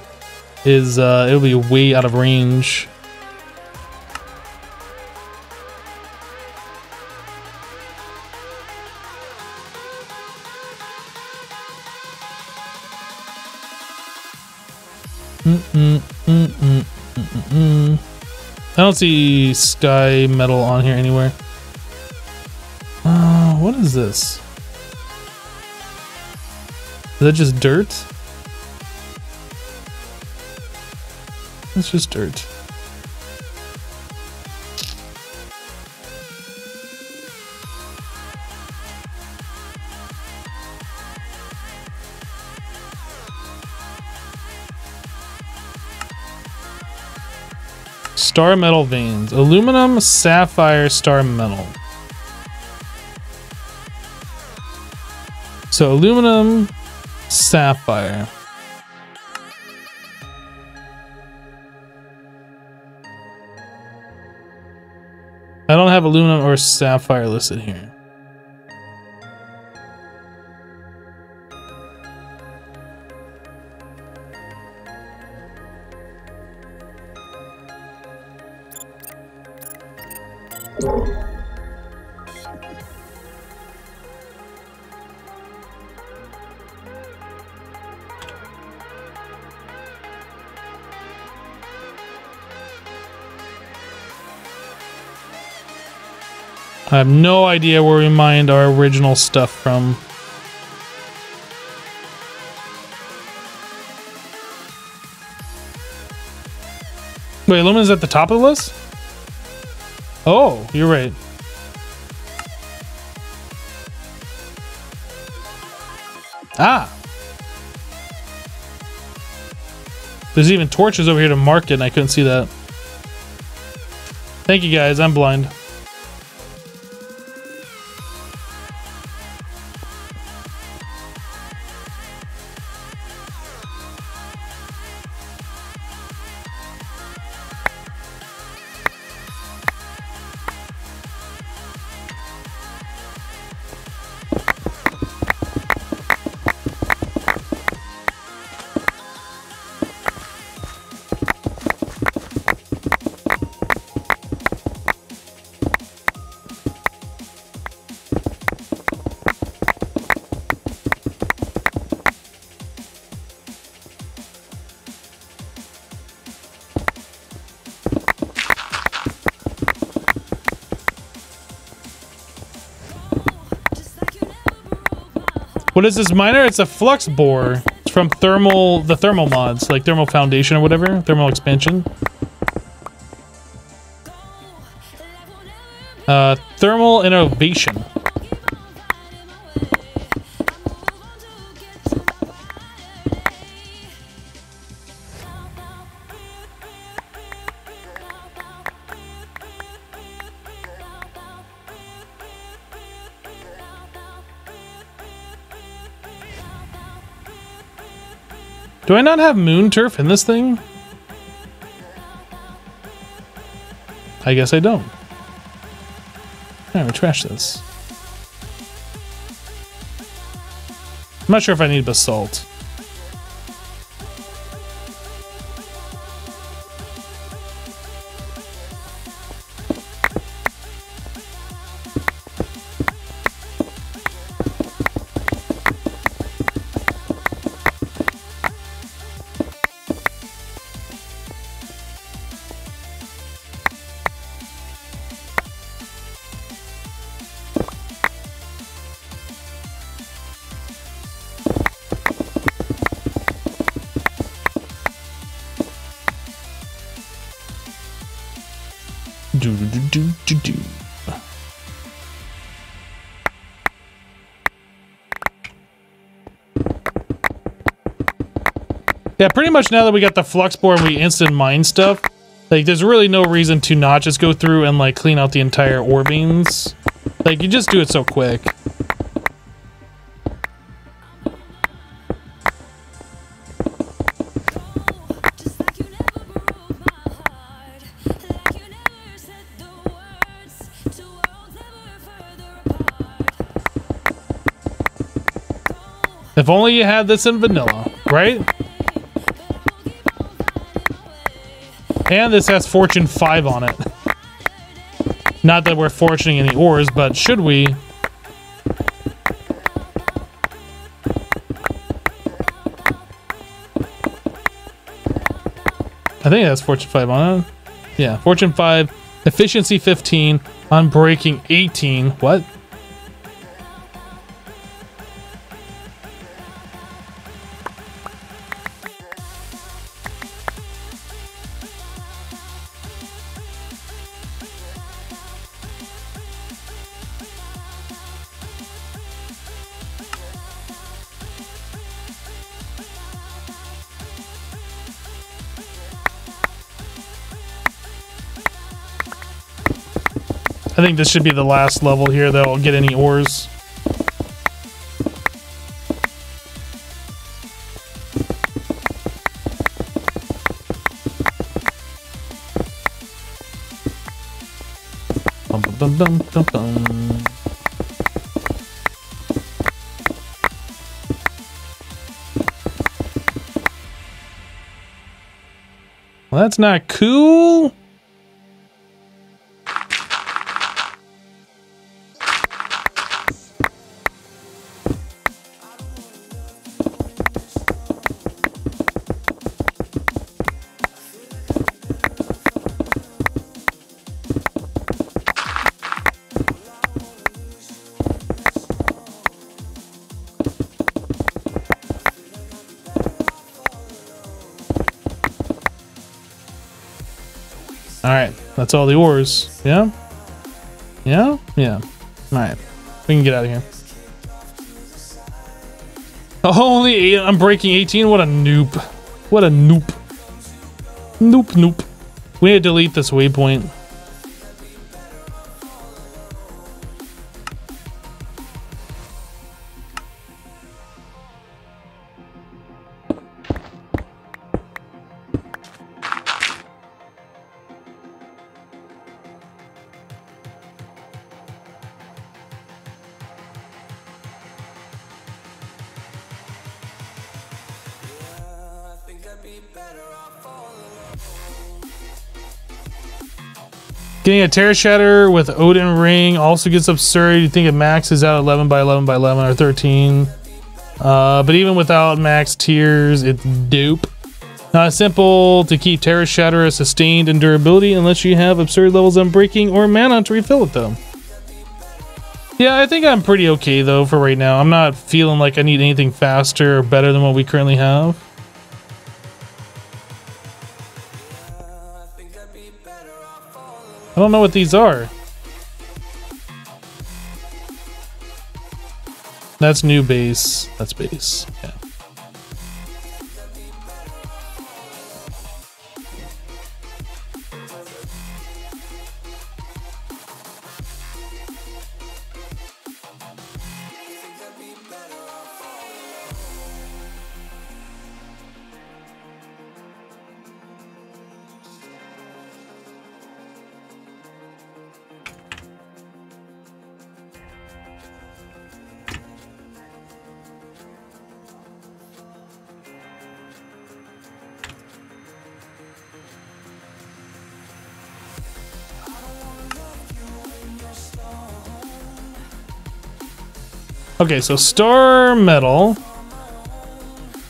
is it'll be way out of range. I don't see sky metal on here anywhere. What is this? Is that just dirt? It's just dirt. Star metal veins. Aluminum, sapphire, star metal. So aluminum, sapphire. I don't have aluminum or sapphire listed here. I have no idea where we mined our original stuff from. Wait, aluminum's at the top of the list? Oh, you're right. Ah! There's even torches over here to mark it, and I couldn't see that. Thank you guys, I'm blind. What is this miner? It's a flux bore. It's from the thermal mods, like thermal foundation or whatever, thermal expansion. Thermal innovation. Do I not have moon turf in this thing? I guess I don't. Alright, we trash this. I'm not sure if I need basalt. Yeah, pretty much now that we got the flux board and we instant mine stuff, like there's really no reason to not just go through and like clean out the entire ore beans. Like you just do it so quick. If only you had this in vanilla, right? And this has Fortune 5 on it. Not that we're fortuning any ores, but should we? I think that's Fortune 5 on it. Yeah, Fortune 5, efficiency 15, unbreaking 18. What? I think this should be the last level here that will get any ores. Bum, bum, bum, bum, bum. Well, that's not cool. Alright, that's all the ores. Yeah? Yeah? Yeah. Alright. We can get out of here. Only 8, I'm breaking 18? What a noob. What a noop. Noop, noop. We need to delete this waypoint. Getting a Terra Shatter with Odin Ring also gets absurd. You think it maxes out 11 by 11 by 11 or 13. But even without max tiers, it's dope. Not simple to keep Terra Shatter as sustained and durability unless you have absurd levels on breaking or mana to refill it though. Yeah, I think I'm pretty okay though for right now. I'm not feeling like I need anything faster or better than what we currently have. I don't know what these are. That's new base. That's base. Yeah. Okay, so star metal.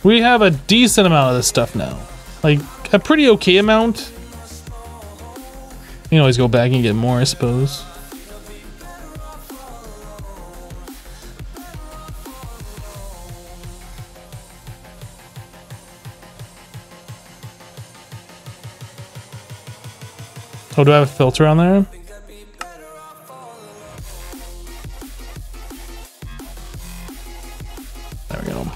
We have a decent amount of this stuff now. Like, a pretty okay amount. You can always go back and get more, I suppose. Oh, do I have a filter on there? There we go.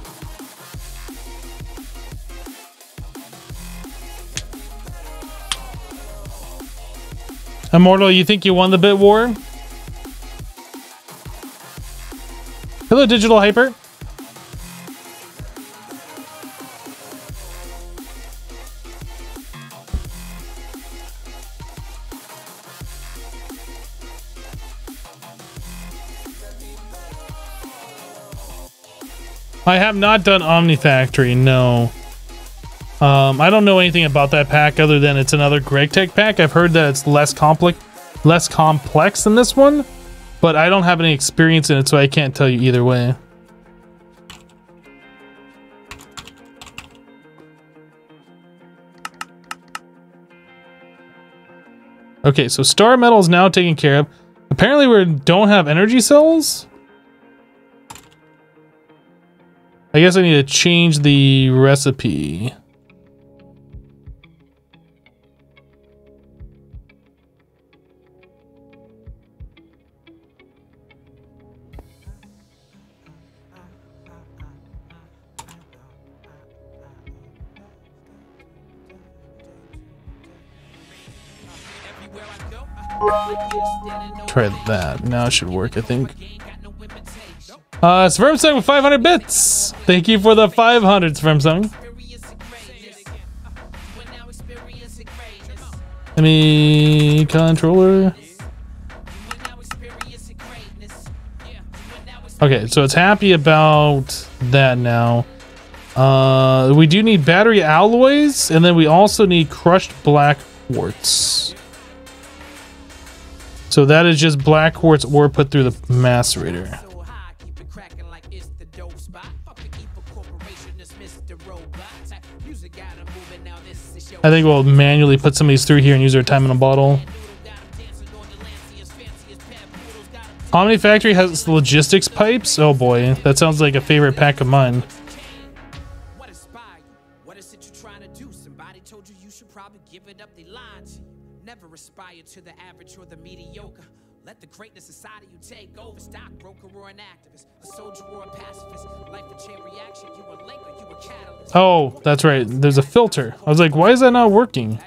Immortal, you think you won the bit war? Hello, Digital Hyper. I have not done Omnifactory, no. I don't know anything about that pack other than it's another GregTech pack. I've heard that it's less complex than this one, but I don't have any experience in it, so I can't tell you either way. Okay, so star metal is now taken care of. Apparently we don't have energy cells. I guess I need to change the recipe. Try that. Now it should work, I think. Spermsung with 500 bits. Thank you for the 500, Spermsung. Let me controller. Okay, so it's happy about that now. We do need battery alloys, and then we also need crushed black quartz. So that is just black quartz ore put through the macerator. I think we'll manually put some of these through here and use our time in a bottle. Omnifactory has logistics pipes. Oh boy, that sounds like a favorite pack of mine. What inspired you? What is it you're trying to do? Somebody told you you should probably give it up. They lied to you. Never aspire to the average or the mediocre. Let the greatness inside of you take over. Stockbroker or an activist, a soldier or a pacifist. Life a chain reaction. You a link or you a catalyst. Oh, that's right. There's a filter. I was like, why is that not working? You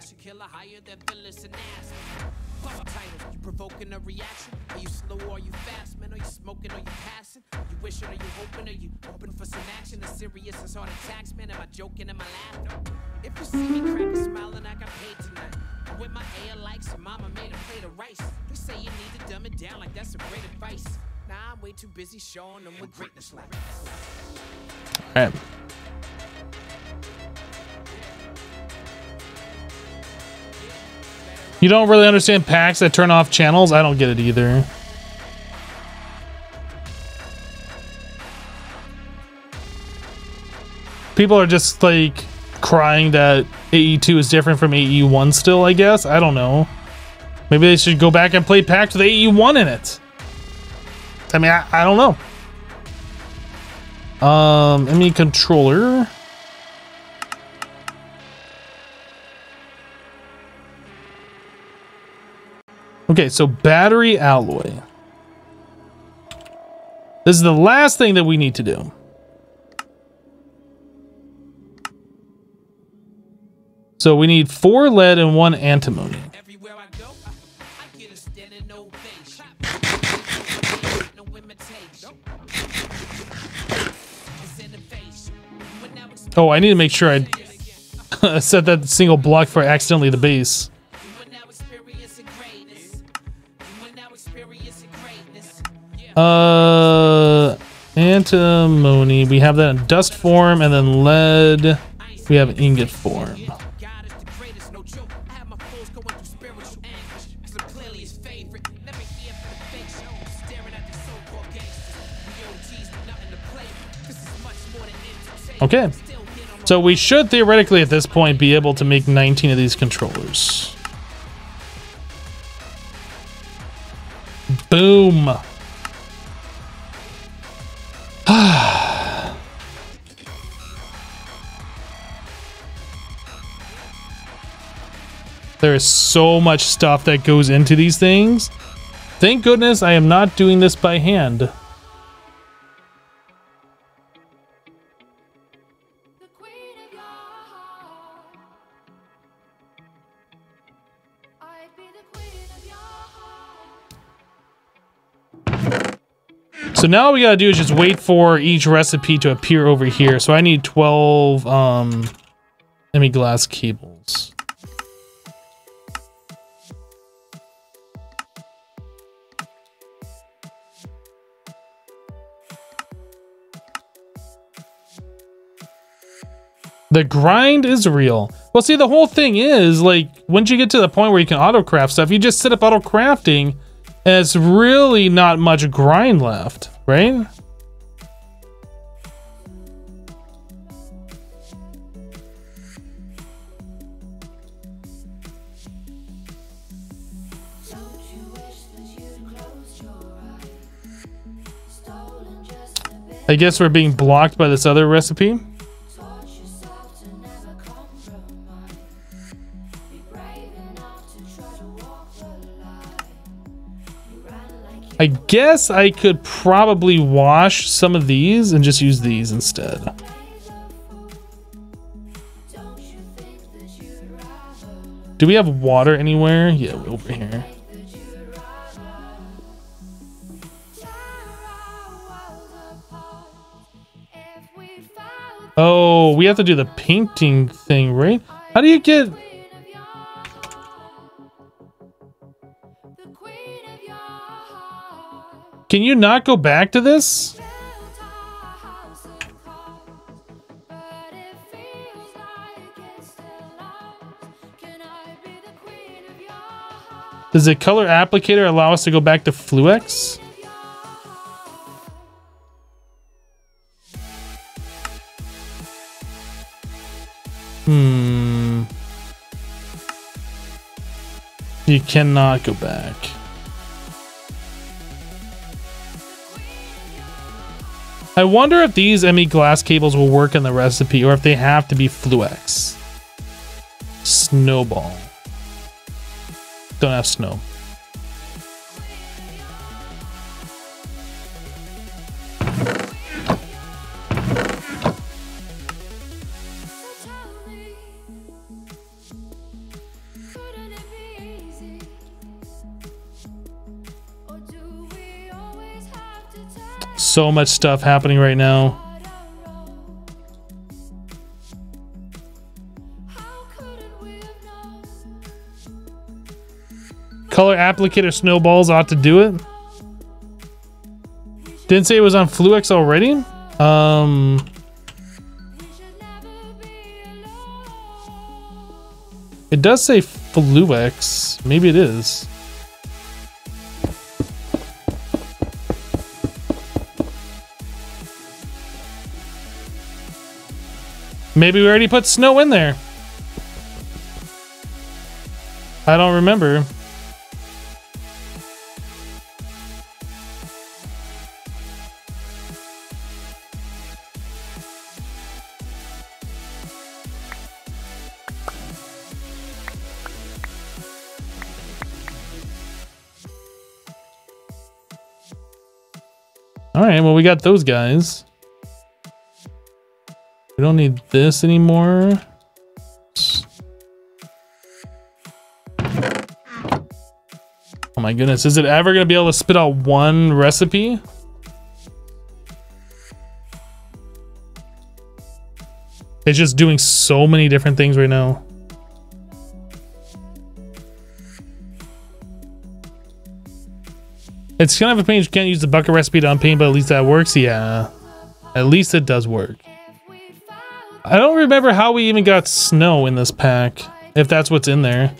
provoking a reaction? Are you slow or are you fast, man? Are you smoking or you passing? You wishing or you hoping? Are you open for some action? As serious as heart attacks, man? Am I joking? Am I laughing? If you see me crack a smile and I got paid tonight, I'm with my air like some mama made a plate of rice. They say you need to dumb it down like that's a great advice. Nah, I'm way too busy showing them what greatness like. All right. You don't really understand packs that turn off channels? I don't get it either. People are just like crying that AE2 is different from AE1 still, I guess. I don't know. Maybe they should go back and play packs with AE1 in it. I mean, I don't know. ME controller. Okay, so battery alloy. This is the last thing that we need to do. So we need 4 lead and 1 antimony. Everywhere I go, I get a standing ovation. No imitation. It's innovation. Oh, I need to make sure I set that single block for accidentally the base. Antimony, we have that in dust form, and then lead, we have ingot form. Okay. So we should theoretically at this point be able to make 19 of these controllers. Boom. There is so much stuff that goes into these things. Thank goodness I am not doing this by hand. The queen of your heart. I'd be the queen of your heart. So now all we gotta do is just wait for each recipe to appear over here. So I need 12 glass cables. The grind is real. Well, see, the whole thing is, like, once you get to the point where you can auto-craft stuff, you just set up auto-crafting, and it's really not much grind left, right? I guess we're being blocked by this other recipe. I guess I could probably wash some of these and just use these instead. Do we have water anywhere? Yeah, over here. Oh, we have to do the painting thing, right? How do you get... Can you not go back to this? Does the color applicator allow us to go back to Fluex? You cannot go back. I wonder if these ME glass cables will work in the recipe or if they have to be Fluex. Snowball. Don't have snow. So much stuff happening right now. Color applicator snowballs ought to do it. Didn't say it was on Fluex already. It does say Fluex. Maybe it is. Maybe we already put snow in there. I don't remember. All right, well, we got those guys. We don't need this anymore. Oh my goodness, is it ever gonna be able to spit out one recipe? It's just doing so many different things right now. It's kind of a pain you can't use the bucket recipe to unpaint, but at least that works. Yeah, at least it does work. I don't remember how we even got snow in this pack, if that's what's in there.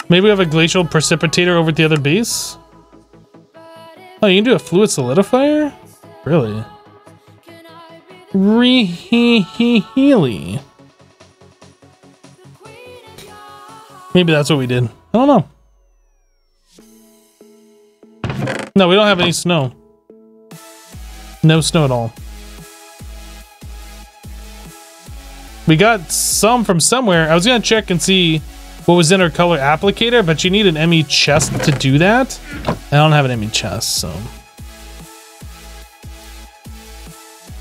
Maybe we have a glacial precipitator over at the other base? Oh, you can do a fluid solidifier? Really? Really? Maybe that's what we did. I don't know. No, we don't have any snow. No snow at all. We got some from somewhere. I was gonna check and see what was in our color applicator, but you need an ME chest to do that. I don't have an ME chest, so.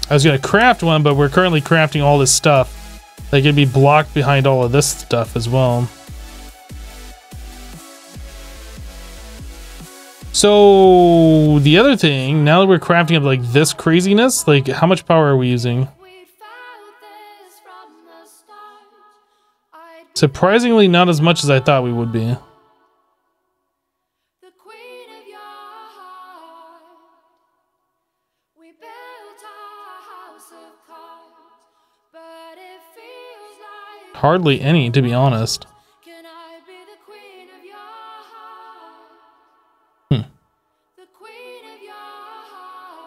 I was gonna craft one, but we're currently crafting all this stuff. They could be blocked behind all of this stuff as well. So the other thing, now that we're crafting up like this craziness, like how much power are we using? Surprisingly, not as much as I thought we would be. Hardly any, to be honest.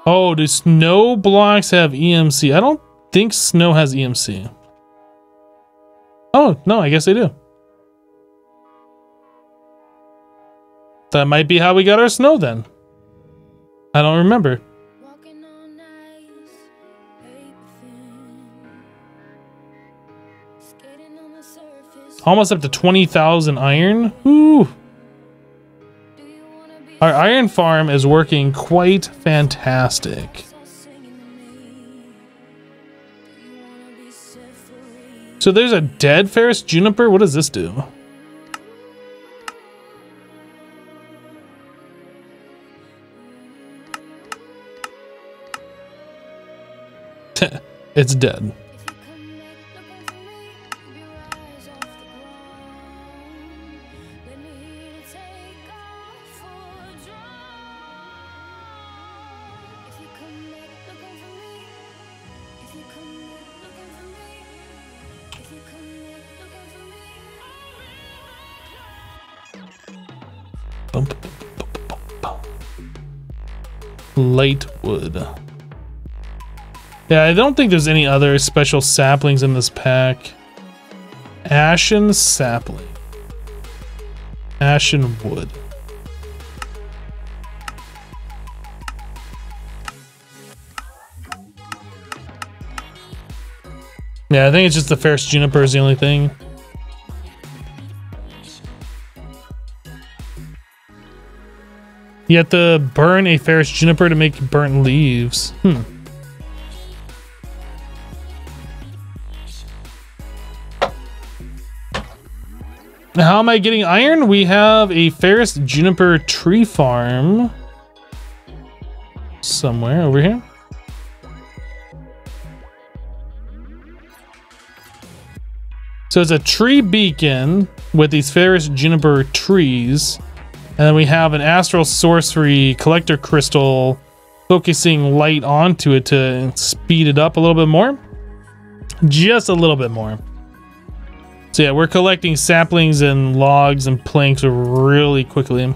Oh, do snow blocks have EMC? I don't think snow has EMC. Oh, no, I guess they do. That might be how we got our snow then. I don't remember. Almost up to 20,000 iron. Ooh. Our iron farm is working quite fantastic. So there's a dead ferrous juniper. What does this do? It's dead. Light wood. Yeah, I don't think there's any other special saplings in this pack. Ashen sapling. Ashen wood. Yeah, I think it's just the ferrous juniper is the only thing. You have to burn a ferrous juniper to make burnt leaves. Now, how am I getting iron? We have a ferrous juniper tree farm somewhere over here. So it's a tree beacon with these ferrous juniper trees. And then we have an astral sorcery collector crystal focusing light onto it to speed it up a little bit more. Just a little bit more. So yeah, we're collecting saplings and logs and planks really quickly.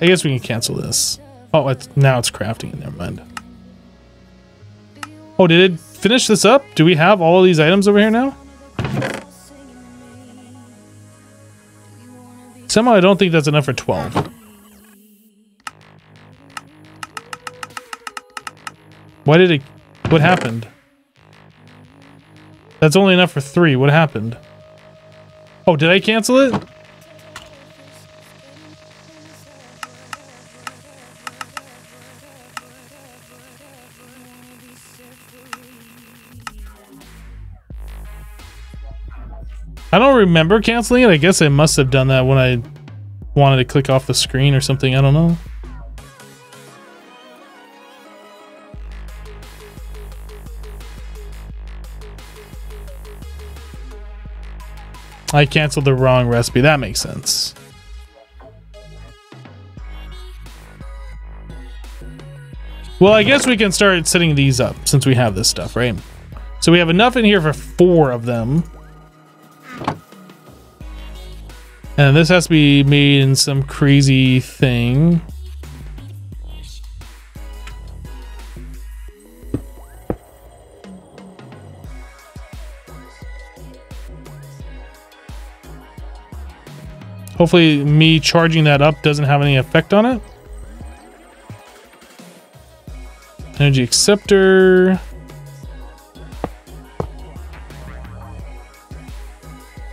I guess we can cancel this. Oh, now it's crafting. Never mind. Oh, did it finish this up? Do we have all of these items over here now? Somehow I don't think that's enough for 12. Why did it... What happened? That's only enough for 3. What happened? Oh, did I cancel it? I don't remember canceling it. I guess I must have done that when I wanted to click off the screen or something. I don't know. I canceled the wrong recipe. That makes sense. Well, I guess we can start setting these up since we have this stuff, right? So we have enough in here for 4 of them. And this has to be made in some crazy thing. Hopefully me charging that up doesn't have any effect on it. Energy acceptor.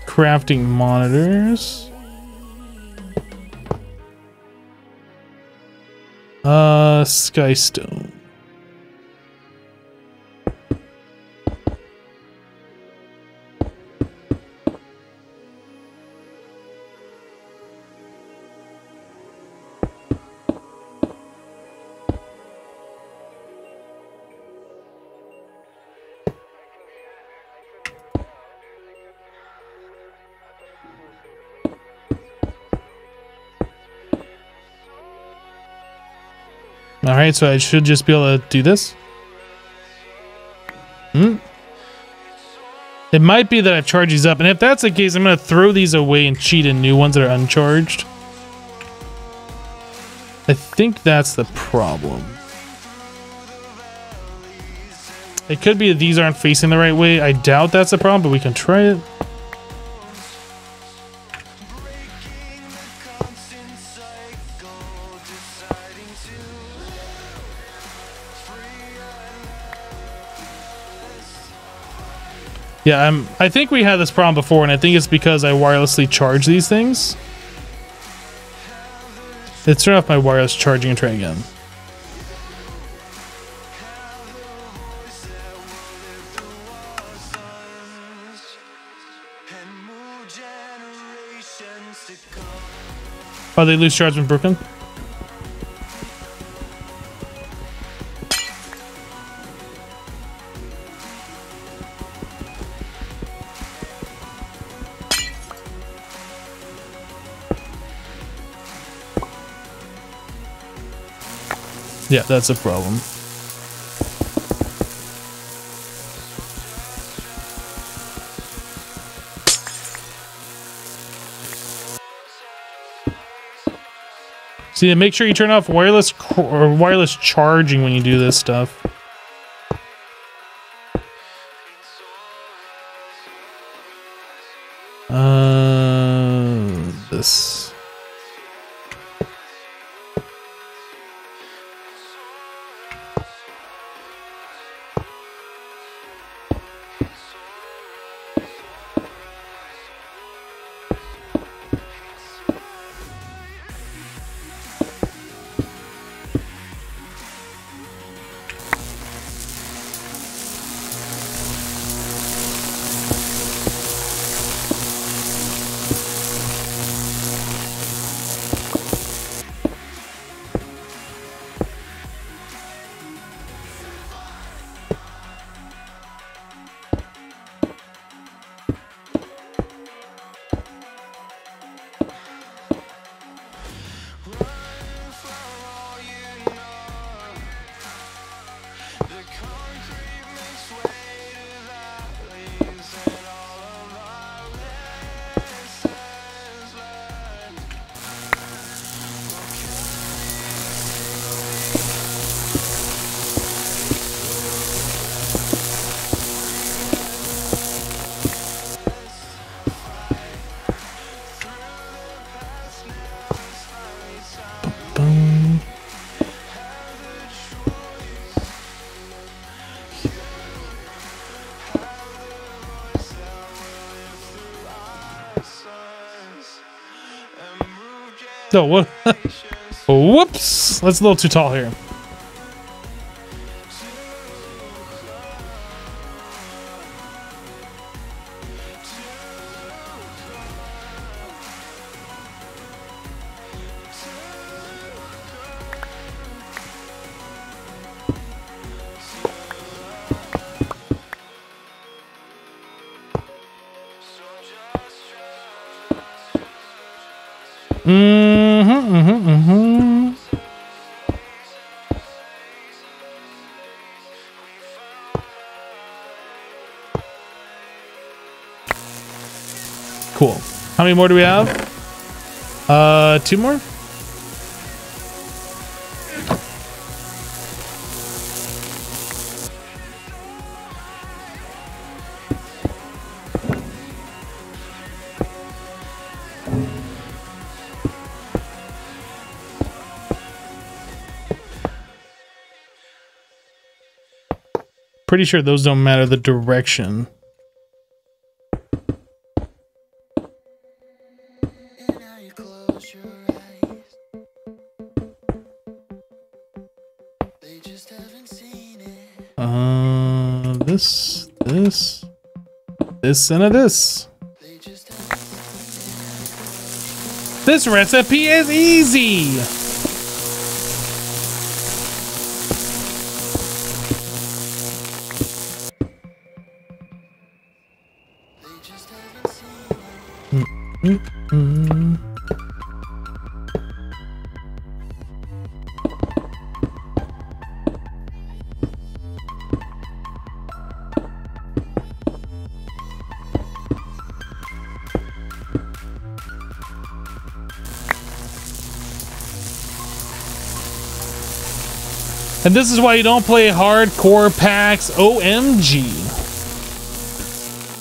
Crafting monitors. Skystone. All right, so I should just be able to do this. It might be that I've charged these up, and if that's the case, I'm going to throw these away and cheat in new ones that are uncharged. I think that's the problem. It could be that these aren't facing the right way. I doubt that's the problem, but we can try it. Yeah, I think we had this problem before, and I think it's because I wirelessly charge these things. Let's turn off my wireless charging and try again. Oh, they lose charge when broken? Yeah, that's a problem. See, make sure you turn off wireless or wireless charging when you do this stuff. This. No, what? Whoops! That's a little too tall here. many more do we have? 2 more? Pretty sure those don't matter the direction. This, and this. This recipe is easy. And this is why you don't play hardcore packs. OMG.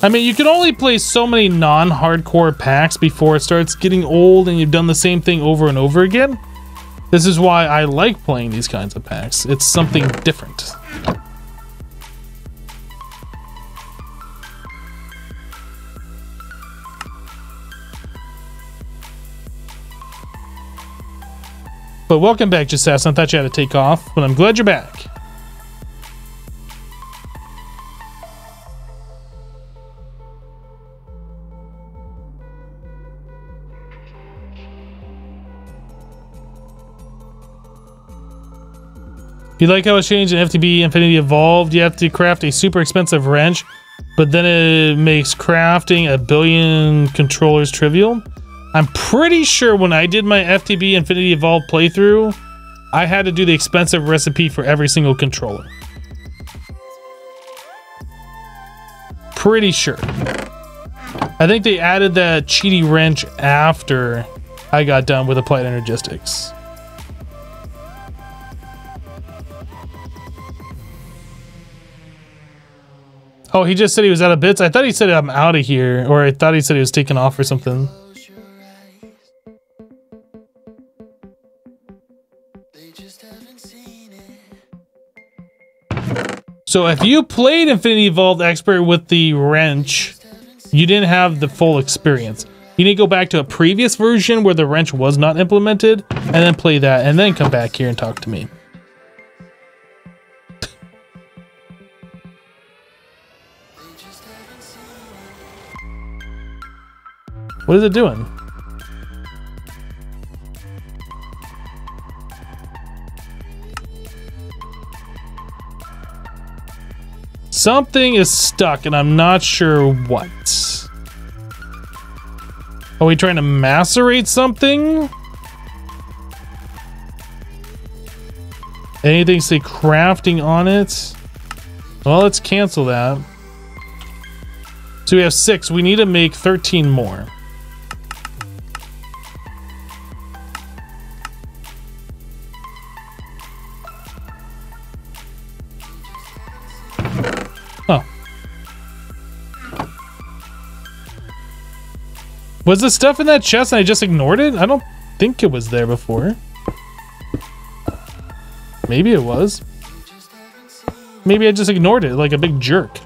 I mean, you can only play so many non-hardcore packs before it starts getting old and you've done the same thing over and over again. This is why I like playing these kinds of packs. It's something different. But welcome back, Just I thought you had to take off, but I'm glad you're back. You like how it's changed in FTB Infinity Evolved? You have to craft a super expensive wrench, but then it makes crafting a billion controllers trivial. I'm pretty sure when I did my FTB Infinity Evolved playthrough, I had to do the expensive recipe for every single controller. Pretty sure. I think they added that cheaty wrench after I got done with Applied Energistics. Oh, he just said he was out of bits? I thought he said I'm out of here, or I thought he said he was taking off or something. So if you played Infinity Evolved Expert with the wrench, you didn't have the full experience. You need to go back to a previous version where the wrench was not implemented, and then play that, and then come back here and talk to me. What is it doing? Something is stuck and I'm not sure what. Are we trying to macerate something? Anything say crafting on it? Well, let's cancel that. So we have 6. We need to make 13 more. Oh. Was the stuff in that chest and I just ignored it? I don't think it was there before. Maybe it was. Maybe I just ignored it like a big jerk.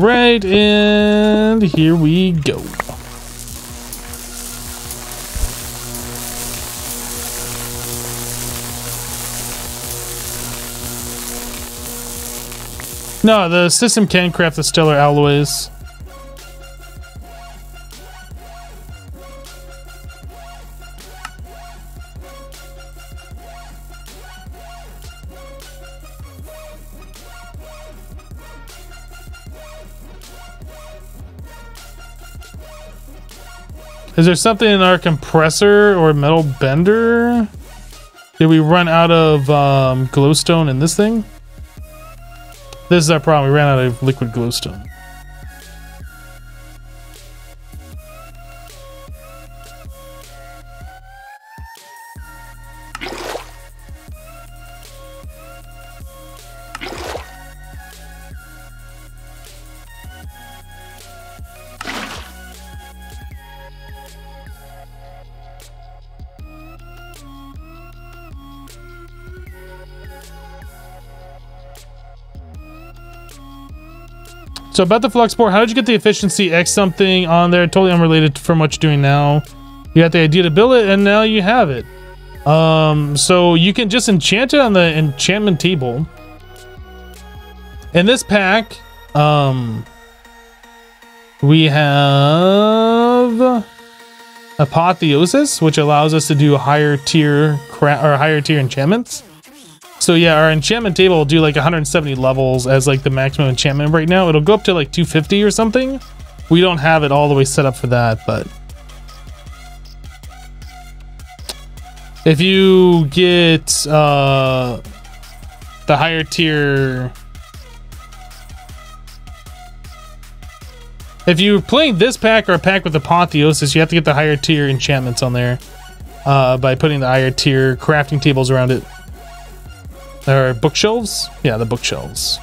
right, and here we go. No, the system can craft the stellar alloys. Is there something in our compressor or metal bender? Did we run out of glowstone in this thing? This is our problem. We ran out of liquid glowstone. So about the Fluxport, how did you get the efficiency X something on there? Totally unrelated from what you're doing now. You got the idea to build it, and now you have it. So you can just enchant it on the enchantment table. In this pack, we have Apotheosis, which allows us to do higher tier enchantments. So yeah, our enchantment table will do like 170 levels as like the maximum enchantment right now. It'll go up to like 250 or something. We don't have it all the way set up for that, but if you get the higher tier, if you're playing this pack or a pack with Apotheosis, you have to get the higher tier enchantments on there by putting the higher tier crafting tables around it. Or bookshelves? Yeah, the bookshelves.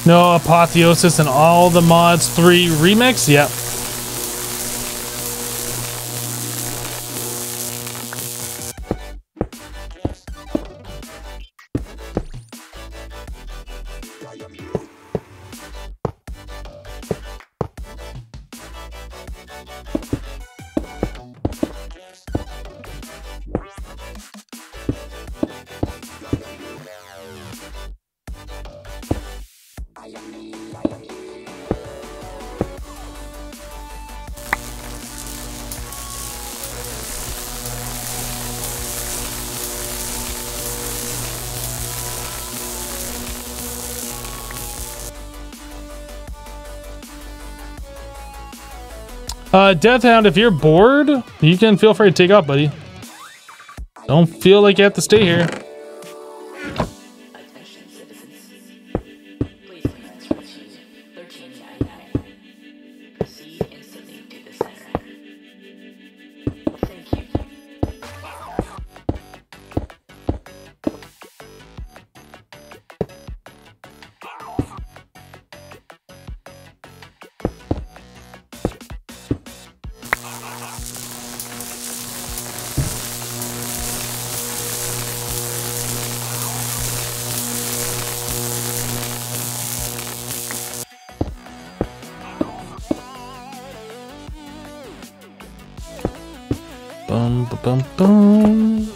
No Apotheosis and all the mods 3 remix? Yep. Deathhound, if you're bored, you can feel free to take off, buddy. Don't feel like you have to stay here. Attention citizens. Please commence routine 1399. Proceed instantly to the center. Thank you. Bum, ba, bum, bum.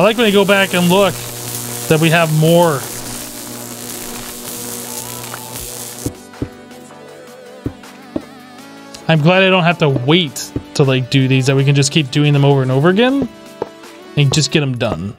I like when you go back and look that we have more. I'm glad I don't have to wait to like do these, that we can just keep doing them over and over again and just get them done.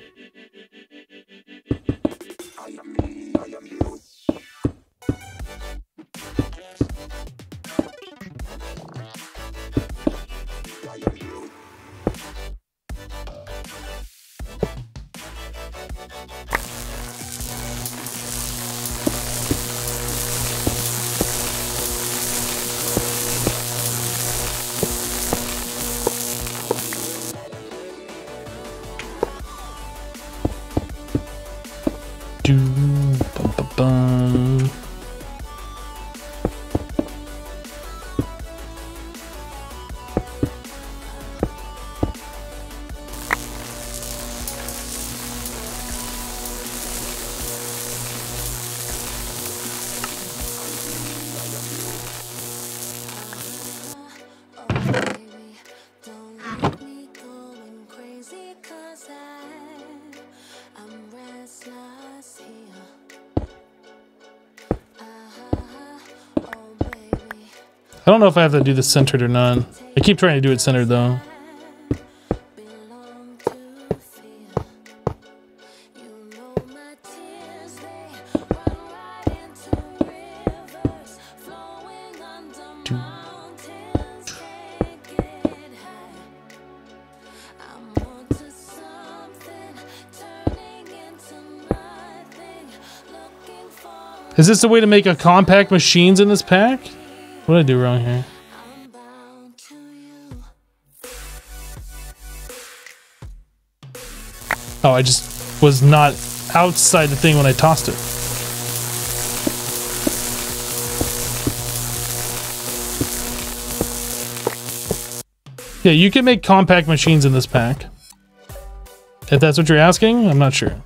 I don't know if I have to do this centered or not. I keep trying to do it centered though. Is this the way to make a compact machines in this pack? What did I do wrong here? Oh, I just was not outside the thing when I tossed it. Yeah, you can make compact machines in this pack. If that's what you're asking, I'm not sure.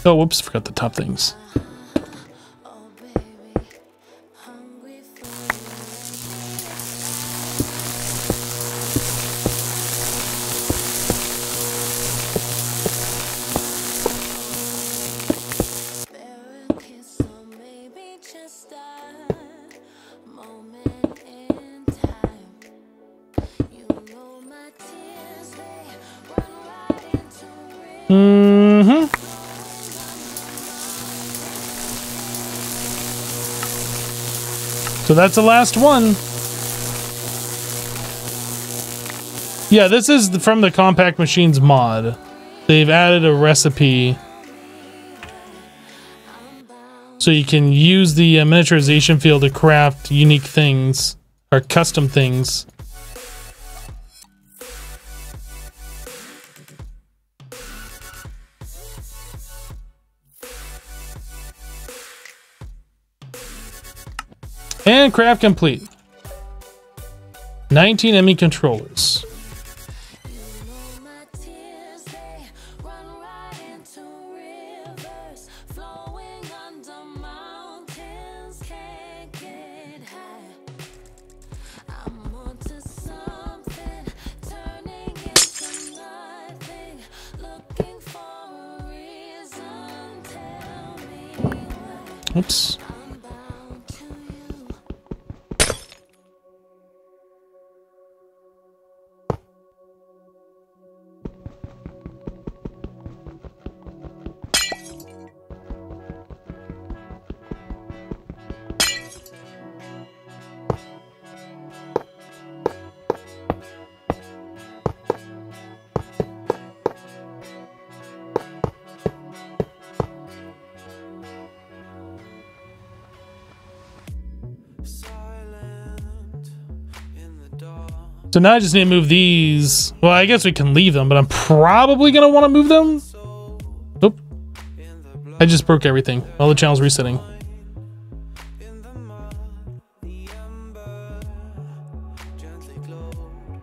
Oh, whoops, forgot the top things. So that's the last one. Yeah, this is from the Compact Machines mod. They've added a recipe so you can use the miniaturization field to craft unique things or custom things. And craft complete. 19 ME controllers. Oops. So now I just need to move these. Well, I guess we can leave them, but I'm probably going to want to move them. Nope. I just broke everything. All the channels resetting.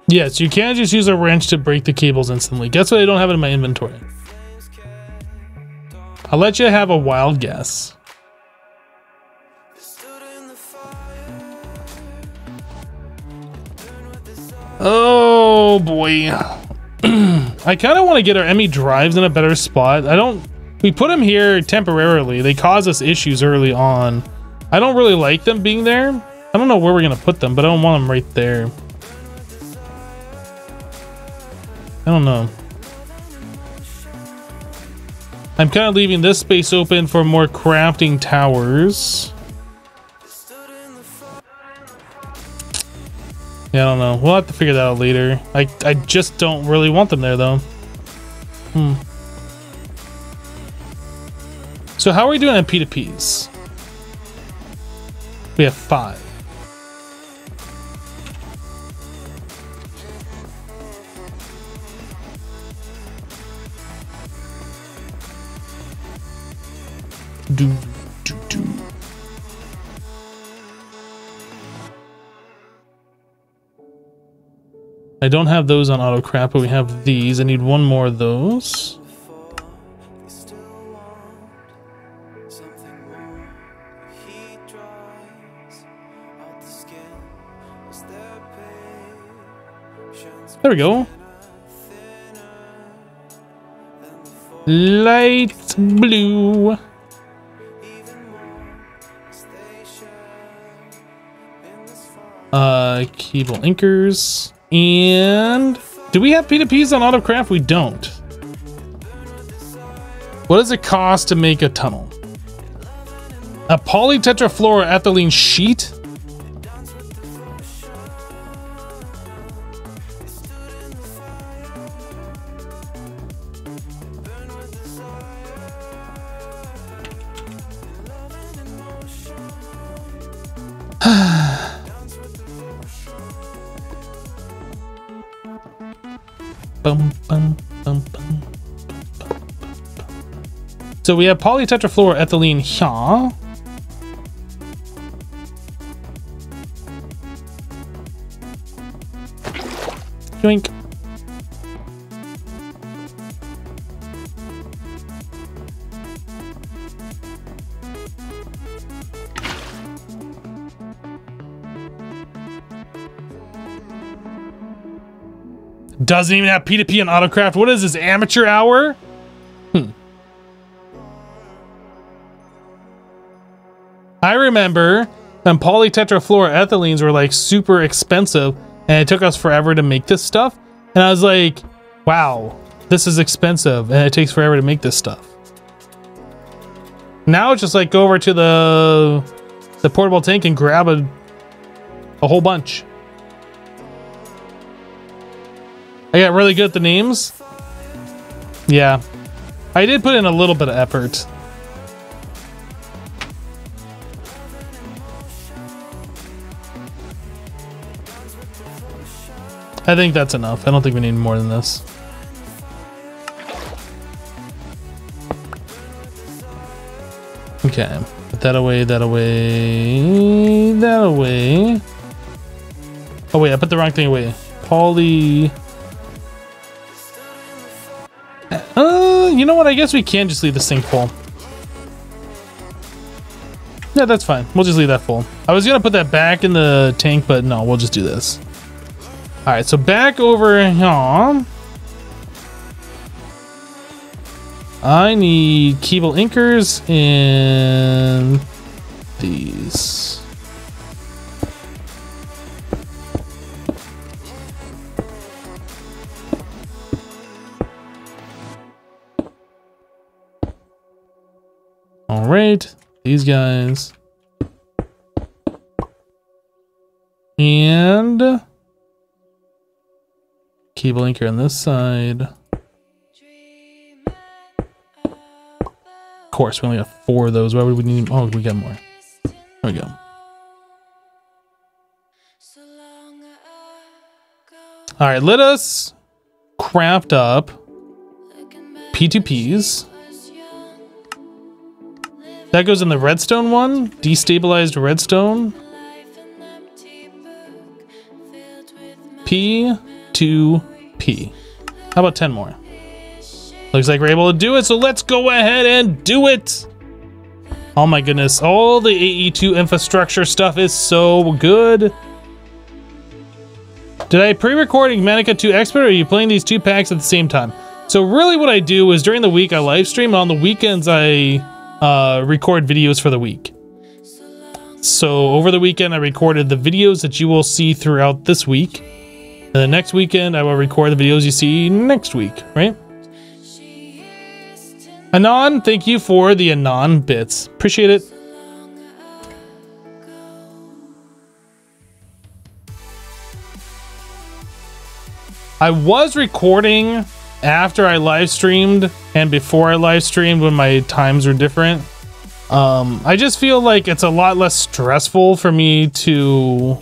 Yes, you can't just use a wrench to break the cables instantly. Guess what? I don't have it in my inventory. I'll let you have a wild guess. Oh boy. I kind of want to get our ME drives in a better spot. We put them here temporarily. They cause us issues early on. I don't really like them being there. I don't know where we're going to put them, but I don't want them right there. I don't know. I'm kind of leaving this space open for more crafting towers. Yeah, I don't know. We'll have to figure that out later. I just don't really want them there, though. So how are we doing on P2Ps? We have 5. Do. I don't have those on auto crap, but we have these. I need one more of those. There we go. Light blue. Cable anchors. And do we have P2Ps on autocraft? We don't. What does it cost to make a tunnel? A polytetrafluoroethylene sheet? Bum, bum, bum, bum. So we have polytetrafluoroethylene here. Yoink. Doesn't even have P2P and autocraft. What is this, amateur hour? I remember when polytetrafluoroethylenes were like super expensive and it took us forever to make this stuff. And I was like, wow, this is expensive and it takes forever to make this stuff. Now it's just like go over to the portable tank and grab a whole bunch. I got really good at the names. Yeah, I did put in a little bit of effort. I think that's enough. I don't think we need more than this. Okay, put that away, that away, that away. Oh wait, I put the wrong thing away. Poly... you know what? I guess we can just leave this thing full. Yeah, that's fine. We'll just leave that full. I was gonna put that back in the tank, but no, we'll just do this. All right, so back over here. I need cable anchors and these. All right, these guys. And cable anchor on this side. Of course, we only have 4 of those. Why would we need? Oh, we got more. There we go. All right, let us craft up P2Ps. That goes in the redstone one. Destabilized redstone. P2P. How about 10 more? Looks like we're able to do it, so let's go ahead and do it. Oh my goodness, all the AE2 infrastructure stuff is so good. Did I pre-record Manica 2 Expert, or are you playing these two packs at the same time? So really what I do is during the week I live stream, and on the weekends I record videos for the week. So over the weekend I recorded the videos that you will see throughout this week. And the next weekend I will record the videos you see next week, right? Anon, thank you for the Anon bits. Appreciate it. I was recording after I live streamed and before I live streamed when my times were different. I just feel like it's a lot less stressful for me to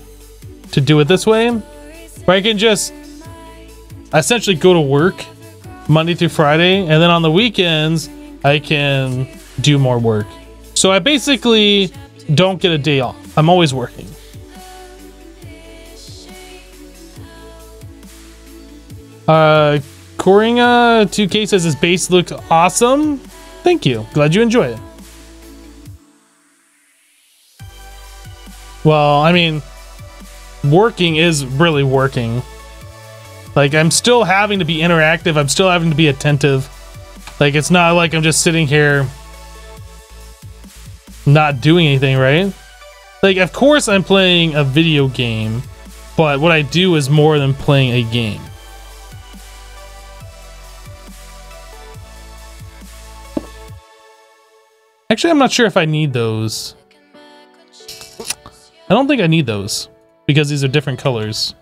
do it this way, where I can just essentially go to work Monday through Friday, and then on the weekends I can do more work. So I basically don't get a day off. I'm always working. Koringa 2K says his base looked awesome. Thank you. Glad you enjoy it. Well, I mean, working is really working. Like, I'm still having to be interactive. I'm still having to be attentive. Like, it's not like I'm just sitting here not doing anything, right? Like, of course I'm playing a video game, but what I do is more than playing a game. Actually, I'm not sure if I need those. I don't think I need those because these are different colors.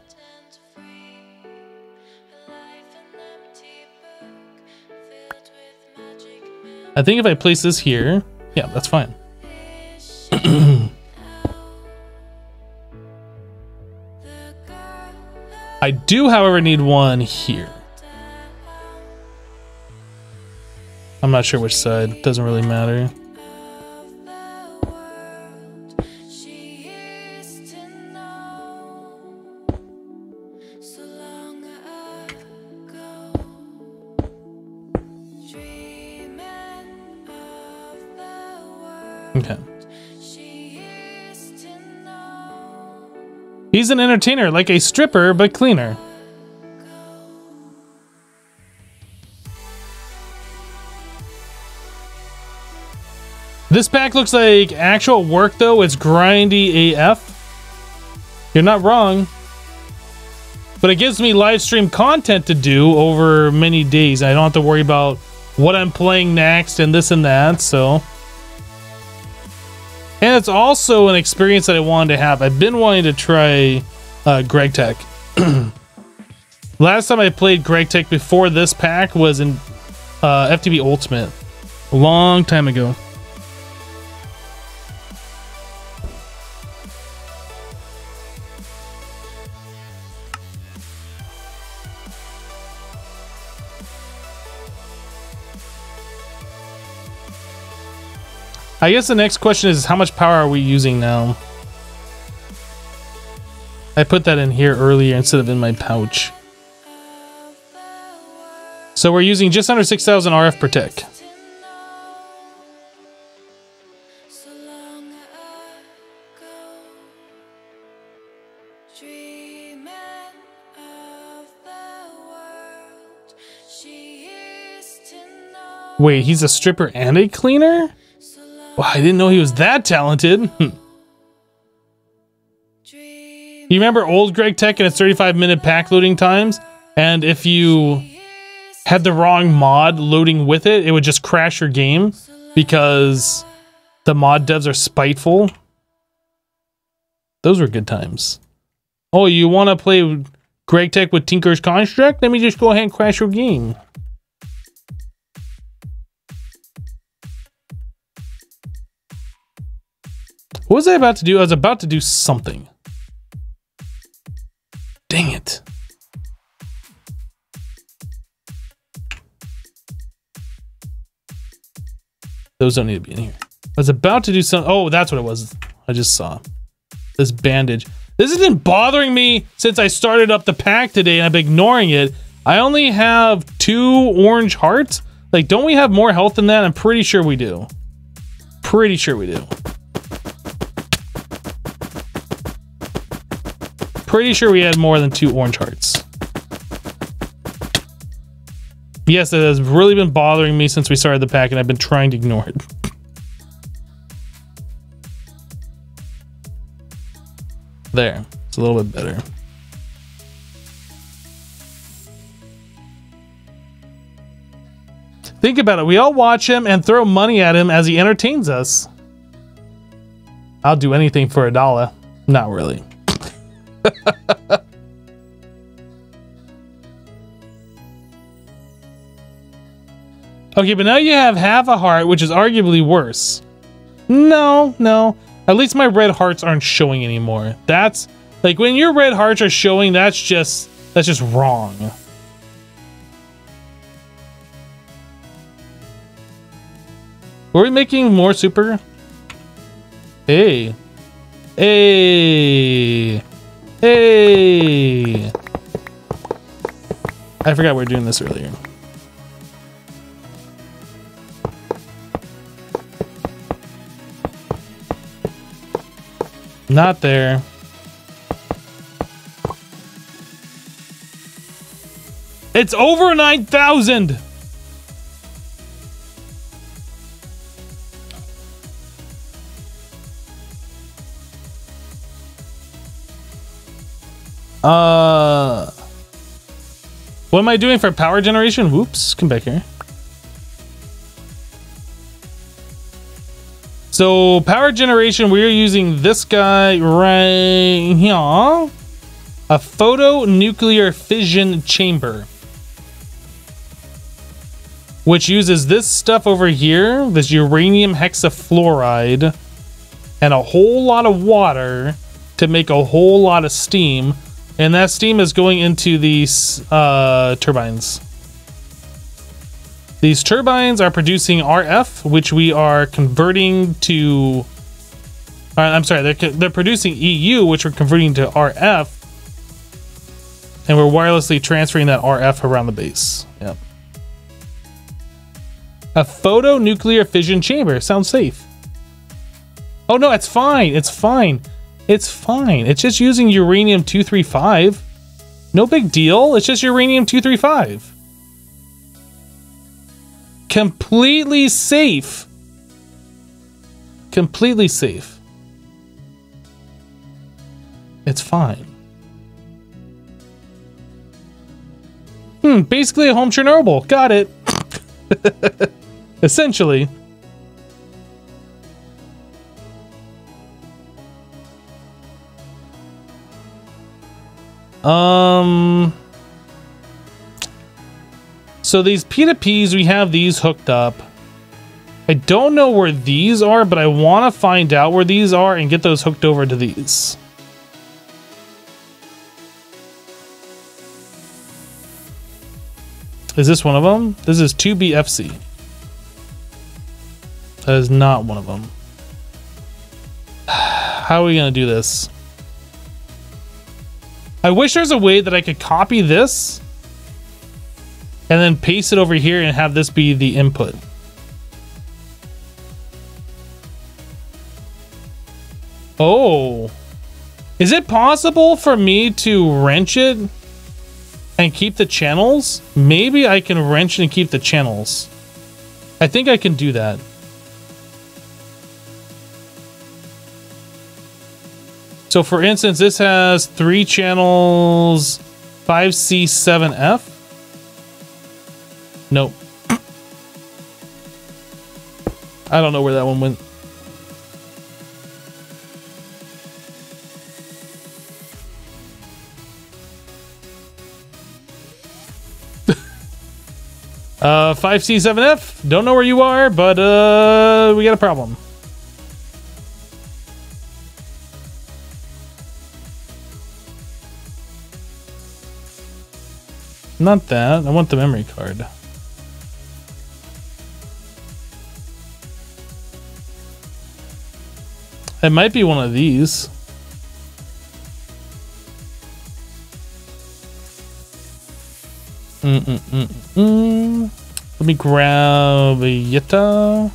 I think if I place this here, yeah, that's fine. I do, however, need one here. I'm not sure which side. Doesn't really matter. Okay. He's an entertainer, like a stripper, but cleaner. This pack looks like actual work, though. It's grindy AF. You're not wrong. But it gives me live stream content to do over many days. I don't have to worry about what I'm playing next and this and that, so... And it's also an experience that I wanted to have. I've been wanting to try Greg Tech. Last time I played Greg Tech before this pack was in FTB Ultimate. A long time ago. I guess the next question is how much power are we using now? I put that in here earlier instead of in my pouch. So we're using just under 6,000 RF per tick. Wait, he's a stripper and a cleaner? Wow, I didn't know he was that talented. You remember old Greg Tech and its 35-minute pack loading times? And if you had the wrong mod loading with it, it would just crash your game because the mod devs are spiteful. Those were good times. Oh, you want to play Greg Tech with Tinker's Construct? Let me just go ahead and crash your game. What was I about to do? I was about to do something. Dang it. Those don't need to be in here. I was about to do some. Oh, that's what it was. I just saw this bandage. This has been bothering me since I started up the pack today, and I've been ignoring it. I only have 2 orange hearts. Like, don't we have more health than that? I'm pretty sure we do. Pretty sure we do. Pretty sure we had more than 2 orange hearts. Yes, it has really been bothering me since we started the pack, and I've been trying to ignore it. There. It's a little bit better. Think about it. We all watch him and throw money at him as he entertains us. I'll do anything for $1. Not really. Okay, but now you have half a heart, which is arguably worse. No, no. At least my red hearts aren't showing anymore. That's like when your red hearts are showing, that's just wrong. Were we making more super? Hey. Hey. Hey. I forgot we were doing this earlier. Not there. It's over 9,000. What am I doing for power generation? Whoops, come back here. So power generation, we're using this guy right here. A photonuclear fission chamber. Which uses this stuff over here, this uranium hexafluoride, and a whole lot of water to make a whole lot of steam. And that steam is going into these turbines. These turbines are producing RF, which we are converting to... I'm sorry, they're producing EU, which we're converting to RF. And we're wirelessly transferring that RF around the base. Yep. A photonuclear fission chamber. Sounds safe. Oh no, it's fine. It's fine. It's fine. It's just using uranium-235. No big deal. It's just uranium-235. Completely safe. Completely safe. It's fine. Basically a home Chernobyl. Got it. Essentially. So these P2Ps, we have these hooked up. I don't know where these are, but I want to find out where these are and get those hooked over to these. Is this one of them? This is 2BFC. That is not one of them. How are we going to do this? I wish there's a way that I could copy this and then paste it over here and have this be the input. Oh. Is it possible for me to wrench it and keep the channels? Maybe I can wrench and keep the channels. I think I can do that. So for instance, this has 3 channels, 5C7F. Nope. I don't know where that one went. Uh, 5C7F. Don't know where you are, but we got a problem. Not that. I want the memory card. It might be one of these. Let me grab a Yetta.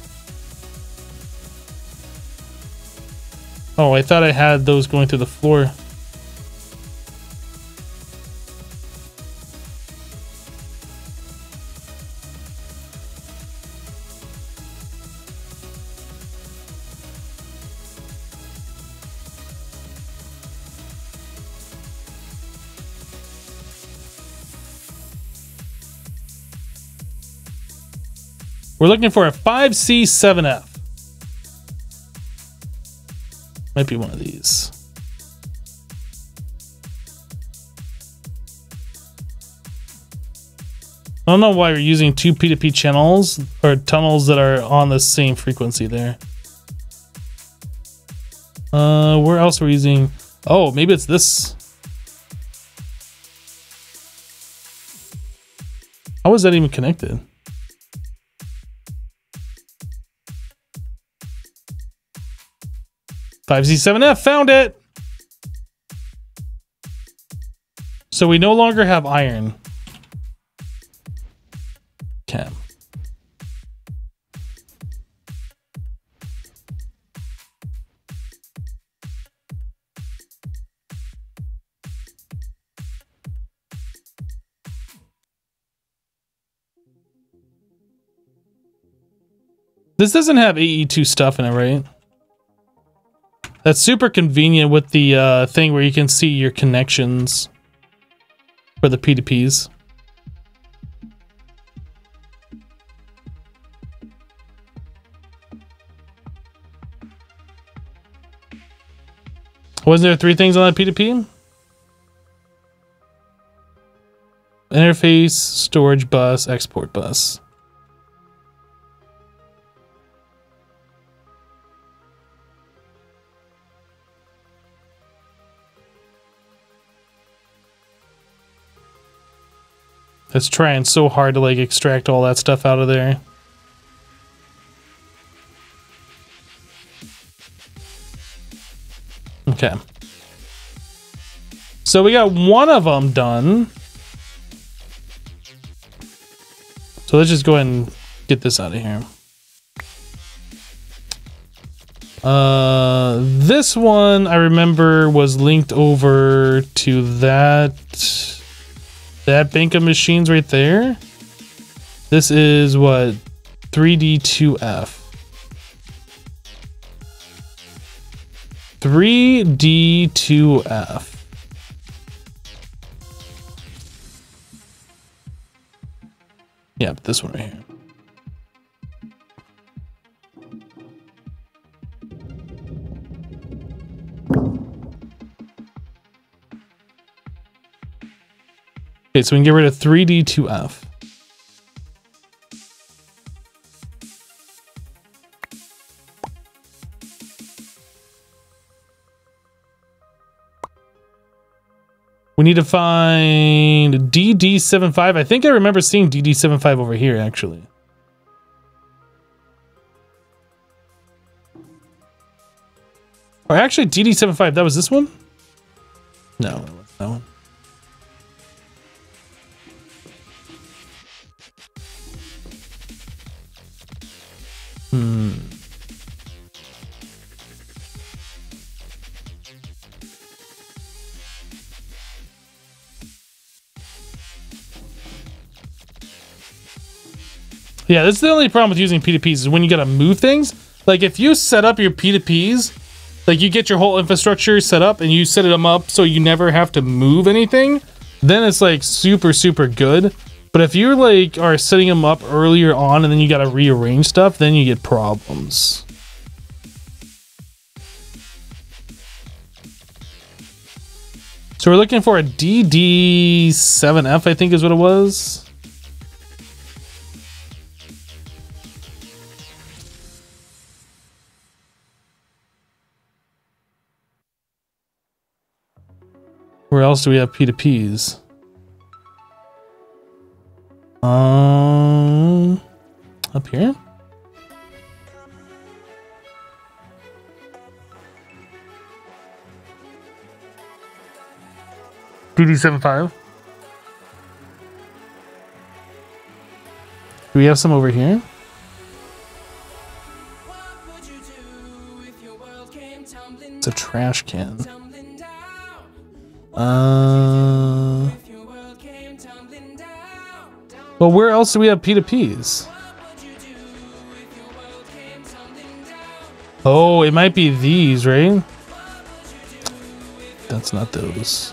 Oh, I thought I had those going through the floor. We're looking for a 5C7F. Might be one of these. I don't know why we're using two P2P channels or tunnels that are on the same frequency there. Where else are we using? Oh, maybe it's this. How is that even connected? Z7F, found it. So we no longer have iron. Okay. This doesn't have AE2 stuff in it, right? That's super convenient with the thing where you can see your connections for the P2Ps. Wasn't there 3 things on that P2P? Interface, storage bus, export bus. It's trying so hard to like extract all that stuff out of there. Okay. So we got one of them done. So let's just go ahead and get this out of here. This one I remember was linked over to that bank of machines right there. This is what 3D2F. 3D2F. Yep, this one right here. Okay, so we can get rid of 3D2F. We need to find DD75. I think I remember seeing DD75 over here, actually. Or actually, DD75, that was this one? No, that was that one. Yeah, this is the only problem with using P2Ps is when you gotta move things. Like if you set up your P2Ps, like you get your whole infrastructure set up and you set them up so you never have to move anything, then it's like super, super good. But if you like are setting them up earlier on and then you gotta rearrange stuff, then you get problems. So we're looking for a DD7F, I think is what it was. Where else do we have P2Ps? Up here? DD75. Do we have some over here? It's a trash can. Well, where else do we have P2Ps? Oh, it might be these, right? That's not those.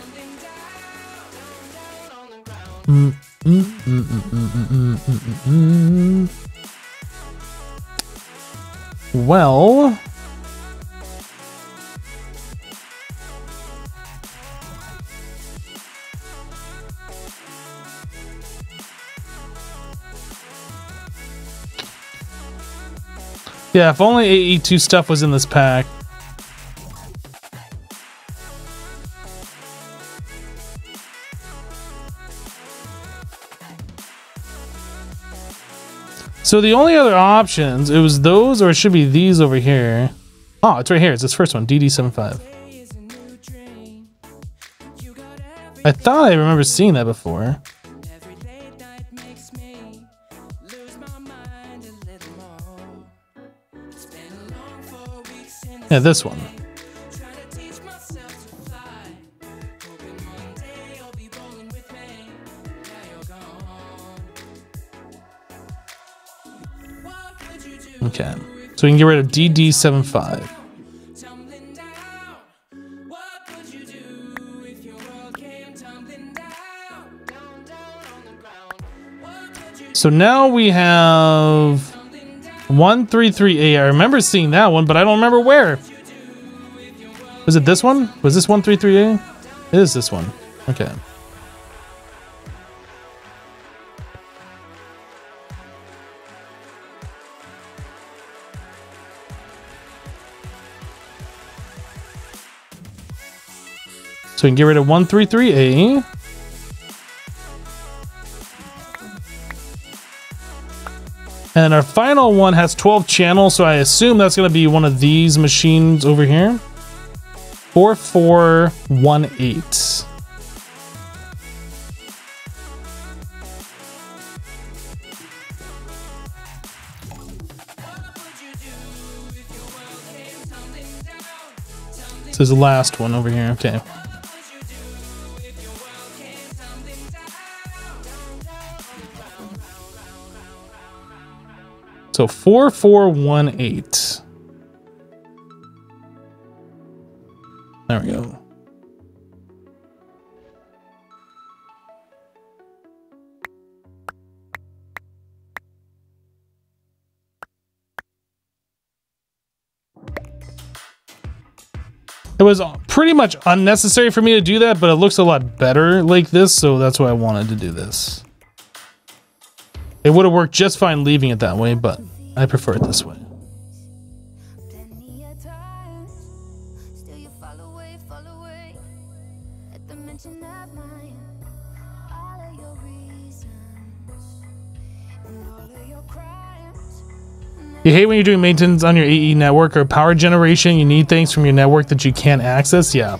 Well, yeah, if only AE2 stuff was in this pack. So the only other options, it was those or it should be these over here. Oh, it's right here. It's this first one, DD75. I thought I remember seeing that before. Yeah, this one. Okay, so we can get rid of DD75. So now we have 133A. I remember seeing that one, but I don't remember where. Was it this one? Was this 133A? It is this one. Okay. So we can get rid of 133A. And our final one has 12 channels, so I assume that's going to be one of these machines over here. 4418. This is the last one over here. Okay. So 4418. There we go. It was pretty much unnecessary for me to do that, but it looks a lot better like this, so that's why I wanted to do this. It would have worked just fine leaving it that way, but I prefer it this way. You hate when you're doing maintenance on your AE network or power generation, you need things from your network that you can't access? Yeah.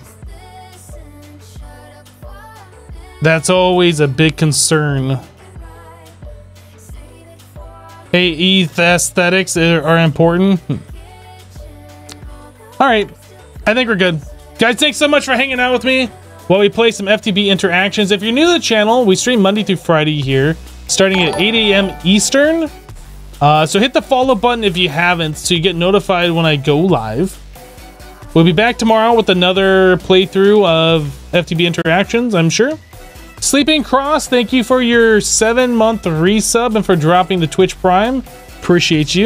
That's always a big concern. AE aesthetics are important. Alright, I think we're good. Guys, thanks so much for hanging out with me while we play some FTB Interactions. If you're new to the channel, we stream Monday through Friday here, starting at 8 a.m. Eastern. So hit the follow button if you haven't, so you get notified when I go live. We'll be back tomorrow with another playthrough of FTB Interactions, I'm sure. Sleeping Cross, thank you for your 7-month resub and for dropping the Twitch Prime. Appreciate you.